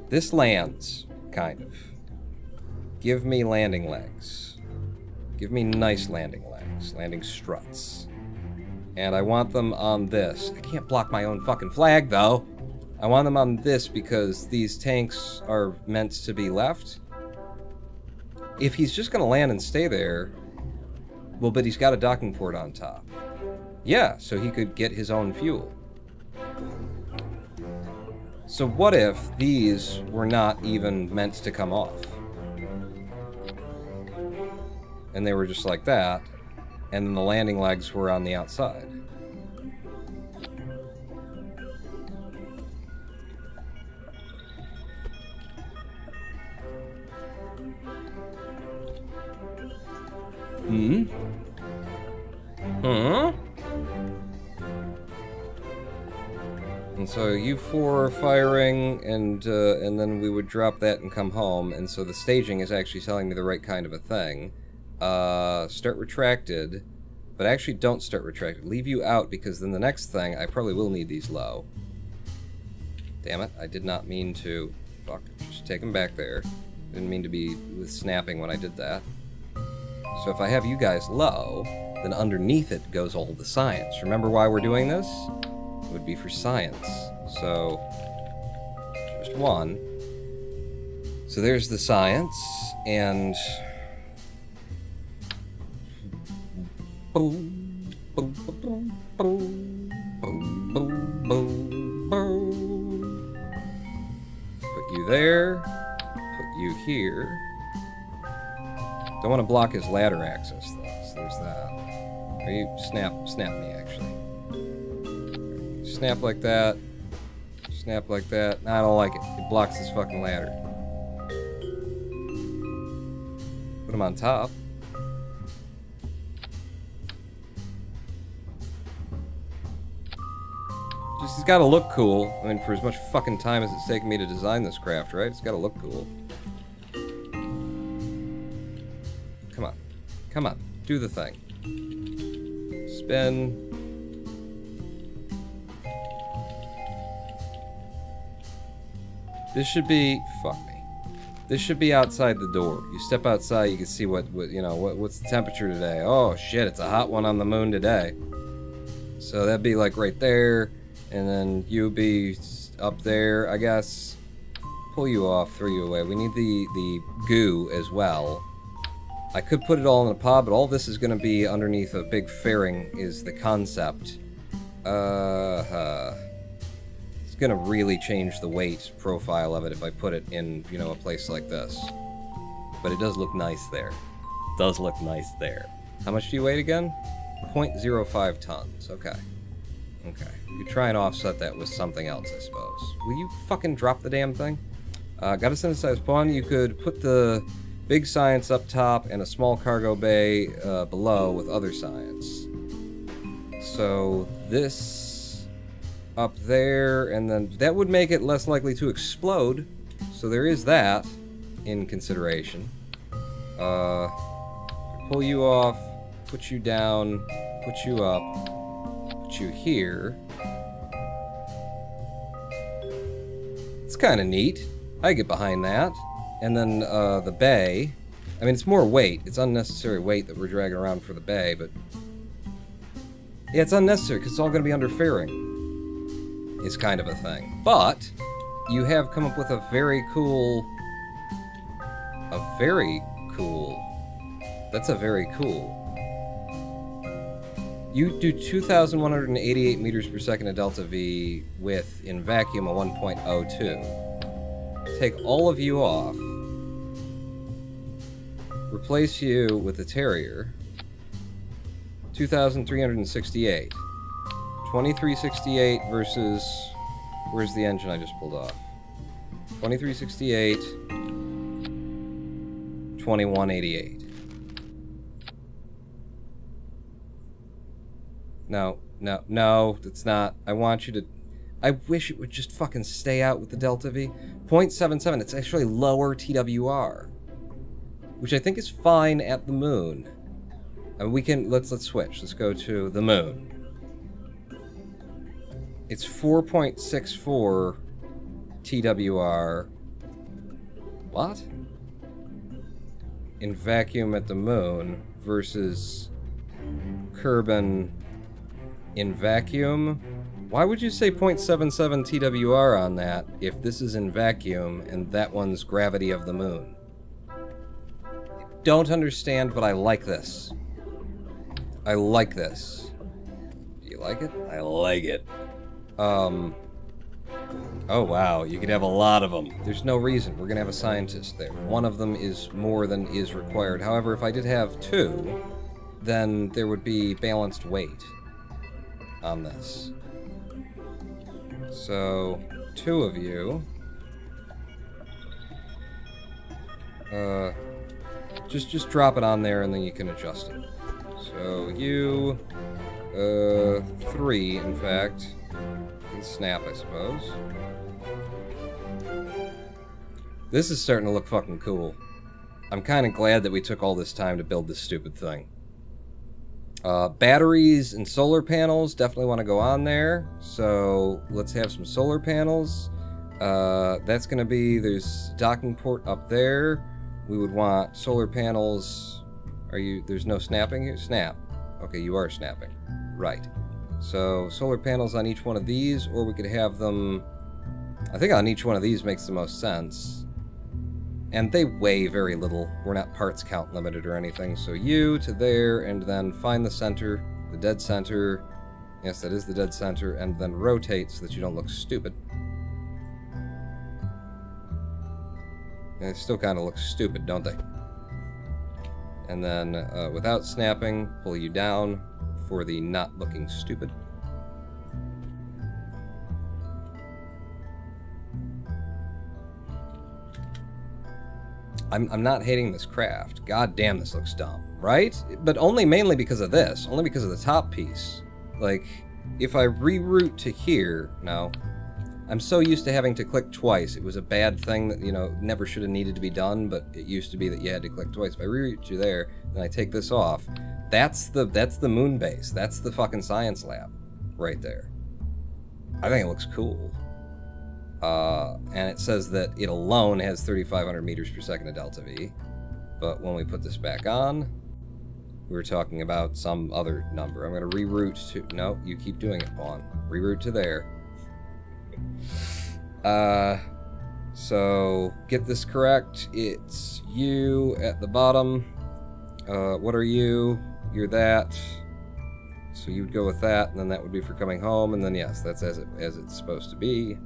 this lands, kind of. Give me landing legs. Give me nice landing legs. Landing struts. And I want them on this. I can't block my own fucking flag, though. I want them on this because these tanks are meant to be left. If he's just gonna land and stay there... well, but he's got a docking port on top. Yeah, so he could get his own fuel. So what if these were not even meant to come off? And they were just like that, and then the landing legs were on the outside. Hmm? Huh? And so you four are firing, and then we would drop that and come home, and so the staging is actually telling me the right kind of a thing. Start retracted, but actually don't start retracted. Leave you out, because then the next thing, I probably will need these low. Damn it, I did not mean to... fuck, just take them back there. Didn't mean to be with snapping when I did that. So if I have you guys low, then underneath it goes all the science. Remember why we're doing this? It would be for science. So, just one. So there's the science, and... boom, boom, boom, boom, boom, boom, boom, boom. Put you there. Put you here. Don't want to block his ladder access, though, so there's that. Or you snap me, actually. Snap like that. Snap like that. I don't like it. It blocks this fucking ladder. Put him on top. Just, he's gotta look cool. I mean, for as much fucking time as it's taken me to design this craft, right? It's gotta look cool. Come on. Come on. Do the thing. Spin. This should be... fuck me. This should be outside the door. You step outside, you can see what's the temperature today. Oh shit, it's a hot one on the moon today. So that'd be like right there, and then you'd be up there, I guess. Pull you off, throw you away. We need the goo as well. I could put it all in a pod, but all this is going to be underneath a big fairing is the concept. It's going to really change the weight profile of it if I put it in, a place like this. But it does look nice there. Does look nice there. How much do you weigh again? 0.05 tons. Okay. Okay. You try and offset that with something else, I suppose. Will you fucking drop the damn thing? Got a synthesized pawn. You could put the big science up top and a small cargo bay below with other science. So this up there, and then that would make it less likely to explode. So there is that in consideration. Pull you off, put you down, put you up, put you here. It's kind of neat. I get behind that. And then the bay. I mean, it's more weight. It's unnecessary weight that we're dragging around for the bay, but... yeah, it's unnecessary because it's all going to be under fairing. Is kind of a thing. But you have come up with a very cool... That's a very cool... You do 2,188 meters per second of delta V with, in vacuum, a 1.02. Take all of you off. Replace you with the Terrier. 2,368. 2368 versus... where's the engine I just pulled off? 2368. 2188. No, it's not. I want you to... I wish it would just fucking stay out with the delta V. 0.77, it's actually lower TWR. Which I think is fine at the moon. And we can... let's switch. Let's go to the moon. It's 4.64 TWR. What? In vacuum at the moon versus Kerbal in vacuum. Why would you say 0.77 TWR on that if this is in vacuum and that one's gravity of the moon? I don't understand, but I like this. I like this. Do you like it? I like it. Oh wow, you could have a lot of them. There's no reason. We're gonna have a scientist there. One of them is more than is required. However, if I did have two, then there would be balanced weight on this. So, two of you. Just drop it on there and then you can adjust it. So you, three, in fact. And snap, I suppose. This is starting to look fucking cool. I'm kind of glad that we took all this time to build this stupid thing. Batteries and solar panels definitely want to go on there. So let's have some solar panels. That's going to be, there's docking port up there. We would want solar panels. There's no snapping here? Snap. Okay, you are snapping. Right. So solar panels on each one of these, or we could have them, I think on each one of these makes the most sense. And they weigh very little. We're not parts count limited or anything. So you to there, and then find the center, the dead center. Yes, that is the dead center, and then rotate so that you don't look stupid. And they still kind of look stupid, don't they? And then, without snapping, pull you down for the not looking stupid. I'm not hating this craft. God damn, this looks dumb, right? But only mainly because of this. Only because of the top piece. Like, if I reroute to here... No. I'm so used to having to click twice. It was a bad thing that, never should have needed to be done, but it used to be that you had to click twice. If I reroute to there, then I take this off, that's the moon base. That's the fucking science lab right there. I think it looks cool. And it says that it alone has 3,500 meters per second of delta V. But when we put this back on, we were talking about some other number. I'm going to reroute to... No, you keep doing it, Pawn. Reroute to there. So, get this correct. It's you at the bottom. What are you? You're that. So you would go with that, and then that would be for coming home, and then yes, that's as it's supposed to be.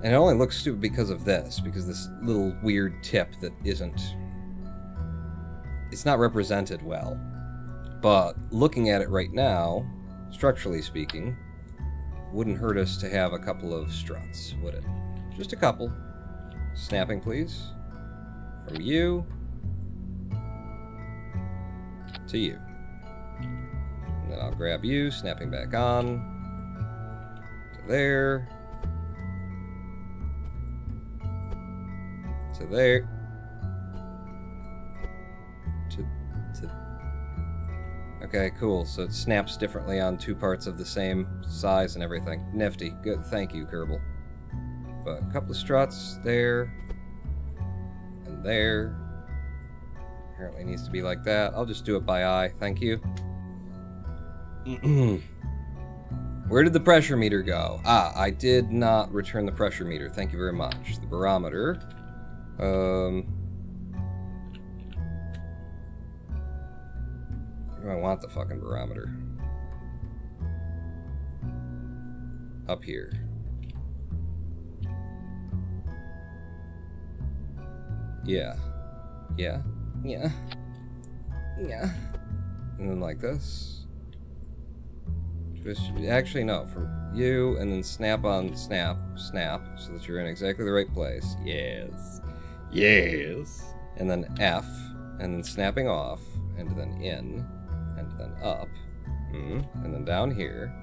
And it only looks stupid because of this, because this little weird tip that isn't... It's not represented well. But looking at it right now, structurally speaking, wouldn't hurt us to have a couple of struts, would it? Just a couple. Snapping, please. From you to you. And then I'll grab you, snapping back on to there. To there. To okay, cool. So it snaps differently on two parts of the same size and everything. Nifty. Good. Thank you, Kerbal. But a couple of struts there. And there. Apparently needs to be like that. I'll just do it by eye. Thank you. Where did the pressure meter go? Ah, I did not return the pressure meter. Thank you very much. The barometer. Where do I want the fucking barometer? Up here. Yeah. Yeah. Yeah. Yeah. And then like this. Just, actually, no. From you, and then snap on snap, snap, so that you're in exactly the right place. Yes. Yes. And then F, and then snapping off, and then in, and then up, and then down here.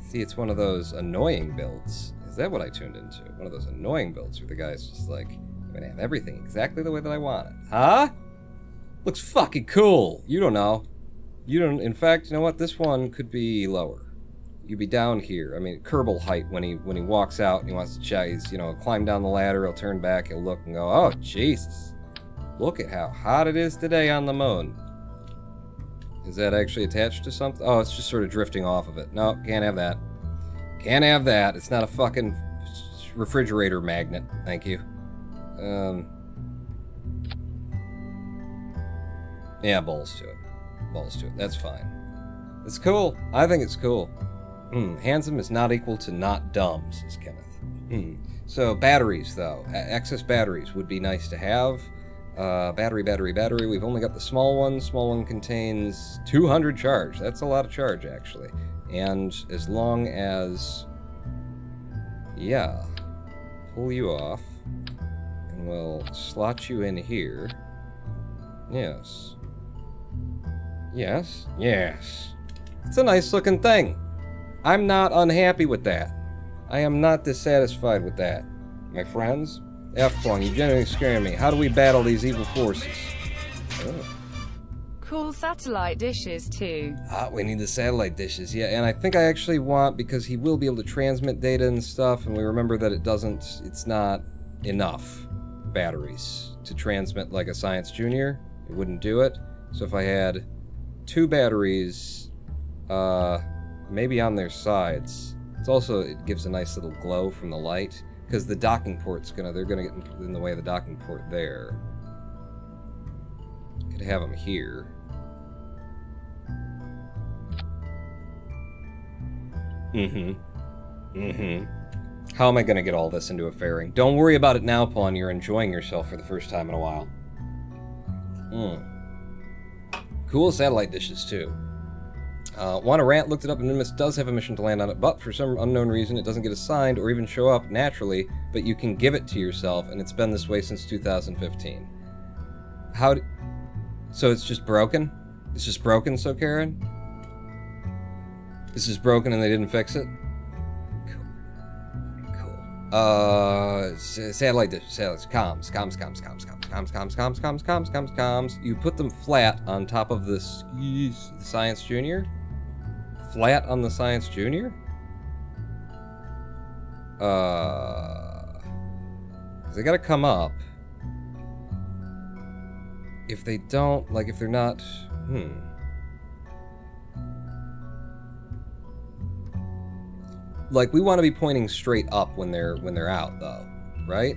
See, it's one of those annoying builds. Is that what I tuned into? One of those annoying builds where the guy's just like, I'm gonna have everything exactly the way that I want it. Huh? Looks fucking cool. You don't know. You don't, in fact, you know what? This one could be lower. You'd be down here. I mean, Kerbal height when he walks out and he wants to chat. He's, you know, climb down the ladder, he'll turn back, he'll look and go, oh, Jesus. Look at how hot it is today on the moon. Is that actually attached to something? Oh, it's just sort of drifting off of it. No, can't have that. Can't have that. It's not a fucking refrigerator magnet. Thank you. Yeah, balls to it. Balls to it. That's fine. It's cool. I think it's cool. Handsome is not equal to not dumb, says Kenneth. So, batteries, though. Excess batteries would be nice to have. Battery. We've only got the small one. Small one contains 200 charge. That's a lot of charge, actually. And as long as... Yeah. Pull you off. And we'll slot you in here. Yes. Yes. Yes. It's a nice looking thing. I'm not unhappy with that. I am not dissatisfied with that. My friends? F-Plung, you genuinely scare me. How do we battle these evil forces? Oh. Cool satellite dishes too. Ah, we need the satellite dishes, yeah, and I think I actually want, because he will be able to transmit data and stuff, and we remember that it's not enough batteries to transmit like a Science Junior. It wouldn't do it. So if I had 2 batteries, maybe on their sides. It gives a nice little glow from the light, because the docking port's they're gonna get in the way of the docking port there. Could have them here. How am I gonna get all this into a fairing? Don't worry about it now, Pawn. You're enjoying yourself for the first time in a while. Cool satellite dishes, too. Wanna Rant looked it up, and Nimbus does have a mission to land on it, but for some unknown reason it doesn't get assigned or even show up naturally, but you can give it to yourself, and it's been this way since 2015. So it's just broken? It's just broken, so Karen? It's just broken and they didn't fix it? Cool. Satellite dish, satellites, comms. You put them flat on top of the Science Junior? Flat on the Science Junior? They gotta come up. If they don't, like, if they're not... Like, we want to be pointing straight up when they're out, though, right?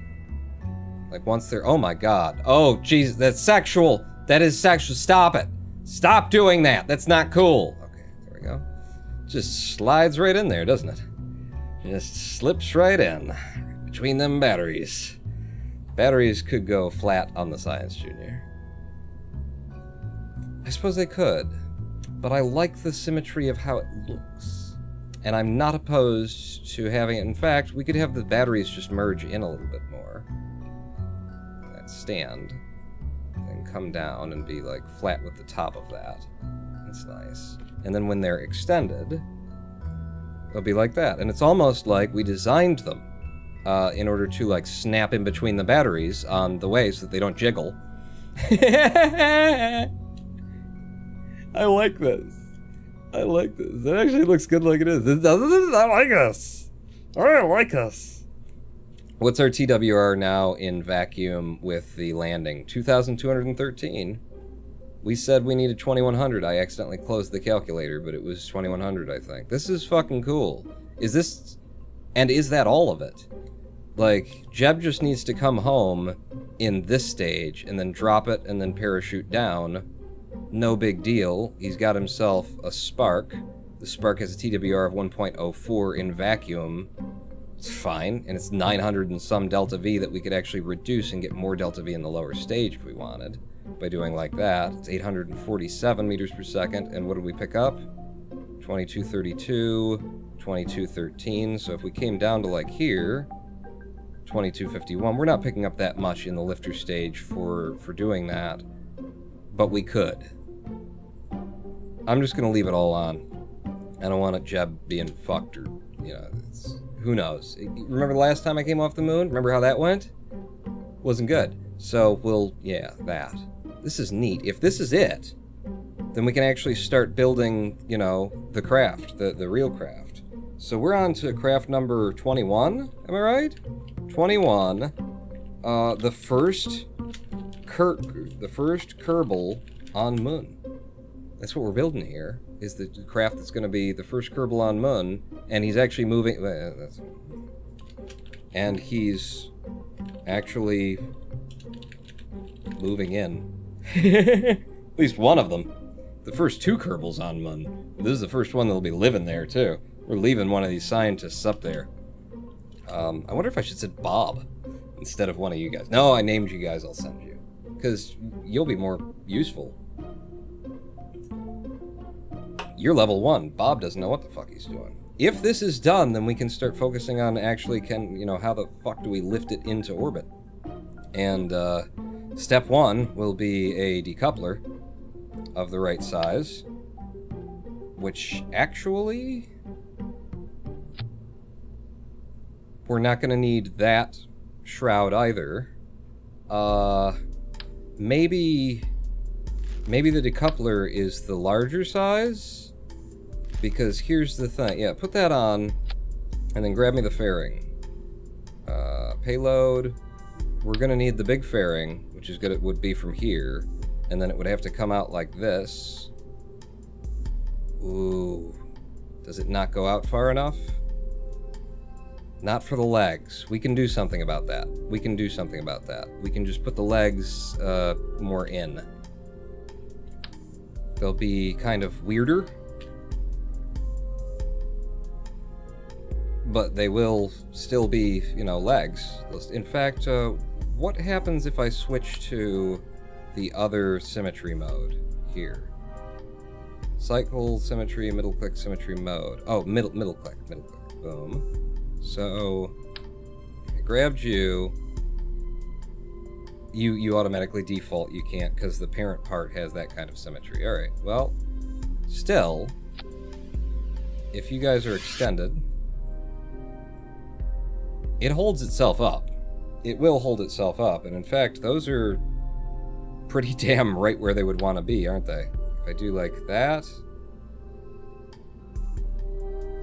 Like, once they're... Oh, my God. Oh, Jesus, that's sexual. That is sexual. Stop it. Stop doing that. That's not cool. Okay, there we go. Just slides right in there, doesn't it? Just slips right in. Between them batteries. Batteries could go flat on the Science Junior. I suppose they could. But I like the symmetry of how it looks. And I'm not opposed to having it. In fact, we could have the batteries just merge in a little bit more. That stand. And come down and be, like, flat with the top of that. That's nice. And then when they're extended, they'll be like that. And it's almost like we designed them in order to, like, snap in between the batteries on the way so that they don't jiggle. I like this. I like this. It actually looks good like it is. It doesn't. I like us. I like us. What's our TWR now in vacuum with the landing? 2,213. We said we needed 2,100. I accidentally closed the calculator, but it was 2,100, I think. This is fucking cool. Is this... And is that all of it? Like, Jeb just needs to come home in this stage, and then drop it, and then parachute down. No big deal. He's got himself a spark. The spark has a TWR of 1.04 in vacuum. It's fine, and it's 900 and some delta V that we could actually reduce and get more delta V in the lower stage if we wanted. By doing like that, it's 847 meters per second, and what did we pick up? 2232, 2213, so if we came down to like here, 2251, we're not picking up that much in the lifter stage for doing that, but we could. I'm just gonna leave it all on. I don't want it Jeb being fucked or, you know, who knows. Remember the last time I came off the moon? Remember how that went? Wasn't good. So yeah, that. This is neat. If this is it, then we can actually start building, you know, the craft, the real craft. So we're on to craft number 21, am I right? 21. The first Kerbal on Moon. That's what we're building here, is the craft that's going to be the first Kerbal on Moon, and he's actually moving... and he's actually moving in. At least one of them. The first two Kerbals on Moon. This is the first one that'll be living there, too. We're leaving one of these scientists up there. I wonder if I should say Bob instead of one of you guys. No, I named you guys, I'll send you. Because you'll be more useful. You're level 1. Bob doesn't know what the fuck he's doing. If this is done, then we can start focusing on actually, how the fuck do we lift it into orbit? And, step 1 will be a decoupler of the right size, which actually... we're not going to need that shroud either. Maybe the decoupler is the larger size? Because here's the thing. Yeah, put that on, and then grab me the fairing. Payload. We're going to need the big fairing, which is good. It would be from here, and then it would have to come out like this. Ooh. Does it not go out far enough? Not for the legs. We can do something about that. We can do something about that. We can just put the legs more in. They'll be kind of weirder, but they will still be, legs. In fact, what happens if I switch to the other symmetry mode here? Cycle symmetry, middle click symmetry mode. Oh, middle click. Boom. So, I grabbed you. You automatically default. You can't because the parent part has that kind of symmetry. Alright, well, still, if you guys are extended, it holds itself up. It will hold itself up, and in fact, those are pretty damn right where they would want to be, aren't they? If I do like that,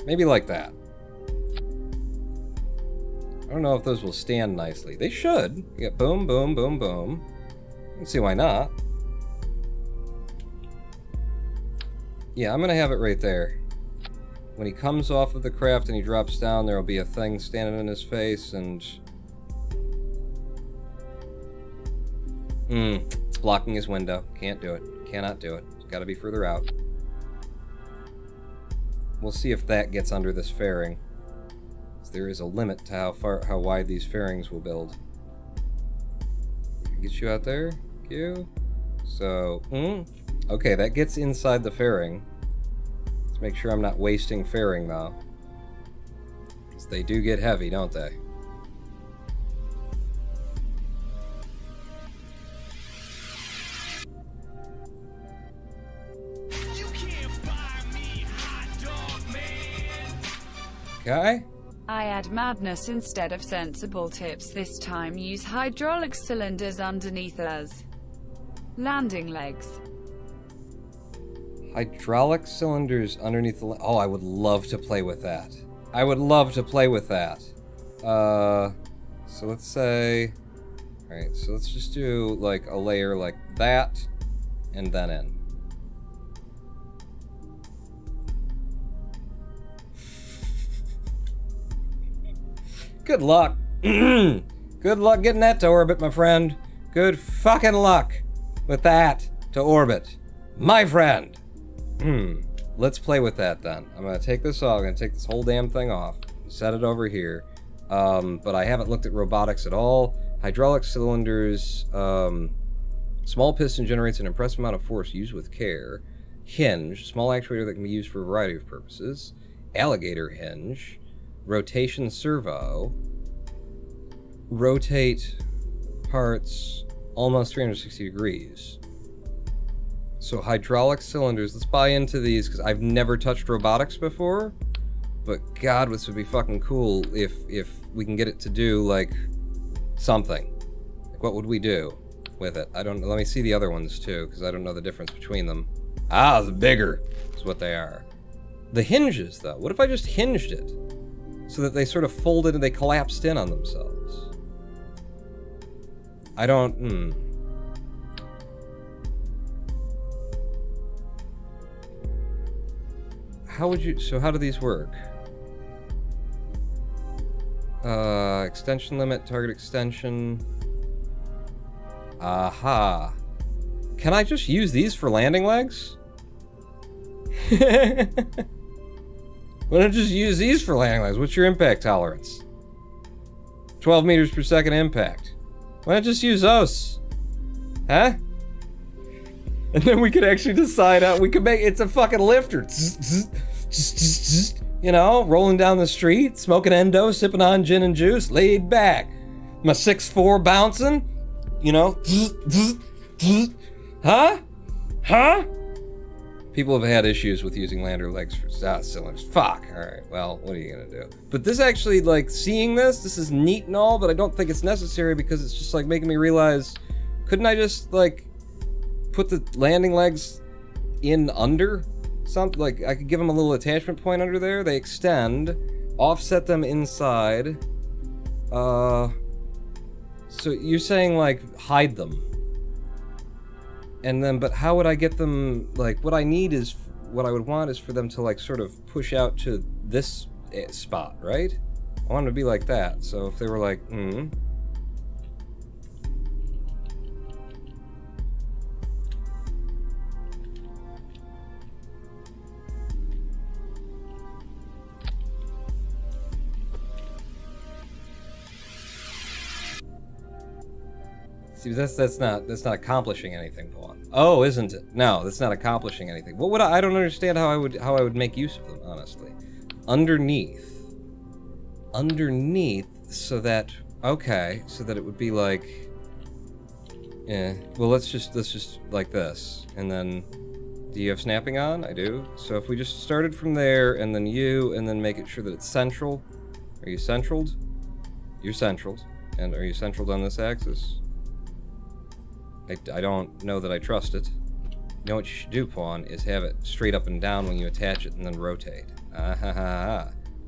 maybe like that. I don't know if those will stand nicely. They should. You get boom, boom, boom, boom. I can see why not. Yeah, I'm gonna have it right there. When he comes off of the craft and he drops down, there'll be a thing standing in his face, and... it's blocking his window. Can't do it. Cannot do it. It's gotta be further out. We'll see if that gets under this fairing. There is a limit to how wide these fairings will build. Get you out there, Q. So, okay, that gets inside the fairing. Let's make sure I'm not wasting fairing though, because they do get heavy, don't they? You can't buy me, hot dog man. Okay. I add madness instead of sensible tips. This time use hydraulic cylinders underneath as landing legs. Hydraulic cylinders underneath the... Oh, I would love to play with that. I would love to play with that. So let's say... Alright, so let's just do, like, a layer like that, and then in. Good luck. Good luck getting that to orbit, my friend. Good fucking luck with that to orbit, my friend. Let's play with that then. I'm gonna take this off. I'm gonna take this whole damn thing off. Set it over here. But I haven't looked at robotics at all. Hydraulic cylinders. Small piston generates an impressive amount of force. Used with care. Hinge. Small actuator that can be used for a variety of purposes. Alligator hinge. Rotation servo. Rotate parts almost 360 degrees. So hydraulic cylinders, let's buy into these, because I've never touched robotics before. But God, this would be fucking cool if we can get it to do, like, something. Like, what would we do with it? I don't know. Let me see the other ones, too, because I don't know the difference between them. Ah, it's bigger is what they are. The hinges, though. What if I just hinged it? So that they sort of folded and they collapsed in on themselves. I don't... How would you... So how do these work? Extension limit, target extension... Aha. Can I just use these for landing legs? Why don't I just use these for landing legs? What's your impact tolerance? 12 meters per second impact. Why not just use those? Huh? And then we could actually decide how we could make it's a fucking lifter. You know, rolling down the street, smoking endo, sipping on gin and juice, laid back. My 6'4" bouncing, you know. Huh? Huh? People have had issues with using lander legs for cylinders. Fuck. Alright, well, what are you gonna do? But this actually, like, seeing this is neat and all, but I don't think it's necessary because it's just, like, making me realize, couldn't I just, like, put the landing legs in under something? Like, I could give them a little attachment point under there. They extend, offset them inside. So you're saying, like, hide them. And then, but how would I get them, like, what I need is, what I would want is for them to, like, sort of push out to this spot, right? I want them to be like that, so if they were like, See, that's not accomplishing anything, Paul. Oh, isn't it? No, that's not accomplishing anything. What would I don't understand how I would make use of them, honestly. Underneath, so that so that it would be like, well, let's just like this, and then, do you have snapping on? I do. So if we just started from there, and then make it sure that it's central. Are you centraled? You're centraled. And are you centraled on this axis? I don't know that I trust it. You know what you should do, Pawn, is have it straight up and down when you attach it and then rotate.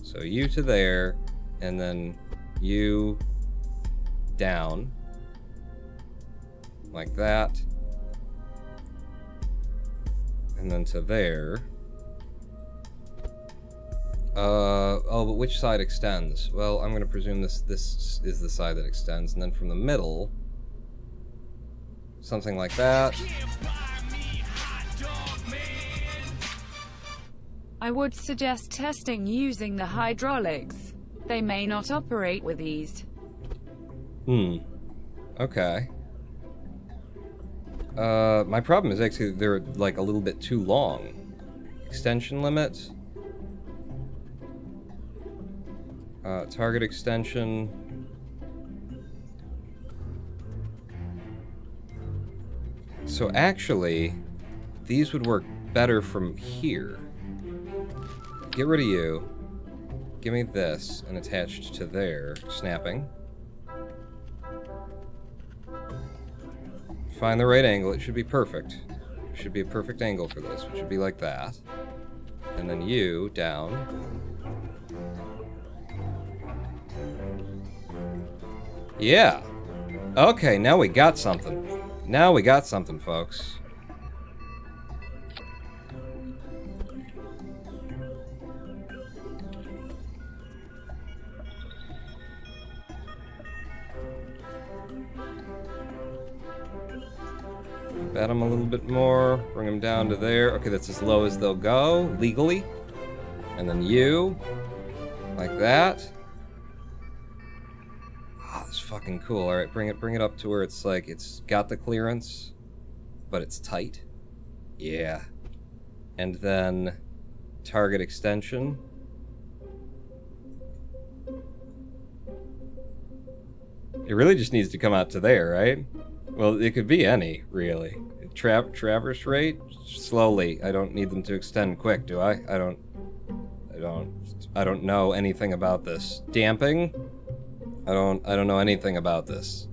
So you to there, and then You down. Like that. And then to there. Oh, but which side extends? Well, I'm gonna presume this is the side that extends, and then from the middle, something like that. I would suggest testing using the hydraulics. They may not operate with ease. Okay. My problem is actually they're like a little bit too long. Extension limit. Target extension. So actually, these would work better from here. Get rid of you. Give me this, and attached to there. Snapping. Find the right angle. It should be perfect. It should be a perfect angle for this, which should be like that. And then you, down. Yeah. Okay, now we got something. Now we got something, folks. Bet them a little bit more. Bring them down to there. Okay, that's as low as they'll go, legally. And then you. Like that. Oh, this is fucking cool. Alright, bring it up to where it's like, it's got the clearance, but it's tight. Yeah. And then target extension. It really just needs to come out to there, right? Well, it could be any, really. Traverse rate? Slowly. I don't need them to extend quick, do I? I don't know anything about this. Damping? I don't know anything about this.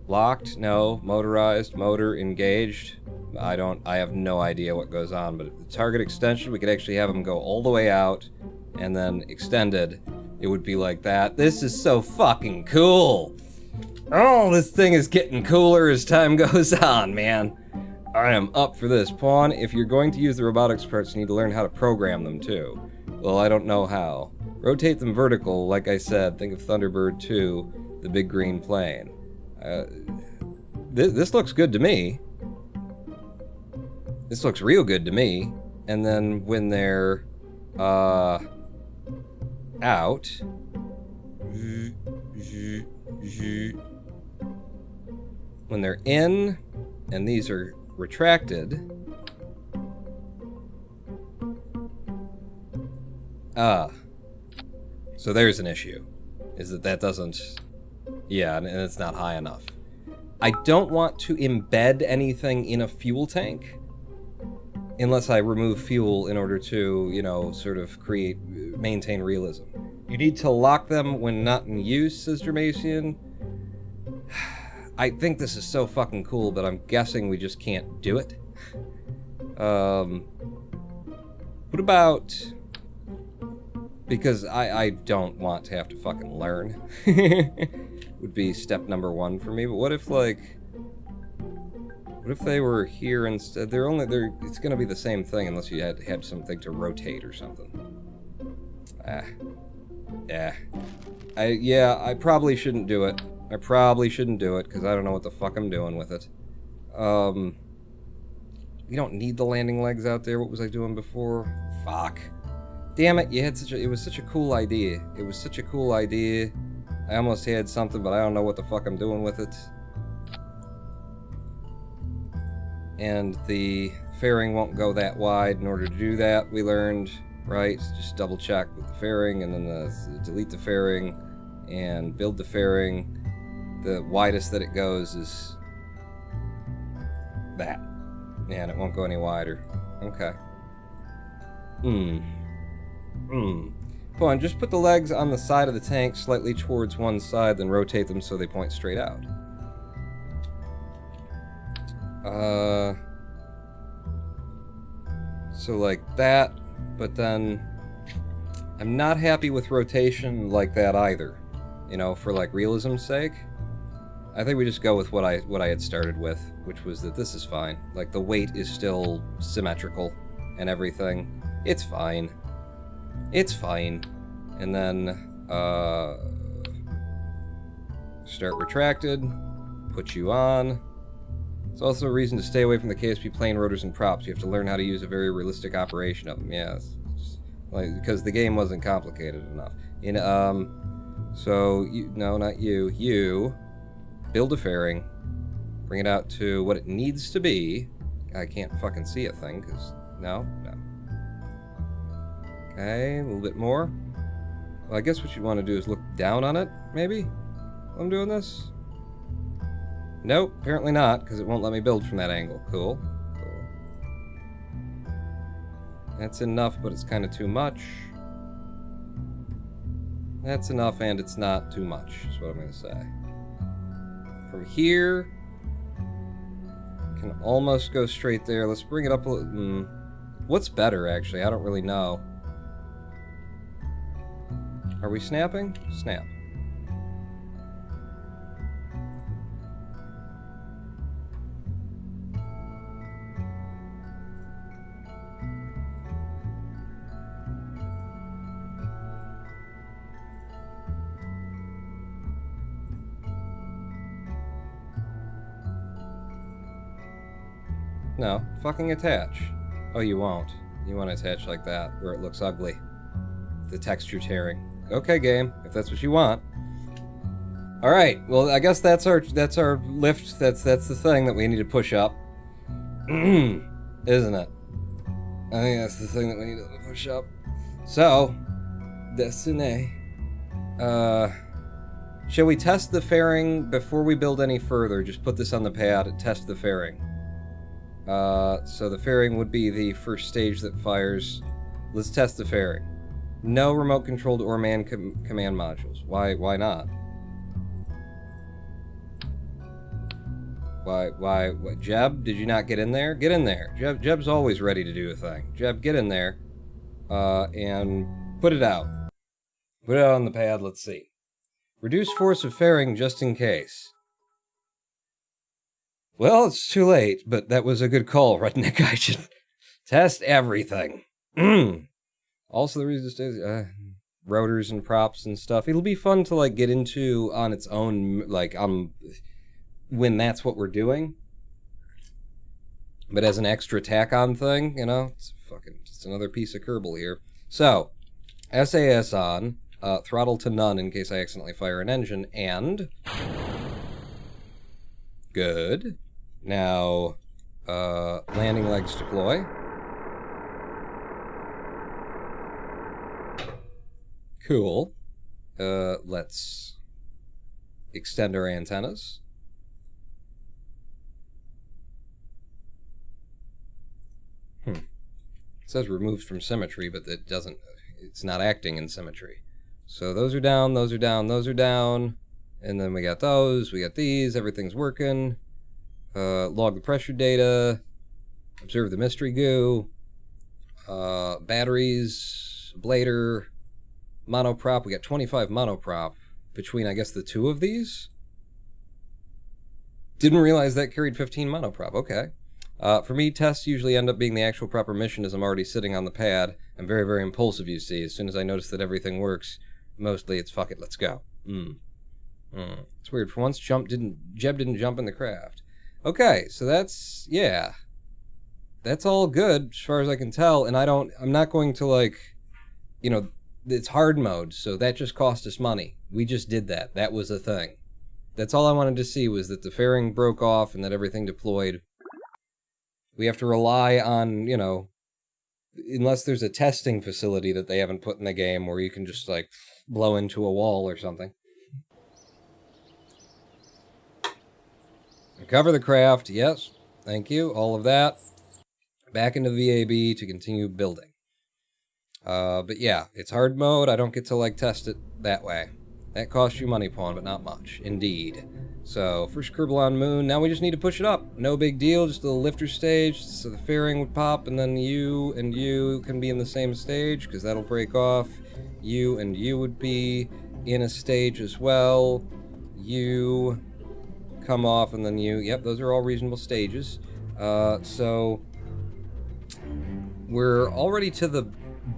Locked? No. Motorized? Motor engaged? I have no idea what goes on, but the target extension, we could actually have them go all the way out, and then extended. It would be like that. This is so fucking cool! Oh, this thing is getting cooler as time goes on, man. I am up for this. Pawn, if you're going to use the robotics parts, you need to learn how to program them, too. Well, I don't know how. Rotate them vertical, like I said. Think of Thunderbird 2, the big green plane. This looks good to me. This looks real good to me. And then when they're, out... When they're in, and these are retracted... So there's an issue. Is that doesn't... Yeah, and it's not high enough. I don't want to embed anything in a fuel tank unless I remove fuel in order to, you know, sort of maintain realism. You need to lock them when not in use, says Dermasian. I think this is so fucking cool, but I'm guessing we just can't do it. What about... Because I don't want to have to fucking learn. Would be step number 1 for me, but what if, like... What if they were here instead? It's gonna be the same thing unless you had something to rotate or something. Yeah. I probably shouldn't do it. I probably shouldn't do it, because I don't know what the fuck I'm doing with it. We don't need the landing legs out there. What was I doing before? Fuck. Damn it, it was such a cool idea. It was such a cool idea. I almost had something, but I don't know what the fuck I'm doing with it. And the fairing won't go that wide. In order to do that, we learned, right? Just double check with the fairing, and then delete the fairing, and build the fairing. The widest that it goes is that. Yeah, and it won't go any wider. Okay. Come on, just put the legs on the side of the tank slightly towards one side, then rotate them so they point straight out. So like that, but then I'm not happy with rotation like that either. you know, for like realism's sake. I think we just go with what I had started with, which was that this is fine. Like, the weight is still symmetrical and everything. It's fine. It's fine. And then, start retracted, put you on. It's also a reason to stay away from the KSP plane rotors and props. You have to learn how to use a very realistic operation of them. Yeah, like, because the game wasn't complicated enough. So, no, not you. You build a fairing, bring it out to what it needs to be. I can't fucking see a thing, because... No. Okay, a little bit more. Well, I guess what you'd want to do is look down on it, maybe? While I'm doing this? Nope, apparently not, because it won't let me build from that angle. Cool. That's enough, but it's kind of too much. That's enough, and it's not too much, is what I'm going to say. From here, can almost go straight there. Let's bring it up a little. What's better, actually? I don't really know. Are we snapping? Snap. No, fucking attach. Oh, you won't. You want to attach like that, where it looks ugly. The texture tearing. Okay, game, if that's what you want. Alright, well, I guess that's our lift. That's the thing that we need to push up. Isn't it? I think that's the thing that we need to push up. So, Destiny. Shall we test the fairing before we build any further? Just put this on the pad and test the fairing. So the fairing would be the first stage that fires. Let's test the fairing. No remote controlled or man command modules. Why not? Why, Jeb, did you not get in there? Get in there. Jeb's always ready to do a thing. Jeb, get in there, and put it out. Put it out on the pad, let's see. Reduce force of fairing just in case. Well, it's too late, but that was a good call, Redneck. I should test everything. Also, the reason rotors and props and stuff. It'll be fun to like get into on its own, like when that's what we're doing. But as an extra tack-on thing, you know, it's fucking just another piece of Kerbal here. So, SAS on, throttle to none in case I accidentally fire an engine, and good. Now, landing legs deploy. Cool. Let's extend our antennas. It says removed from symmetry, but it doesn't, it's not acting in symmetry. So those are down, those are down, those are down. And then we got those, we got these, everything's working. Log the pressure data. Observe the mystery goo. Batteries, blader, monoprop. We got 25 monoprop between, I guess, the two of these. Didn't realize that carried 15 monoprop. Okay. For me, tests usually end up being the actual proper mission as I'm already sitting on the pad. I'm very, very impulsive, you see. As soon as I notice that everything works, mostly it's fuck it, let's go. It's weird. For once, Jeb didn't jump in the craft. Okay, so that's, yeah. That's all good, as far as I can tell, and I'm not going to, like, you know, it's hard mode, so that just cost us money. We just did that. That was a thing. That's all I wanted to see, was that the fairing broke off and that everything deployed. We have to rely on, you know, unless there's a testing facility that they haven't put in the game where you can just, like, blow into a wall or something. Recover the craft, yes, thank you, all of that. Back into VAB to continue building. But yeah, it's hard mode, I don't get to, like, test it that way. That costs you money, Pawn, but not much, indeed. So, first Kerbal on Moon, now we just need to push it up. No big deal, just a little lifter stage, so the fairing would pop, and then you and you can be in the same stage, because that'll break off. You and you would be, in a stage as well. You come off, and then you... Yep, those are all reasonable stages. So we're already to the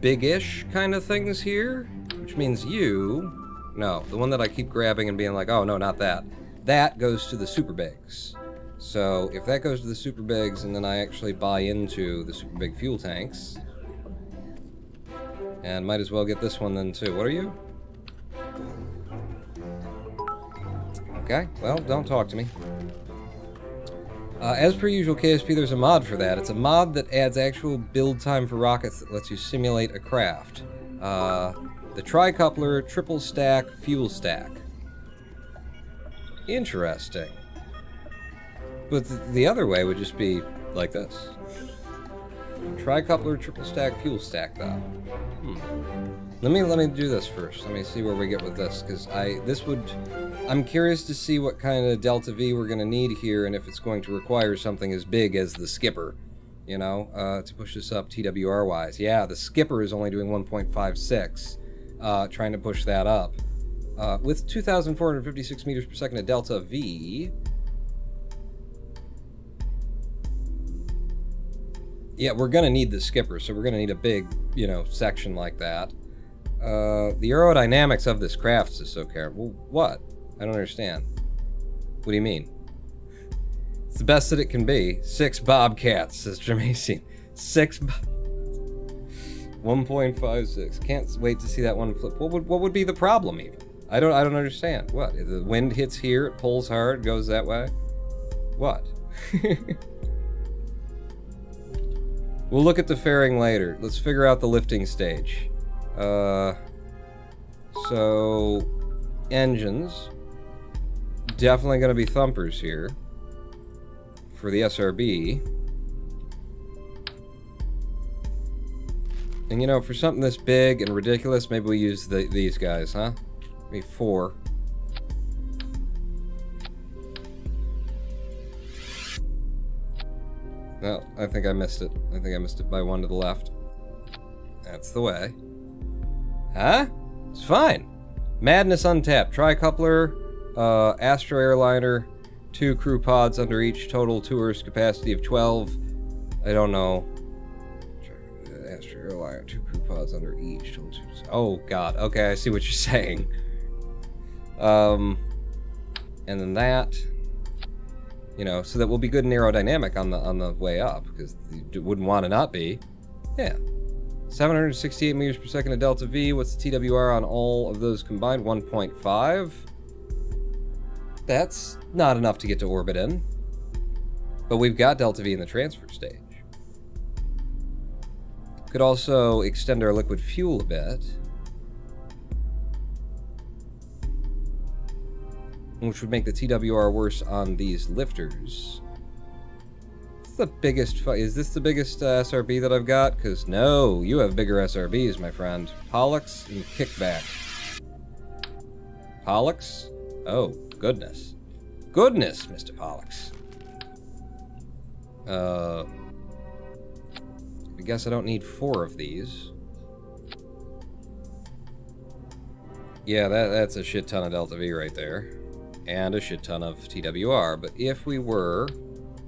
big-ish kind of things here, which means you... No, the one that I keep grabbing and being like, oh, no, not that. That goes to the super bigs. So if that goes to the super bigs, and then I actually buy into the super big fuel tanks, and might as well get this one then too. What are you? Okay, well, don't talk to me. As per usual, KSP, there's a mod for that. It's a mod that adds actual build time for rockets that lets you simulate a craft. The tri-coupler triple stack fuel stack. Interesting. But the other way would just be like this. Tri-coupler triple stack fuel stack, though. Let me do this first. Let me see where we get with this, because I'm curious to see what kind of delta V we're going to need here, and if it's going to require something as big as the skipper, you know, to push this up TWR-wise. Yeah, the skipper is only doing 1.56, trying to push that up. With 2,456 meters per second of delta V... Yeah, we're going to need the skipper, so we're going to need a big, you know, section like that. The aerodynamics of this craft is so terrible. What? I don't understand. What do you mean? It's the best that it can be. 6 Bobcats, says Jermaine. 1.56. Can't wait to see that one flip. What would be the problem even? I don't understand. What? The wind hits here, it pulls hard, goes that way. What? We'll look at the fairing later. Let's figure out the lifting stage. So engines. Definitely going to be thumpers here for the SRB. And you know, for something this big and ridiculous, maybe we use these guys, huh? Maybe 4. No, I think I missed it. I think I missed it by 1 to the left. That's the way. Huh? It's fine. Madness untapped. Tri-coupler, Astro airliner, 2 crew pods under each, total tours capacity of 12. I don't know. Astro airliner, 2 crew pods under each, total tours. Oh god. Okay, I see what you're saying. And then that. You know, so that will be good and aerodynamic on the way up, because you wouldn't want to not be. Yeah. 768 meters per second of delta V. What's the TWR on all of those combined? 1.5. That's not enough to get to orbit in. But we've got delta V in the transfer stage. Could also extend our liquid fuel a bit, which would make the TWR worse on these lifters. What's the biggest... Is this the biggest SRB that I've got? Because no, you have bigger SRBs, my friend. Pollux and Kickback. Pollux? Oh, goodness. Goodness, Mr. Pollux. I guess I don't need 4 of these. Yeah, that's a shit ton of delta V right there. And a shit ton of TWR, but if we were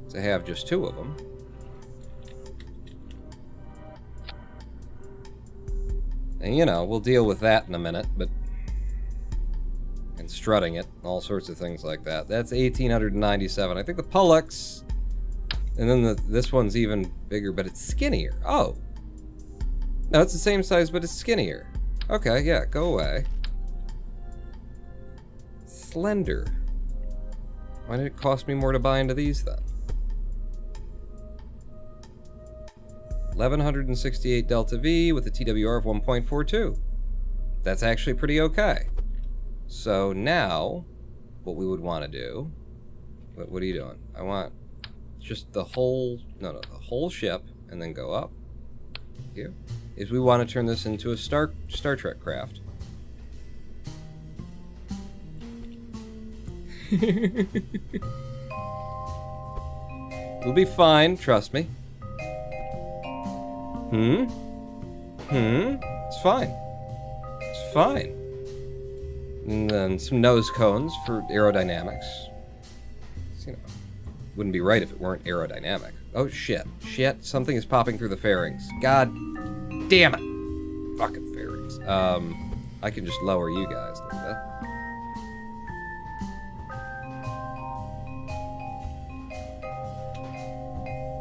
to have just 2 of them, and you know, we'll deal with that in a minute, but and strutting it, all sorts of things like that. That's 1,897. I think the Pollux, and then this one's even bigger, but it's skinnier. Oh, no, it's the same size, but it's skinnier. Okay, yeah, go away. Slender. Why did it cost me more to buy into these then? 1,168 delta V with a TWR of 1.42. That's actually pretty okay. So now, what we would want to do... What are you doing? I want just the whole... No, the whole ship, and then go up. Here. Is we want to turn this into a Star Trek craft. We'll be fine, trust me. It's fine. It's fine. And then some nose cones for aerodynamics. You know, wouldn't be right if it weren't aerodynamic. Oh shit. Shit, something is popping through the fairings. God damn it. Fucking fairings. I can just lower you guys like that.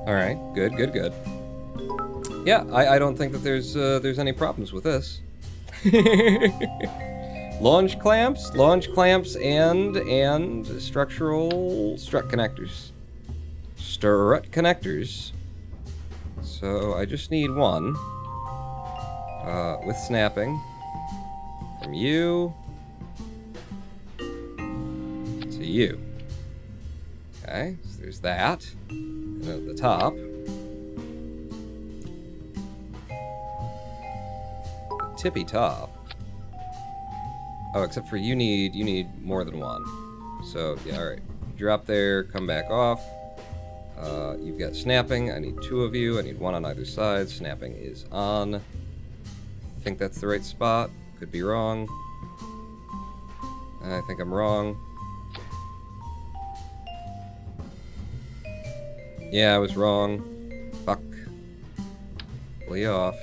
Alright, good, good, good. Yeah, I don't think that there's any problems with this. Launch clamps, and structural strut connectors. Strut connectors. So I just need one. With snapping. From you to you. Okay, so there's that. And then at the top. The tippy top. Oh, except for you need more than one. So, yeah, alright. Drop there, come back off. You've got snapping. I need two of you. I need one on either side. Snapping is on. I think that's the right spot. Could be wrong. I think I'm wrong. Yeah, I was wrong. Fuck. Pull you off.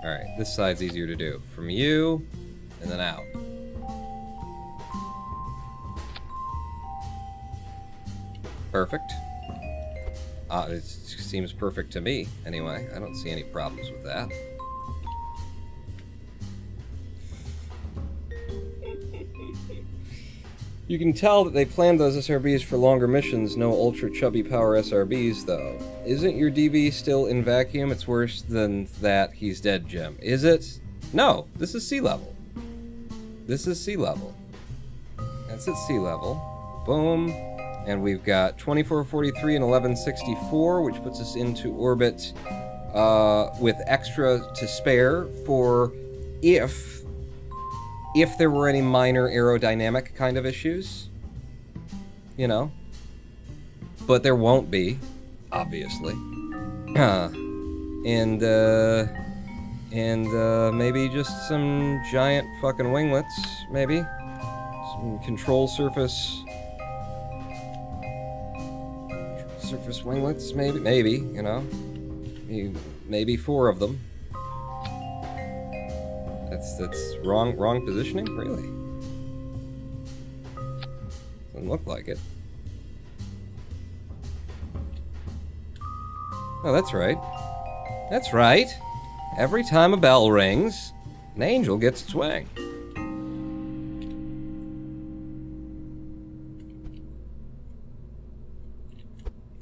Alright, this side's easier to do. From you, and then out. Perfect. It seems perfect to me, anyway. I don't see any problems with that. You can tell that they planned those SRBs for longer missions, no ultra chubby power SRBs, though. Isn't your DV still in vacuum? It's worse than that. He's dead, Jim. Is it? No, this is sea level. This is sea level. That's at sea level. Boom. And we've got 2443 and 1164, which puts us into orbit with extra to spare for if there were any minor aerodynamic kind of issues, you know. But there won't be, obviously. And maybe just some giant fucking winglets, maybe. Some control surface winglets, maybe, you know. Maybe 4 of them. That's wrong positioning? Really? Doesn't look like it. Oh, that's right. That's right. Every time a bell rings, an angel gets its wing.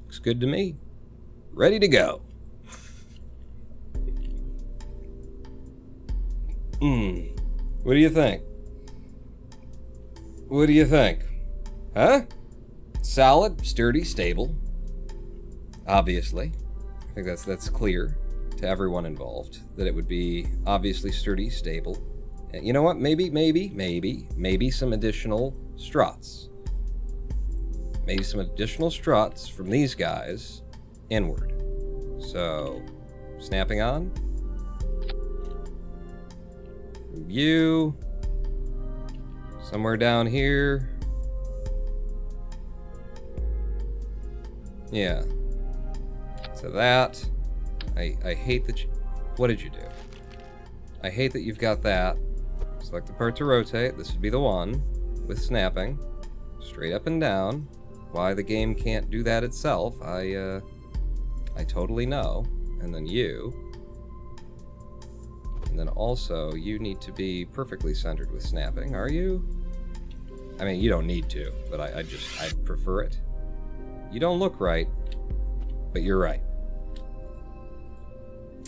Looks good to me. Ready to go. What do you think? What do you think? Huh? Solid, sturdy, stable. Obviously. I think that's clear to everyone involved that it would be obviously sturdy, stable. And you know what? Maybe some additional struts. Maybe some additional struts from these guys inward. So, snapping on. You somewhere down here. Yeah. So that I hate that what did you do? I hate that you've got that. Select the part to rotate. This would be the one with snapping. Straight up and down. Why the game can't do that itself, I totally know. And then you. And then also, you need to be perfectly centered with snapping, are you? I mean, you don't need to, but I prefer it. You don't look right, but you're right.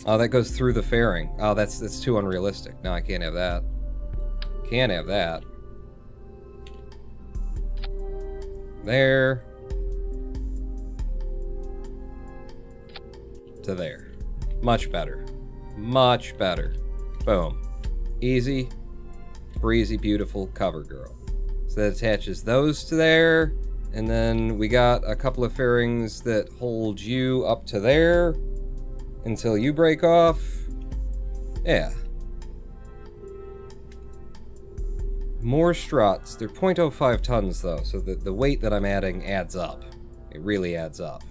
Oh, that goes through the fairing. Oh, that's too unrealistic. No, I can't have that. Can't have that. There. To there. Much better. Much better. Boom. Easy, breezy, beautiful cover girl. So that attaches those to there, and then we got a couple of fairings that hold you up to there until you break off. Yeah. More struts. They're 0.05 tons, though, so the weight that I'm adding adds up. It really adds up.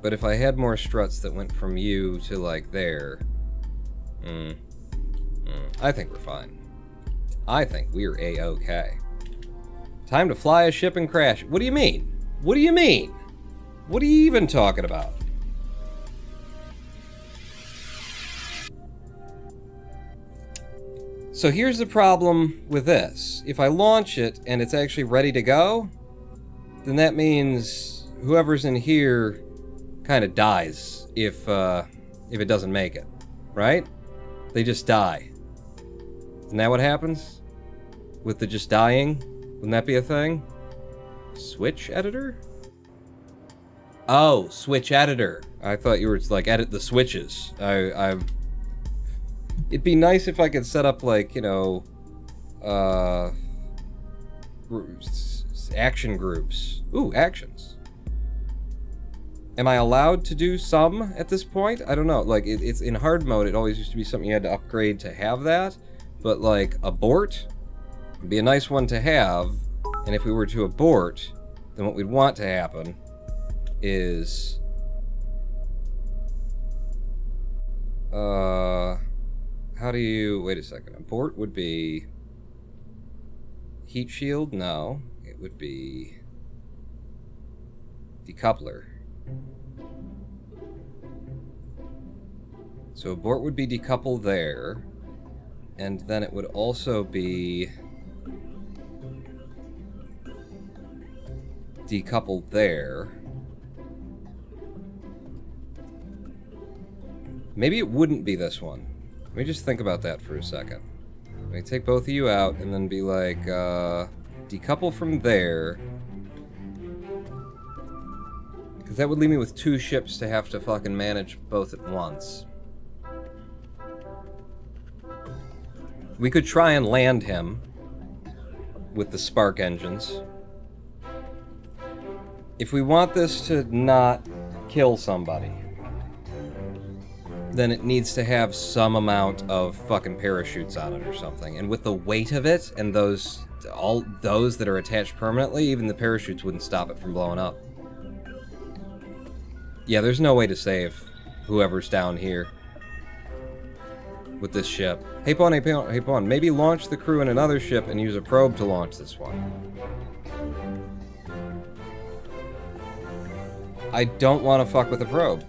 But if I had more struts that went from you to, like, there... I think we're fine. I think we're A-okay. Time to fly a ship and crash. What do you mean? What do you mean? What are you even talking about? So here's the problem with this. If I launch it and it's actually ready to go, then that means whoever's in here kind of dies if it doesn't make it, right? They just die. Isn't that what happens? With the just dying? Wouldn't that be a thing? Switch editor? Oh, switch editor. I thought you were like edit the switches. It'd be nice if I could set up like, you know, action groups. Ooh, actions. Am I allowed to do some at this point? I don't know. Like, it's in hard mode. It always used to be something you had to upgrade to have that. But, like, abort would be a nice one to have. And if we were to abort, then what we'd want to happen is... how do you... Wait a second. Abort would be... Heat shield? No. It would be... Decoupler. So abort would be decouple there. And then it would also be... decouple there. Maybe it wouldn't be this one. Let me just think about that for a second. Let me take both of you out and then be like, decouple from there. Because that would leave me with 2 ships to have to fucking manage both at once. We could try and land him with the spark engines. If we want this to not kill somebody, then it needs to have some amount of fucking parachutes on it or something. And with the weight of it and all those that are attached permanently, even the parachutes wouldn't stop it from blowing up. Yeah, there's no way to save whoever's down here with this ship. Hey Pawn, hey Pawn, hey Pawn, maybe launch the crew in another ship and use a probe to launch this one. I don't want to fuck with the probe.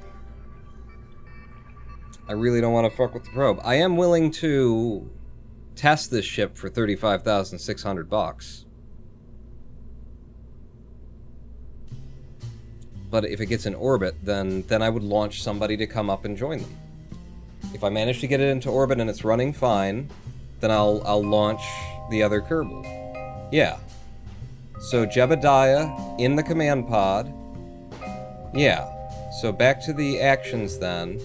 I really don't want to fuck with the probe. I am willing to test this ship for $35,600. But if it gets in orbit, then I would launch somebody to come up and join them. If I manage to get it into orbit and it's running fine, then I'll launch the other Kerbal. Yeah. So Jebediah in the command pod. Yeah. So back to the actions then.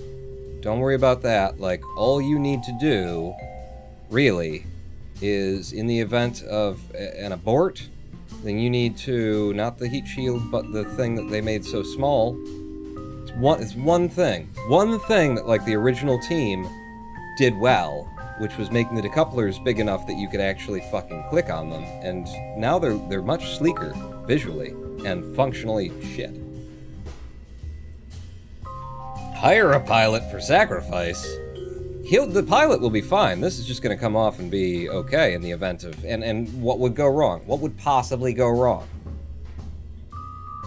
Don't worry about that. Like, all you need to do, really, is in the event of an abort, then you need to, not the heat shield, but the thing that they made so small. It's one thing. One thing that, like, the original team did well, which was making the decouplers big enough that you could actually fucking click on them. And now they're much sleeker, visually, and functionally shit. Hire a pilot for sacrifice. The pilot will be fine. This is just going to come off and be okay in the event of... And what would go wrong? What would possibly go wrong?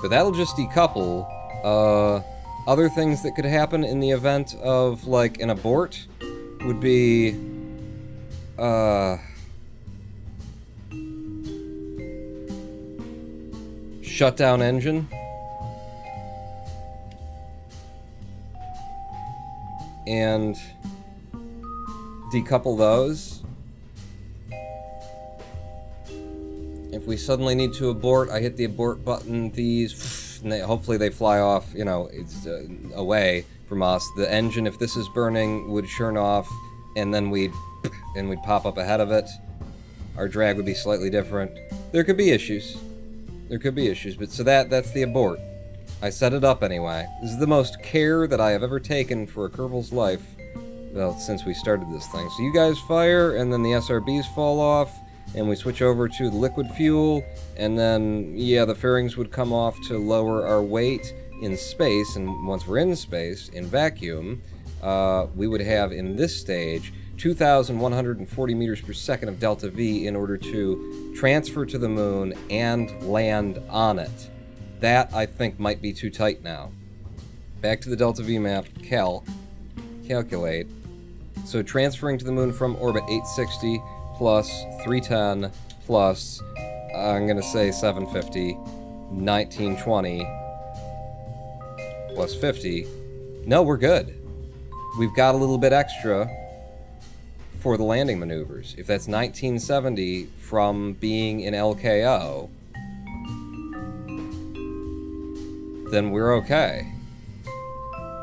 But that'll just decouple. Other things that could happen in the event of, like, an abort would be... shut down engine. And decouple those. If we suddenly need to abort, I hit the abort button, these, and hopefully they fly off, you know, it's away from us. The engine, if this is burning, would churn off, and then we'd pop up ahead of it. Our drag would be slightly different. There could be issues. There could be issues, but so that's the abort. I set it up anyway. This is the most care that I have ever taken for a Kerbal's life well, since we started this thing. So you guys fire, and then the SRBs fall off, and we switch over to the liquid fuel, and then, yeah, the fairings would come off to lower our weight in space, and once we're in space, in vacuum, we would have, in this stage, 2,140 meters per second of delta V in order to transfer to the moon and land on it. That, I think, might be too tight now. Back to the delta V map, calculate. So transferring to the moon from orbit 860 plus 310 plus, I'm going to say 750, 1920 plus 50. No, we're good. We've got a little bit extra for the landing maneuvers. If that's 1970 from being in LKO, then we're okay.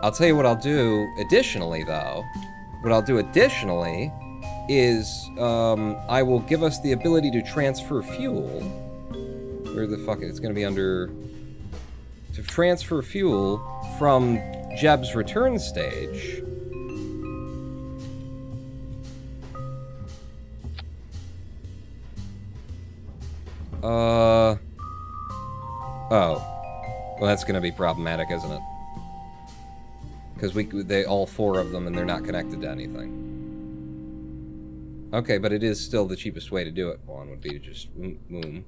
I'll tell you what I'll do additionally, though. What I'll do additionally is I will give us the ability to transfer fuel. Where the fuck? It's going to be under... To transfer fuel from Jeb's return stage. Oh. Well, that's going to be problematic, isn't it? Because they all four of them, and they're not connected to anything. Okay, but it is still the cheapest way to do it. One would be to just boom.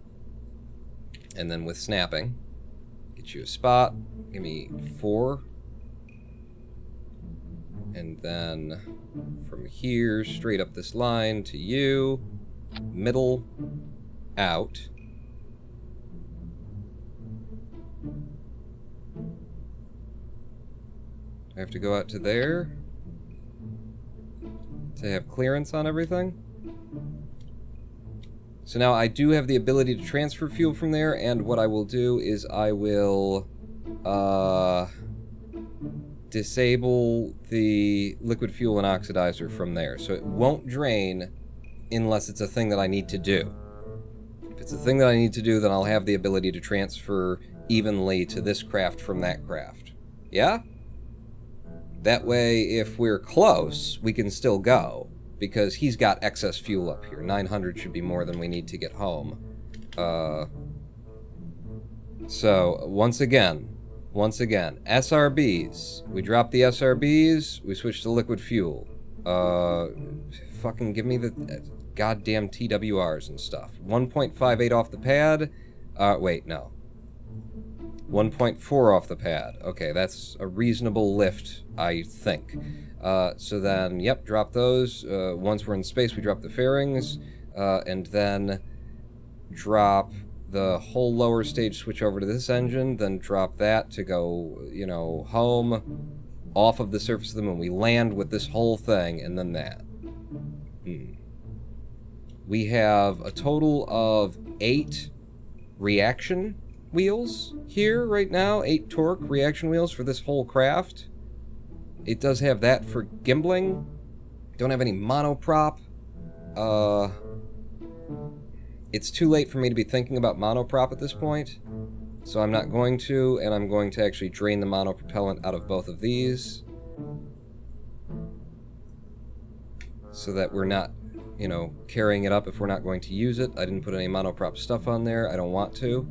And then with snapping, get you a spot. Give me 4. And then from here, straight up this line to you. Middle, out. I have to go out to there to have clearance on everything. So now I do have the ability to transfer fuel from there, and what I will do is I will disable the liquid fuel and oxidizer from there. So it won't drain unless it's a thing that I need to do. If it's a thing that I need to do, then I'll have the ability to transfer evenly to this craft from that craft. Yeah? That way, if we're close, we can still go, because he's got excess fuel up here. 900 should be more than we need to get home. So, once again, SRBs. We drop the SRBs, we switch to liquid fuel. Fucking give me the goddamn TWRs and stuff. 1.58 off the pad. Wait, no. 1.4 off the pad. Okay, that's a reasonable lift, I think. So then, yep, drop those. Once we're in space, we drop the fairings, and then drop the whole lower stage, switch over to this engine, then drop that to go, you know, home, off of the surface of the moon. We land with this whole thing, and then that. We have a total of 8 reaction wheels here right now. 8 torque reaction wheels for this whole craft. It does have that for gimbling. Don't have any monoprop. It's too late for me to be thinking about monoprop at this point, so I'm not going to, and I'm going to actually drain the monopropellant out of both of these so that we're not, you know, carrying it up if we're not going to use it. I didn't put any monoprop stuff on there. I don't want to.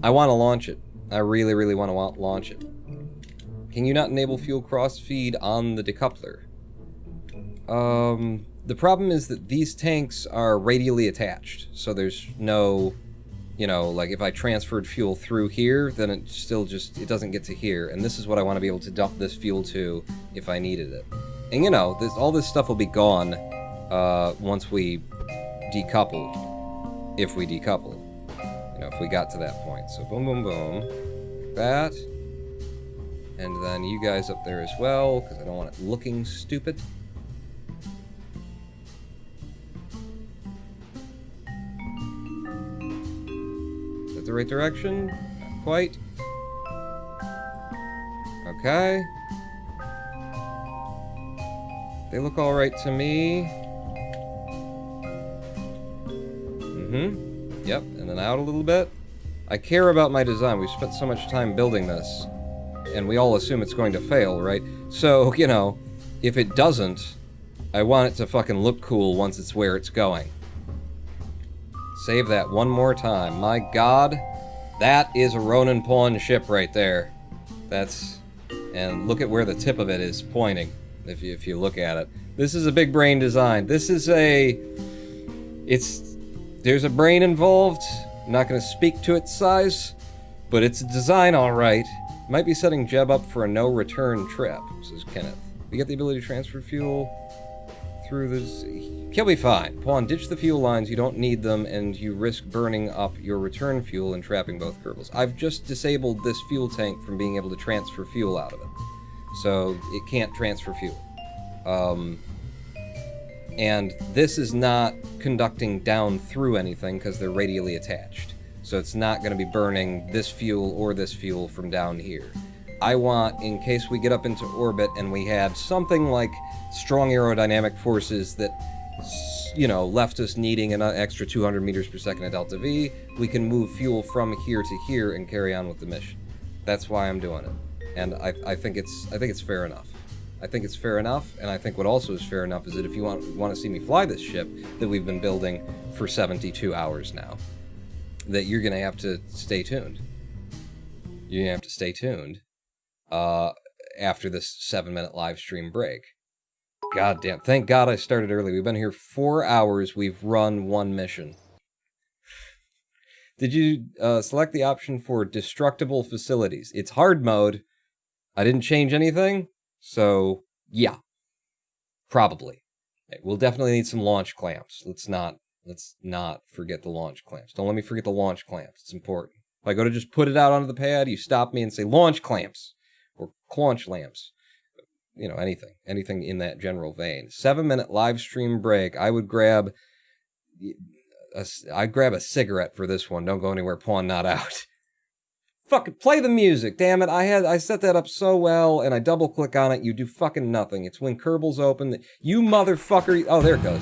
I want to launch it. I really, really want to launch it. Can you not enable fuel cross-feed on the decoupler? The problem is that these tanks are radially attached, so there's no, you know, like if I transferred fuel through here, then it still just, it doesn't get to here, and this is what I want to be able to dump this fuel to if I needed it. And you know, all this stuff will be gone once we decouple, if we decouple. You know, if we got to that point. So boom, boom, boom. Like that. And then you guys up there as well, because I don't want it looking stupid. Is that the right direction? Not quite. Okay. They look alright to me. Yep, and then out a little bit. I care about my design. We've spent so much time building this. and we all assume it's going to fail, right? So, you know, if it doesn't, I want it to fucking look cool once it's where it's going. Save that one more time. My god, that is a Ronin pawn ship right there. And look at where the tip of it is pointing, if you look at it. This is a big brain design. There's a brain involved. I'm not going to speak to its size, but it's a design alright. Might be setting Jeb up for a no-return trip, says Kenneth. We get the ability to transfer fuel through this. He'll be fine. Pawn, ditch the fuel lines, you don't need them, and you risk burning up your return fuel and trapping both Kerbals. I've just disabled this fuel tank from being able to transfer fuel out of it. So it can't transfer fuel. And this is not conducting down through anything because they're radially attached. So it's not going to be burning this fuel or this fuel from down here. I want, in case we get up into orbit and we had something like strong aerodynamic forces that, you know, left us needing an extra 200 meters per second at delta V, we can move fuel from here to here and carry on with the mission. That's why I'm doing it. And I think it's fair enough. I think it's fair enough, and I think what also is fair enough is that if you want to see me fly this ship that we've been building for 72 hours now, that you're going to have to stay tuned. You're going to have to stay tuned after this 7-minute live stream break. God damn. Thank God I started early. We've been here 4 hours. We've run one mission. Did you select the option for destructible facilities? It's hard mode. I didn't change anything. So, yeah. Probably. We'll definitely need some launch clamps. Let's not forget the launch clamps. Don't let me forget the launch clamps. It's important. If I go to just put it out onto the pad, you stop me and say launch clamps or claunch lamps. You know, anything in that general vein. 7-minute live stream break. I would grab a cigarette for this one. Don't go anywhere, pawn not out. Fucking play the music, damn it. I set that up so well, and I double click on it, you do fucking nothing. It's when Kerbal's open. You motherfucker. Oh, there it goes.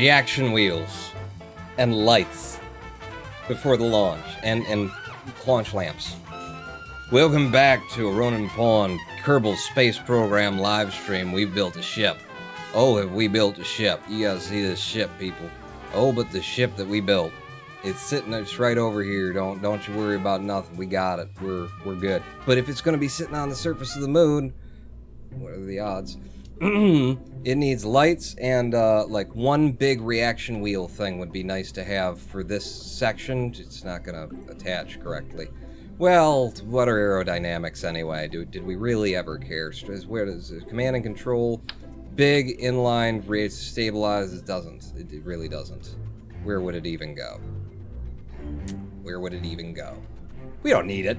reaction wheels and lights before the launch, and launch lamps. Welcome back to a Ronin Pawn Kerbal Space Program live stream. We've built a ship. Oh, have we built a ship? You gotta see this ship, people. Oh, but the ship that we built, it's sitting it's right over here. Don't you worry about nothing. We got it. We're good. But if it's gonna be sitting on the surface of the moon, what are the odds? It needs lights and like one big reaction wheel thing would be nice to have for this section. It's not gonna attach correctly. Well, what are aerodynamics anyway? Did we really ever care? Where does command and control? Big inline stabilize? It doesn't. It really doesn't. Where would it even go? Where would it even go? We don't need it.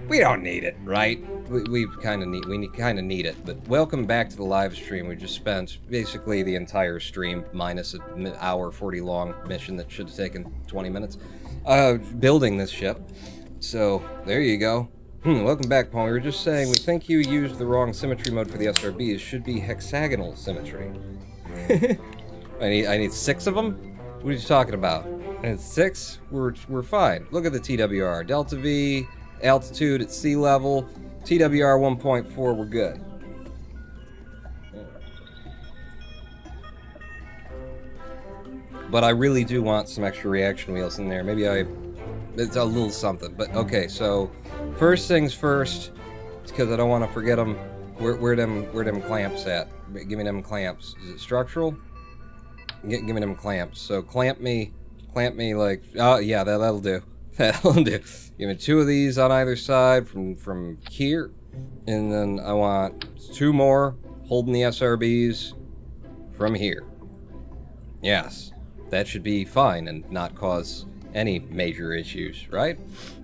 We don't need it, right? We kind of need it. But welcome back to the live stream. We just spent basically the entire stream minus an hour 40 long mission that should have taken 20 minutes building this ship. So there you go. Welcome back, Paul. We were just saying we think you used the wrong symmetry mode for the SRBs. Should be hexagonal symmetry. I need 6 of them. What are you talking about? And it's 6. We're fine. Look at the TWR. Delta V. Altitude at sea level, TWR 1.4, we're good. But I really do want some extra reaction wheels in there. Maybe it's a little something. But okay, so first things first, because I don't want to forget them. Where them clamps at? Give me them clamps. Is it structural? Give me them clamps. So clamp me like, oh yeah, that'll do. That'll do. Give me 2 of these on either side from here, and then I want 2 more holding the SRBs from here. Yes, that should be fine and not cause any major issues, right?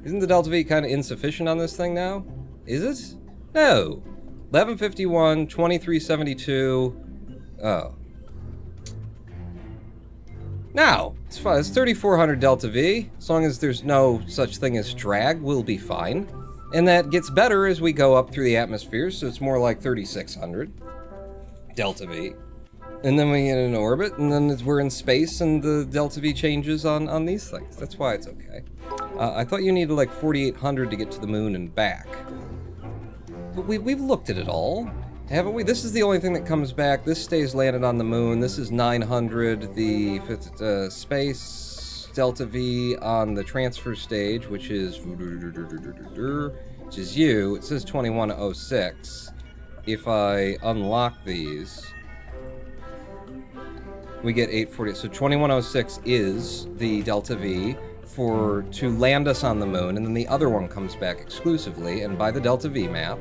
Isn't the Delta V kind of insufficient on this thing now? Is it? No. 1151, 2372. Oh. Now, it's fine. It's 3400 Delta V. As long as there's no such thing as drag, we'll be fine. And that gets better as we go up through the atmosphere, so it's more like 3600 Delta V. And then we get in orbit, and then we're in space, and the Delta V changes on these things. That's why it's okay. I thought you needed like 4800 to get to the moon and back. But we've looked at it all. Haven't we? This is the only thing that comes back. This stays landed on the moon. This is 900. The space Delta V on the transfer stage, which is you. It says 2106. If I unlock these, we get 840. So 2106 is the Delta V to land us on the moon, and then the other one comes back exclusively. And by the Delta V map,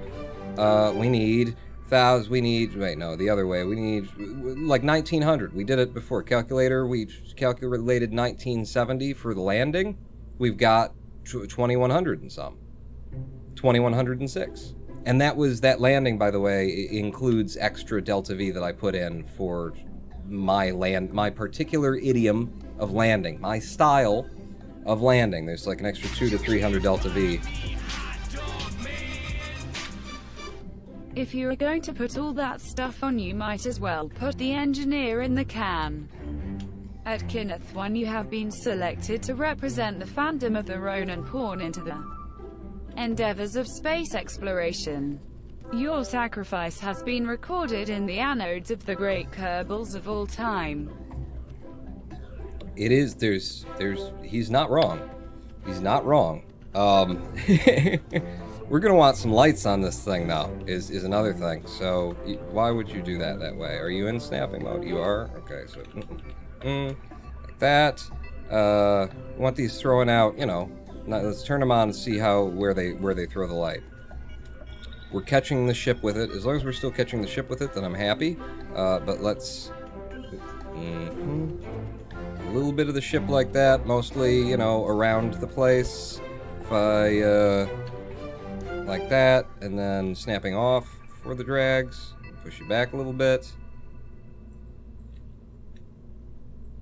we need the other way. We need like 1900. We did it before. Calculator, we calculated 1970 for the landing. We've got 2100 and some. 2106. And that landing, by the way, includes extra Delta V that I put in for my particular idiom of landing, my style of landing. There's like an extra 200 to 300 Delta V. If you're going to put all that stuff on, you might as well put the engineer in the can. At Kenneth 1, you have been selected to represent the fandom of the Ronin Pawn into the endeavors of space exploration. Your sacrifice has been recorded in the anodes of the great Kerbals of all time. It is, he's not wrong. He's not wrong. We're gonna want some lights on this thing now, is another thing. So, why would you do that way? Are you in snapping mode? You are? Okay, so, like that. Want these throwing out, let's turn them on and see where they throw the light. We're catching the ship with it. As long as we're still catching the ship with it, then I'm happy. But let's, a little bit of the ship like that, mostly, around the place. If I, like that, and then snapping off for the drags, push you back a little bit.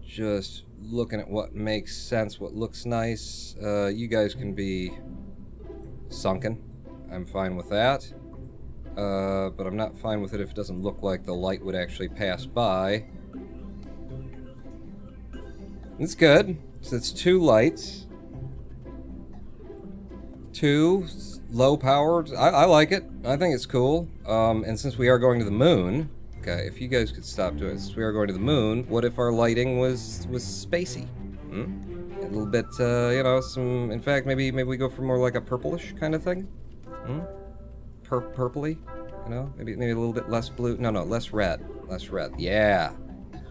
Just looking at what makes sense, what looks nice. You guys can be sunken. I'm fine with that. But I'm not fine with it if it doesn't look like the light would actually pass by. It's good. So it's 2 lights. 2 low powered. I like it. I think it's cool. And since we are going to the moon, okay, if you guys could stop doing it, since we are going to the moon, what if our lighting was spacey? A little bit, you know, some. In fact, maybe we go for more like a purplish kind of thing. Purpley, you know, maybe a little bit less blue. No, less red. Less red. Yeah.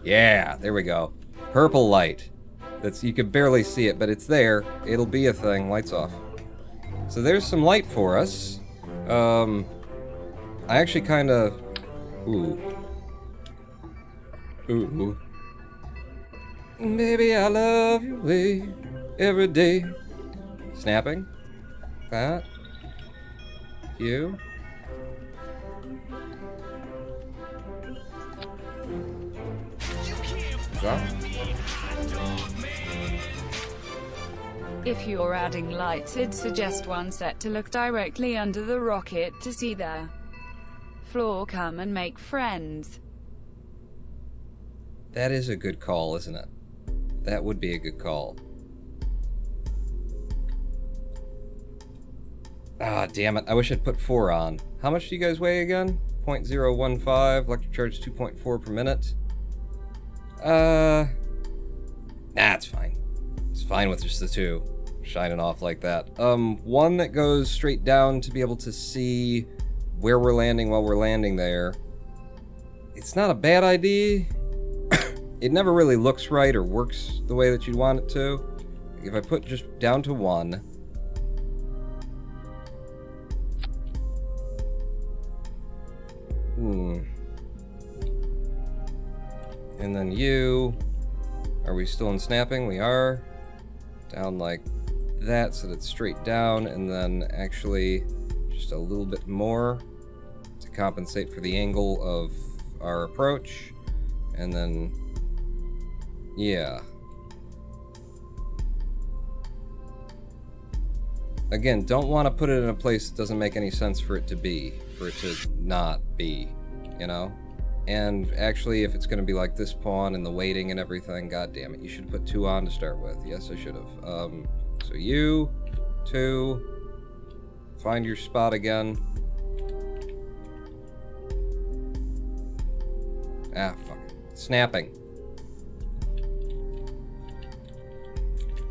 There we go. Purple light. That's, you can barely see it, but it's there. It'll be a thing. Lights off. So there's some light for us. I actually kind of... Ooh. Baby, I love your way every day. Snapping. That. You. That. If you're adding lights, I'd suggest one set to look directly under the rocket to see their floor. Come and make friends. That is a good call, isn't it? That would be a good call. Ah, damn it. I wish I'd put 4 on. How much do you guys weigh again? 0.015, electric charge 2.4 per minute. Nah, it's fine. It's fine with just the 2 shining off like that. One that goes straight down to be able to see where we're landing while we're landing there. It's not a bad idea. It never really looks right or works the way that you'd want it to. If I put just down to 1. And then you. Are we still in snapping? We are. Down like that so that it's straight down, and then actually just a little bit more to compensate for the angle of our approach. And then, yeah. Again, don't want to put it in a place that doesn't make any sense for it to be, for it to not be, you know? And actually, if it's going to be like this pawn and the weighting and everything, god damn it, you should put 2 on to start with. Yes, I should have. So you, 2, find your spot again. Ah, fuck it. Snapping.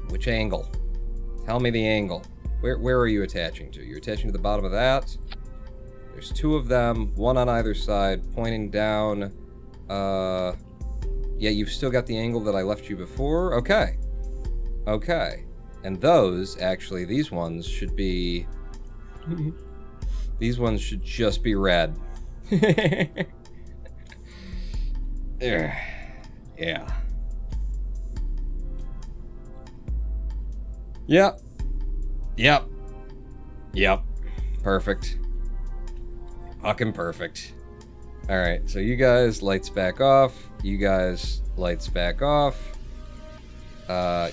Which angle? Tell me the angle. Where are you attaching to? You're attaching to the bottom of that. There's 2 of them, 1 on either side, pointing down. Yeah, you've still got the angle that I left you before. Okay. Okay. And those, actually, these ones should be... these ones should just be red. There. Yeah. Yep. Yep. Yep. Perfect. Fucking perfect. Alright, so you guys, lights back off. You guys, lights back off.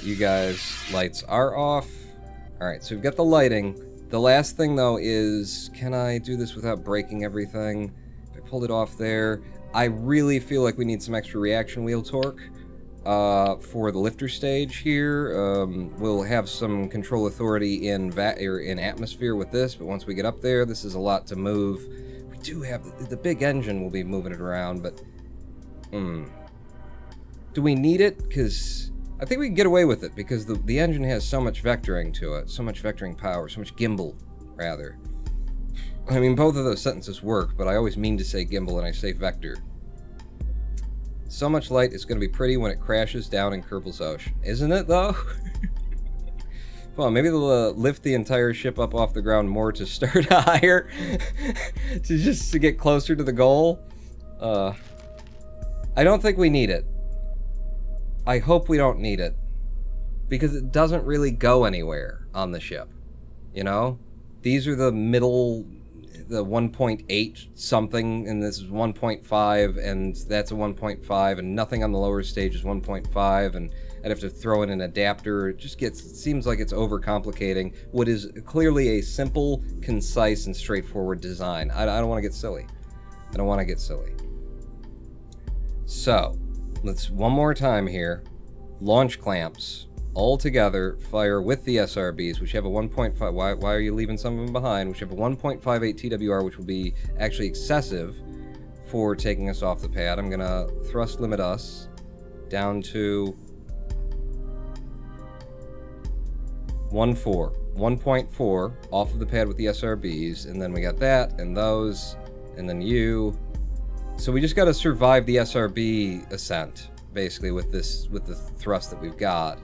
You guys, lights are off. Alright, so we've got the lighting. The last thing, though, is... Can I do this without breaking everything? If I pulled it off there... I really feel like we need some extra reaction wheel torque for the lifter stage here. We'll have some control authority in atmosphere with this, but once we get up there, this is a lot to move. We do have... The big engine will be moving it around, but... Do we need it? Because... I think we can get away with it, because the engine has so much vectoring to it, so much vectoring power, so much gimbal, rather. I mean, both of those sentences work, but I always mean to say gimbal and I say vector. So much light is going to be pretty when it crashes down in Kerbal's ocean. Isn't it, though? Well, maybe they'll lift the entire ship up off the ground more to start higher, to get closer to the goal. I don't think we need it. I hope we don't need it, because it doesn't really go anywhere on the ship, you know? These are the middle, the 1.8 something, and this is 1.5, and that's a 1.5, and nothing on the lower stage is 1.5, and I'd have to throw in an adapter. It seems like it's overcomplicating what is clearly a simple, concise, and straightforward design. I don't want to get silly. I don't want to get silly. So... let's one more time here. launch clamps all together, fire with the SRBs, which have a 1.5. Why are you leaving some of them behind? Which have a 1.58 TWR, which will be actually excessive for taking us off the pad. I'm gonna thrust limit us down to 1.4 off of the pad with the SRBs, and then we got that and those, and then you. So we just got to survive the SRB ascent, basically, with the thrust that we've got,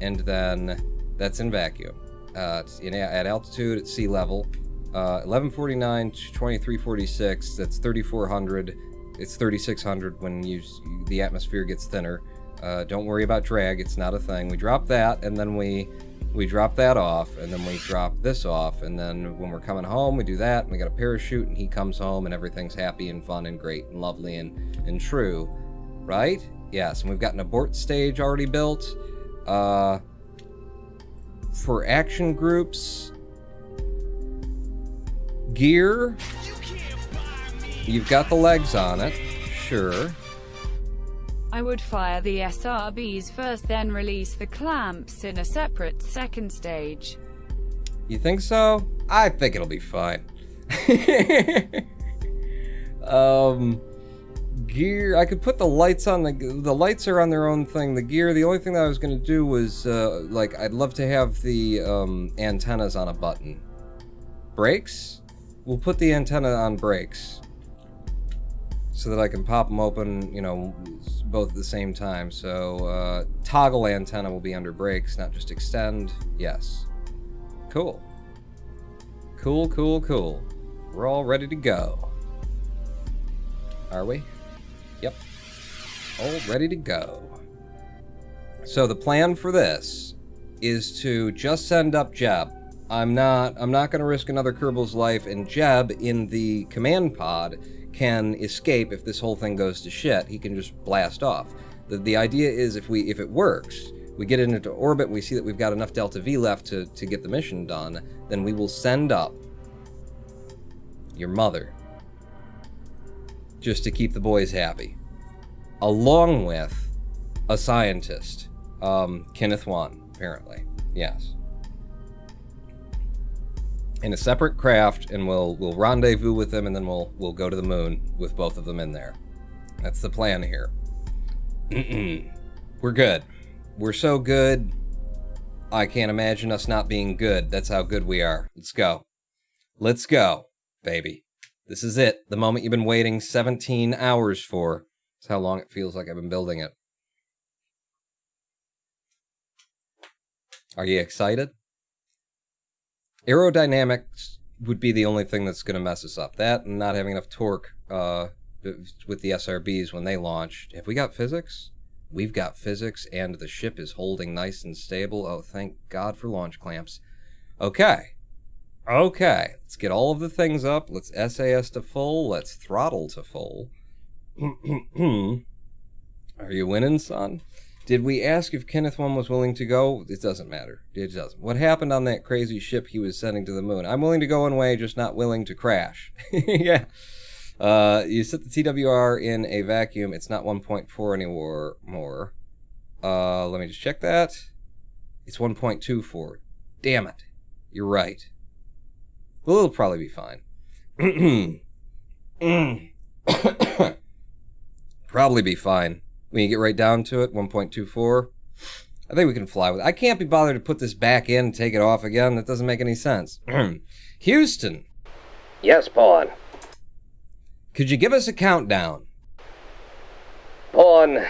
and then that's in vacuum. It's at altitude at sea level, 1149 to 2346. That's 3400. It's 3600 when the atmosphere gets thinner. Don't worry about drag; it's not a thing. We drop that, and then we drop that off, and then we drop this off, and then when we're coming home, we do that, and we got a parachute, and he comes home, and everything's happy and fun and great and lovely and true, right? Yes, and we've got an abort stage already built. For action groups, gear, you've got the legs on it, sure. I would fire the SRBs first, then release the clamps in a separate second stage. You think so? I think it'll be fine. Gear, I could put the lights on, the lights are on their own thing. The gear, the only thing that I was going to do was, I'd love to have the antennas on a button. Brakes? We'll put the antenna on brakes, so that I can pop them open, both at the same time. So, toggle antenna will be under brakes, not just extend. Yes. Cool. Cool. We're all ready to go. Are we? Yep. All ready to go. So the plan for this is to just send up Jeb. I'm not going to risk another Kerbal's life, and Jeb in the command pod can escape if this whole thing goes to shit. He can just blast off. The idea is if it works, we get it into orbit, and we see that we've got enough Delta V left to get the mission done, then we will send up your mother, just to keep the boys happy, along with a scientist, Kenneth Wan, apparently. Yes. In a separate craft, and we'll rendezvous with them, and then we'll go to the moon with both of them in there. That's the plan here. We're good. We're so good, I can't imagine us not being good. That's how good we are. Let's go. Let's go, baby. This is it. The moment you've been waiting 17 hours for. That's how long it feels like I've been building it. Are you excited? Aerodynamics would be the only thing that's going to mess us up. That and not having enough torque with the SRBs when they launch. Have we got physics? We've got physics, and the ship is holding nice and stable. Oh, thank God for launch clamps. Okay. Let's get all of the things up. Let's SAS to full. Let's throttle to full. Are you winning, son? Did we ask if Kenneth One was willing to go? It doesn't matter. It doesn't. What happened on that crazy ship he was sending to the moon? I'm willing to go one way, just not willing to crash. Yeah. You set the TWR in a vacuum. It's not 1.4 anymore. Let me just check that. It's 1.24. Damn it. You're right. Well, it'll probably be fine. Probably be fine. When you get right down to it, 1.24. I think we can fly with it. I can't be bothered to put this back in and take it off again. That doesn't make any sense. Houston. Yes, Pawn. Could you give us a countdown? Pawn,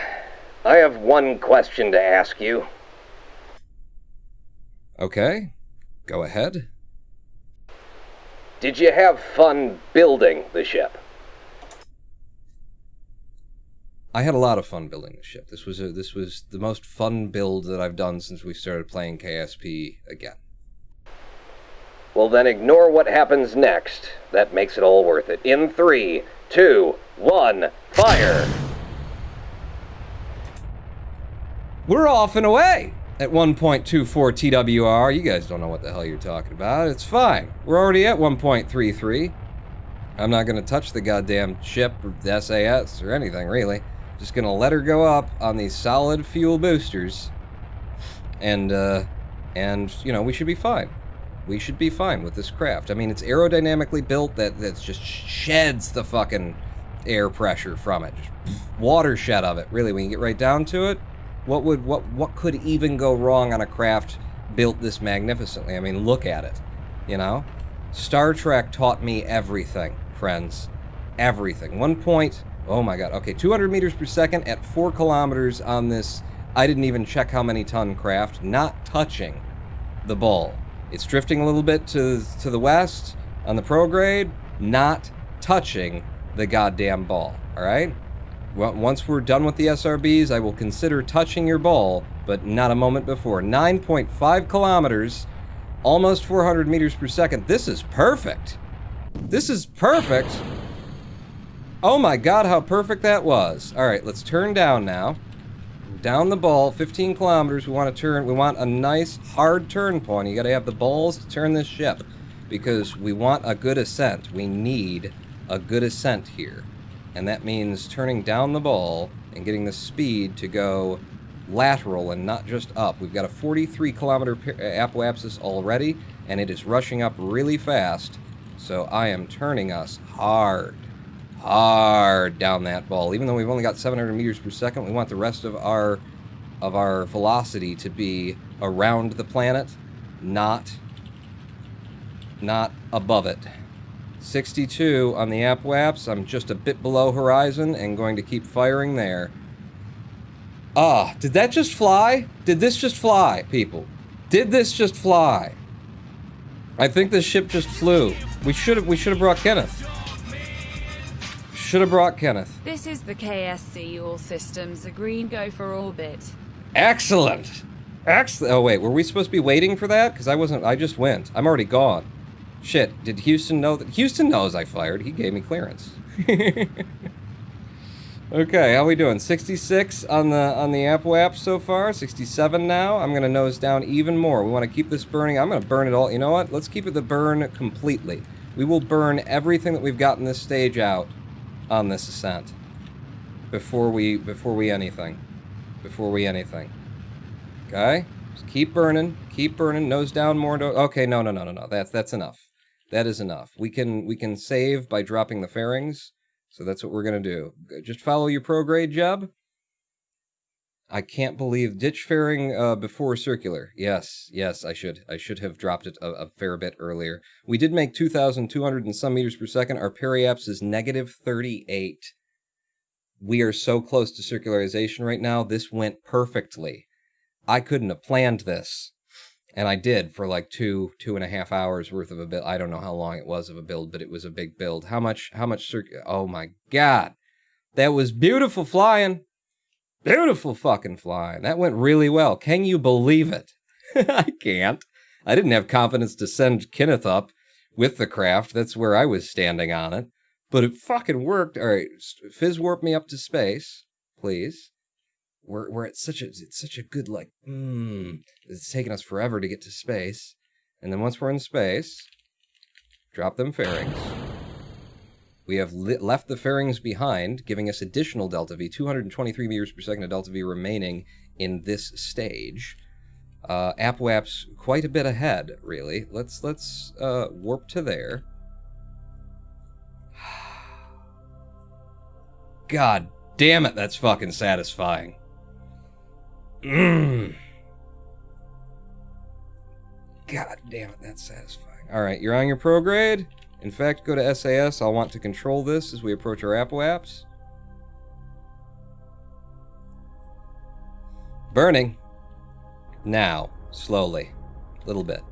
I have one question to ask you. Okay. Go ahead. Did you have fun building the ship? I had a lot of fun building the ship. This was the most fun build that I've done since we started playing KSP again. Well, then ignore what happens next. That makes it all worth it. In 3, 2, 1, fire! We're off and away at 1.24 TWR. You guys don't know what the hell you're talking about. It's fine. We're already at 1.33. I'm not going to touch the goddamn ship or the SAS or anything, really. Just gonna let her go up on these solid fuel boosters. And you know, we should be fine. We should be fine with this craft. I mean, it's aerodynamically built that just sheds the fucking air pressure from it. Just watershed of it. Really, when you get right down to it, what could even go wrong on a craft built this magnificently? I mean, look at it. You know? Star Trek taught me everything, friends. Everything. 1 point, oh my god, okay, 200 meters per second at 4 kilometers on this, I didn't even check how many ton craft, not touching the ball. It's drifting a little bit to the west on the prograde, not touching the goddamn ball, alright? Well, once we're done with the SRBs, I will consider touching your ball, but not a moment before. 9.5 kilometers, almost 400 meters per second. This is perfect. This is perfect. Oh my god, how perfect that was. Alright, let's turn down now. Down the ball, 15 kilometers. We want to turn, we want a nice hard turn point. You gotta have the balls to turn this ship, because we want a good ascent. We need a good ascent here. And that means turning down the ball and getting the speed to go lateral and not just up. We've got a 43 kilometer apoapsis already, and it is rushing up really fast. So I am turning us hard down that ball. Even though we've only got 700 meters per second, we want the rest of our velocity to be around the planet, not above it. 62 on the apoaps. I'm just a bit below horizon and going to keep firing there. Ah, did that just fly? Did this just fly, people? Did this just fly? I think this ship just flew. We should have brought Kenneth. Should have brought Kenneth. This is the KSC. All systems are green. Go for orbit. Excellent. Excellent. Oh wait, were we supposed to be waiting for that? Because I just went. I'm already gone. Shit, did Houston know that? Houston knows I fired. He gave me clearance. Okay, how we doing? 66 on the apoap so far. 67 now. I'm gonna nose down even more. We want to keep this burning. I'm gonna burn it all. You know what? Let's keep it the burn completely. We will burn everything that we've gotten this stage out on this ascent before we anything. Okay, just keep burning, nose down more. Okay, no. That's enough. That is enough. We can save by dropping the fairings, so that's what we're gonna do. Just follow your prograde, Jeb. I can't believe ditch fairing before circular. Yes, I should have dropped it a fair bit earlier. We did make 2,200 and some meters per second. Our periaps is negative 38. We are so close to circularization right now. This went perfectly. I couldn't have planned this. And I did for like 2.5 hours worth of a build. I don't know how long it was of a build, but it was a big build. How much oh my god. That was beautiful flying. Beautiful fucking flying. That went really well. Can you believe it? I can't. I didn't have confidence to send Kenneth up with the craft. That's where I was standing on it. But it fucking worked. All right, fizz warp me up to space, please. We're at such a good, like, it's taking us forever to get to space. And then once we're in space, drop them fairings. We have left the fairings behind, giving us additional delta V, 223 meters per second of delta V remaining in this stage. Apoap's quite a bit ahead, really. Let's warp to there. God damn it, that's fucking satisfying. God damn it, that's satisfying. Alright, you're on your prograde. In fact, go to SAS. I'll want to control this as we approach our apoaps. Burning. Now, slowly. Little bit.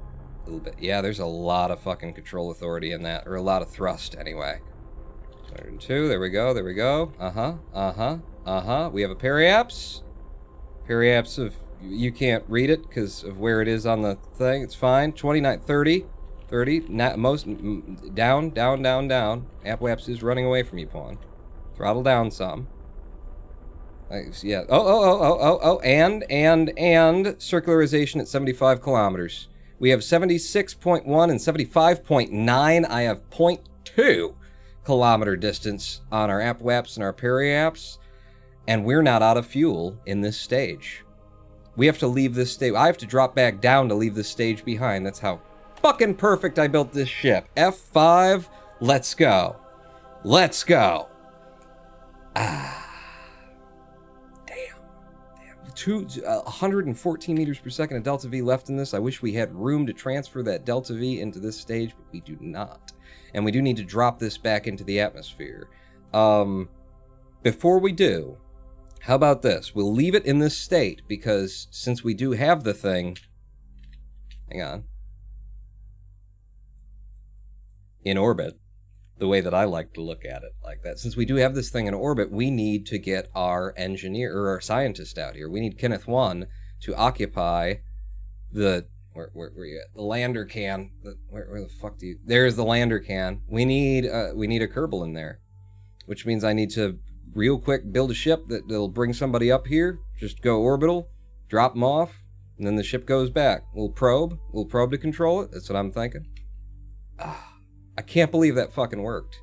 Yeah, there's a lot of fucking control authority in that. Or a lot of thrust, anyway. 102, there we go. We have a periaps. Periaps of... You can't read it because of where it is on the thing. It's fine. 29, 30. 30. Most... Down. Apoaps is running away from you, Pawn. Throttle down some. Yeah. And circularization at 75 kilometers. We have 76.1 and 75.9. I have 0.2 kilometer distance on our apoaps and our periaps. And we're not out of fuel in this stage. We have to leave this stage. I have to drop back down to leave this stage behind. That's how fucking perfect I built this ship. F5, let's go. Let's go. Damn. 114 meters per second of delta V left in this. I wish we had room to transfer that delta V into this stage, but we do not. And we do need to drop this back into the atmosphere. Before we do, how about this? We'll leave it in this state, because since we do have the thing... Hang on. In orbit, the way that I like to look at it, like that. Since we do have this thing in orbit, we need to get our engineer, or our scientist out here. We need Kenneth 1 to occupy the... Where you at? The lander can. Where the fuck do you... There's the lander can. We need a Kerbal in there. Which means I need to... real quick build a ship that'll bring somebody up here, just go orbital, drop them off, and then the ship goes back. We'll probe to control it. That's what I'm thinking. I can't believe that fucking worked.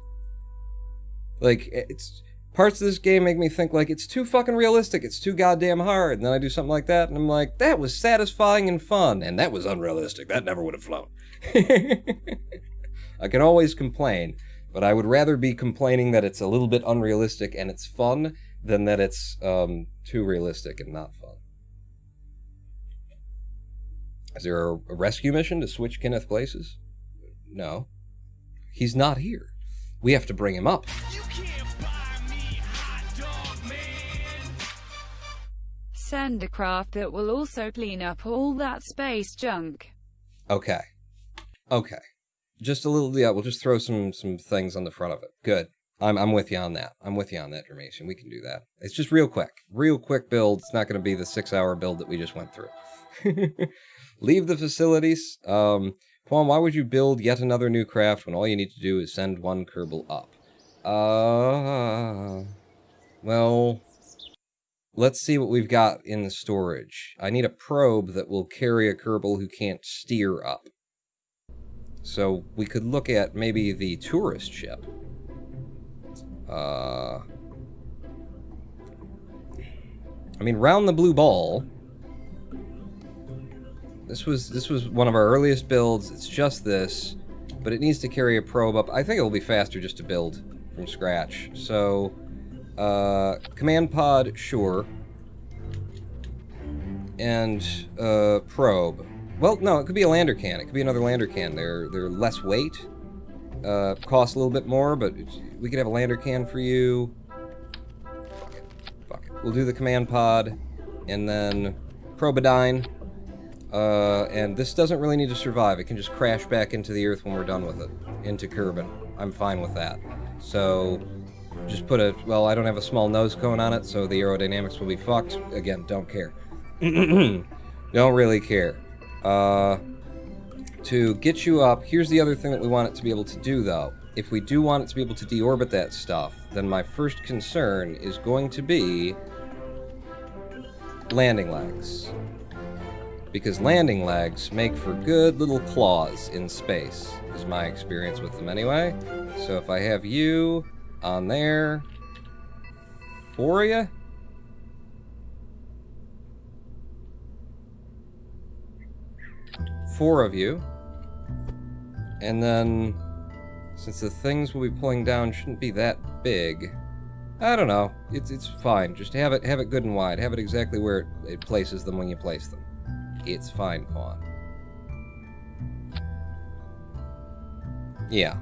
Like, it's parts of this game make me think like it's too fucking realistic, it's too goddamn hard, and then I do something like that and I'm like, that was satisfying and fun, and that was unrealistic, that never would have flown. I can always complain, but I would rather be complaining that it's a little bit unrealistic and it's fun than that it's too realistic and not fun. Is there a rescue mission to switch Kenneth places? No. He's not here. We have to bring him up. You can't buy me, hot dog man. Send a craft that will also clean up all that space junk. Okay. Okay. Just a little, yeah, we'll just throw some things on the front of it. Good. I'm with you on that. I'm with you on that, Dermatian. We can do that. It's just real quick. Real quick build. It's not going to be the 6-hour build that we just went through. Leave the facilities. Paul, why would you build yet another new craft when all you need to do is send one Kerbal up? Well, let's see what we've got in the storage. I need a probe that will carry a Kerbal who can't steer up. So we could look at maybe the tourist ship. I mean, round the blue ball. This was one of our earliest builds. It's just this, but it needs to carry a probe up. I think it will be faster just to build from scratch. So, command pod, sure, and probe. Well, no, it could be a lander can. It could be another lander can. They're less weight, cost a little bit more, but we could have a lander can for you. Fuck it. We'll do the command pod, and then Probodyne. And this doesn't really need to survive. It can just crash back into the Earth when we're done with it. Into Kerbal. I'm fine with that. So, just put a... Well, I don't have a small nose cone on it, so the aerodynamics will be fucked. Again, don't care. Don't really care. To get you up, here's the other thing that we want it to be able to do, though. If we do want it to be able to deorbit that stuff, then my first concern is going to be landing legs. Because landing legs make for good little claws in space, is my experience with them anyway. So if I have you on there for you, four of you, and then since the things we'll be pulling down shouldn't be that big, I don't know, it's fine. Just have it good and wide. Have it exactly where it places them when you place them. It's fine, Pawn. Yeah.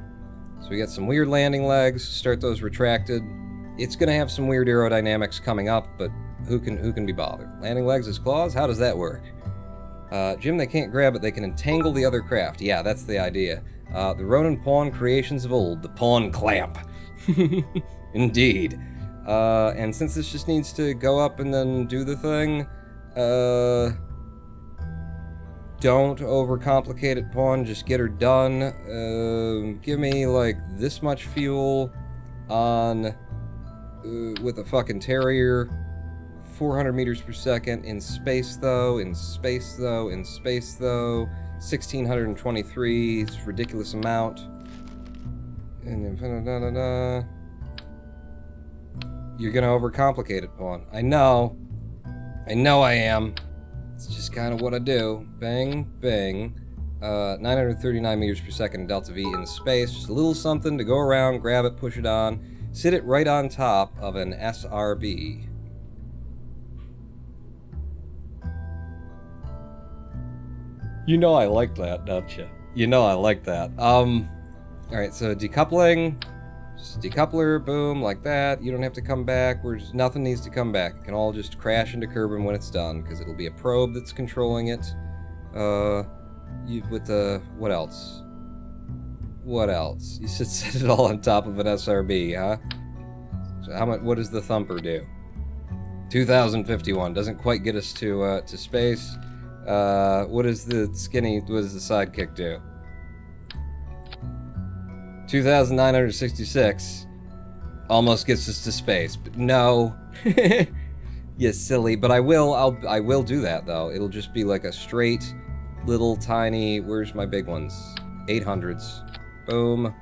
So we got some weird landing legs. Start those retracted. It's gonna have some weird aerodynamics coming up, but who can be bothered? Landing legs as claws? How does that work? Jim, they can't grab it. They can entangle the other craft. Yeah, that's the idea. The Ronin pawn creations of old. The pawn clamp. Indeed. And since this just needs to go up and then do the thing, don't overcomplicate it, Pawn. Just get her done. Give me, like, this much fuel on... with a fucking Terrier. 400 meters per second. In space, though. In space, though. In space, though. 1,623. It's a ridiculous amount. And then... You're gonna overcomplicate it, Pawn. I know. I know I am. It's just kind of what I do. Bang, bang. 939 meters per second delta V in space. Just a little something to go around, grab it, push it on. Sit it right on top of an SRB. You know I like that, don't you? You know I like that. Alright, so decoupling. Just decoupler, boom, like that. You don't have to come back. Nothing needs to come back. It can all just crash into Kerbal when it's done, because it'll be a probe that's controlling it. With the... what else? What else? You should set it all on top of an SRB, huh? So how much? What does the thumper do? 2051 doesn't quite get us to space. What does the sidekick do? 2,966 almost gets us to space, but no. You silly. But I will do that though. It'll just be like a straight, little tiny. Where's my big ones? 800s. Boom.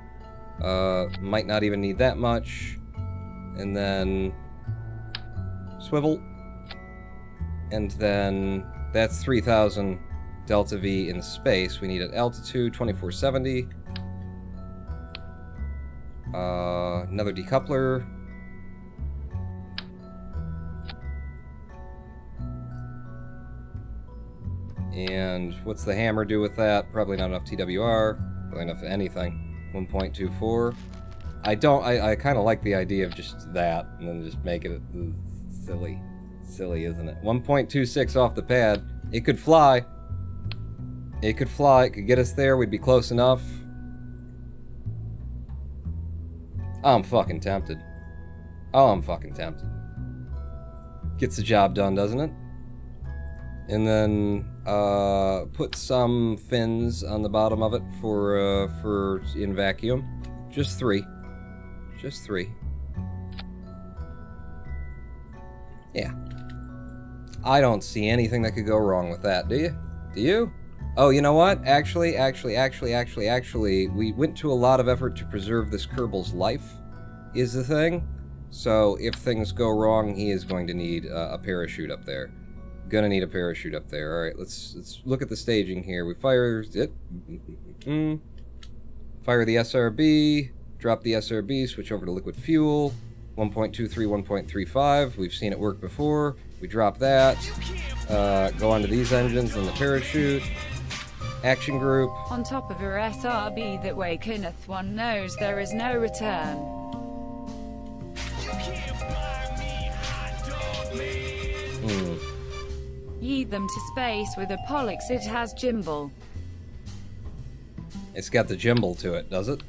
Might not even need that much. And then swivel. And then that's 3,000 delta V in space. We need at altitude 2470. Another decoupler. And what's the hammer do with that? Probably not enough TWR. Probably enough for anything. 1.24. I kind of like the idea of just that, and then just make it silly. Silly, isn't it? 1.26 off the pad. It could fly. It could fly. It could get us there. We'd be close enough. I'm fucking tempted. Oh, I'm fucking tempted. Gets the job done, doesn't it? And then put some fins on the bottom of it for in vacuum. Just 3. Just 3. Yeah. I don't see anything that could go wrong with that, do you? Do you? Oh, you know what? Actually, we went to a lot of effort to preserve this Kerbal's life, is the thing. So if things go wrong, he is going to need a parachute up there. Gonna need a parachute up there. All right, let's look at the staging here. We fire it. Fire the SRB. Drop the SRB. Switch over to liquid fuel. 1.23, 1.35. We've seen it work before. We drop that. Go onto these engines and the parachute. Action group. On top of her SRB, that way Kenneth One knows there is no return. Yeet them to space with a Pollux. It has gimbal. It's got the gimbal to it, does it?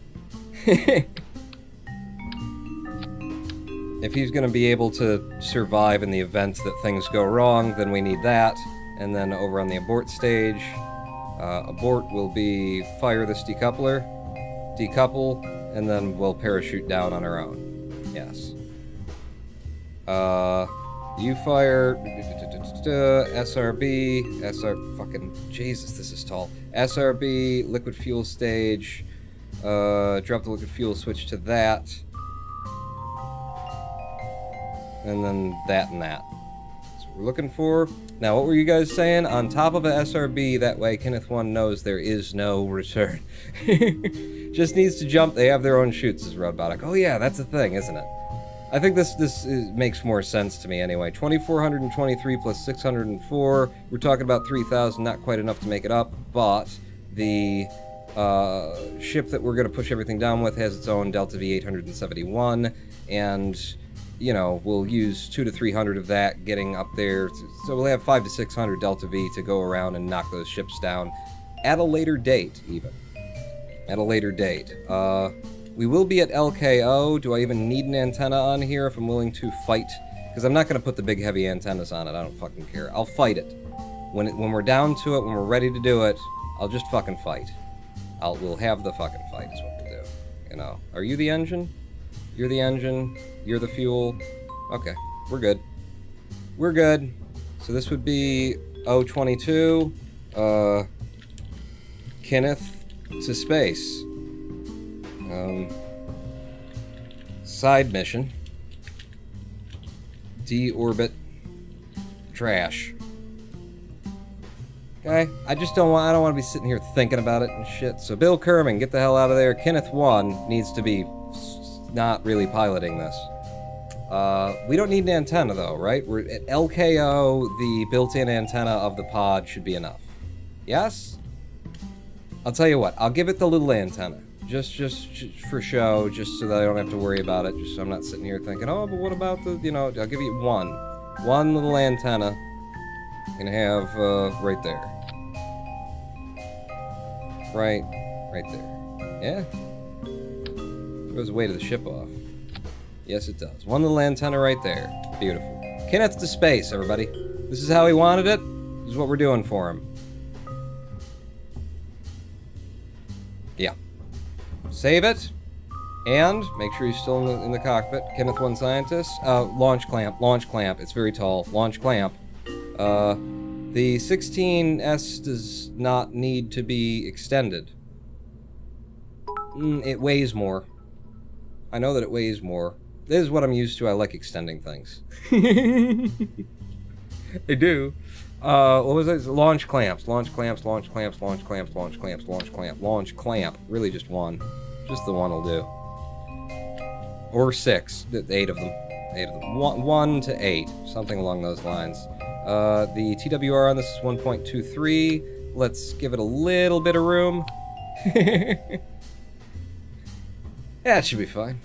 If he's going to be able to survive in the event that things go wrong, then we need that. And then over on the abort stage, abort will be fire this decoupler, decouple, and then we'll parachute down on our own. Yes. You fire SRB, fucking Jesus, this is tall. SRB, liquid fuel stage, drop the liquid fuel switch to that, and then that and that. That's what we're looking for. Now, what were you guys saying? On top of a SRB, that way Kenneth One knows there is no return. Just needs to jump. They have their own chutes as robotic. Oh yeah, that's a thing, isn't it? I think this makes more sense to me anyway. 2,423 plus 604. We're talking about 3,000, not quite enough to make it up, but the ship that we're going to push everything down with has its own Delta V 871, and, you know, we'll use 200 to 300 of that getting up there. So we'll have 500 to 600 Delta V to go around and knock those ships down at a later date, even. At a later date. We will be at LKO. Do I even need an antenna on here if I'm willing to fight? Because I'm not going to put the big heavy antennas on it. I don't fucking care. I'll fight it. When we're down to it, when we're ready to do it, I'll just fucking fight. We'll have the fucking fight is what we'll do. You know. Are you the engine? You're the engine. You're the fuel. Okay. We're good. We're good. So this would be 022. Kenneth to space. Side mission. deorbit trash. Okay? I don't want to be sitting here thinking about it and shit. So Bill Kerman, get the hell out of there. Kenneth 1 needs to be not really piloting this. We don't need an antenna though, right? We're at LKO, the built-in antenna of the pod should be enough. Yes? I'll tell you what, I'll give it the little antenna. Just for show, just so that I don't have to worry about it, just so I'm not sitting here thinking, oh, but what about the, I'll give you one little antenna. Gonna have, right there. Right there. Yeah? Throws the weight of the ship off. Yes, it does. One little antenna right there. Beautiful. Kenneth to space, everybody. This is how he wanted it. This is what we're doing for him. Yeah. Save it. And make sure he's still in the cockpit. Kenneth 1 scientist. Launch clamp. Launch clamp. It's very tall. Launch clamp. The 16S does not need to be extended. It weighs more. I know that it weighs more. This is what I'm used to. I like extending things. I do. What was it? Launch clamps. Launch clamps, launch clamps, launch clamps, launch clamps, launch clamp, launch clamp. Really just one. Just the one will do. Or 6. 8 of them. 8 of them. 1 to 8. Something along those lines. The TWR on this is 1.23. Let's give it a little bit of room. Yeah, it should be fine.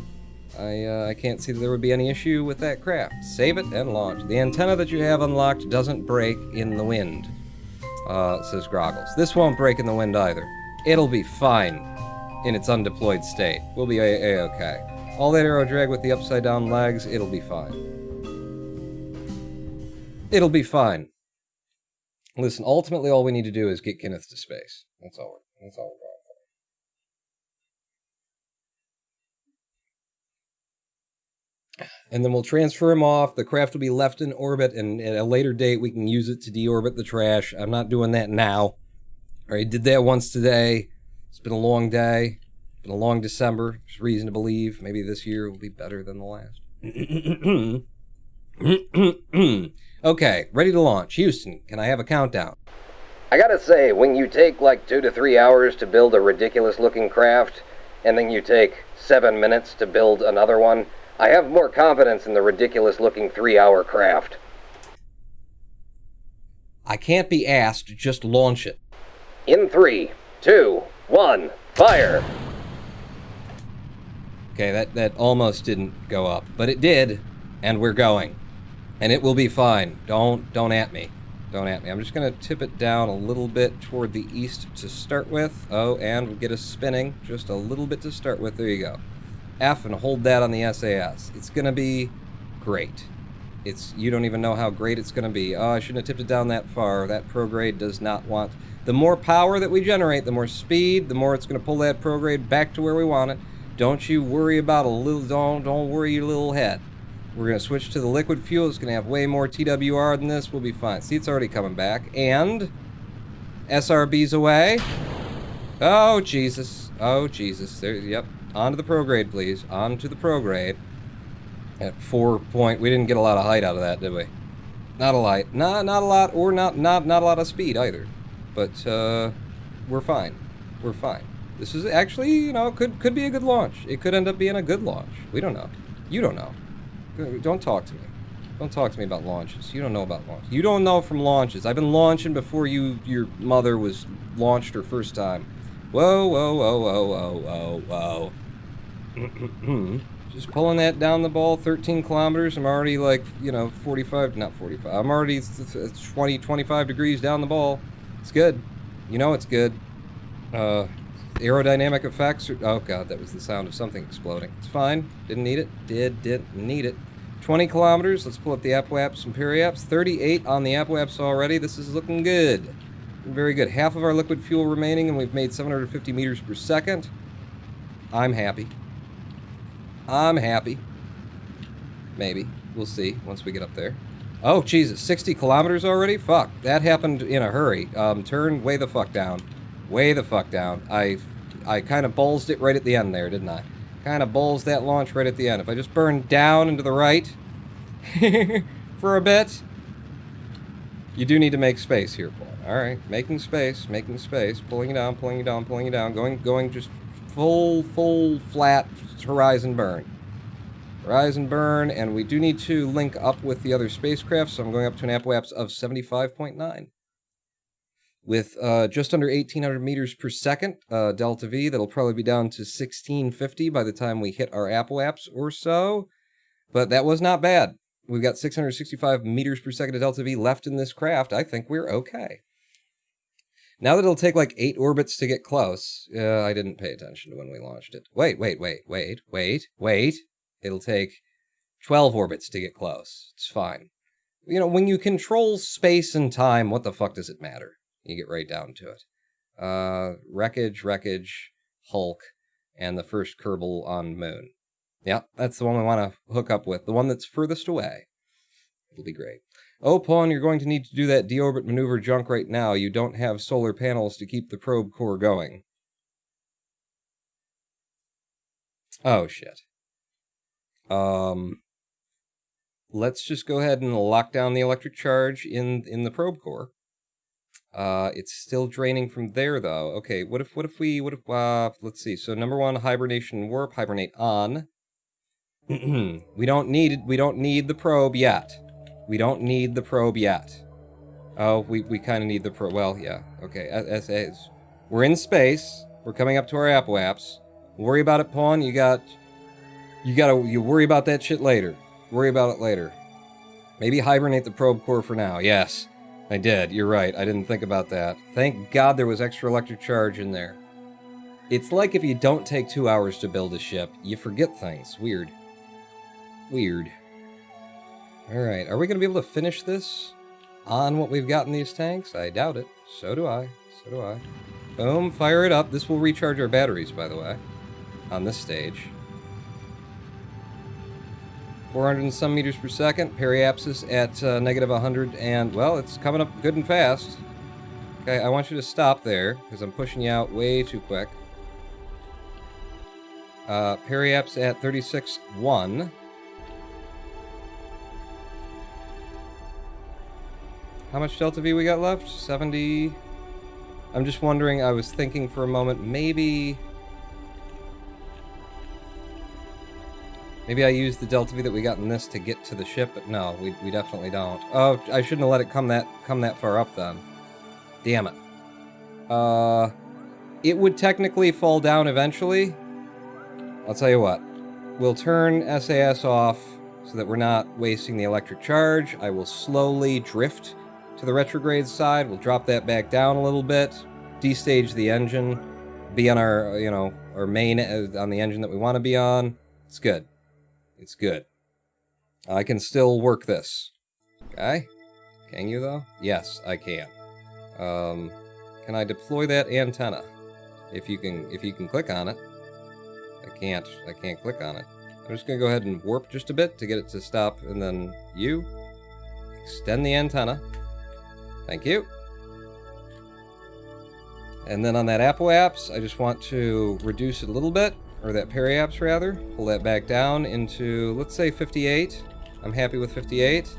I can't see that there would be any issue with that craft. Save it and launch. The antenna that you have unlocked doesn't break in the wind, says Groggles. This won't break in the wind either. It'll be fine in its undeployed state. We'll be a-okay. All that aero drag with the upside down legs, it'll be fine. It'll be fine. Listen, ultimately all we need to do is get Kenneth to space. That's all we're going. And then we'll transfer him off. The craft will be left in orbit, and at a later date we can use it to deorbit the trash. I'm not doing that now. I already did that once today. It's been a long day. It's been a long December. There's reason to believe maybe this year will be better than the last. Okay, ready to launch. Houston, can I have a countdown? I gotta say, when you take like 2 to 3 hours to build a ridiculous-looking craft, and then you take 7 minutes to build another one, I have more confidence in the ridiculous-looking 3-hour craft. I can't be asked, just launch it. In 3, 2, 1, fire! Okay, that almost didn't go up, but it did, and we're going. And it will be fine. Don't at me. Don't at me. I'm just gonna tip it down a little bit toward the east to start with. Oh, and we'll get us spinning just a little bit to start with. There you go. F and hold that on the SAS. It's gonna be great. You don't even know how great it's gonna be. Oh, I shouldn't have tipped it down that far. That prograde does not want... The more power that we generate, the more speed, the more it's gonna pull that prograde back to where we want it. Don't you worry about a little... Don't worry your little head. We're gonna switch to the liquid fuel. It's gonna have way more TWR than this. We'll be fine. See, it's already coming back. And... SRB's away. Oh, Jesus. Oh, Jesus. There, yep. Onto the prograde, please. Onto the prograde. At 4 point, we didn't get a lot of height out of that, did we? Not a lot. Not a lot, or not a lot of speed either. But we're fine. We're fine. This is actually, could be a good launch. It could end up being a good launch. We don't know. You don't know. Don't talk to me. Don't talk to me about launches. You don't know about launches. You don't know from launches. I've been launching before your mother was launched her first time. Whoa, whoa, whoa, whoa, whoa, whoa, whoa. Just pulling that down the ball, 13 kilometers. I'm already like, 45, not 45. I'm already 20, 25 degrees down the ball. It's good. It's good. Aerodynamic effects. Oh, God, that was the sound of something exploding. It's fine. Didn't need it. Didn't need it. 20 kilometers. Let's pull up the APWAPs and periaps. 38 on the APWAPs already. This is looking good. Very good. Half of our liquid fuel remaining, and we've made 750 meters per second. I'm happy. I'm happy. Maybe. We'll see once we get up there. Oh, Jesus. 60 kilometers already? Fuck. That happened in a hurry. Turn way the fuck down. Way the fuck down. I kind of ballsed it right at the end there, didn't I? Kind of ballsed that launch right at the end. If I just burn down and to the right... for a bit. You do need to make space here, Paul. Alright, making space, pulling it down, going just full, flat horizon burn. Horizon burn, and we do need to link up with the other spacecraft, so I'm going up to an apoapse of 75.9. With just under 1,800 meters per second, delta V, that'll probably be down to 1,650 by the time we hit our apoapse or so. But that was not bad. We've got 665 meters per second of delta V left in this craft. I think we're okay. Now that it'll take like 8 orbits to get close, I didn't pay attention to when we launched it. Wait. It'll take 12 orbits to get close. It's fine. You know, when you control space and time, what the fuck does it matter? You get right down to it. Wreckage, Hulk, and the first Kerbal on Moon. Yeah, that's the one we want to hook up with. The one that's furthest away. It'll be great. Oh, Pawn, you're going to need to do that deorbit maneuver junk right now. You don't have solar panels to keep the probe core going. Oh, shit. Let's just go ahead and lock down the electric charge in the probe core. It's still draining from there, though. Okay, what if let's see. So number 1, hibernation warp, hibernate on. We don't need the probe yet. Oh, we kind of need the probe. Well, yeah. Okay, as we're in space. We're coming up to our apoapse. Worry about it, Pawn. You worry about that shit later. Worry about it later. Maybe hibernate the probe core for now. Yes, I did. You're right. I didn't think about that. Thank God there was extra electric charge in there. It's like if you don't take 2 hours to build a ship, you forget things. Weird. Alright, are we going to be able to finish this on what we've got in these tanks? I doubt it. So do I. Boom, fire it up. This will recharge our batteries, by the way, on this stage. 400 and some meters per second. Periapsis at negative 100, and, well, it's coming up good and fast. Okay, I want you to stop there, because I'm pushing you out way too quick. Periapsis at 36.1. How much delta V we got left? 70. I'm just wondering, I was thinking for a moment, maybe I used the delta V that we got in this to get to the ship, but no, we definitely don't. Oh, I shouldn't have let it come that far up then. Damn it. It would technically fall down eventually. I'll tell you what. We'll turn SAS off so that we're not wasting the electric charge. I will slowly drift to the retrograde side. We'll drop that back down a little bit, destage the engine, be on our, our main, on the engine that we want to be on. It's good. I can still work this. Okay? Can you, though? Yes, I can. Can I deploy that antenna? If you can click on it. I can't click on it. I'm just gonna go ahead and warp just a bit to get it to stop, and then you extend the antenna. Thank you. And then on that apoapse, I just want to reduce it a little bit, or that periapse rather. Pull that back down into, let's say, 58. I'm happy with 58.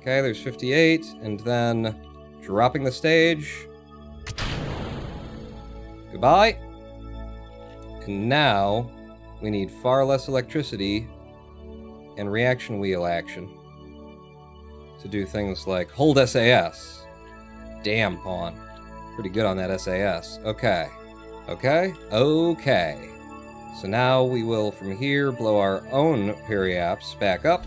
Okay, there's 58, and then dropping the stage. Goodbye. And now we need far less electricity and reaction wheel action to do things like hold SAS. Damn, Pawn. Pretty good on that SAS. Okay. So now we will, from here, blow our own periapse back up.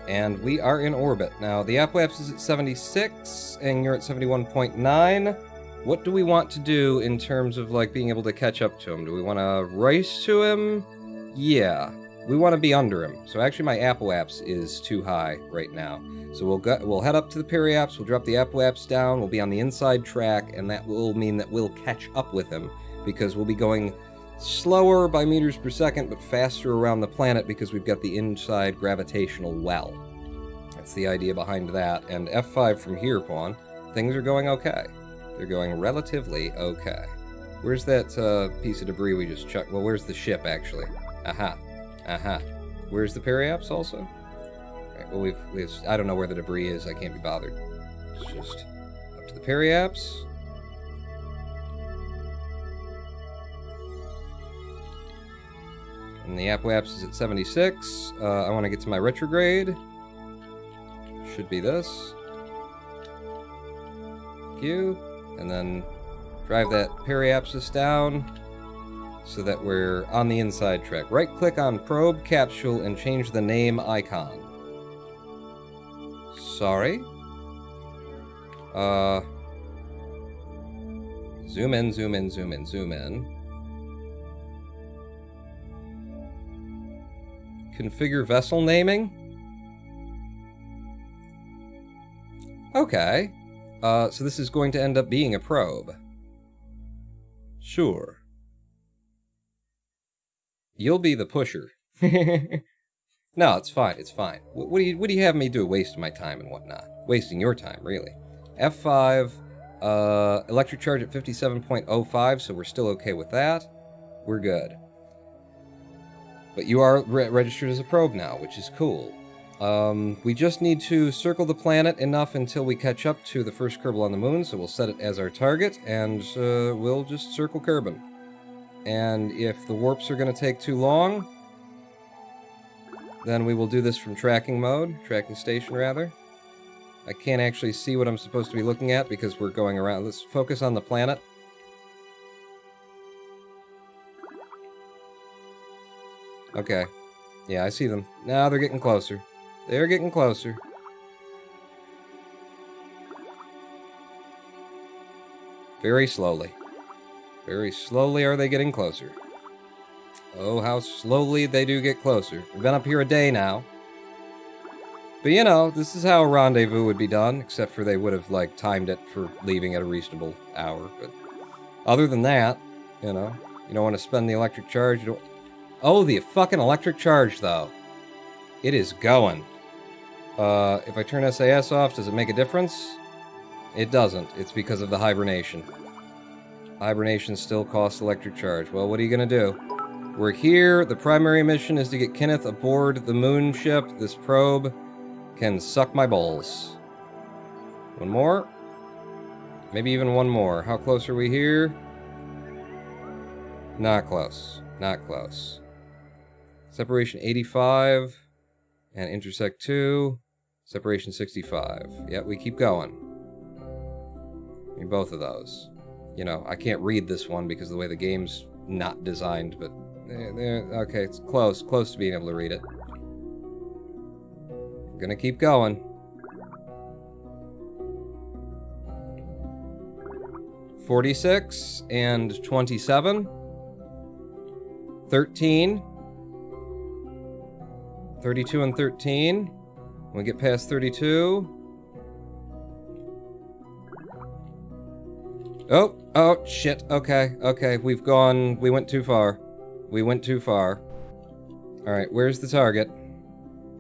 And we are in orbit. Now, the apoapse is at 76, and you're at 71.9. What do we want to do in terms of, being able to catch up to him? Do we want to race to him? Yeah. We want to be under him. So actually my apoapse is too high right now. So we'll head up to the periapse, we'll drop the apoapse down, we'll be on the inside track, and that will mean that we'll catch up with him, because we'll be going slower by meters per second, but faster around the planet because we've got the inside gravitational well. That's the idea behind that. And F5 from here, Pawn, things are going okay. They're going relatively okay. Where's that piece of debris we just chucked? Well, where's the ship, actually? Aha. Aha. Where's the periapse, also? Alright, well, we've... I don't know where the debris is. I can't be bothered. It's just up to the periapse. And the apoapse is at 76. I want to get to my retrograde. Should be this. Q. And then drive that periapsis down so that we're on the inside track. Right-click on probe capsule and change the name icon. Sorry. Zoom in, zoom in, zoom in, zoom in. Configure vessel naming? Okay. So this is going to end up being a probe. Sure. You'll be the pusher. No, it's fine, it's fine. What do you have me do? Wasting my time and whatnot. Wasting your time, really. F5, electric charge at 57.05, so we're still okay with that. We're good. But you are registered as a probe now, which is cool. We just need to circle the planet enough until we catch up to the first Kerbal on the moon, so we'll set it as our target, and we'll just circle Kerbin. And if the warps are going to take too long, then we will do this from tracking mode, tracking station rather. I can't actually see what I'm supposed to be looking at because we're going around. Let's focus on the planet. Okay. Yeah, I see them. Now they're getting closer. They're getting closer. Very slowly. Very slowly are they getting closer. Oh, how slowly they do get closer. We've been up here a day now. But you know, this is how a rendezvous would be done, except for they would have, like, timed it for leaving at a reasonable hour. But other than that, you know, you don't want to spend the electric charge. You don't... Oh, the fucking electric charge, though. It is going. If I turn SAS off, does it make a difference? It doesn't. It's because of the hibernation. Hibernation still costs electric charge. Well, what are you gonna do? We're here. The primary mission is to get Kenneth aboard the moon ship. This probe can suck my balls. One more? Maybe even one more. How close are we here? Not close. Not close. Separation 85. And intersect 2. Separation 65. Yep, we keep going. I mean, both of those. You know, I can't read this one because of the way the game's not designed, but... okay, it's close. Close to being able to read it. I'm gonna keep going. 46 and 27. 13. 32 and 13. When we get past 32... Oh, shit. Okay, we went too far. We went too far. Alright, where's the target?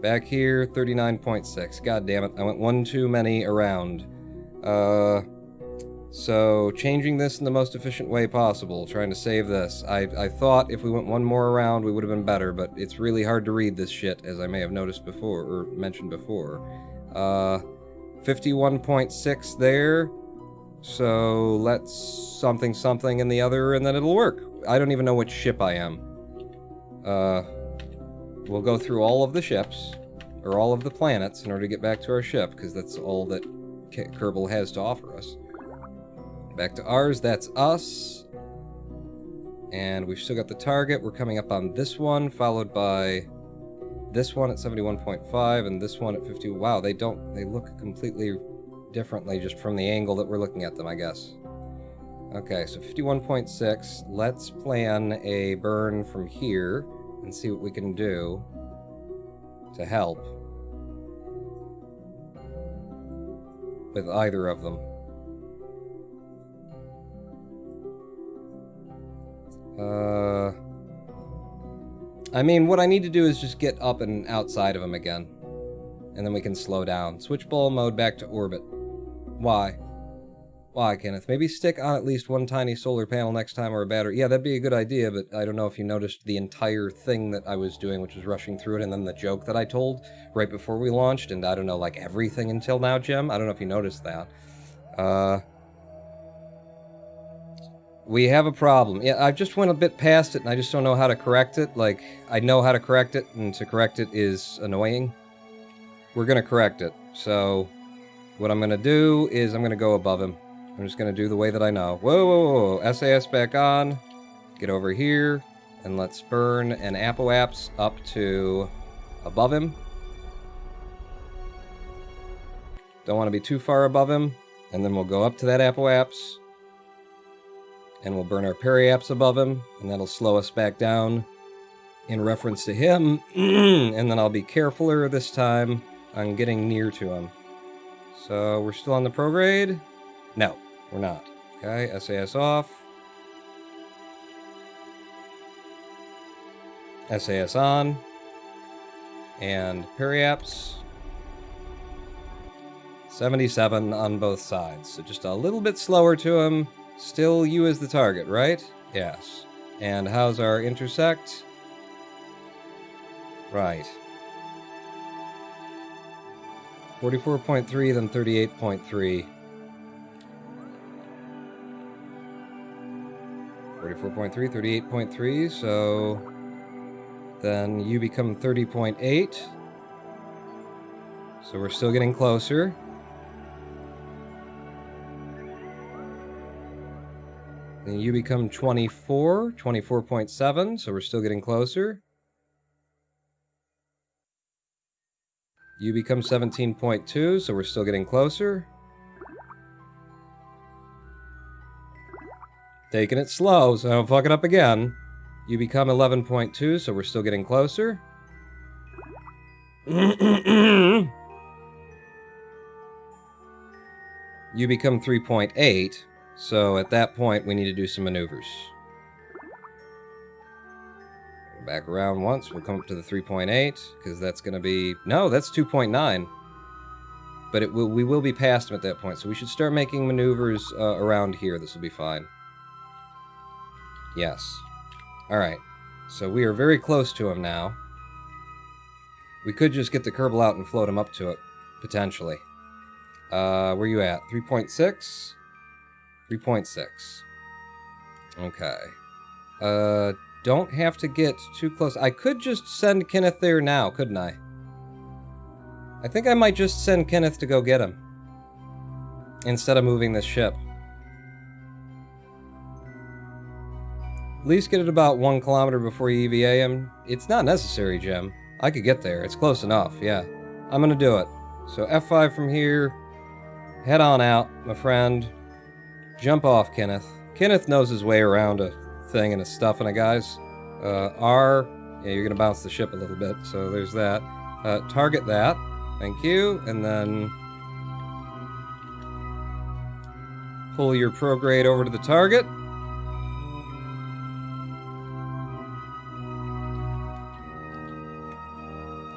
Back here, 39.6. God damn it, I went one too many around. So, changing this in the most efficient way possible, trying to save this. I thought if we went one more around, we would have been better, but it's really hard to read this shit, as I may have noticed before, or mentioned before. 51.6 there. So, let's something in the other, and then it'll work. I don't even know which ship I am. We'll go through all of the ships, or all of the planets, in order to get back to our ship, because that's all that Kerbal has to offer us. Back to ours, that's us. And we've still got the target. We're coming up on this one, followed by this one at 71.5, and this one at 50. Wow, they look completely differently just from the angle that we're looking at them, I guess. Okay, so 51.6. Let's plan a burn from here and see what we can do to help with either of them. I mean, what I need to do is just get up and outside of him again. And then we can slow down. Switch ball mode back to orbit. Why? Why, Kenneth? Maybe stick on at least one tiny solar panel next time or a battery. Yeah, that'd be a good idea, but I don't know if you noticed the entire thing that I was doing, which was rushing through it, and then the joke that I told right before we launched, and I don't know, like everything until now, Jim? I don't know if you noticed that. We have a problem. Yeah, I just went a bit past it, and I just don't know how to correct it. Like, I know how to correct it, and to correct it is annoying. We're gonna correct it. So, what I'm gonna do is I'm gonna go above him. I'm just gonna do the way that I know. Whoa, whoa, whoa, whoa. SAS back on. Get over here, and let's burn an Apoaps up to above him. Don't want to be too far above him. And then we'll go up to that Apoaps. And we'll burn our Periaps above him, and that'll slow us back down in reference to him. And then I'll be carefuler this time on getting near to him. So we're still on the prograde? No, we're not. Okay, SAS off. SAS on. And Periaps. 77 on both sides, so just a little bit slower to him. Still you as the target, right? Yes. And how's our intersect? Right. 44.3, then 38.3. 44.3, 38.3, so then you become 30.8. So we're still getting closer. Then you become 24, 24.7, so we're still getting closer. You become 17.2, so we're still getting closer. Taking it slow, so I don't fuck it up again. You become 11.2, so we're still getting closer. You become 3.8. So at that point, we need to do some maneuvers. Go back around once, we'll come up to the 3.8, because that's going to be... No, that's 2.9. But we will be past him at that point, so we should start making maneuvers around here. This will be fine. Yes. Alright. So we are very close to him now. We could just get the Kerbal out and float him up to it, potentially. Where you at? 3.6? 3.6. Okay. Don't have to get too close. I could just send Kenneth there now, couldn't I? I think I might just send Kenneth to go get him. Instead of moving this ship. At least get it about 1 kilometer before you EVA him. It's not necessary, Jim. I could get there. It's close enough, yeah. I'm gonna do it. So F5 from here. Head on out, my friend. Jump off, Kenneth. Kenneth knows his way around a thing and a stuff and a guys. R. Yeah, you're gonna bounce the ship a little bit, so there's that. Target that. Thank you. And then... pull your prograde over to the target.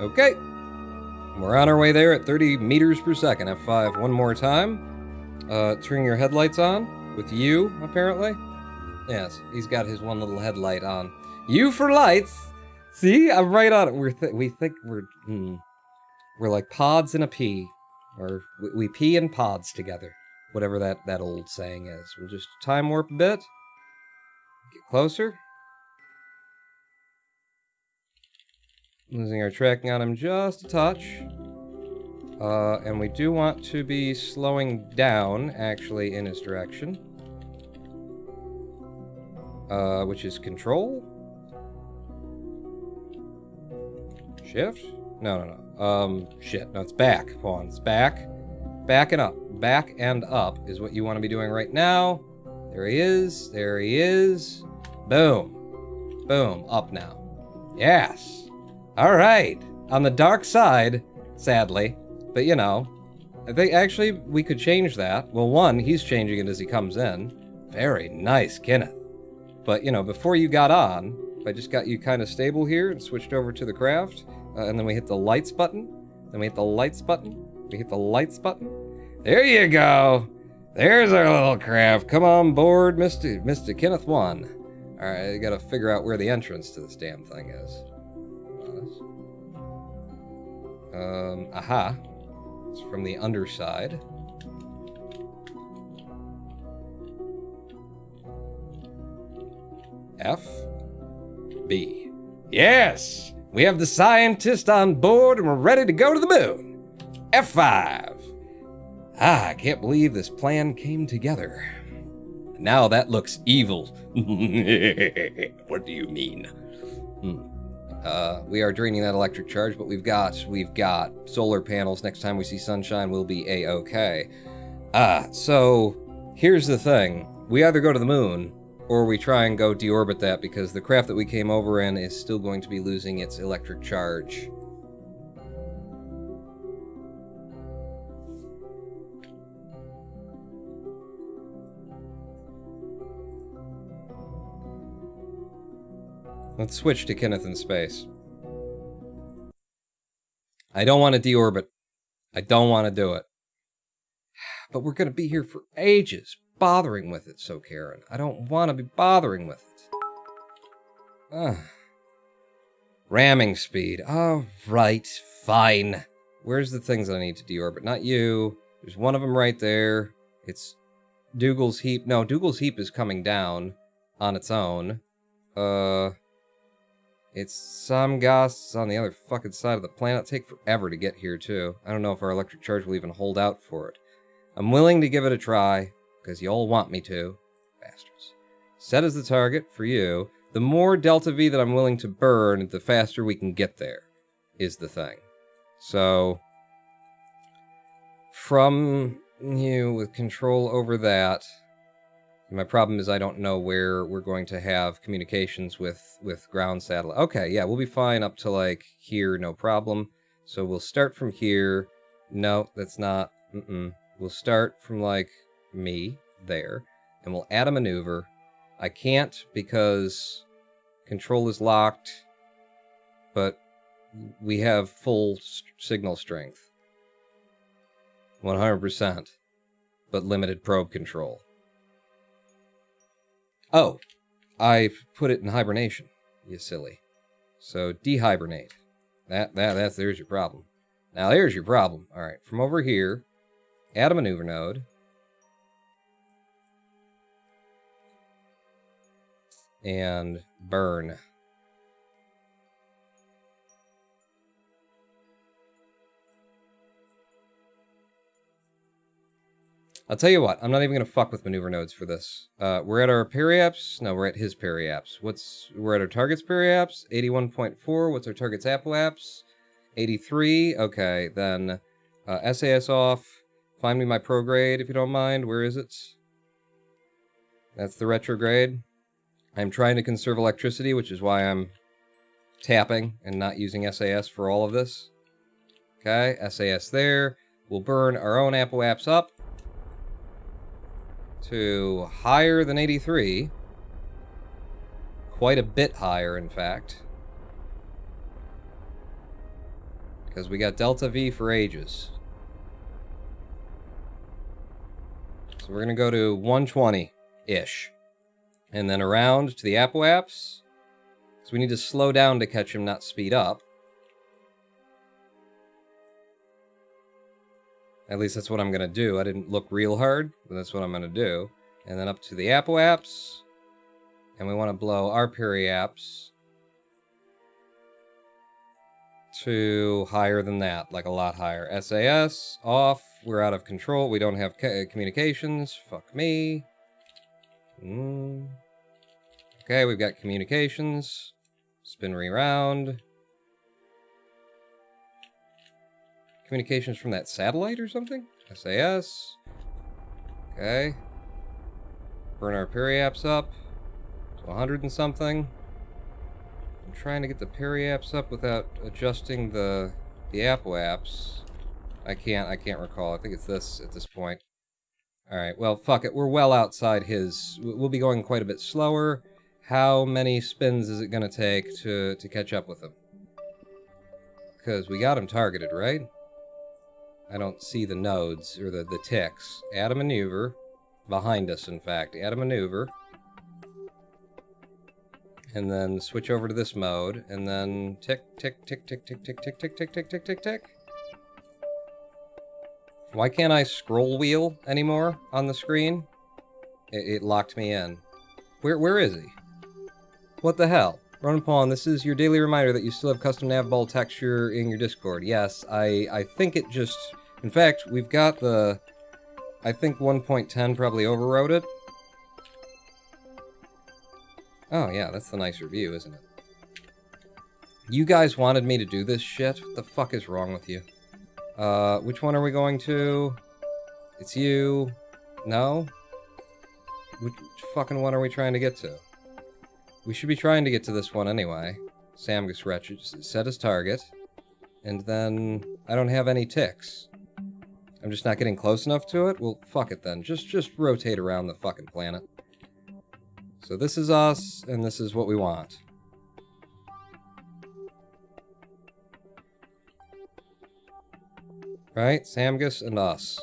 Okay. We're on our way there at 30 meters per second. F5 one more time. Turn your headlights on. With you, apparently. Yes, he's got his one little headlight on. U for lights! See? I'm right on it. We think we're like pods in a pea. Or we pee in pods together. Whatever that old saying is. We'll just time warp a bit. Get closer. Losing our tracking on him just a touch. And we do want to be slowing down, actually, in his direction. Which is control? Shift? No. Shit. No, it's back. Hold on. It's back. Back and up. Back and up is what you want to be doing right now. There he is. There he is. Boom. Boom. Up now. Yes. All right. On the dark side, sadly. But, you know, I think actually we could change that. Well, one, he's changing it as he comes in. Very nice, Kenneth. But, you know, before you got on, if I just got you kind of stable here and switched over to the craft, and then we hit the lights button, then we hit the lights button, we hit the lights button. There you go. There's our little craft. Come on board, Mr. Kenneth 1. Alright, I gotta figure out where the entrance to this damn thing is. Aha. It's from the underside. F. B. Yes! We have the scientist on board and we're ready to go to the moon. F5. I can't believe this plan came together. Now that looks evil. What do you mean? We are draining that electric charge, but we've got solar panels. Next time we see sunshine, we'll be A-okay. So here's the thing. We either go to the moon, or we try and go deorbit that, because the craft that we came over in is still going to be losing its electric charge. Let's switch to Kenneth in space. I don't want to deorbit. I don't want to do it. But we're going to be here for ages, bothering with it, so Karen. I don't want to be bothering with it. Ramming speed. Oh, right. Fine. Where's the things I need to deorbit? Not you. There's one of them right there. It's Dougal's Heap. No, Dougal's Heap is coming down on its own. It's Samgas on the other fucking side of the planet. It'll take forever to get here, too. I don't know if our electric charge will even hold out for it. I'm willing to give it a try, because you all want me to. Bastards. Set as the target for you. The more Delta V that I'm willing to burn, the faster we can get there, is the thing. So, from you with control over that, my problem is I don't know where we're going to have communications with ground satellite. Okay, yeah, we'll be fine up to, like, here, no problem. So we'll start from here. No, that's not. We'll start from, like, me, there. And we'll add a maneuver. I can't because control is locked. But we have full signal strength. 100%. But limited probe control. Oh, I put it in hibernation, you silly. So dehibernate. There's your problem. Now there's your problem. All right, from over here, add a maneuver node. And burn. I'll tell you what, I'm not even going to fuck with maneuver nodes for this. We're at our periapse? No, we're at his periapse. We're at our target's periapse? 81.4. What's our target's apoapse? 83. Okay, then SAS off. Find me my prograde, if you don't mind. Where is it? That's the retrograde. I'm trying to conserve electricity, which is why I'm tapping and not using SAS for all of this. Okay, SAS there. We'll burn our own apoapse up to higher than 83. Quite a bit higher, in fact. Because we got Delta V for ages. So we're going to go to 120-ish. And then around to the apoapse. Because we need to slow down to catch him, not speed up. At least that's what I'm going to do. I didn't look real hard, but that's what I'm going to do. And then up to the apoapse. And we want to blow our periapse to higher than that, like a lot higher. SAS, off. We're out of control. We don't have communications. Fuck me. Okay, we've got communications. Spin reround. Communications from that satellite or something? SAS. Okay. Burn our periapse up to 100 and something. I'm trying to get the periapse up without adjusting the apoapse. I can't recall. I think it's this at this point. Alright, well, fuck it. We're well outside his. We'll be going quite a bit slower. How many spins is it going to take to catch up with him? Because we got him targeted, right? I don't see the nodes, or the ticks. Add a maneuver. Behind us, in fact. Add a maneuver. And then switch over to this mode, and then tick, tick, tick, tick, tick, tick, tick, tick, tick, tick, tick, tick, tick. Why can't I scroll wheel anymore on the screen? It locked me in. Where is he? What the hell? Ronan Pawn, this is your daily reminder that you still have custom navball texture in your Discord. Yes, I think it just... In fact, we've got the... I think 1.10 probably overrode it. Oh, yeah, that's the nicer view, isn't it? You guys wanted me to do this shit? What the fuck is wrong with you? Which one are we going to? It's you. No? Which fucking one are we trying to get to? We should be trying to get to this one anyway. Samgus Wretched. Set as target. And then... I don't have any ticks. I'm just not getting close enough to it? Well, fuck it then. Just rotate around the fucking planet. So this is us, and this is what we want. Right? Samgus and us.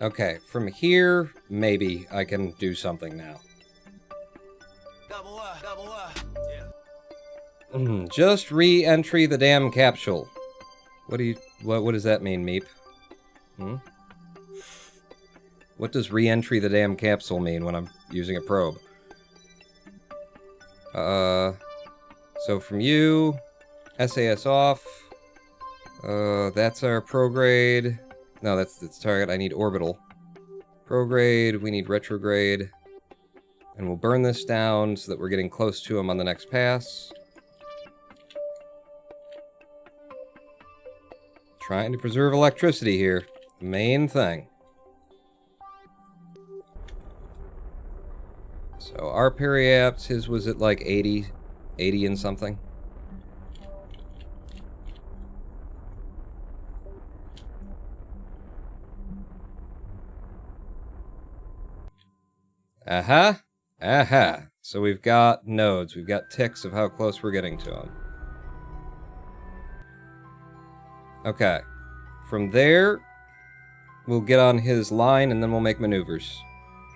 Okay, from here, maybe I can do something now. Just re-entry the damn capsule. What does that mean, Meep? What does re-entry the damn capsule mean when I'm using a probe? So from you, SAS off. That's our prograde. No, that's target. I need orbital. Prograde, we need retrograde. And we'll burn this down so that we're getting close to him on the next pass. Trying to preserve electricity here. The main thing. So our periapts, his was at like 80 and something. Aha. Aha. So we've got nodes. We've got ticks of how close we're getting to him. Okay. From there, we'll get on his line and then we'll make maneuvers.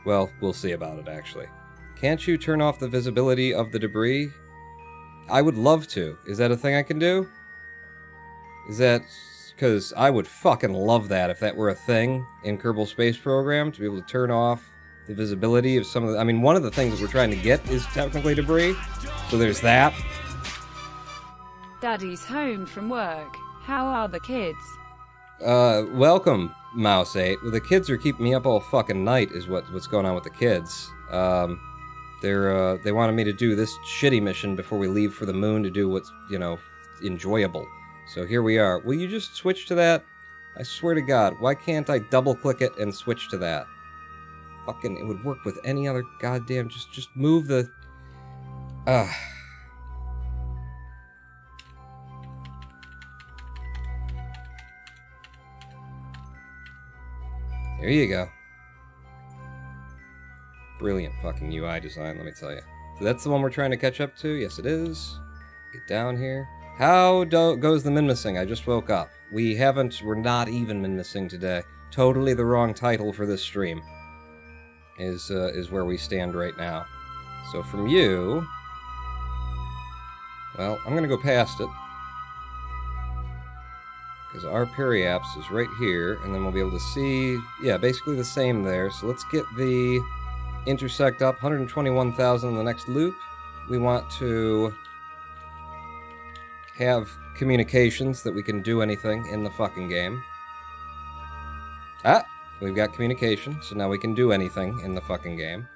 Well, we'll see about it, actually. Can't you turn off the visibility of the debris? I would love to. Is that a thing I can do? Is that... Because I would fucking love that if that were a thing in Kerbal Space Program, to be able to turn off the visibility of some of the... I mean, one of the things that we're trying to get is technically debris, so there's that. Daddy's home from work. How are the kids? Welcome, Mouse 8. Well, the kids are keeping me up all fucking night is what's going on with the kids. They wanted me to do this shitty mission before we leave for the moon to do what's, you know, enjoyable. So here we are. Will you just switch to that? I swear to God, why can't I double-click it and switch to that? Fucking, it would work with any other goddamn... Just move the... There you go. Brilliant fucking UI design, let me tell you. So that's the one we're trying to catch up to? Yes, it is. Get down here. How goes the min-missing? I just woke up. We're not even min-missing today. Totally the wrong title for this stream. Is where we stand right now. So from you... Well, I'm gonna go past it. Because our periapse is right here, and then we'll be able to see... Yeah, basically the same there. So let's get the intersect up. 121,000 in the next loop. We want to have communications that we can do anything in the fucking game. Ah! We've got communication, so now we can do anything in the fucking game.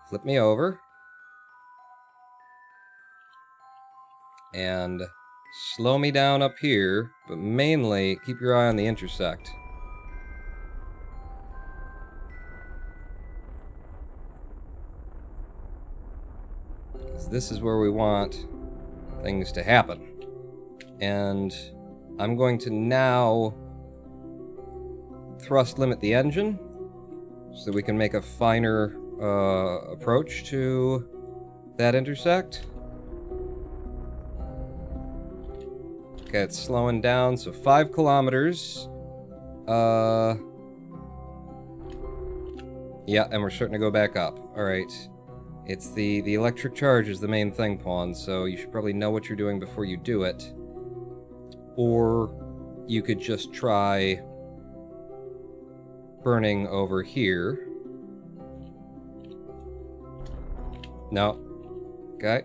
Flip me over. And slow me down up here, but mainly keep your eye on the intersect. Because this is where we want things to happen. And I'm going to now thrust limit the engine so that we can make a finer approach to that intersect? Okay, it's slowing down, so 5 kilometers. Yeah, and we're starting to go back up. Alright. It's the electric charge is the main thing, Pawn, so you should probably know what you're doing before you do it. Or you could just try burning over here. No. Okay.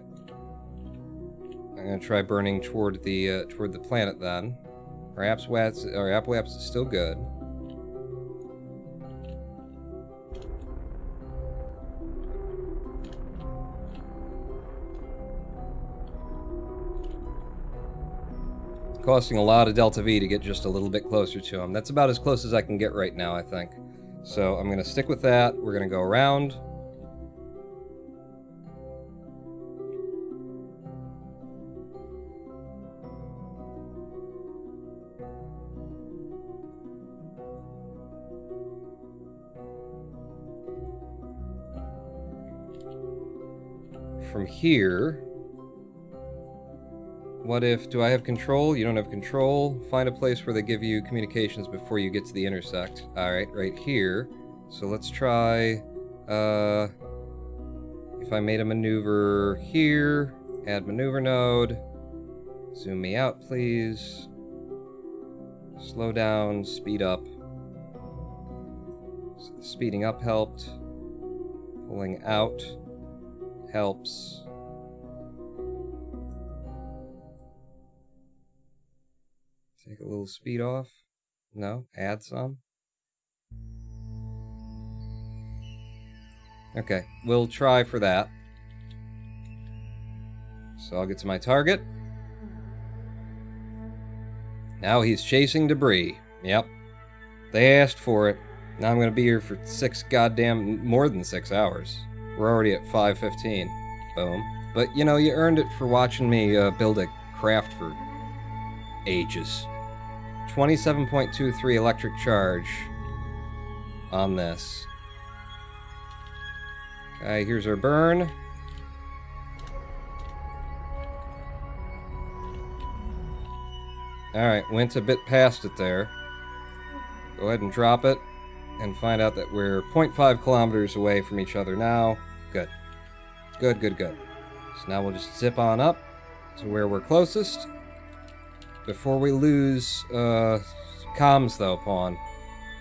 I'm gonna try burning toward the planet then. Our Apwaps is still good. Costing a lot of Delta V to get just a little bit closer to him. That's about as close as I can get right now, I think. So I'm gonna stick with that. We're gonna go around. From here, what if, do I have control? You don't have control. Find a place where they give you communications before you get to the intersect. Alright, right here. So let's try, if I made a maneuver here, add maneuver node, zoom me out please, slow down, speed up. So the speeding up helped, pulling out helps. Take a little speed off. No, add some. Okay, we'll try for that. So I'll get to my target. Now he's chasing debris. Yep. They asked for it. Now I'm gonna be here for more than 6 hours. We're already at 5:15. Boom. But, you know, you earned it for watching me build a craft for ages. 27.23 electric charge on this. Okay, here's our burn. Alright, went a bit past it there. Go ahead and drop it. And find out that we're 0.5 kilometers away from each other now. Good. Good, good, good. So now we'll just zip on up to where we're closest. Before we lose comms, though, Pawn.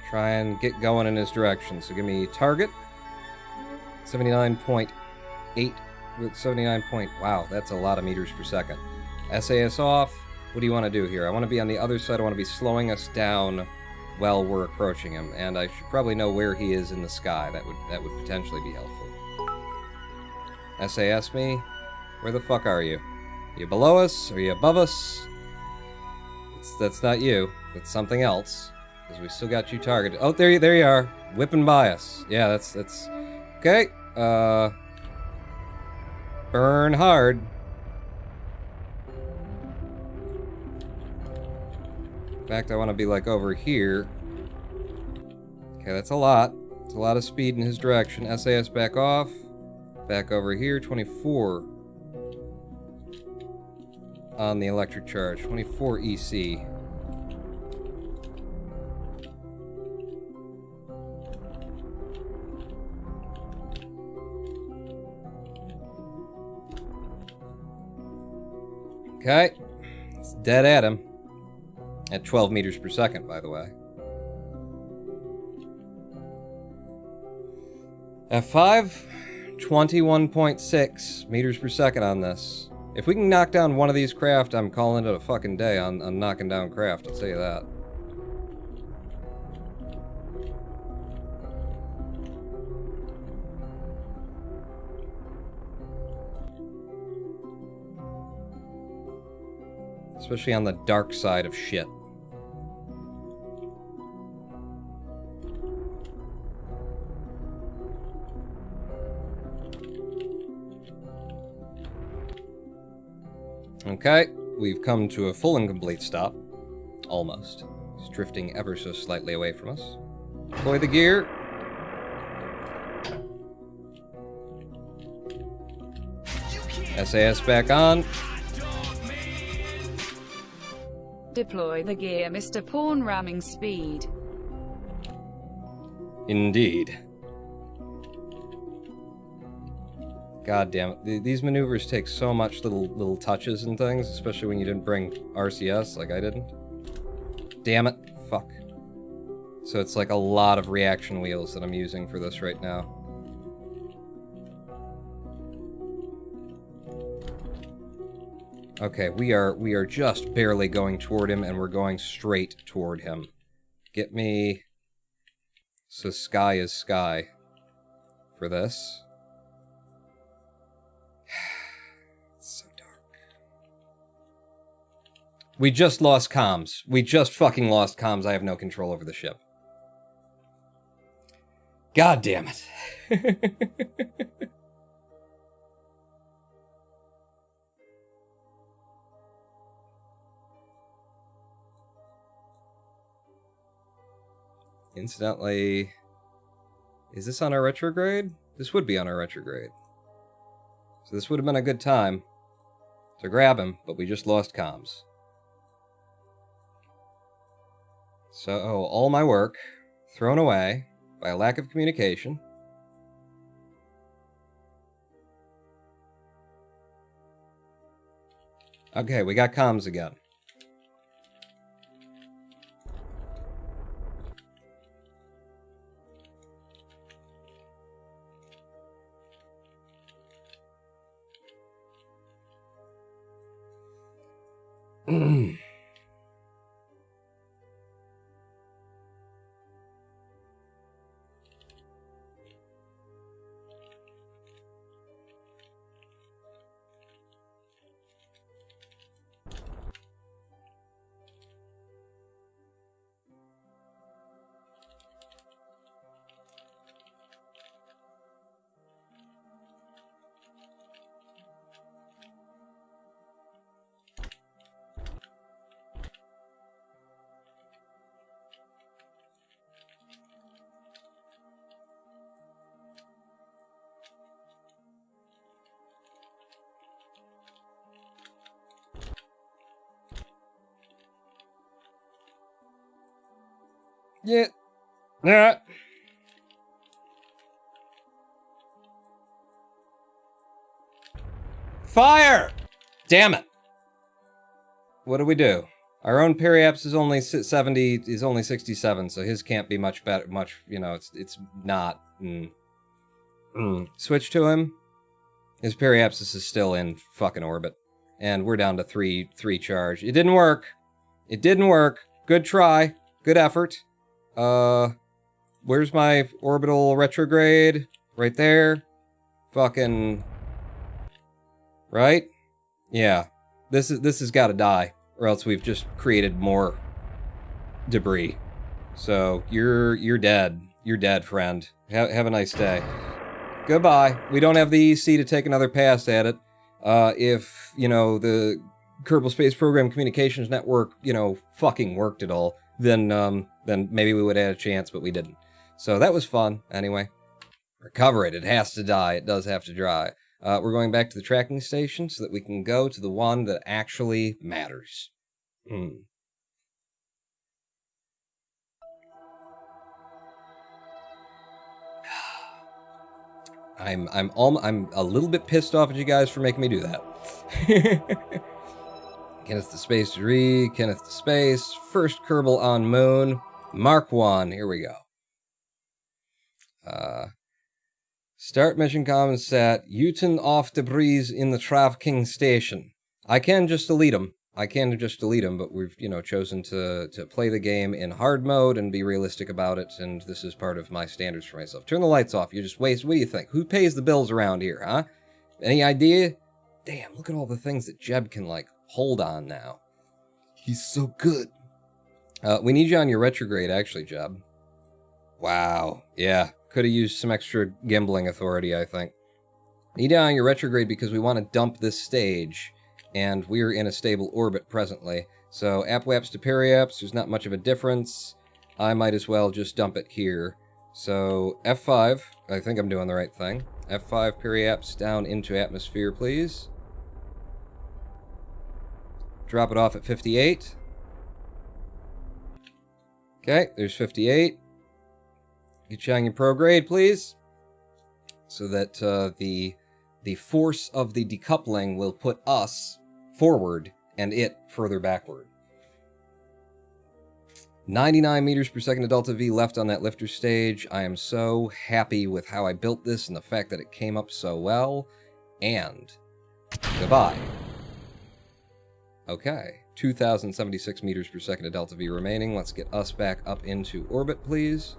Try and get going in his direction. So give me target. 79.8. 79 point... Wow, that's a lot of meters per second. SAS off. What do you want to do here? I want to be on the other side. I want to be slowing us down while we're approaching him, and I should probably know where he is in the sky. That would potentially be helpful. SAS me? Where the fuck are you? Are you below us? Are you above us? That's not you. That's something else. Because we still got you targeted. Oh, there you are. Whipping by us. Yeah, that's... Okay. Burn hard. In fact, I want to be, like, over here. Okay, that's a lot. It's a lot of speed in his direction. SAS back off. Back over here. 24 on the electric charge. 24 EC. Okay. It's dead at him. At 12 meters per second, by the way. F5, 21.6 meters per second on this. If we can knock down one of these craft, I'm calling it a fucking day on knocking down craft, I'll tell you that. Especially on the dark side of shit. Okay, we've come to a full and complete stop. Almost. He's drifting ever so slightly away from us. Deploy the gear. SAS back on. Deploy the gear, Mr. Pawn ramming speed. Indeed. God damn it. These maneuvers take so much little touches and things, especially when you didn't bring RCS like I didn't. Damn it. Fuck. So it's like a lot of reaction wheels that I'm using for this right now. Okay, we are just barely going toward him, and we're going straight toward him. Get me... So sky is sky for this. It's so dark. We just lost comms. We just fucking lost comms. I have no control over the ship. God damn it. Incidentally, is this on our retrograde? This would be on our retrograde. So this would have been a good time to grab him, but we just lost comms. So, all my work thrown away by a lack of communication. Okay, we got comms again. Yeah. Yeah. Fire! Damn it. What do we do? Our own periaps is only 70, is only 67, so his can't be much better, you know, it's not. Switch to him. His periapsis is still in fucking orbit. And we're down to three charge. It didn't work. It didn't work. Good try. Good effort. Where's my orbital retrograde? Right there. Fucking... Right? Yeah. This has got to die, or else we've just created more debris. So, you're dead. You're dead, friend. Have a nice day. Goodbye. We don't have the EC to take another pass at it. If, you know, the Kerbal Space Program Communications Network, you know, fucking worked at all, then maybe we would have had a chance, but we didn't. So that was fun, anyway. Recover it. It has to die. It does have to dry. We're going back to the tracking station so that we can go to the one that actually matters. I'm a little bit pissed off at you guys for making me do that. Kenneth to space to Kenneth to space. First Kerbal on moon. Mark 1. Here we go. Start mission comm sat. Uten off debris in the tracking station. I can just delete them. But we've, you know, chosen to play the game in hard mode and be realistic about it, and this is part of my standards for myself. Turn the lights off. You just waste. What do you think? Who pays the bills around here, huh? Any idea? Damn, look at all the things that Jeb can, like, hold on now. He's so good. We need you on your retrograde, actually, Jeb. Wow. Yeah. Could have used some extra gimbling authority, I think. Need you on your retrograde because we want to dump this stage, and we're in a stable orbit presently. So, apwaps to periaps, there's not much of a difference. I might as well just dump it here. So, F5, I think I'm doing the right thing. F5 periaps down into atmosphere, please. Drop it off at 58. Okay, there's 58. Get you on your prograde, please. So that the force of the decoupling will put us forward and it further backward. 99 meters per second of delta V left on that lifter stage. I am so happy with how I built this and the fact that it came up so well. And goodbye. Okay, 2,076 meters per second of delta V remaining. Let's get us back up into orbit, please.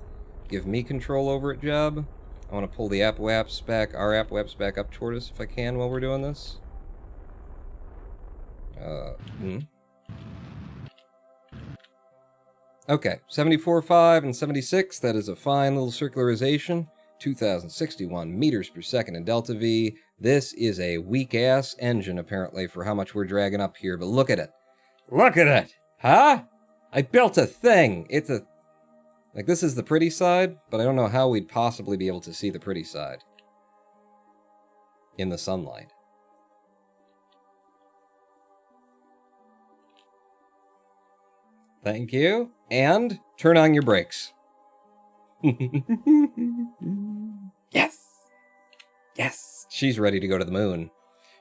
Give me control over it, Jeb. I want to pull the AppWaps back, our AppWaps back up toward us if I can while we're doing this. Okay, 74.5 and 76, that is a fine little circularization. 2,061 meters per second in delta V. This is a weak-ass engine, apparently, for how much we're dragging up here, but look at it. Look at it! Huh? I built a thing! It's a... Like, this is the pretty side, but I don't know how we'd possibly be able to see the pretty side in the sunlight. Thank you. And turn on your brakes. Yes! Yes! She's ready to go to the moon.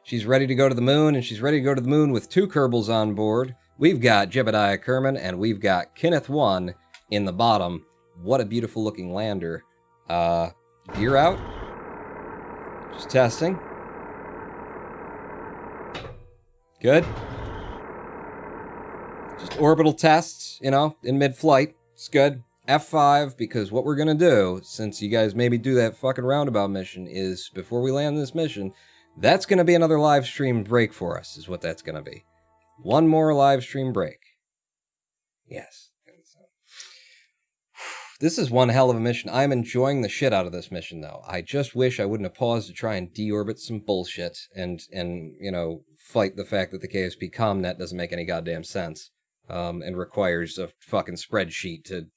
She's ready to go to the moon, and she's ready to go to the moon with 2 Kerbals on board. We've got Jebediah Kerman, and we've got Kenneth 1 in the bottom. What a beautiful looking lander. Gear out. Just testing. Good. Just orbital tests, you know, in mid-flight. It's good. F5, because what we're gonna do, since you guys made me do that fucking roundabout mission, is before we land this mission, that's gonna be another live stream break for us, is what that's gonna be. One more live stream break. Yes. This is one hell of a mission. I'm enjoying the shit out of this mission, though. I just wish I wouldn't have paused to try and deorbit some bullshit and you know, fight the fact that the KSP ComNet doesn't make any goddamn sense, and requires a fucking spreadsheet to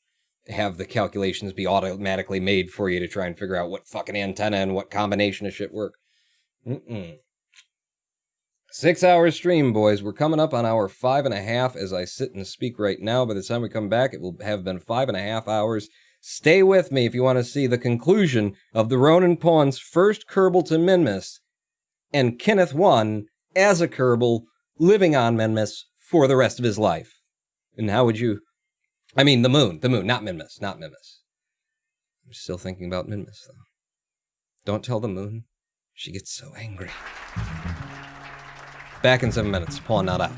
have the calculations be automatically made for you to try and figure out what fucking antenna and what combination of shit work. 6 hour stream, boys. We're coming up on hour 5.5 as I sit and speak right now. By the time we come back, it will have been 5.5 hours. Stay with me if you want to see the conclusion of the Ronin Pawn's first Kerbal to Minmus, and Kenneth 1 as a Kerbal living on Minmus for the rest of his life. And how would you... I mean, the moon, not Minmus, not Minmus. I'm still thinking about Minmus, though. Don't tell the moon. She gets so angry. Back in 7 minutes. Pawn not out.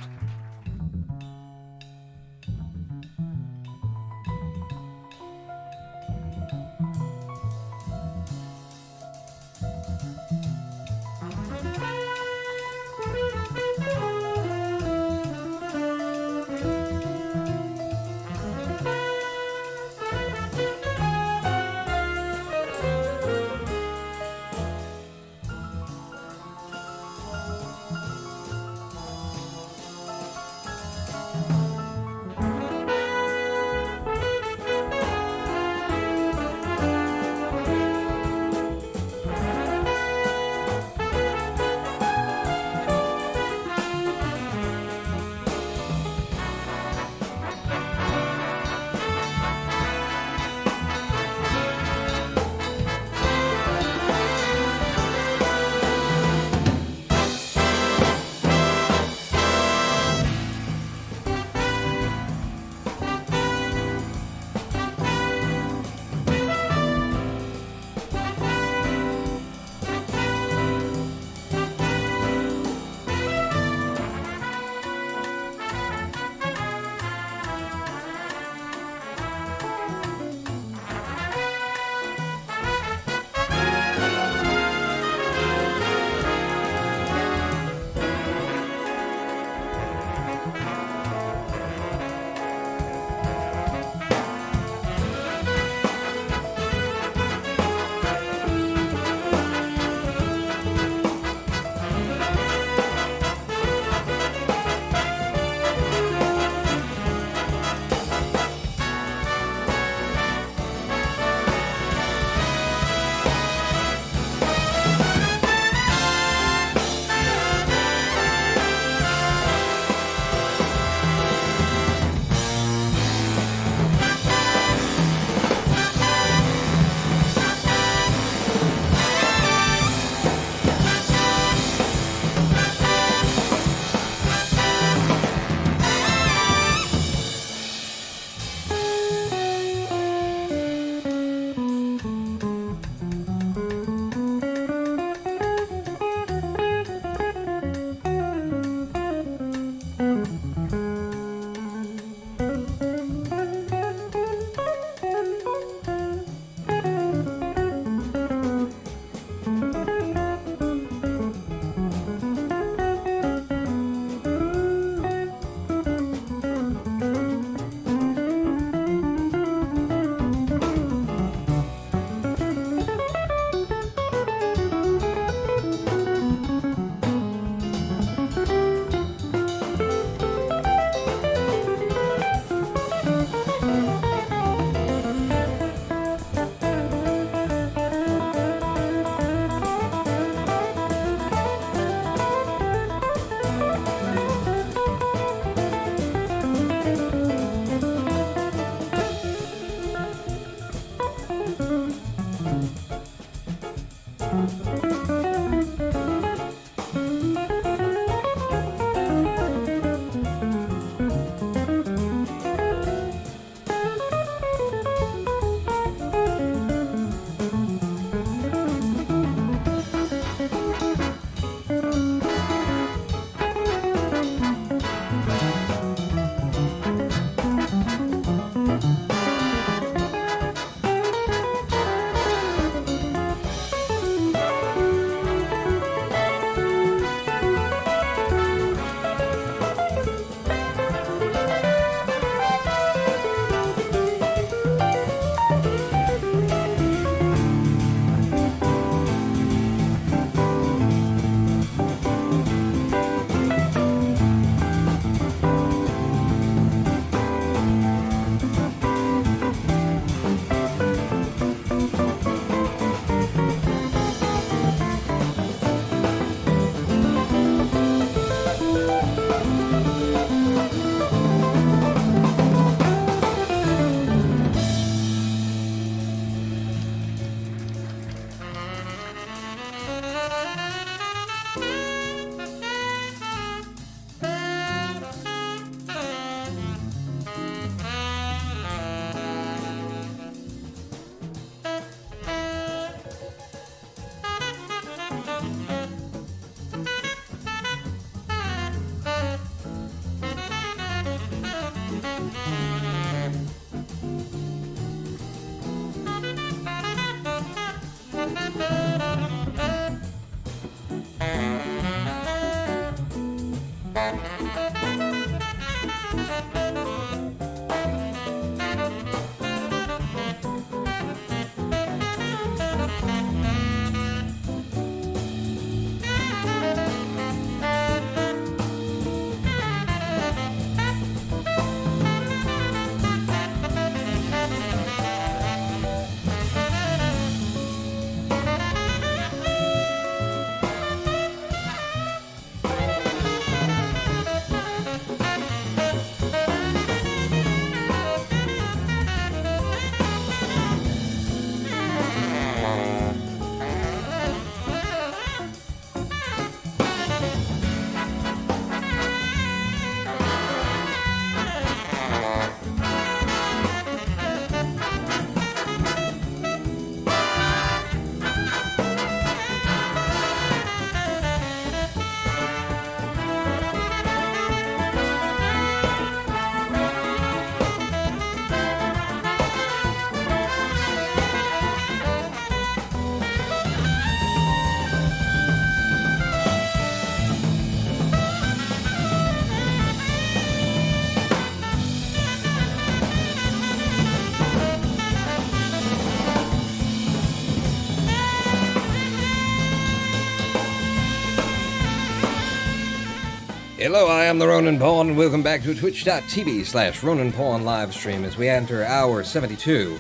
Hello, I am the Ronin Pawn, and welcome back to twitch.tv/Ronin Pawn livestream as we enter hour 72.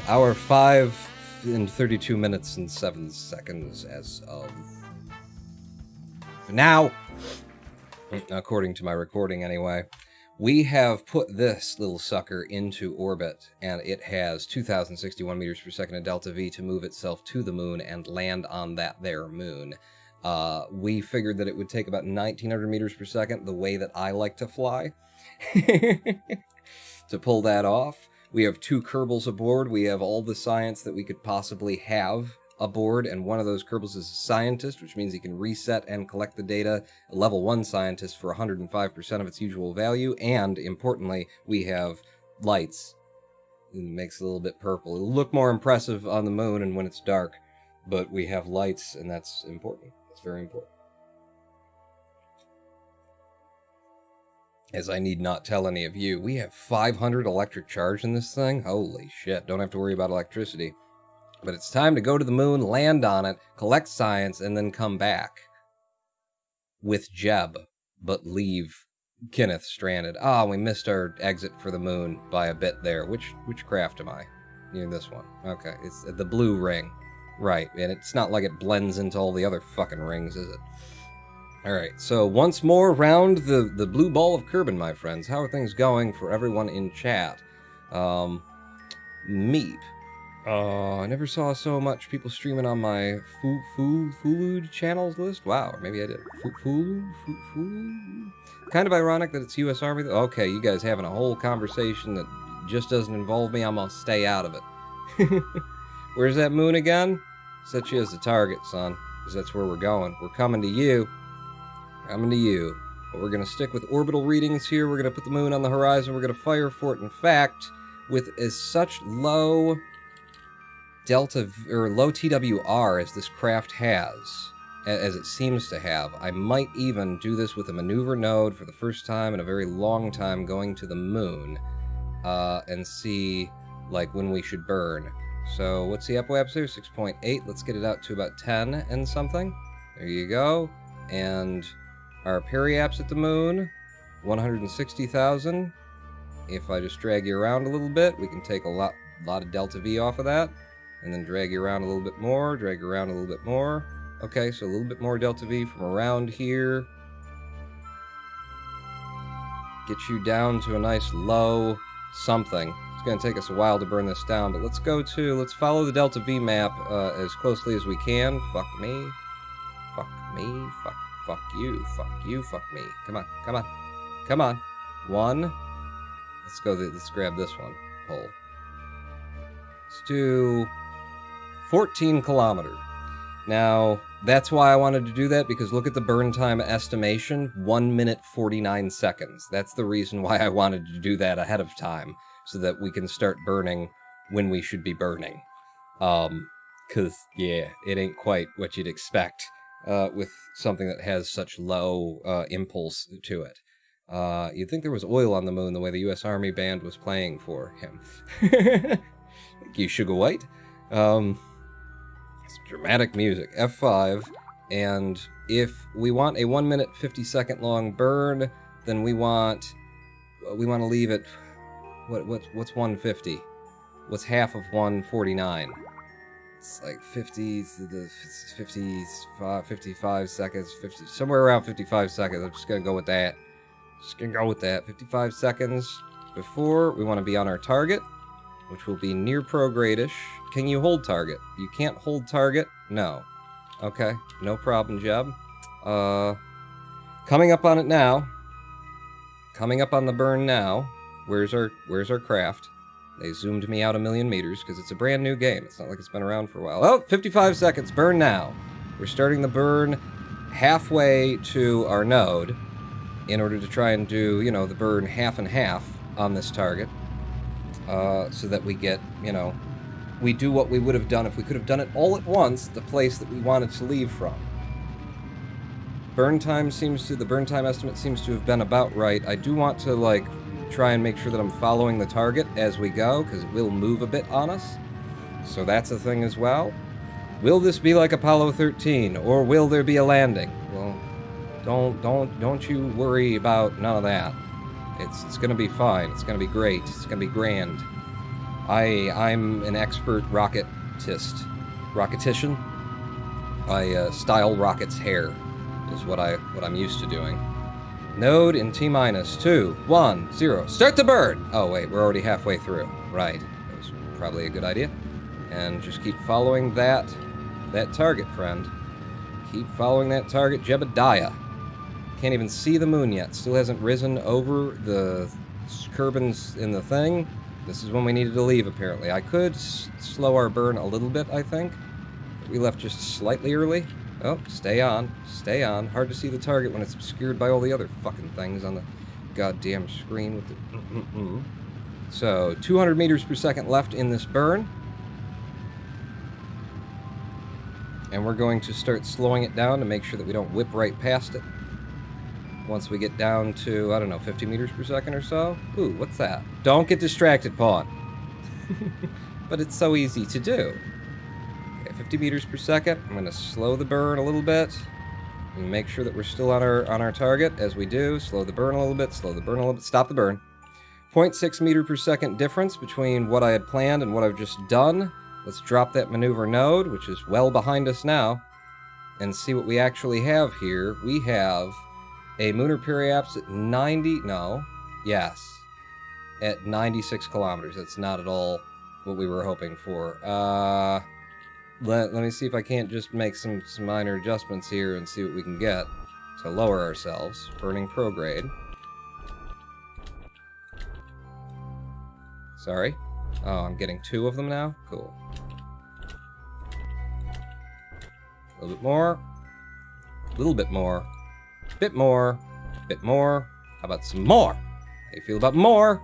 Hour 5 and 32 minutes and 7 seconds as of now, according to my recording anyway. We have put this little sucker into orbit, and it has 2,061 meters per second of delta V to move itself to the moon and land on that there moon. We figured that it would take about 1,900 meters per second, the way that I like to fly, to pull that off. We have 2 Kerbals aboard. We have all the science that we could possibly have aboard, and one of those Kerbals is a scientist, which means he can reset and collect the data, a level 1 scientist, for 105% of its usual value, and, importantly, we have lights. It makes it a little bit purple. It'll look more impressive on the moon and when it's dark, but we have lights, and that's important. That's very important. As I need not tell any of you, we have 500 electric charge in this thing. Holy shit, don't have to worry about electricity. But it's time to go to the moon, land on it, collect science, and then come back. With Jeb, but leave Kenneth stranded. Ah, we missed our exit for the moon by a bit there. Which craft am I? Near this one. Okay, it's the blue ring. Right, and it's not like it blends into all the other fucking rings, is it? Alright, so once more round the blue ball of Kerbin, my friends. How are things going for everyone in chat? Meep. Oh, I never saw so much people streaming on my Fulu channels list. Wow, or maybe I did. Fulu? Kind of ironic that it's U.S. Army. Okay, you guys having a whole conversation that just doesn't involve me. I'm gonna stay out of it. Where's that moon again? Set you as the target, son, because that's where we're going. We're coming to you. Coming to you. But we're gonna stick with orbital readings here. We're gonna put the moon on the horizon. We're gonna fire for it. In fact, with as such low delta or low TWR as this craft has, as it seems to have, I might even do this with a maneuver node for the first time in a very long time, going to the moon, and see like when we should burn. So what's the upwaps there? 6.8. Let's get it out to about 10 and something. There you go. And our periaps at the moon, 160,000. If I just drag you around a little bit, we can take a lot of delta V off of that. And then drag you around a little bit more, drag you around a little bit more. Okay, so a little bit more delta V from around here. Get you down to a nice low something. It's going to take us a while to burn this down, but let's follow the delta V map as closely as we can. Fuck me. Fuck me. Fuck you. Fuck you. Fuck me. Come on. Come on. Come on. One. Let's grab this one. Pull. Let's do 14 kilometer. Now, that's why I wanted to do that, because look at the burn time estimation, 1 minute 49 seconds. That's the reason why I wanted to do that ahead of time, so that we can start burning when we should be burning. Because, yeah, it ain't quite what you'd expect with something that has such low impulse to it. You'd think there was oil on the moon the way the U.S. Army band was playing for him. Thank you, Sugar White. It's dramatic music. F5, and if we want a 1 minute 50 second long burn, then we want to leave it. What's 150? What's half of 149? It's like 55 seconds, 50, somewhere around 55 seconds. I'm just gonna go with that. 55 seconds before we want to be on our target, which will be near prograde-ish. Can you hold target? You can't hold target? No. Okay, no problem, Jeb. Coming up on it now. Coming up on the burn now. Where's our craft? They zoomed me out 1,000,000 meters because it's a brand new game. It's not like it's been around for a while. Oh, 55 seconds. Burn now. We're starting the burn halfway to our node in order to try and do, the burn half and half on this target. So that we get, we do what we would have done if we could have done it all at once, the place that we wanted to leave from. The burn time estimate seems to have been about right. I do want to, try and make sure that I'm following the target as we go, because it will move a bit on us. So that's a thing as well. Will this be like Apollo 13, or will there be a landing? Well, don't you worry about none of that. It's gonna be fine. It's gonna be great. It's gonna be grand. I'm an expert rocketician. I style rockets' hair is what I'm used to doing. Node in T-minus 2, 1, 0. Start the burn! Oh wait, we're already halfway through. Right. That was probably a good idea. And just keep following that target, friend. Keep following that target, Jebediah. Can't even see the moon yet. Still hasn't risen over the Kerbals in the thing. This is when we needed to leave, apparently. I could slow our burn a little bit, I think. We left just slightly early. Oh, stay on. Stay on. Hard to see the target when it's obscured by all the other fucking things on the goddamn screen with the... So, 200 meters per second left in this burn. And we're going to start slowing it down to make sure that we don't whip right past it. Once we get down to, 50 meters per second or so. Ooh, what's that? Don't get distracted, Pawn. But it's so easy to do. Okay, 50 meters per second. I'm going to slow the burn a little bit. And make sure that we're still on our target. As we do, slow the burn a little bit, slow the burn a little bit. Stop the burn. 0.6 meter per second difference between what I had planned and what I've just done. Let's drop that maneuver node, which is well behind us now, and see what we actually have here. We have a Munar periaps at 90, no, yes, at 96 kilometers. That's not at all what we were hoping for. Let me see if I can't just make some minor adjustments here and see what we can get to lower ourselves. Burning prograde. Sorry. Oh, I'm getting 2 of them now? Cool. A little bit more. A little bit more. Bit more. Bit more. How about some more? How you feel about more?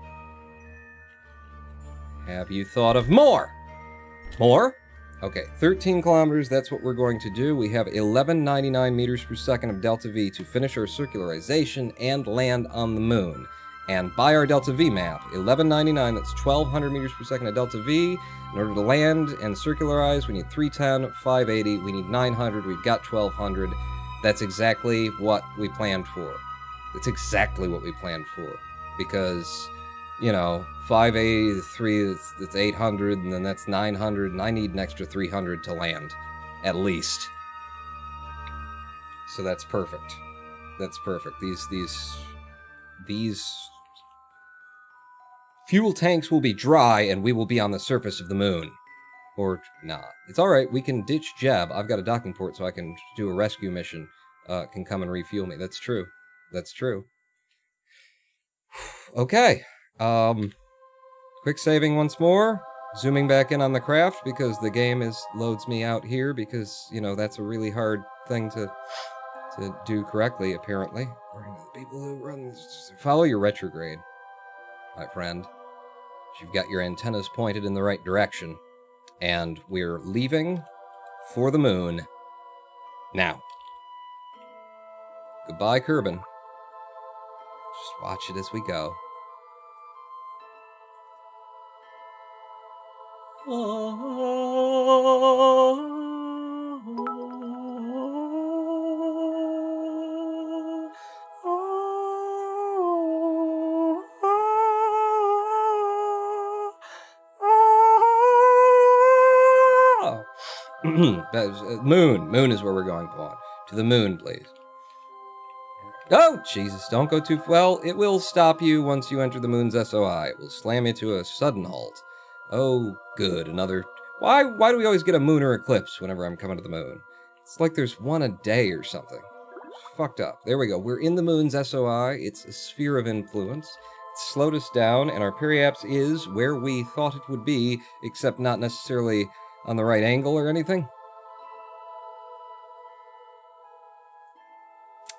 Have you thought of more? More? Okay, 13 kilometers, that's what we're going to do. We have 1199 meters per second of delta V to finish our circularization and land on the moon. And by our delta V map, 1199, that's 1200 meters per second of delta V. In order to land and circularize, we need 310, 580, we need 900, we've got 1200. That's exactly what we planned for. That's exactly what we planned for. Because, you know, 580, 3, that's 800, and then that's 900, and I need an extra 300 to land, at least. So that's perfect. That's perfect. These fuel tanks will be dry, and we will be on the surface of the moon. Or not. It's alright, we can ditch Jeb. I've got a docking port, so I can do a rescue mission. Can come and refuel me. That's true. That's true. Okay. Quick saving once more. Zooming back in on the craft, because the game loads me out here, because, you know, that's a really hard thing to do correctly, apparently. According to the people who run this. Follow your retrograde, my friend. You've got your antennas pointed in the right direction. And we're leaving for the moon now. Goodbye, Kerbal. Just watch it as we go. Moon is where we're going, Paul. To the moon, please. Oh, Jesus, don't go too... Well, it will stop you once you enter the moon's SOI. It will slam you to a sudden halt. Oh, good, another... Why do we always get a lunar eclipse whenever I'm coming to the moon? It's like there's one a day or something. It's fucked up. There we go. We're in the moon's SOI. It's a sphere of influence. It's slowed us down, and our periapse is where we thought it would be, except not necessarily on the right angle or anything.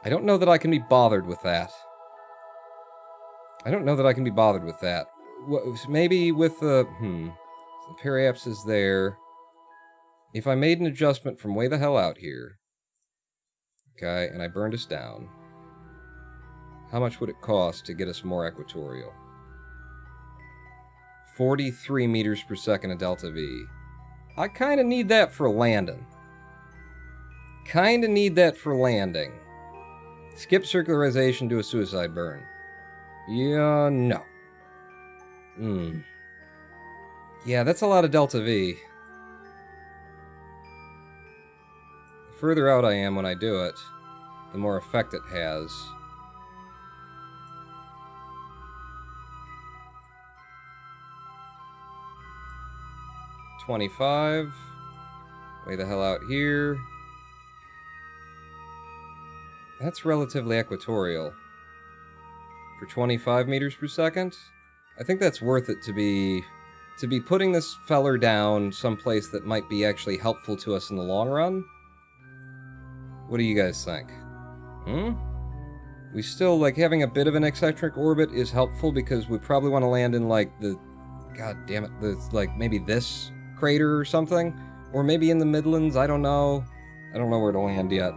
I don't know that I can be bothered with that. I don't know that I can be bothered with that. Maybe with the... The periapse is there. If I made an adjustment from way the hell out here... Okay, and I burned us down. How much would it cost to get us more equatorial? 43 meters per second of delta V. I kind of need that for landing. Kind of need that for landing. Skip circularization, do a suicide burn. Yeah, no. Yeah, that's a lot of delta V. The further out I am when I do it, the more effect it has. $25. Way the hell out here. That's relatively equatorial. For 25 meters per second? I think that's worth it to be putting this feller down someplace that might be actually helpful to us in the long run. What do you guys think? We still, like, having a bit of an eccentric orbit is helpful because we probably want to land in, like, the... God damn it, like, maybe this crater or something? Or maybe in the Midlands, I don't know. I don't know where to land yet.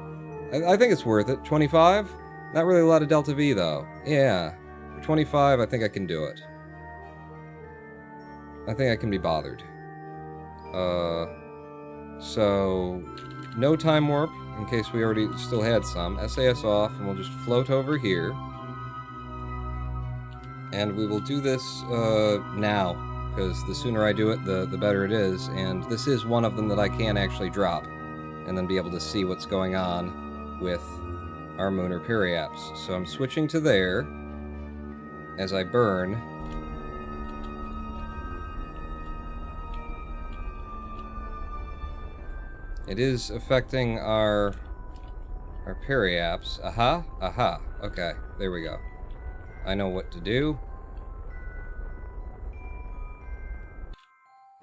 I think it's worth it. 25? Not really a lot of delta V, though. Yeah. For 25, I think I can do it. I think I can be bothered. So... No time warp, in case we already still had some. SAS off, and we'll just float over here. And we will do this, now. Because the sooner I do it, the better it is. And this is one of them that I can actually drop. And then be able to see what's going on with our Munar periapse. So I'm switching to there as I burn. It is affecting our periapps. Aha, aha. Okay, there we go. I know what to do.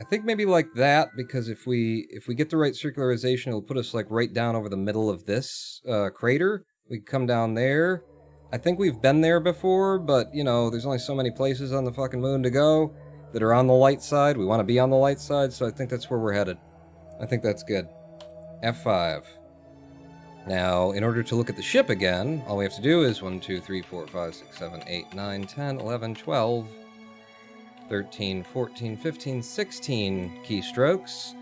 I think maybe like that, because if we get the right circularization, it'll put us like right down over the middle of this crater. We can come down there. I think we've been there before, but you know, there's only so many places on the fucking moon to go that are on the light side. We want to be on the light side, so I think that's where we're headed. I think that's good. F5. Now, in order to look at the ship again, all we have to do is 1, 2, 3, 4, 5, 6, 7, 8, 9, 10, 11, 12, 13, 14, 15, 16 keystrokes.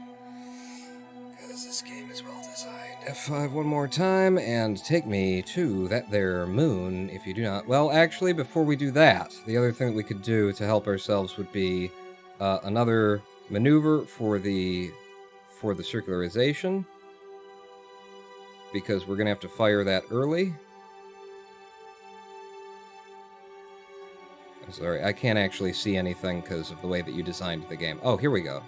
Because this game is well designed. F5 one more time, and take me to that there moon, if you do not... Well, actually, before we do that, the other thing that we could do to help ourselves would be another maneuver for the circularization, because we're going to have to fire that early. I'm sorry, I can't actually see anything because of the way that you designed the game. Oh, here we go.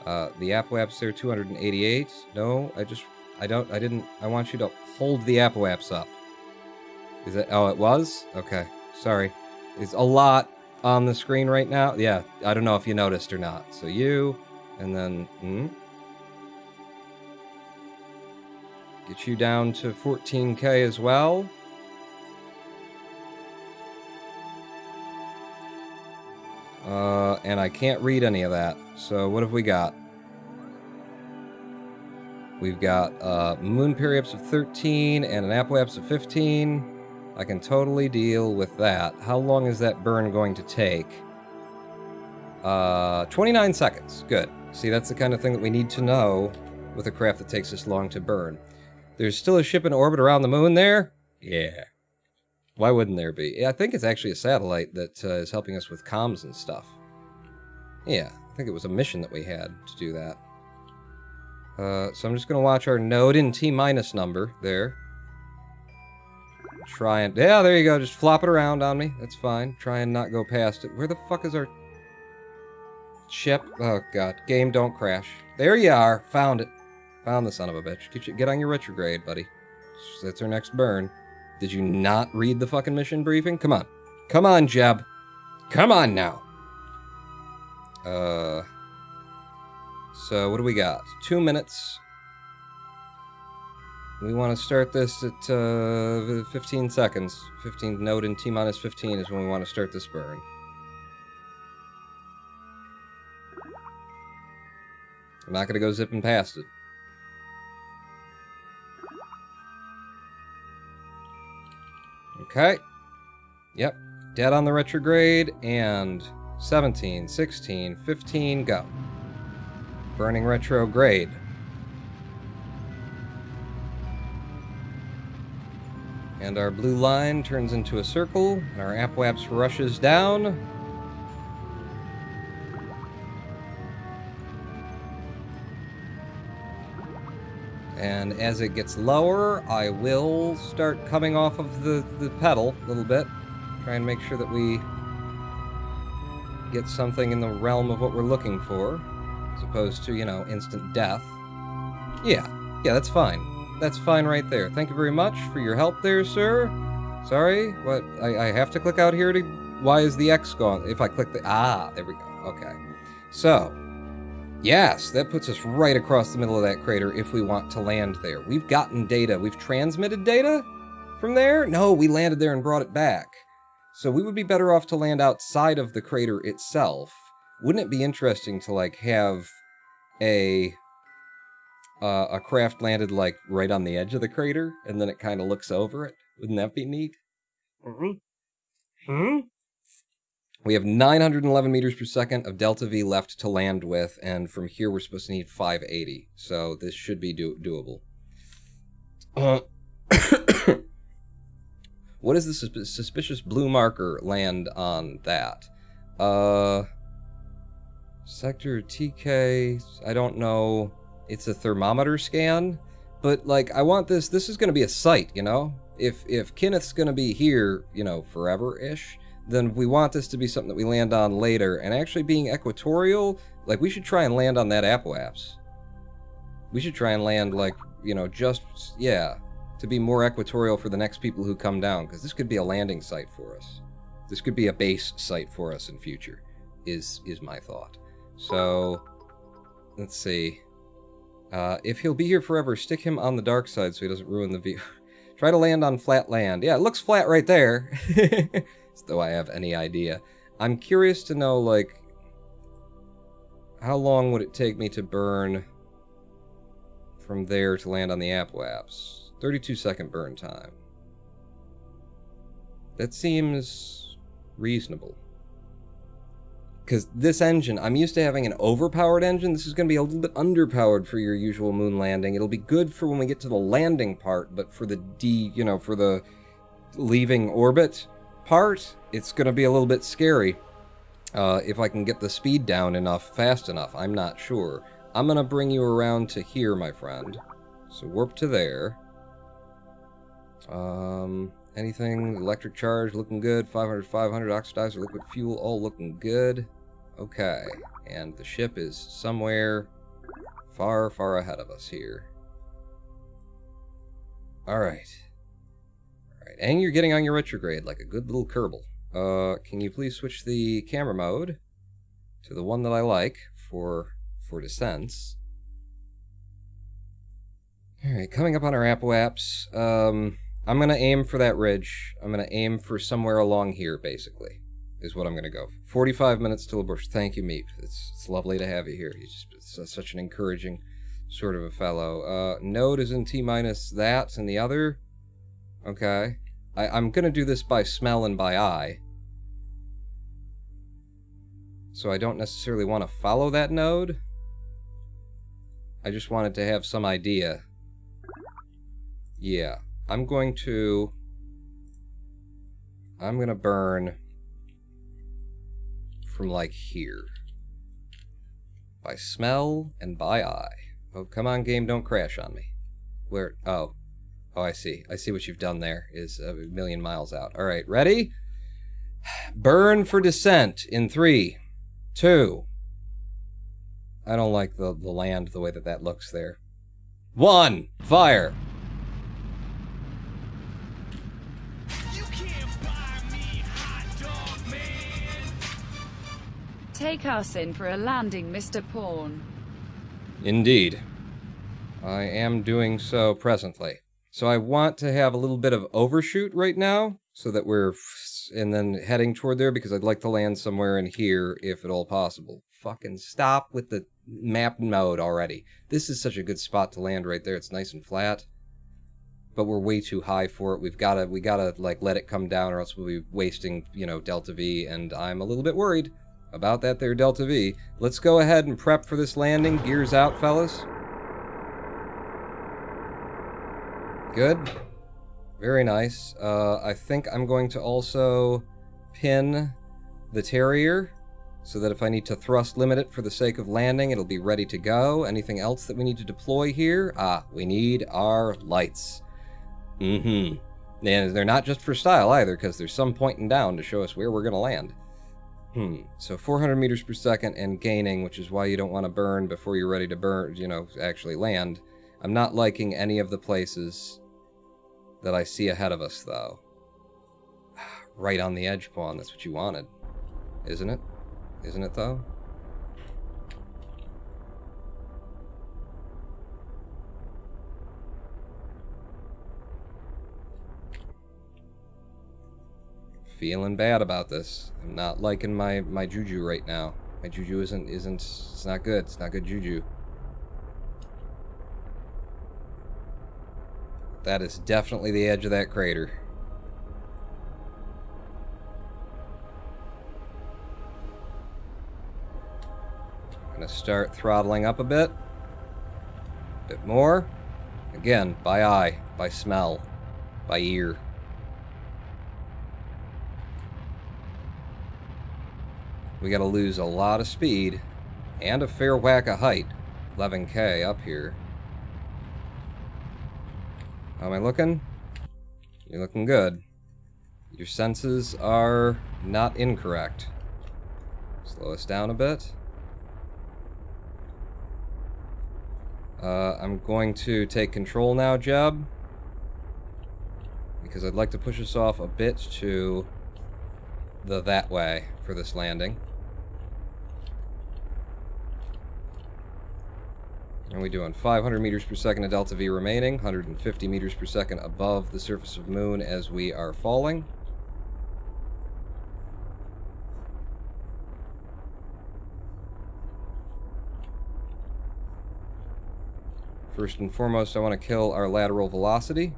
The apoapps there, 288. No, I want you to hold the apoapps up. Is it? Oh, it was? Okay, sorry. It's a lot on the screen right now. Yeah, I don't know if you noticed or not. So you, and then, get you down to 14K as well. And I can't read any of that. So what have we got? We've got moon periapps of 13 and an apoapps of 15. I can totally deal with that. How long is that burn going to take? 29 seconds. Good. See, that's the kind of thing that we need to know with a craft that takes this long to burn. There's still a ship in orbit around the moon there? Yeah. Why wouldn't there be? Yeah, I think it's actually a satellite that is helping us with comms and stuff. Yeah, I think it was a mission that we had to do that. So I'm just going to watch our node in T-minus number there. Try and... Yeah, there you go. Just flop it around on me. That's fine. Try and not go past it. Where the fuck is our... ship? Oh, God. Game, don't crash. There you are. Found it. Found the son of a bitch. Get on your retrograde, buddy. That's our next burn. Did you not read the fucking mission briefing? Come on. Come on, Jeb. Come on now. So what do we got? 2 minutes. We want to start this at 15 seconds. 15 node in T-minus 15 is when we want to start this burn. I'm not going to go zipping past it. Okay. Yep. Dead on the retrograde, and 17, 16, 15, go. Burning retrograde. And our blue line turns into a circle, and our apoapps rushes down. And as it gets lower, I will start coming off of the pedal a little bit. Try and make sure that we get something in the realm of what we're looking for, as opposed to, you know, instant death. Yeah, that's fine. That's fine right there. Thank you very much for your help there, sir. Sorry, what? I have to click out here to... Why is the X gone? If I click the... Ah, there we go. Okay. So... Yes, that puts us right across the middle of that crater if we want to land there. We've gotten data. We've transmitted data from there? No, we landed there and brought it back. So we would be better off to land outside of the crater itself. Wouldn't it be interesting to, like, have a craft landed, like, right on the edge of the crater, and then it kind of looks over it? Wouldn't that be neat? We have 911 meters per second of delta V left to land with, and from here we're supposed to need 580. So this should be doable. What is the suspicious blue marker land on that? Sector TK, I don't know. It's a thermometer scan, but like I want this is going to be a site, you know? If Kenneth's going to be here, you know, forever-ish, then we want this to be something that we land on later. And actually being equatorial, like we should try and land on that apoapps. We should try and land, like, you know, just, yeah, to be more equatorial for the next people who come down, because this could be a landing site for us. This could be a base site for us in future, is my thought. So, let's see. If he'll be here forever, stick him on the dark side so he doesn't ruin the view. Try to land on flat land. Yeah, it looks flat right there. As though I have any idea. I'm curious to know, like, how long would it take me to burn from there to land on the Apwaps? 32-second burn time. That seems reasonable. Because this engine, I'm used to having an overpowered engine. This is going to be a little bit underpowered for your usual moon landing. It'll be good for when we get to the landing part, but for the for the leaving orbit part, it's going to be a little bit scary. If I can get the speed down enough, fast enough, I'm not sure. I'm going to bring you around to here, my friend. So warp to there. Anything? Electric charge, looking good. 500, oxidizer, liquid fuel, all looking good. Okay. And the ship is somewhere far, far ahead of us here. Alright. Alright, and you're getting on your retrograde like a good little Kerbal. Can you please switch the camera mode to the one that I like for descents? Alright, coming up on our Apwaps. I'm going to aim for that ridge. I'm going to aim for somewhere along here, basically, is what I'm going to go. 45 minutes till a bush. Thank you, Meep. It's lovely to have you here. He's just such an encouraging sort of a fellow. Node is in T-minus that and the other. Okay. I'm going to do this by smell and by eye. So I don't necessarily want to follow that node. I just wanted to have some idea. Yeah. I'm going to burn from, like, here. By smell and by eye. Oh, come on, game, don't crash on me. Where? Oh. Oh, I see. I see what you've done there. Is a million miles out. All right, ready? Burn for descent in 3, 2. I don't like the land, the way that looks there. 1, fire! You can't buy me, hot dog man. Take us in for a landing, Mr. Pawn. Indeed. I am doing so presently. So I want to have a little bit of overshoot right now, so that we're, and then heading toward there, because I'd like to land somewhere in here, if at all possible. Fucking stop with the map mode already. This is such a good spot to land right there. It's nice and flat, but we're way too high for it. We gotta like let it come down, or else we'll be wasting, you know, Delta V, and I'm a little bit worried about that there Delta V. Let's go ahead and prep for this landing. Gears out, fellas. Good. Very nice. I think I'm going to also pin the Terrier, so that if I need to thrust limit it for the sake of landing, it'll be ready to go. Anything else that we need to deploy here? Ah, we need our lights. And they're not just for style either, because there's some pointing down to show us where we're going to land. So 400 meters per second and gaining, which is why you don't want to burn before you're ready to burn, you know, actually land. I'm not liking any of the places that I see ahead of us, though. Right on the edge, Pawn. That's what you wanted. Isn't it? Isn't it, though? Feeling bad about this. I'm not liking my juju right now. My juju isn't, it's not good. It's not good juju. That is definitely the edge of that crater. Gonna start throttling up a bit. Bit more. Again, by eye, by smell, by ear. We gotta lose a lot of speed and a fair whack of height. 11K up here. How am I looking? You're looking good. Your senses are not incorrect. Slow us down a bit. I'm going to take control now, Jeb. Because I'd like to push us off a bit to that way for this landing. And we're doing 500 meters per second of delta V remaining, 150 meters per second above the surface of Moon as we are falling. First and foremost, I want to kill our lateral velocity.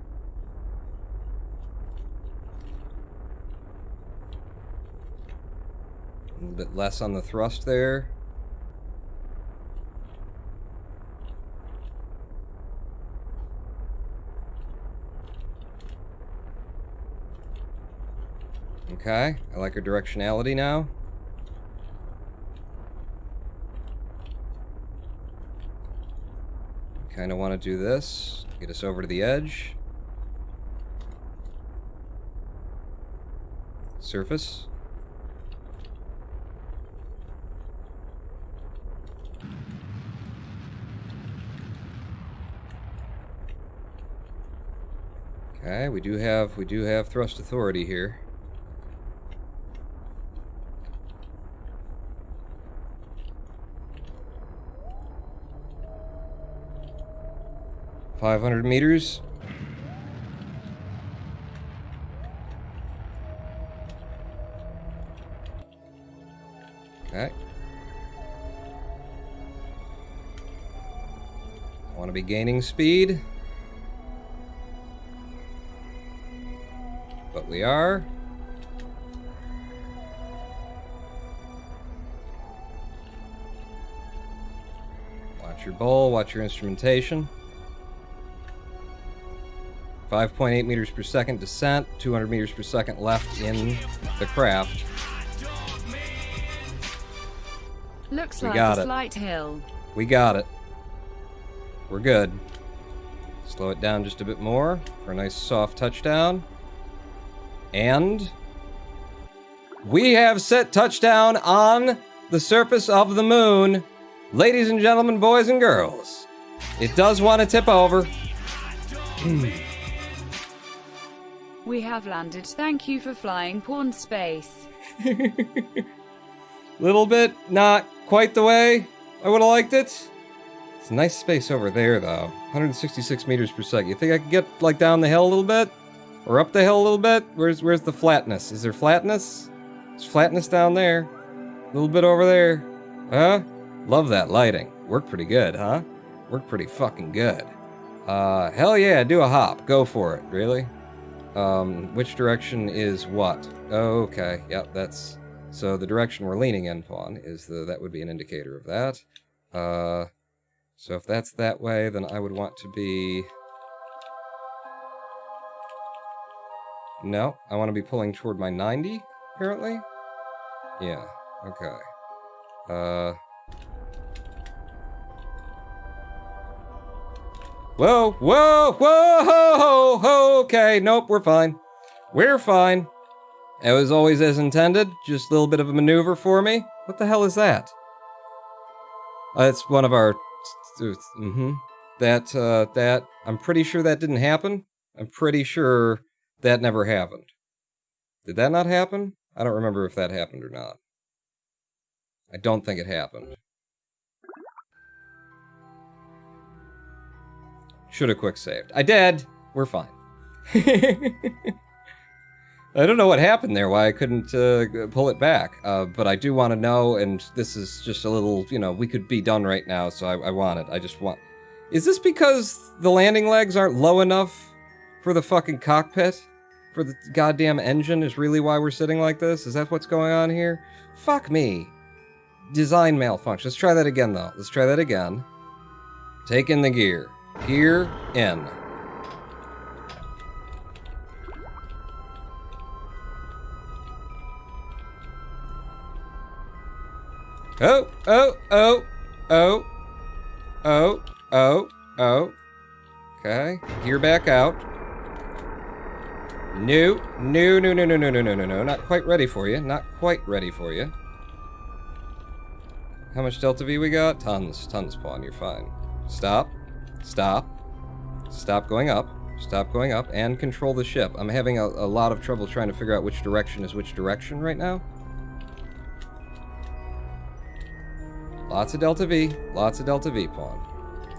A little bit less on the thrust there. Okay, I like our directionality now. Kind of want to do this, get us over to the edge. Surface. Okay, we do have thrust authority here. $500 meters. Okay. I want to be gaining speed. But we are. Watch your bowl, watch your instrumentation. 5.8 meters per second descent, 200 meters per second left in the craft. Looks We like got a it. slight hill. We got it. We're good. Slow it down just a bit more for a nice soft touchdown. And we have set touchdown on the surface of the Moon. Ladies and gentlemen, boys and girls, it does want to tip over. We have landed. Thank you for flying porn space. Little bit, not quite the way I would have liked it. It's a nice space over there, though. 166 meters per second. You think I could get, like, down the hill a little bit? Or up the hill a little bit? Where's the flatness? Is there flatness? There's flatness down there. A little bit over there. Huh? Love that lighting. Worked pretty good, huh? Worked pretty fucking good. Hell yeah, do a hop. Go for it. Really? Which direction is what? Oh, okay. Yep, that's... So the direction we're leaning in upon is that would be an indicator of that. So if that's that way, then I would want to be... No, I want to be pulling toward my 90, apparently? Yeah, okay. Whoa, whoa, whoa, okay, nope, we're fine. We're fine. It was always as intended, just a little bit of a maneuver for me. What the hell is that? It's one of our... That, I'm pretty sure that didn't happen. I'm pretty sure that never happened. Did that not happen? I don't remember if that happened or not. I don't think it happened. Should have quick saved. I did! We're fine. I don't know what happened there, why I couldn't pull it back. But I do want to know, and this is just a little, you know, we could be done right now, so I want it. I just want... Is this because the landing legs aren't low enough for the fucking cockpit? For the goddamn engine is really why we're sitting like this? Is that what's going on here? Fuck me. Design malfunction. Let's try that again, though. Let's try that again. Take in the gear. Gear in. Oh, oh, oh, oh, oh, oh, oh. Okay, gear back out. No, no, no, no, no, no, no, no, no, no. Not quite ready for you. Not quite ready for you. How much delta V we got? Tons, Pawn. You're fine. Stop. Stop. Stop going up. Stop going up. And control the ship. I'm having a lot of trouble trying to figure out which direction is which direction right now. Lots of Delta V. Lots of Delta V, Pawn.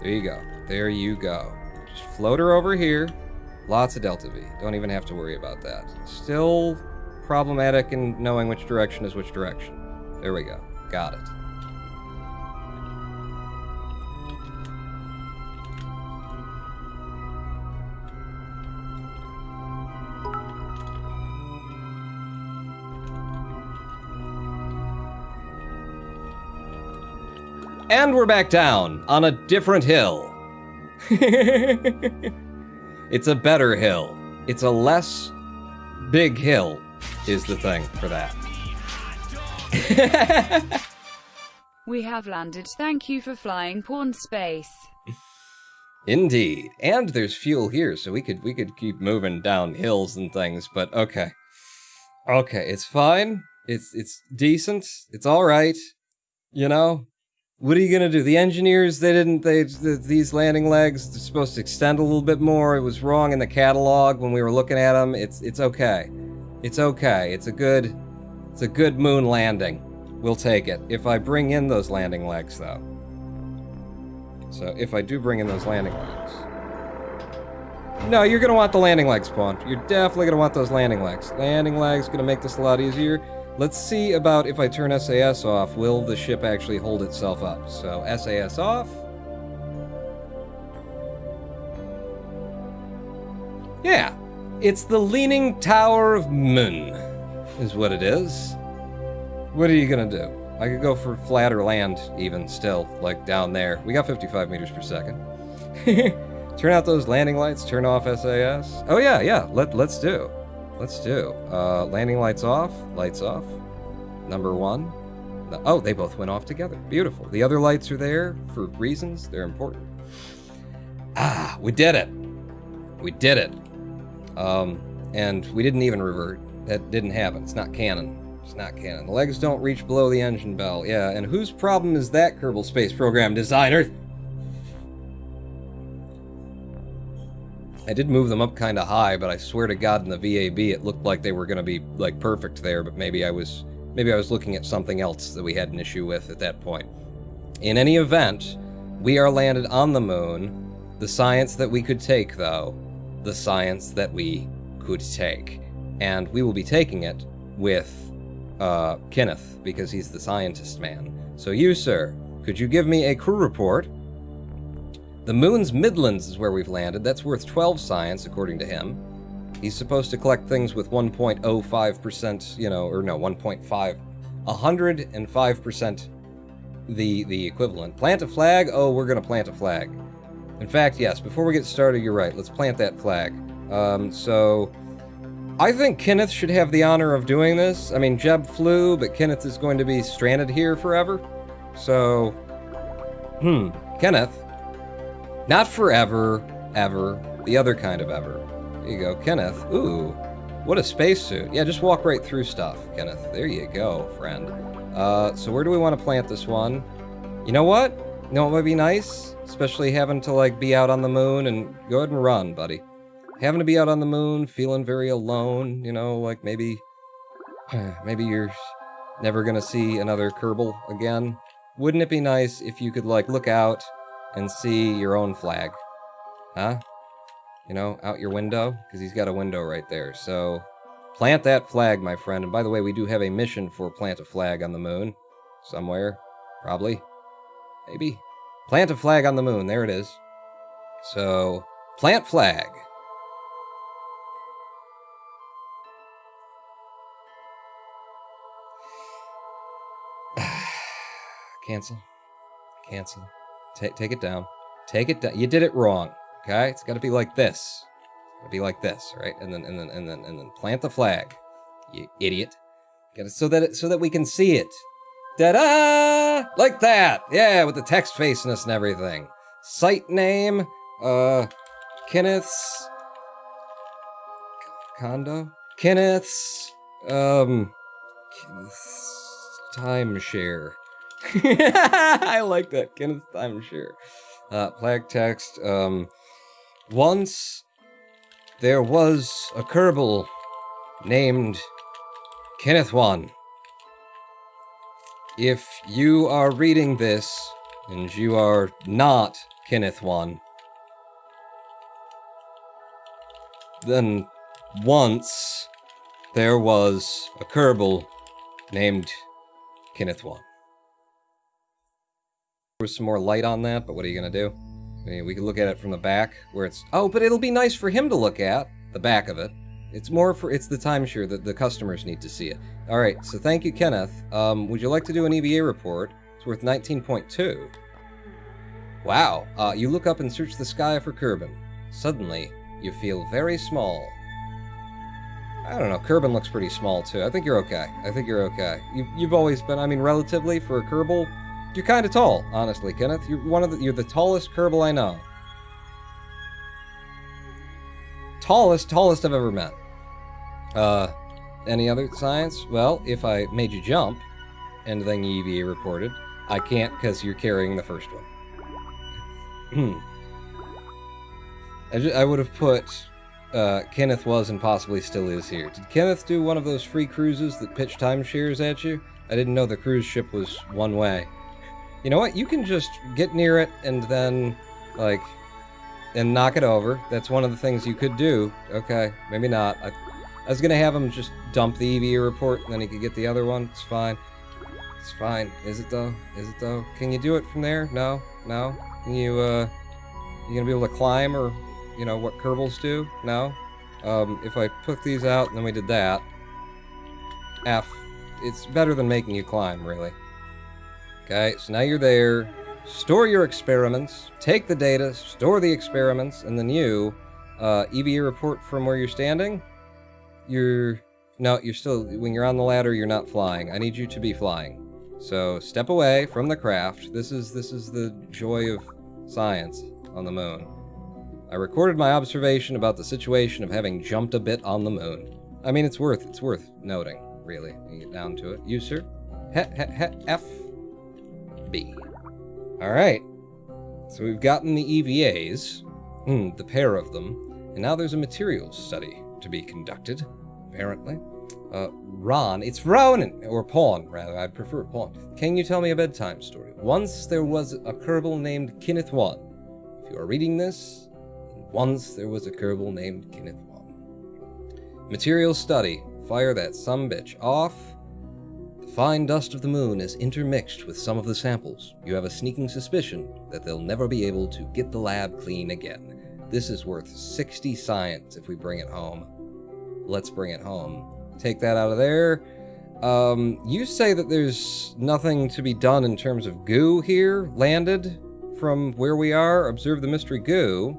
There you go. There you go. Just float her over here. Lots of Delta V. Don't even have to worry about that. Still problematic in knowing which direction is which direction. There we go. Got it. And we're back down on a different hill. It's a better hill. It's a less big hill, is the thing for that. We have landed. Thank you for flying Pawn Space. Indeed. And there's fuel here, so we could keep moving down hills and things, but okay. Okay, it's fine. It's decent. It's alright. You know? What are you gonna do? The engineers, these landing legs, they're supposed to extend a little bit more. It was wrong in the catalog when we were looking at them. It's okay. It's okay. It's a good moon landing. We'll take it. If I bring in those landing legs, though. So, if I do bring in those landing legs. No, you're gonna want the landing legs, Pawn. You're definitely gonna want those landing legs. Landing legs gonna make this a lot easier. Let's see about if I turn SAS off, will the ship actually hold itself up? So, SAS off. Yeah, it's the Leaning Tower of Mun, is what it is. What are you gonna do? I could go for flatter land, even still, like down there. We got 55 meters per second. Turn out those landing lights, turn off SAS. Oh yeah, let's do. Let's do. Landing lights off. Number 1. Oh, they both went off together. Beautiful. The other lights are there for reasons. They're important. Ah, we did it. We did it. And we didn't even revert. That didn't happen. It's not canon. It's not canon. The legs don't reach below the engine bell. Yeah, and whose problem is that, Kerbal Space Program designer? I did move them up kind of high, but I swear to God in the VAB it looked like they were going to be like perfect there, but maybe I was looking at something else that we had an issue with at that point. In any event, we are landed on the moon. The science that we could take, though, the science that we could take. And we will be taking it with Kenneth, because he's the scientist man. So you, sir, could you give me a crew report? The moon's Midlands is where we've landed. That's worth 12 science, according to him. He's supposed to collect things with 1.05%, or no, 1.5. 105% the equivalent. Plant a flag? Oh, we're going to plant a flag. In fact, yes, before we get started, you're right. Let's plant that flag. So, I think Kenneth should have the honor of doing this. I mean, Jeb flew, but Kenneth is going to be stranded here forever. So, Kenneth. Not forever, ever. The other kind of ever. There you go, Kenneth. Ooh, what a spacesuit. Yeah, just walk right through stuff, Kenneth. There you go, friend. So where do we want to plant this one? You know what? You know what would be nice? Especially having to, like, be out on the moon and... Go ahead and run, buddy. Having to be out on the moon, feeling very alone, like maybe... maybe you're never gonna see another Kerbal again. Wouldn't it be nice if you could, like, look out and see your own flag? Huh? Out your window? Because he's got a window right there. So, plant that flag, my friend. And by the way, we do have a mission for plant a flag on the moon. Somewhere. Probably. Maybe. Plant a flag on the moon. There it is. So, plant flag. Cancel. Cancel. Take it down. Take it down. You did it wrong. Okay? It's got to be like this. It's got to be like this, right? And then plant the flag. You idiot. Get it so that we can see it. Da-da! Like that. Yeah, with the text facing us and everything. Site name, Kenneth's condo? Kenneth's timeshare. I like that. Kenneth's timeshare. Plague text. Once there was a Kerbal named Kenneth One. If you are reading this, and you are not Kenneth One, then once there was a Kerbal named Kenneth One. There was some more light on that, but what are you gonna do? I mean, we could look at it from the back, where it's... Oh, but it'll be nice for him to look at, the back of it. It's more for... It's the timeshare that the customers need to see it. Alright, so thank you, Kenneth. Would you like to do an EVA report? It's worth 19.2. Wow. You look up and search the sky for Kerbin. Suddenly, you feel very small. I don't know, Kerbin looks pretty small, too. I think you're okay. I think you're okay. You've always been, I mean, relatively, for a Kerbal... You're kind of tall, honestly, Kenneth. You're the tallest Kerbal I know. Tallest I've ever met. Any other science? Well, if I made you jump, and then you EVA reported, I can't because you're carrying the first one. I would have put Kenneth was and possibly still is here. Did Kenneth do one of those free cruises that pitch timeshares at you? I didn't know the cruise ship was one way. You know what? You can just get near it and then, like, and knock it over. That's one of the things you could do. Okay, maybe not. I was gonna have him just dump the EVA report and then he could get the other one. It's fine. It's fine. Is it though? Is it though? Can you do it from there? No? No? Can you, you gonna be able to climb or, you know, what Kerbals do? No? If I put these out and then we did that, it's better than making you climb, really. Okay, so now you're there. Store your experiments. Take the data, store the experiments, and then you, EVA report from where you're standing. No, you're still, when you're on the ladder, you're not flying. I need you to be flying. So, step away from the craft. This is the joy of science on the moon. I recorded my observation about the situation of having jumped a bit on the moon. I mean, it's worth noting, really. You get down to it. You, sir? F. B. Alright. So we've gotten the EVAs, the pair of them, and now there's a materials study to be conducted, apparently. It's Ronan, or Pawn, rather, I prefer Pawn. Can you tell me a bedtime story? Once there was a Kerbal named Kenneth One. If you are reading this, once there was a Kerbal named Kenneth One. Materials study. Fire that sumbitch off. The fine dust of the moon is intermixed with some of the samples. You have a sneaking suspicion that they'll never be able to get the lab clean again. This is worth 60 science if we bring it home. Let's bring it home. Take that out of there. You say that there's nothing to be done in terms of goo here, landed from where we are. Observe the mystery goo.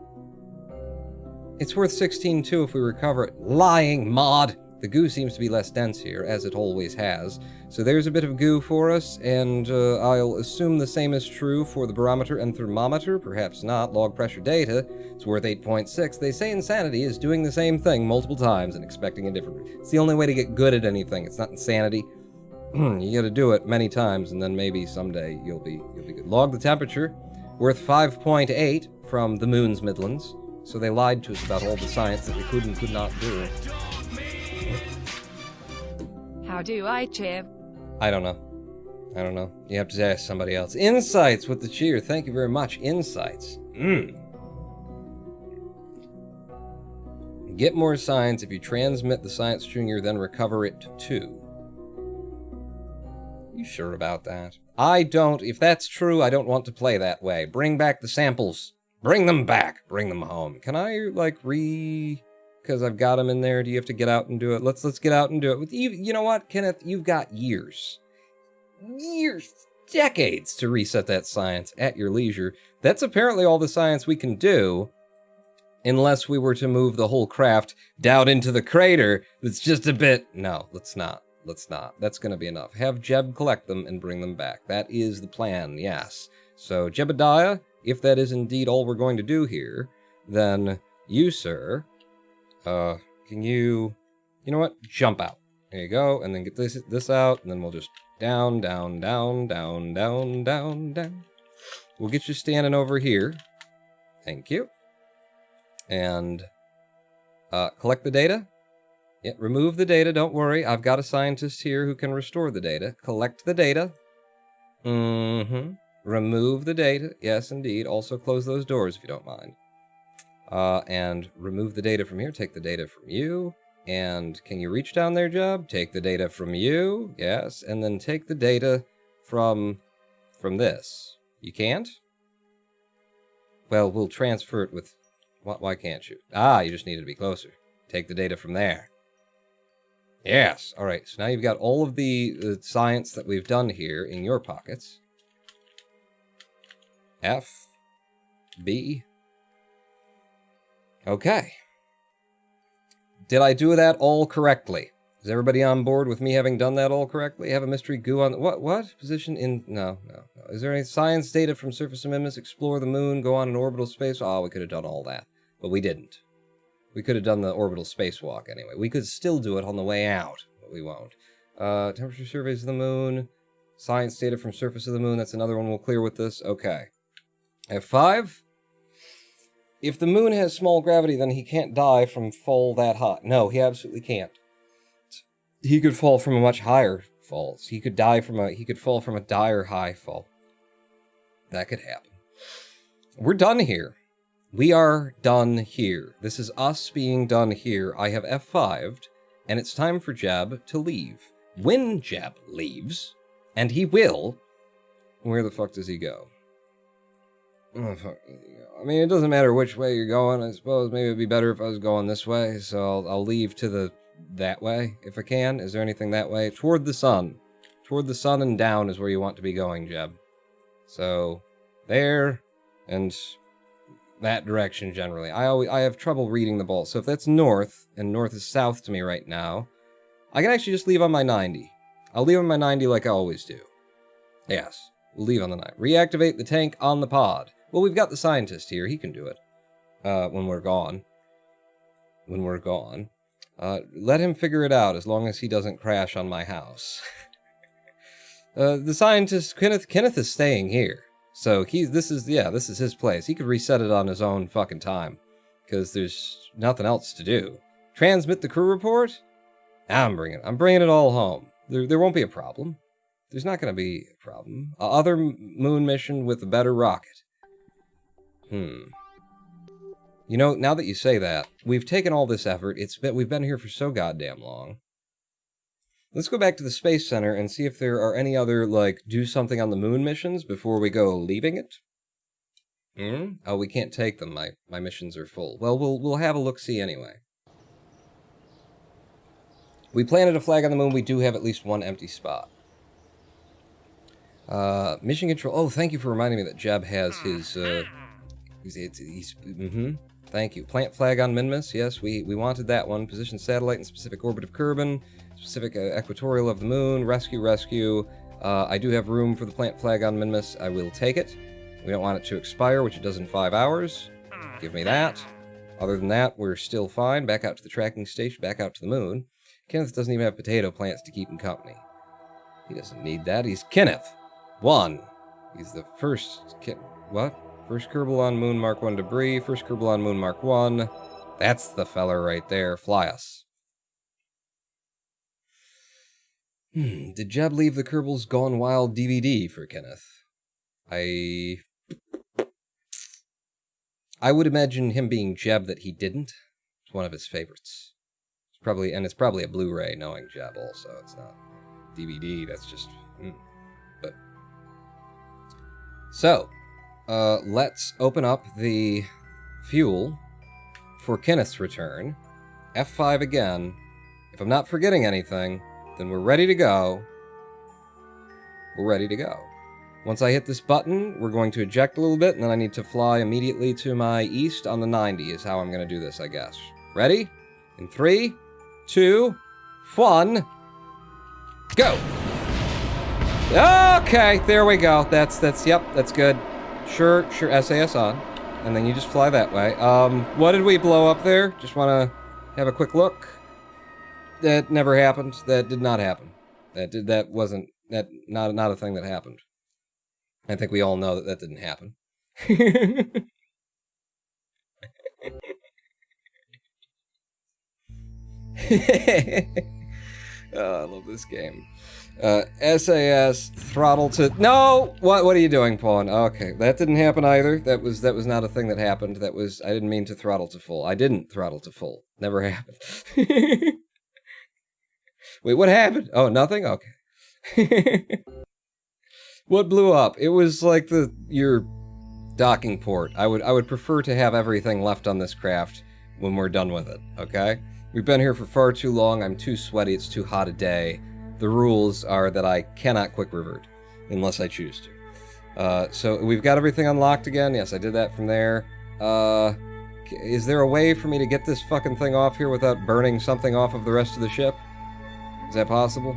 It's worth 16 too if we recover it. Lying mod! The goo seems to be less dense here, as it always has. So there's a bit of goo for us, and I'll assume the same is true for the barometer and thermometer. Perhaps not. Log pressure data. It's worth 8.6. They say insanity is doing the same thing multiple times and expecting a different... It's the only way to get good at anything. It's not insanity. You gotta do it many times, and then maybe someday you'll be good. Log the temperature. Worth 5.8 from the moon's Midlands. So they lied to us about all the science that we could and could not do. How do I cheer? I don't know. You have to ask somebody else. Insights with the cheer. Thank you very much. Insights. Get more science if you transmit the Science Junior, then recover it too. You sure about that? I don't. If that's true, I don't want to play that way. Bring back the samples. Bring them back. Bring them home. Can I, like, because I've got them in there. Do you have to get out and do it? Let's get out and do it. You know what, Kenneth? You've got years, decades to reset that science at your leisure. That's apparently all the science we can do, unless we were to move the whole craft down into the crater. That's just a bit... No, let's not. That's going to be enough. Have Jeb collect them and bring them back. That is the plan, yes. So, Jebediah, if that is indeed all we're going to do here, then you, sir... can you know what? Jump out. There you go, and then get this out, and then we'll just down. We'll get you standing over here. Thank you. And collect the data. Yeah, remove the data, don't worry. I've got a scientist here who can restore the data. Collect the data. Mm-hmm. Remove the data. Yes, indeed. Also close those doors if you don't mind. And remove the data from here. Take the data from you. And can you reach down there, Jeb? Take the data from you. Yes. And then take the data from this. You can't? Well, we'll transfer it with... Why can't you? Ah, you just need to be closer. Take the data from there. Yes. All right. So now you've got all of the science that we've done here in your pockets. F. B. Okay. Did I do that all correctly? Is everybody on board with me having done that all correctly? Have a mystery goo on... What? Position in... No. Is there any science data from surface amendments? Explore the moon, go on an orbital space... Oh, we could have done all that. But we didn't. We could have done the orbital spacewalk anyway. We could still do it on the way out, but we won't. Temperature surveys of the moon. Science data from surface of the moon. That's another one we'll clear with this. Okay. F5. If the moon has small gravity, then he can't die from fall that hot. No, he absolutely can't. He could fall from a much higher fall. He could fall from a dire high fall. That could happen. We're done here. We are done here. This is us being done here. I have F5'd, and it's time for Jeb to leave. When Jeb leaves, and he will, where the fuck does he go? Oh, fuck. I mean, it doesn't matter which way you're going. I suppose maybe it'd be better if I was going this way, so I'll leave to that way, if I can. Is there anything that way? Toward the sun. Toward the sun and down is where you want to be going, Jeb. So, there, and... that direction generally. I have trouble reading the ball. So if that's north, and north is south to me right now, I can actually just leave on my 90. I'll leave on my 90 like I always do. Yes, we'll leave on the 90. Reactivate the tank on the pod. Well, we've got the scientist here. He can do it. When we're gone. Let him figure it out as long as he doesn't crash on my house. The scientist, Kenneth is staying here. So this is his place. He could reset it on his own fucking time, because there's nothing else to do. Transmit the crew report? I'm bringing it all home. There won't be a problem. There's not going to be a problem. Other moon mission with a better rocket. You know, now that you say that, we've taken all this effort. We've been here for so goddamn long. Let's go back to the Space Center and see if there are any other, like, do something on the moon missions before we go leaving it. Oh, we can't take them. My missions are full. Well, we'll have a look-see anyway. We planted a flag on the moon. We do have at least one empty spot. Mission control. Oh, thank you for reminding me that Jeb has his, Thank you. Plant flag on Minmus. Yes, we wanted that one. Position satellite in specific orbit of Kerbal. Specific equatorial of the moon. Rescue. I do have room for the plant flag on Minmus. I will take it. We don't want it to expire, which it does in 5 hours. Give me that. Other than that, we're still fine. Back out to the tracking station. Back out to the moon. Kenneth doesn't even have potato plants to keep him company. He doesn't need that. He's Kenneth. 1. He's the first... What? First Kerbal on Moon Mark 1 debris. First Kerbal on Moon Mark 1. That's the feller right there. Fly us. Did Jeb leave the Kerbal's Gone Wild DVD for Kenneth? I would imagine him being Jeb that he didn't. It's one of his favorites. It's probably a Blu-ray, knowing Jeb also. It's not DVD, that's just... But... So... let's open up the fuel for Kenneth's return. F5 again. If I'm not forgetting anything, then we're ready to go. We're ready to go. Once I hit this button, we're going to eject a little bit, and then I need to fly immediately to my east on the 90 is how I'm going to do this, I guess. Ready? In 3, 2, 1, go! Okay, there we go. That's good. Sure, SAS on. And then you just fly that way. What did we blow up there? Just want to have a quick look. That never happened. That did not happen. That wasn't not a thing that happened. I think we all know that didn't happen. Oh, I love this game. SAS throttle to no. What are you doing, Pawn? Okay, that didn't happen either. That was not a thing that happened. I didn't mean to throttle to full. I didn't throttle to full. Never happened. Wait, what happened? Oh, nothing. Okay. What blew up? It was like your docking port. I would prefer to have everything left on this craft when we're done with it. Okay. We've been here for far too long. I'm too sweaty. It's too hot a day. The rules are that I cannot quick revert unless I choose to. So we've got everything unlocked again. Yes, I did that from there. Is there a way for me to get this fucking thing off here without burning something off of the rest of the ship? Is that possible?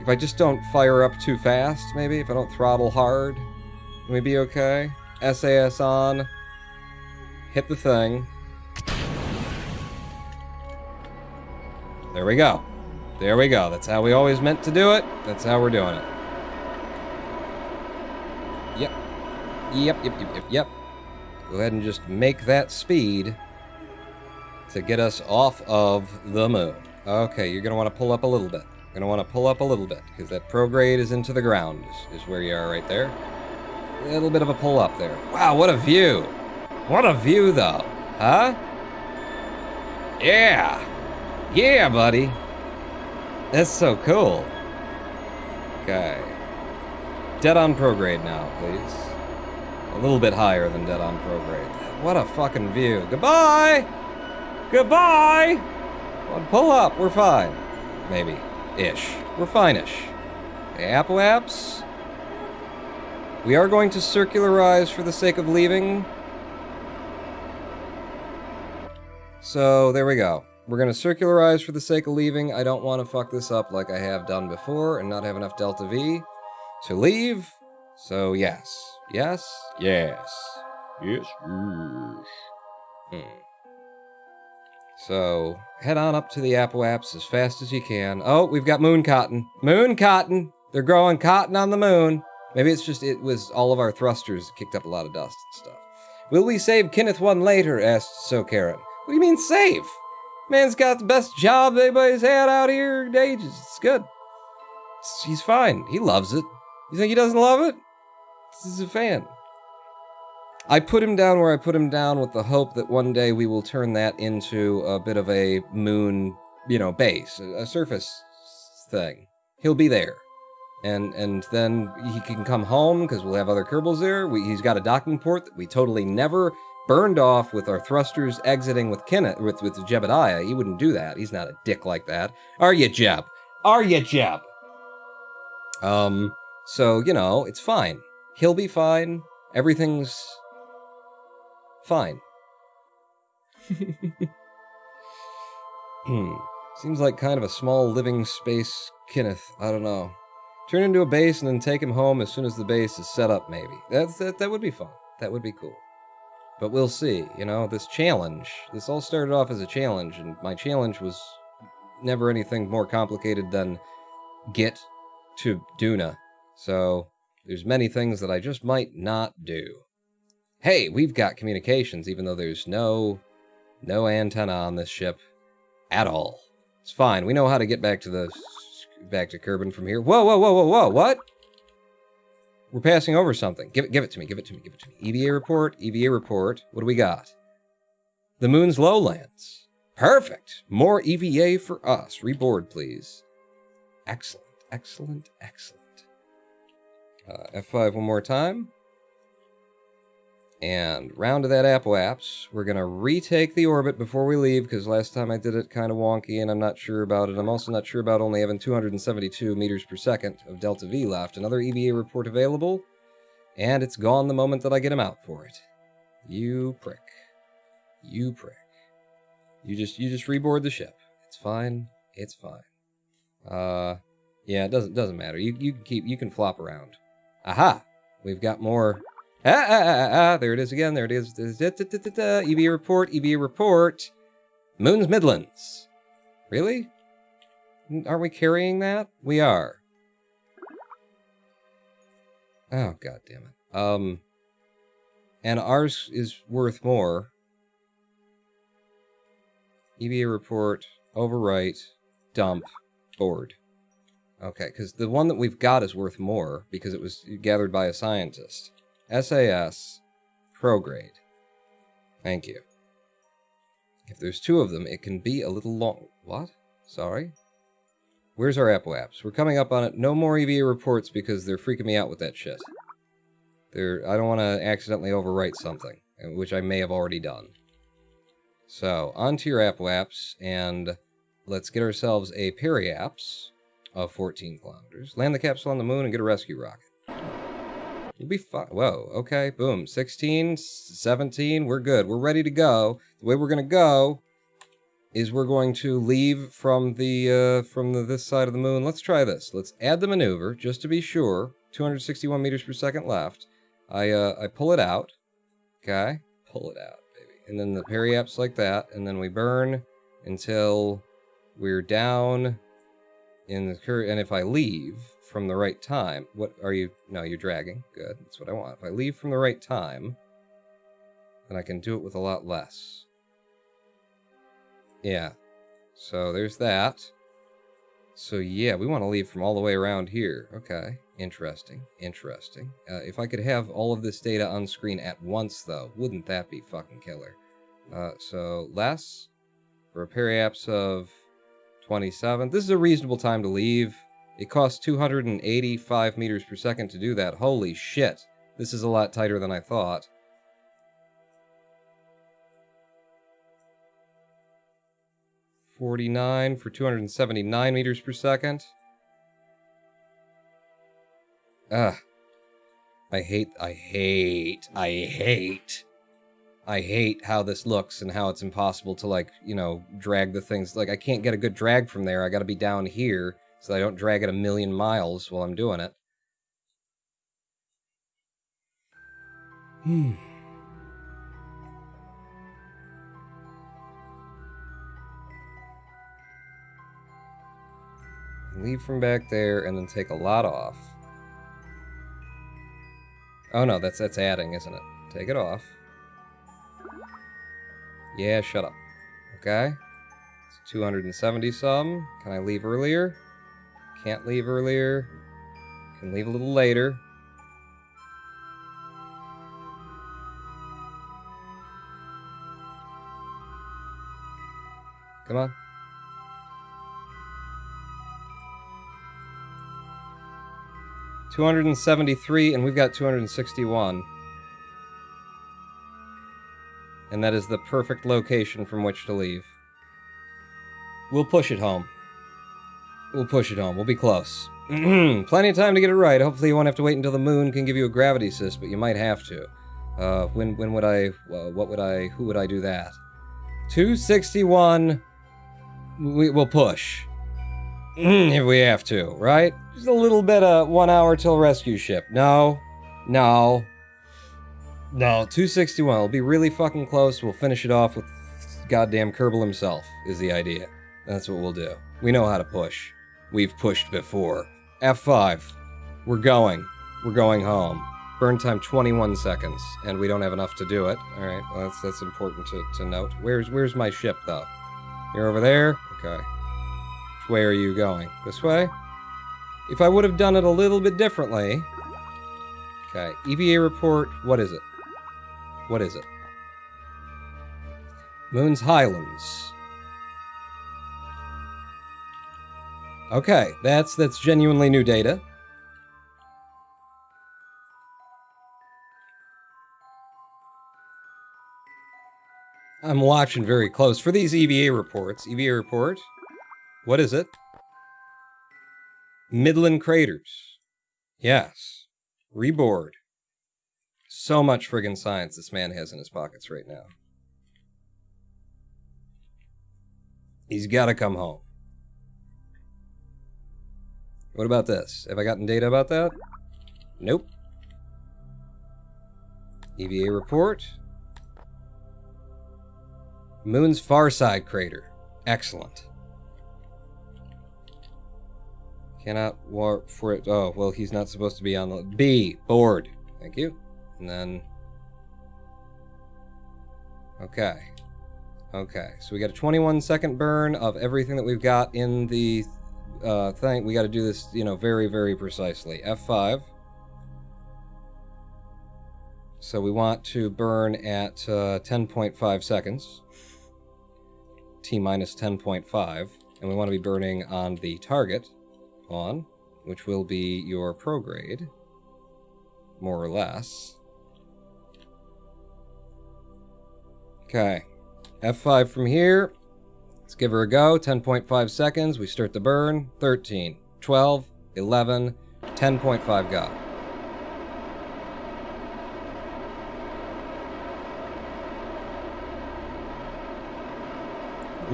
If I just don't fire up too fast, maybe? If I don't throttle hard, will we be okay? SAS on. Hit the thing. There we go. There we go. That's how we always meant to do it. That's how we're doing it. Yep. Yep. Go ahead and just make that speed to get us off of the moon. Okay, you're going to want to pull up a little bit. You're going to want to pull up a little bit, because that prograde is into the ground, is where you are right there. A little bit of a pull up there. Wow, what a view. What a view, though. Huh? Yeah. Yeah, buddy. That's so cool. Okay. Dead on prograde now, please. A little bit higher than dead on prograde. What a fucking view. Goodbye! Goodbye! Well, pull up, we're fine. Maybe. Ish. We're fine-ish. Okay, Apoaps. We are going to circularize for the sake of leaving. So, there we go. We're going to circularize for the sake of leaving. I don't want to fuck this up like I have done before and not have enough Delta V to leave. So, yes. Yes. Yes. Yes. Yes. So, head on up to the Apoaps as fast as you can. Oh, we've got moon cotton. Moon cotton! They're growing cotton on the moon. Maybe it's just it was all of our thrusters that kicked up a lot of dust and stuff. Will we save Kenneth 1 later? Asked So Karen. What do you mean save? Man's got the best job anybody's had out here in ages. It's good. He's fine. He loves it. You think he doesn't love it? He's a fan. I put him down where I put him down with the hope that one day we will turn that into a bit of a moon, base, a surface thing. He'll be there. And then he can come home because we'll have other Kerbals there. He's got a docking port that we totally never burned off with our thrusters exiting with with Jebediah. He wouldn't do that. He's not a dick like that. Are you, Jeb? Are you, Jeb? So, it's fine. He'll be fine. Everything's fine. Seems like kind of a small living space, Kenneth. I don't know. Turn into a base and then take him home as soon as the base is set up, maybe. That would be fun. That would be cool. But we'll see, this challenge. This all started off as a challenge, and my challenge was never anything more complicated than get to Duna. So, there's many things that I just might not do. Hey, we've got communications, even though there's no antenna on this ship at all. It's fine. We know how to get back to Kerbin from here. Whoa, what? We're passing over something. Give it to me. EVA report. What do we got? The moon's lowlands. Perfect. More EVA for us. Reboard, please. Excellent. F5 one more time. And round to that Apoaps. We're going to retake the orbit before we leave, because last time I did it kind of wonky, and I'm not sure about it. I'm also not sure about only having 272 meters per second of Delta V left. Another EVA report available, and it's gone the moment that I get him out for it. You prick. You just reboard the ship. It's fine. Yeah, it doesn't matter. You can flop around. Aha! We've got more. There it is again. There it is. EVA report. Moon's Midlands. Really? Aren't we carrying that? We are. Oh, god damn it. And ours is worth more. EVA report, overwrite, dump, board. Okay, because the one that we've got is worth more because it was gathered by a scientist. SAS, prograde. Thank you. If there's 2 of them, it can be a little long. What? Sorry? Where's our apoaps? We're coming up on it. No more EVA reports because they're freaking me out with that shit. I don't want to accidentally overwrite something, which I may have already done. So, onto your apoaps, and let's get ourselves a periaps of 14 kilometers. Land the capsule on the moon and get a rescue rocket. We'll be fine. Whoa, okay, boom. 16, 17, we're good. We're ready to go. The way we're going to go is we're going to leave from this side of the moon. Let's try this. Let's add the maneuver, just to be sure. 261 meters per second left. I pull it out. Okay? Pull it out, baby. And then the periaps like that, and then we burn until we're down in the curve. And if I leave from the right time, what are you? No, you're dragging. Good. That's what I want. If I leave from the right time, then I can do it with a lot less. Yeah. So there's that. So yeah, we want to leave from all the way around here. Okay. Interesting. Interesting. If I could have all of this data on screen at once, though, wouldn't that be fucking killer? So less for a periaps of 27. This is a reasonable time to leave. It costs 285 meters per second to do that. Holy shit. This is a lot tighter than I thought. $49 for 279 meters per second. Ugh. I hate how this looks and how it's impossible to, like, you know, drag the things. Like, I can't get a good drag from there. I gotta be down here so I don't drag it a million miles while I'm doing it. Leave from back there and then take a lot off. Oh no, that's adding, isn't it? Take it off. Yeah, shut up. Okay. It's 270 some. Can I leave earlier? Can't leave earlier. Can leave a little later. Come on. $273, and we've got 261. And that is the perfect location from which to leave. We'll push it home. We'll push it home. We'll be close. Plenty of time to get it right. Hopefully you won't have to wait until the moon can give you a gravity assist, but you might have to. When would I... who would I do that? 261... We'll push. If we have to, right? Just a little bit of 1 hour till rescue ship. No. 261. It'll be really fucking close. We'll finish it off with goddamn Kerbal himself, is the idea. That's what we'll do. We know how to push. We've pushed before. F5. We're going. We're going home. Burn time 21 seconds, and we don't have enough to do it. Alright, well, that's important to note. Where's my ship, though? You're over there? Okay. Which way are you going? This way? If I would have done it a little bit differently... Okay, EVA report, what is it? What is it? Moon's Highlands. Okay, that's genuinely new data. I'm watching very close for these EVA reports. EVA report, what is it? Midland Craters. Yes. Reboard. So much friggin' science this man has in his pockets right now. He's gotta come home. What about this? Have I gotten data about that? Nope. EVA report. Moon's far side crater. Excellent. Cannot warp for it. Oh, well, he's not supposed to be on the... B. Board. Thank you. And then... Okay. Okay, so we got a 21-second burn of everything that we've got in the thing. We got to do this, you know, very, very precisely. F5. So we want to burn at 10.5 seconds. T minus 10.5. And we want to be burning on the target, which will be your prograde, more or less. Okay. F5 from here. Let's give her a go. 10.5 seconds. We start the burn. 13, 12, 11, 10.5 go.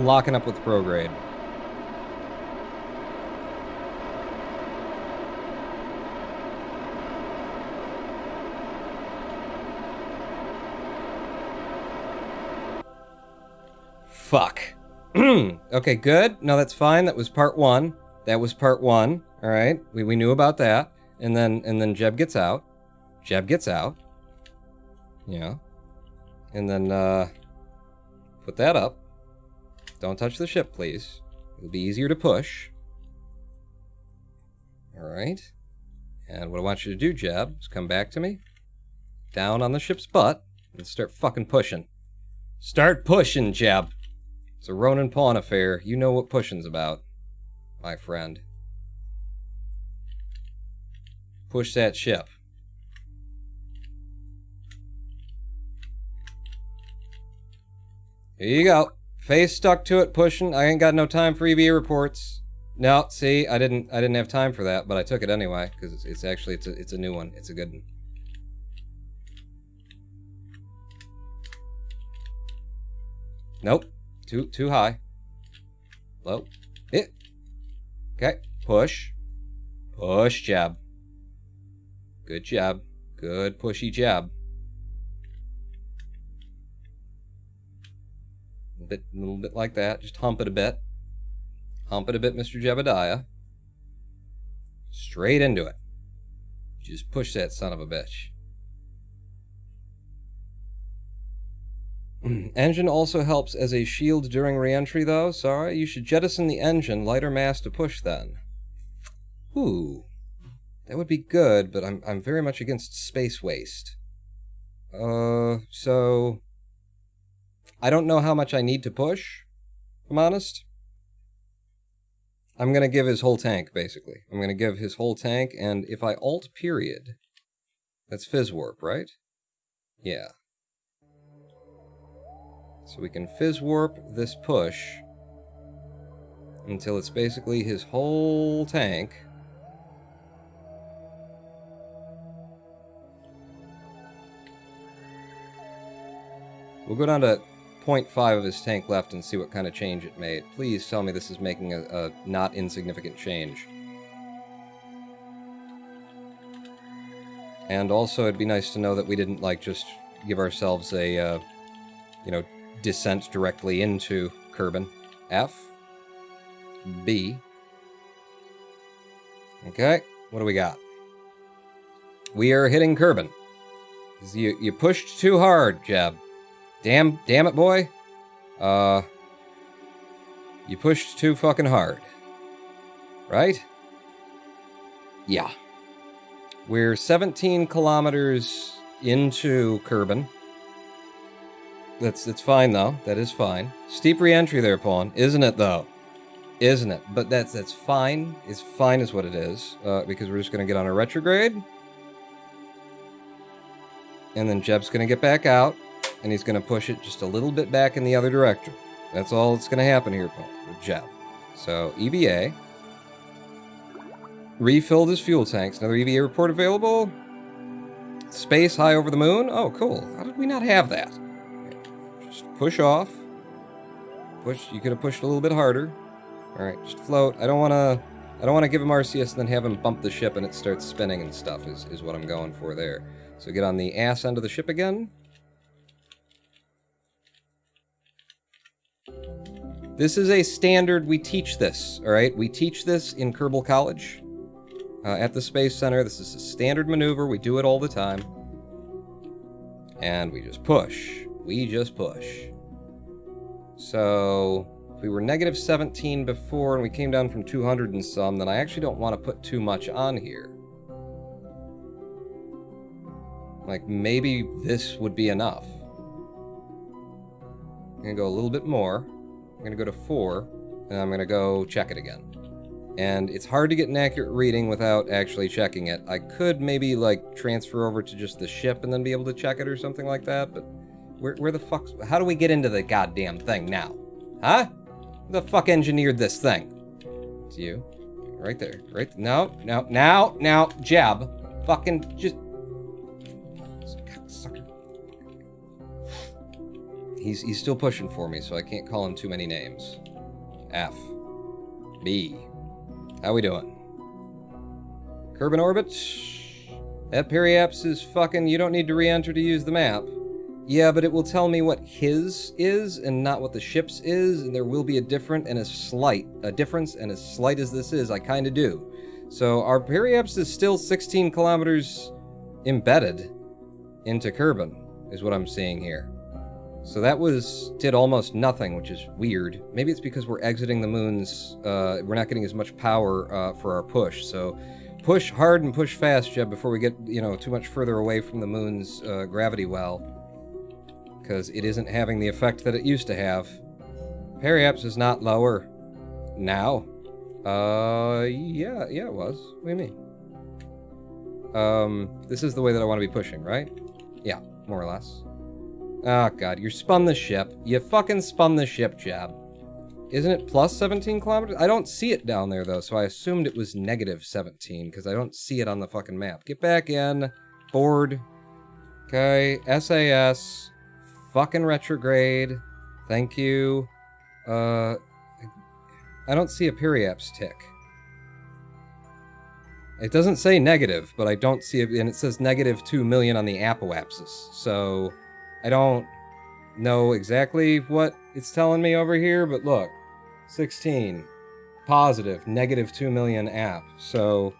Locking up with prograde. Fuck. Okay, good. No, that's fine. That was part one. All right. We knew about that. And then Jeb gets out. Yeah. And then put that up. Don't touch the ship, please. It'll be easier to push. All right. And what I want you to do, Jeb, is come back to me. Down on the ship's butt and start fucking pushing. Start pushing, Jeb. It's a Ronin Pawn affair. You know what pushing's about, my friend. Push that ship. Here you go. Face stuck to it, pushing. I ain't got no time for EVA reports. No, see, I didn't have time for that, but I took it anyway because it's actually it's a new one. It's a good one. Nope. Too high. Low. It. Okay. Push. Push jab. Good jab. Good pushy jab. A little bit like that. Just hump it a bit. Hump it a bit, Mr. Jebediah. Straight into it. Just push that son of a bitch. Engine also helps as a shield during re-entry, though. Sorry, you should jettison the engine. Lighter mass to push, then. Ooh. That would be good, but I'm very much against space waste. So... I don't know how much I need to push, if I'm honest. I'm going to give his whole tank, basically. I'm going to give his whole tank, and if I alt period... That's fizz warp, right? Yeah. So we can fizz warp this push until it's basically his whole tank. We'll go down to 0.5 of his tank left and see what kind of change it made. Please tell me this is making a not insignificant change. And also, it'd be nice to know that we didn't, like, just give ourselves a, you know, descent directly into Kerbal. F. B. Okay, what do we got? We are hitting Kerbal. You pushed too hard, Jeb. Damn it, boy. You pushed too fucking hard. Right? Yeah. We're 17 kilometers into Kerbal. That's fine, though. That is fine. Steep re-entry there, Pawn. Isn't it, though? Isn't it? But that's fine. It's fine is what it is. Because we're just going to get on a retrograde. And then Jeb's going to get back out. And he's going to push it just a little bit back in the other direction. That's all that's going to happen here, Paul, with Jeb. So, EVA. Refilled his fuel tanks. Another EVA report available. Space high over the moon. Oh, cool. How did we not have that? Just push off. Push. You could have pushed a little bit harder. All right, just float. I don't want to give him RCS and then have him bump the ship and it starts spinning and stuff. Is what I'm going for there. So get on the ass end of the ship again. This is a standard. We teach this. All right, we teach this in Kerbal College. At the Space Center. This is a standard maneuver. We do it all the time. And we just push. We just push. So, if we were negative 17 before and we came down from 200 and some, then I actually don't want to put too much on here. Like, maybe this would be enough. I'm gonna go a little bit more. I'm gonna go to 4, and I'm gonna go check it again. And it's hard to get an accurate reading without actually checking it. I could maybe, like, transfer over to just the ship and then be able to check it or something like that, but where the fuck... How do we get into the goddamn thing now? Huh? Who the fuck engineered this thing? It's you. Right there. Right... No, Jeb. Fucking just... Sucker. He's still pushing for me, so I can't call him too many names. F. B. How we doing? Kerbal orbit? That periapse is fucking... You don't need to re-enter to use the map. Yeah, but it will tell me what his is and not what the ship's is, and there will be a difference and a slight as this is, I kind of do. So our periapse is still 16 kilometers embedded into Kerbal, is what I'm seeing here. So that did almost nothing, which is weird. Maybe it's because we're exiting the moons, we're not getting as much power for our push, so push hard and push fast, Jeb, before we get, too much further away from the moon's gravity well, because it isn't having the effect that it used to have. Periapse is not lower now. Yeah, it was. What do you mean? This is the way that I want to be pushing, right? Yeah, more or less. Oh, God, you spun the ship. You fucking spun the ship, Jeb. Isn't it plus 17 kilometers? I don't see it down there, though, so I assumed it was negative 17, because I don't see it on the fucking map. Get back in. Board. Okay, SAS. Fucking retrograde. Thank you. I don't see a periapse tick. It doesn't say negative, but I don't see it, and it says negative 2 million on the apoapsis, so... I don't know exactly what it's telling me over here, but look, 16, positive, negative 2 million app. So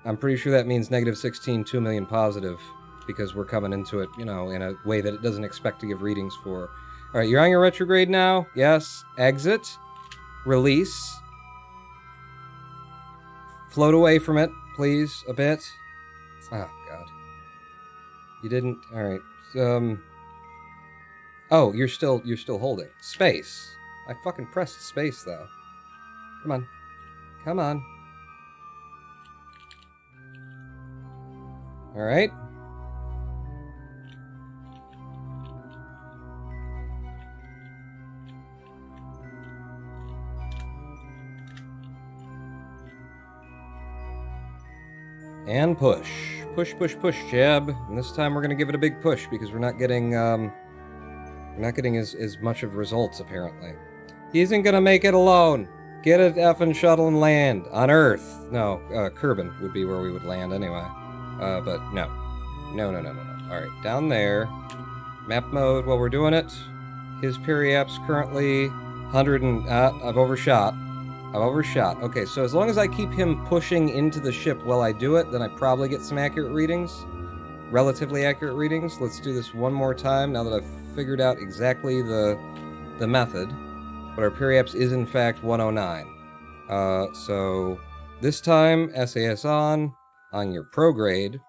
I'm pretty sure that means negative 16, 2 million positive, because we're coming into it, in a way that it doesn't expect to give readings for. All right, you're on your retrograde now. Yes, exit, release, float away from it, please, a bit. Oh, God. You didn't, all right, Oh, you're still holding. Space. I fucking pressed space, though. Come on. Come on. Alright. And push. Push, push, push, Jeb. And this time we're gonna give it a big push, because we're not getting, as much of results, apparently. He isn't gonna make it alone. Get an effing shuttle and land. On Earth. No, Kerbal would be where we would land anyway. But no. No. Alright, down there. Map mode while we're doing it. His periapse currently 100 and... I've overshot. Okay, so as long as I keep him pushing into the ship while I do it, then I probably get some accurate readings. Relatively accurate readings. Let's do this one more time now that I've figured out exactly the method. But our periapse is in fact 109. So this time SAS on your prograde,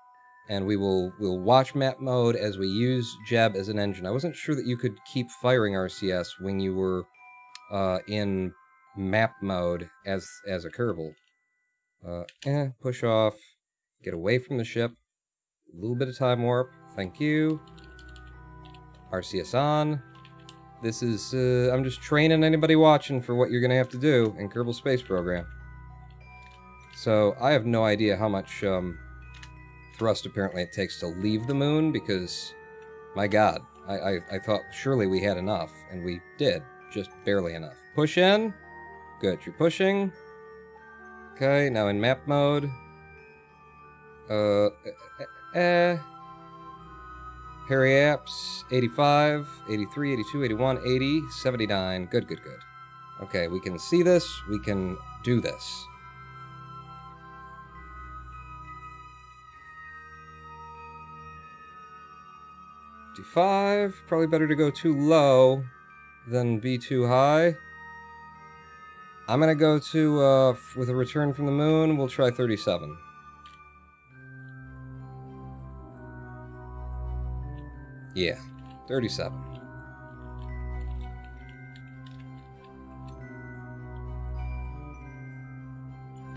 and we'll watch map mode as we use Jeb as an engine. I wasn't sure that you could keep firing RCS when you were in map mode as a Kerbal. Push off, get away from the ship. A little bit of time warp. Thank you. RCS on. This is, I'm just training anybody watching for what you're gonna have to do in Kerbal Space Program. So, I have no idea how much, thrust apparently it takes to leave the moon, because, my god, I thought surely we had enough, and we did. Just barely enough. Push in. Good, you're pushing. Okay, now in map mode. Periapse, 85, 83, 82, 81, 80, 79. Good. Okay, we can see this. We can do this. 55. Probably better to go too low. then be too high. I'm gonna go to, with a return from the moon, we'll try 37. Yeah, 37.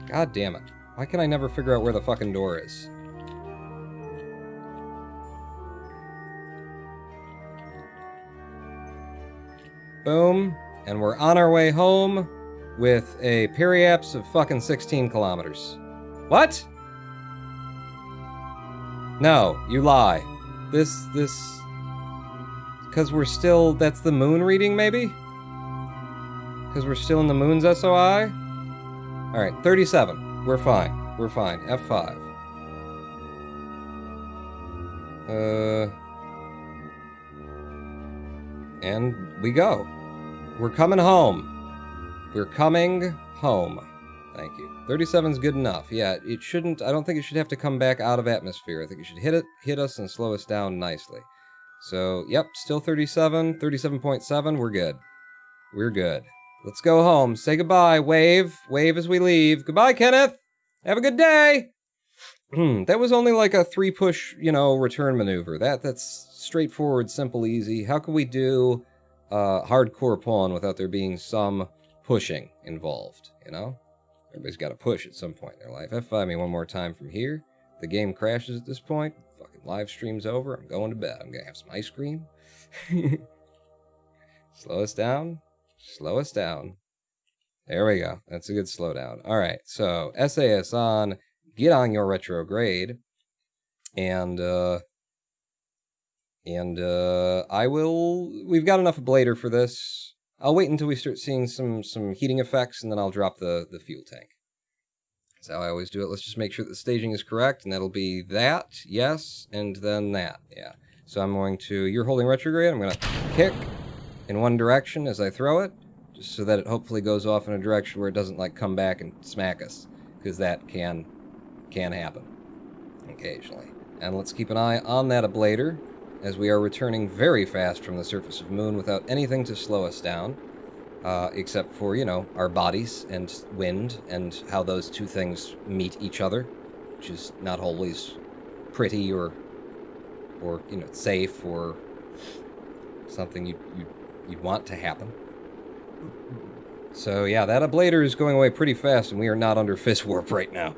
God damn it. Why can I never figure out where the fucking door is? Boom. And we're on our way home with a periapse of fucking 16 kilometers. What? No, you lie. This... Because we're still... That's the moon reading, maybe? Because we're still in the moon's SOI? Alright, 37. We're fine. We're fine. F5. And we go. We're coming home. We're coming home. Thank you. 37's good enough. Yeah, it shouldn't... I don't think it should have to come back out of atmosphere. I think it should hit us and slow us down nicely. So, yep, still 37. 37.7. We're good. We're good. Let's go home. Say goodbye. Wave. Wave as we leave. Goodbye, Kenneth. Have a good day. That was only like a 3-push, return maneuver. That's straightforward, simple, easy. How can we do hardcore pawn without there being some pushing involved, Everybody's got to push at some point in their life. F5 me one more time from here. The game crashes at this point. Fucking live stream's over. I'm going to bed. I'm going to have some ice cream. Slow us down. Slow us down. There we go. That's a good slowdown. All right, so SAS on. Get on your retrograde. And I will... We've got enough ablator for this. I'll wait until we start seeing some heating effects, and then I'll drop the fuel tank. That's how I always do it. Let's just make sure that the staging is correct, and that'll be that, yes, and then that, yeah. So I'm going to... You're holding retrograde. I'm going to kick in one direction as I throw it, just so that it hopefully goes off in a direction where it doesn't, come back and smack us, because that can happen occasionally. And let's keep an eye on that ablator, as we are returning very fast from the surface of Moon without anything to slow us down, except for, our bodies and wind and how those two things meet each other, which is not always pretty or safe or something you'd want to happen. So yeah, that ablator is going away pretty fast, and we are not under fist warp right now.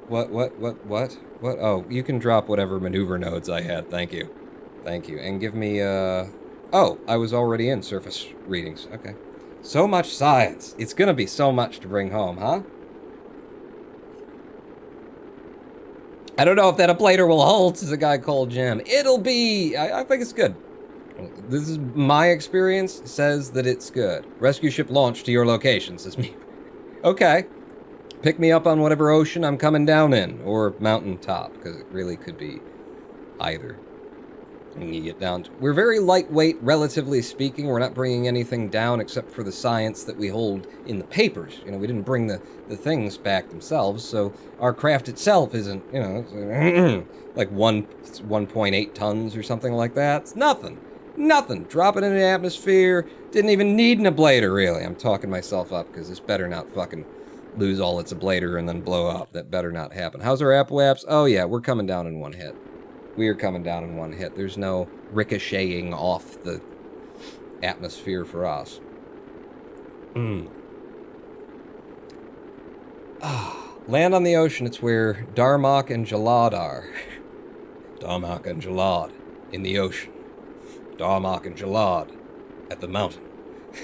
What? Oh, you can drop whatever maneuver nodes I had. Thank you. Thank you. And give me, Oh, I was already in surface readings. Okay. So much science. It's gonna be so much to bring home, huh? I don't know if that ablator will hold, says a guy called Jim. It'll be... I think it's good. This is my experience, says that it's good. Rescue ship launched to your location, says me. Okay. Pick me up on whatever ocean I'm coming down in, or mountain top, because it really could be either. When you get down to... We're very lightweight, relatively speaking. We're not bringing anything down except for the science that we hold in the papers. We didn't bring the things back themselves, so our craft itself isn't, like 1.8 tons or something like that. It's nothing. Nothing. Drop it into the atmosphere. Didn't even need an ablator, really. I'm talking myself up, because this better not fucking lose all its ablator and then blow up. That better not happen. How's our apoaps? Oh yeah, we're coming down in one hit. We are coming down in one hit. There's no ricocheting off the atmosphere for us. Land on the ocean. It's where Darmok and Jalad are. Darmok and Jalad in the ocean. Darmok and Jalad at the mountain.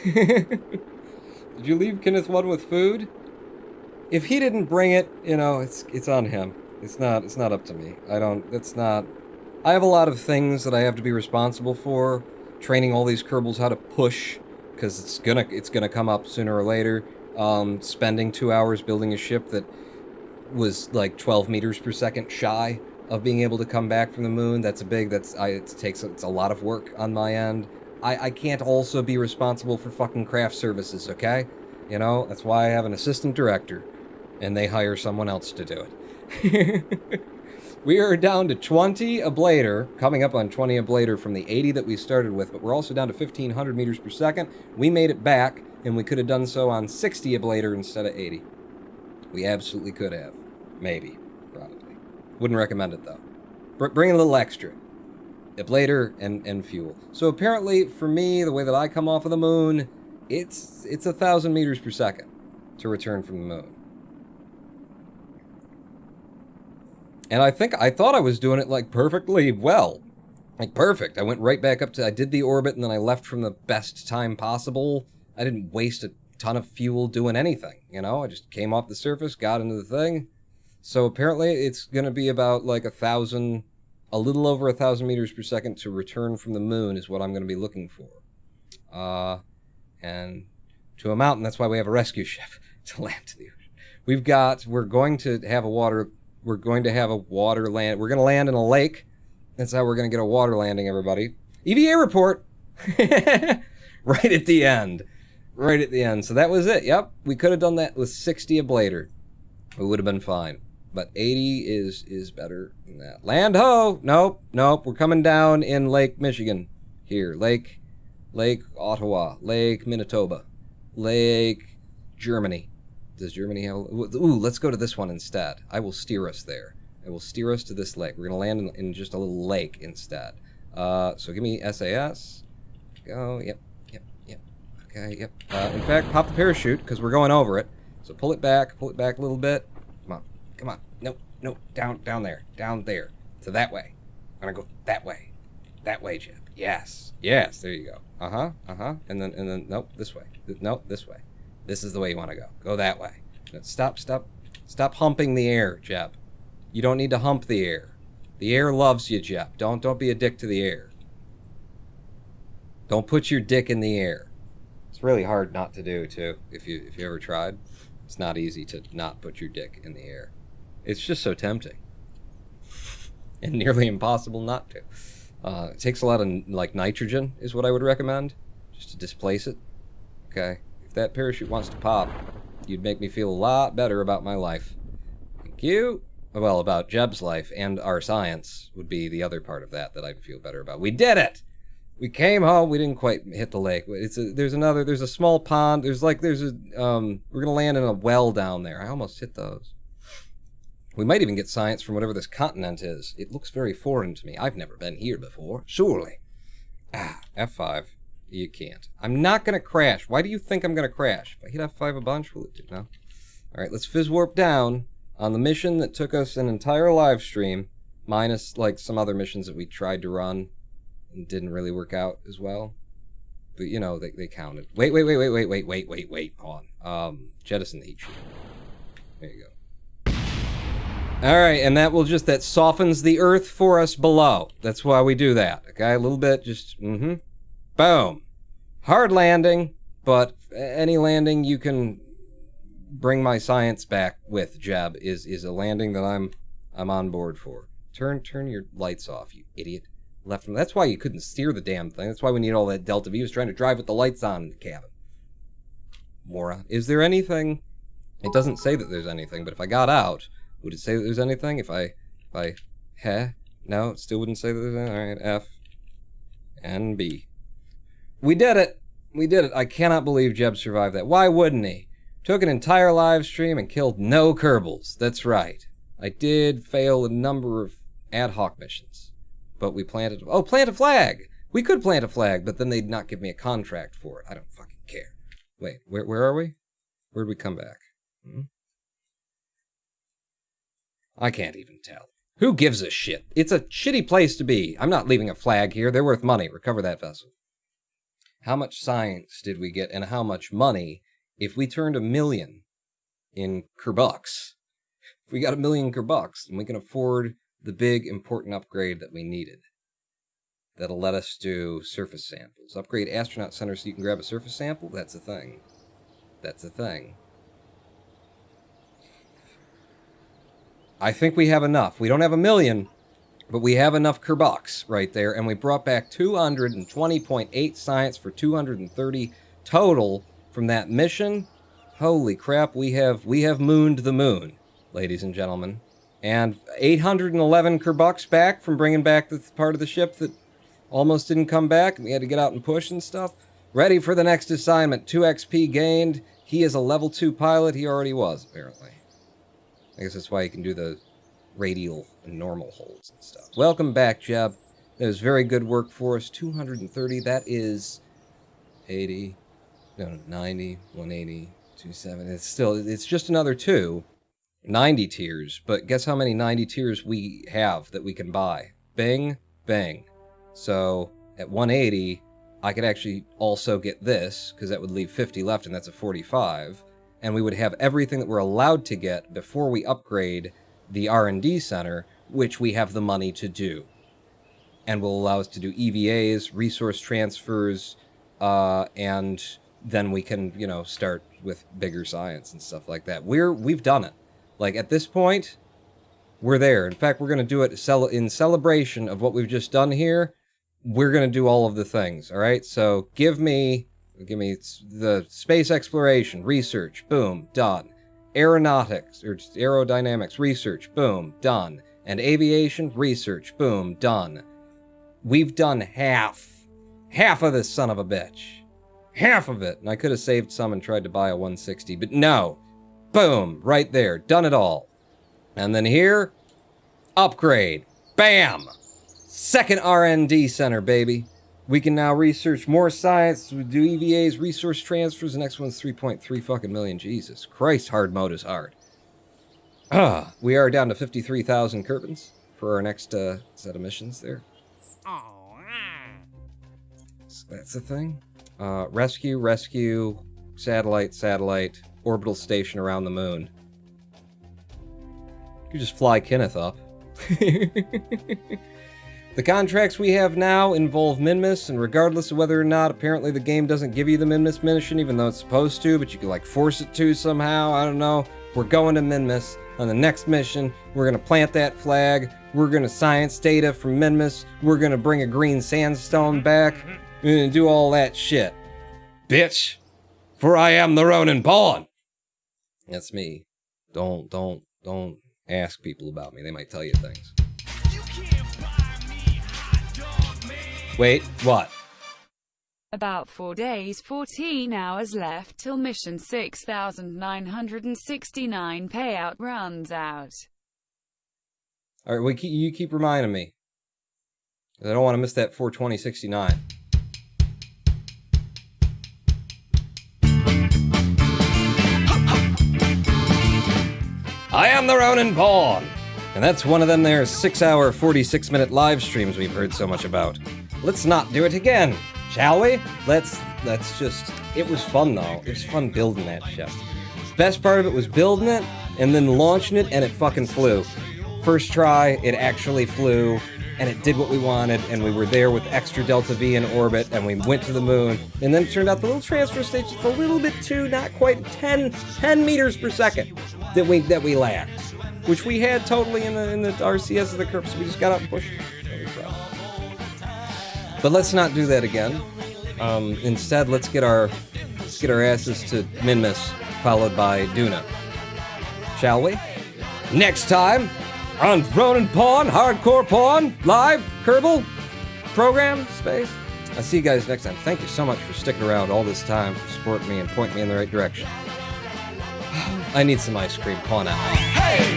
Did you leave Kenneth 1 with food? If he didn't bring it, it's on him. It's not up to me. I have a lot of things that I have to be responsible for. Training all these Kerbals how to push, because it's gonna come up sooner or later. Spending 2 hours building a ship that was like 12 meters per second shy of being able to come back from the moon. It's a lot of work on my end. I can't also be responsible for fucking craft services, okay? That's why I have an assistant director, and they hire someone else to do it. We are down to 20 ablator, coming up on 20 ablator from the 80 that we started with, but we're also down to 1,500 meters per second. We made it back, and we could have done so on 60 ablator instead of 80. We absolutely could have. Maybe. Probably. Wouldn't recommend it, though. Bring a little extra. Ablator and fuel. So apparently, for me, the way that I come off of the moon, it's 1,000 meters per second to return from the moon. And I thought I was doing it, like, perfectly well. Like, perfect. I went right back up to, I did the orbit, and then I left from the best time possible. I didn't waste a ton of fuel doing anything, you know? I just came off the surface, got into the thing. So apparently it's going to be about, like, a little over 1,000 meters per second to return from the moon is what I'm going to be looking for. And to a mountain, that's why we have a rescue ship, to land to the ocean. We're going to have a water land. We're going to land in a lake. That's how we're going to get a water landing, everybody. EVA report! Right at the end. Right at the end. So that was it. Yep. We could have done that with 60 ablator. It would have been fine. But 80 is better than that. Land ho! Nope. We're coming down in Lake Michigan. Here. Lake Ottawa. Lake Manitoba. Lake Germany. Does Germany have... Ooh, let's go to this one instead. I will steer us there. I will steer us to this lake. We're going to land in just a little lake instead. So give me SAS. Go. Yep. Okay, yep. In fact, pop the parachute, because we're going over it. So pull it back a little bit. Come on. No, down there. So that way. I'm going to go that way. That way, Jeb. Yes, there you go. And then, nope, this way. Nope, this way. This is the way you want to go. Go that way. No, stop humping the air, Jeb. You don't need to hump the air. The air loves you, Jeb. Don't be a dick to the air. Don't put your dick in the air. It's really hard not to do, too, if you ever tried. It's not easy to not put your dick in the air. It's just so tempting. And nearly impossible not to. It takes a lot of, like, nitrogen is what I would recommend, just to displace it. Okay? If that parachute wants to pop, you'd make me feel a lot better about my life. Thank you. Well, about Jeb's life and our science would be the other part of that I'd feel better about. We did it! We came home. We didn't quite hit the lake. There's a small pond. We're going to land in a well down there. I almost hit those. We might even get science from whatever this continent is. It looks very foreign to me. I've never been here before. Surely. F5. You can't. I'm not going to crash. Why do you think I'm going to crash? If I hit F5 a bunch, will it do? No. All right, let's fizz warp down on the mission that took us an entire live stream, minus, like, some other missions that we tried to run. Didn't really work out as well, but you know they counted. Wait. Hold on. Jettison the heat shield. There you go. All right, and that softens the Earth for us below. That's why we do that. Okay, a little bit, just boom. Hard landing, but any landing you can bring my science back with, Jeb, is a landing that I'm on board for. Turn your lights off, you idiot. Left from. That's why you couldn't steer the damn thing. That's why we need all that Delta V. He was trying to drive with the lights on in the cabin. Moron. Is there anything? It doesn't say that there's anything, but if I got out, would it say that there's anything? If I No, it still wouldn't say that there's anything. All right, F and B. We did it. I cannot believe Jeb survived that. Why wouldn't he? Took an entire live stream and killed no Kerbals. That's right. I did fail a number of ad hoc missions. But we plant a flag! We could plant a flag, but then they'd not give me a contract for it. I don't fucking care. Wait, where are we? Where'd we come back? I can't even tell. Who gives a shit? It's a shitty place to be. I'm not leaving a flag here. They're worth money. Recover that vessel. How much science did we get, and how much money if we turned 1 million in Kerbucks? If we got 1 million Kerbucks, and we can afford the big, important upgrade that we needed. That'll let us do surface samples. Upgrade astronaut center so you can grab a surface sample? That's a thing. I think we have enough. We don't have 1 million, but we have enough Kerbucks right there, and we brought back 220.8 science for 230 total from that mission. Holy crap, we have mooned the moon, ladies and gentlemen. And 811 Kerbucks back from bringing back the part of the ship that almost didn't come back. We had to get out and push and stuff. Ready for the next assignment. 2 XP gained. He is a level 2 pilot. He already was, apparently. I guess that's why he can do the radial and normal holds and stuff. Welcome back, Jeb. That was very good work for us. 230. That is 80. No, 90, 180, 270. It's just another 2. 90 tiers. But guess how many 90 tiers we have that we can buy? Bing, bang. So at 180, I could actually also get this, because that would leave 50 left, and that's a 45. And we would have everything that we're allowed to get before we upgrade the R&D center, which we have the money to do. And will allow us to do EVAs, resource transfers, and then we can, you know, start with bigger science and stuff like that. We've done it. Like, at this point, we're there. In fact, we're going to do it in celebration of what we've just done here. We're going to do all of the things, all right? So give me the space exploration, research, boom, done. Aeronautics, or aerodynamics, research, boom, done. And aviation, research, boom, done. We've done half of this son of a bitch. Half of it. And I could have saved some and tried to buy a 160, but no. Boom, right there, done it all. And then here, upgrade. Bam! Second R&D center, baby. We can now research more science, we do EVAs, resource transfers. The next one's 3.3 fucking million. Jesus Christ, hard mode is hard. We are down to 53,000 Kerbals for our next set of missions there. So that's the thing. Rescue, satellite, orbital station around the moon. You just fly Kenneth up. The contracts we have now involve Minmus, and regardless of whether or not, apparently the game doesn't give you the Minmus mission, even though it's supposed to, but you can like force it to somehow, I don't know. We're going to Minmus. On the next mission, we're going to plant that flag, we're going to science data from Minmus, we're going to bring a green sandstone back, we're going to do all that shit. Bitch! For I am the Ronin Pawn! That's me. Don't ask people about me, they might tell you things. Wait, what? About 4 days, 14 hours left till mission 6969 payout runs out. Alright, you keep reminding me. I don't want to miss that 42069. I am the Ronin Pawn! And that's one of them there 6-hour, 46-minute live streams we've heard so much about. Let's not do it again, shall we? Let's just... It was fun, though. It was fun building that ship. Best part of it was building it, and then launching it, and it fucking flew. First try, it actually flew, and it did what we wanted, and we were there with extra Delta V in orbit, and we went to the moon, and then it turned out the little transfer station's a little bit too, not quite 10 meters per second that we lacked. Which we had totally in the RCS of the Kerb, so we just got out and pushed it. But let's not do that again. Instead, let's get our asses to Minmus, followed by Duna. Shall we? Next time on Ronin Pawn, Hardcore Pawn, live, Kerbal, program, space. I'll see you guys next time. Thank you so much for sticking around all this time, for supporting me and pointing me in the right direction. I need some ice cream. Pawn out. Hey!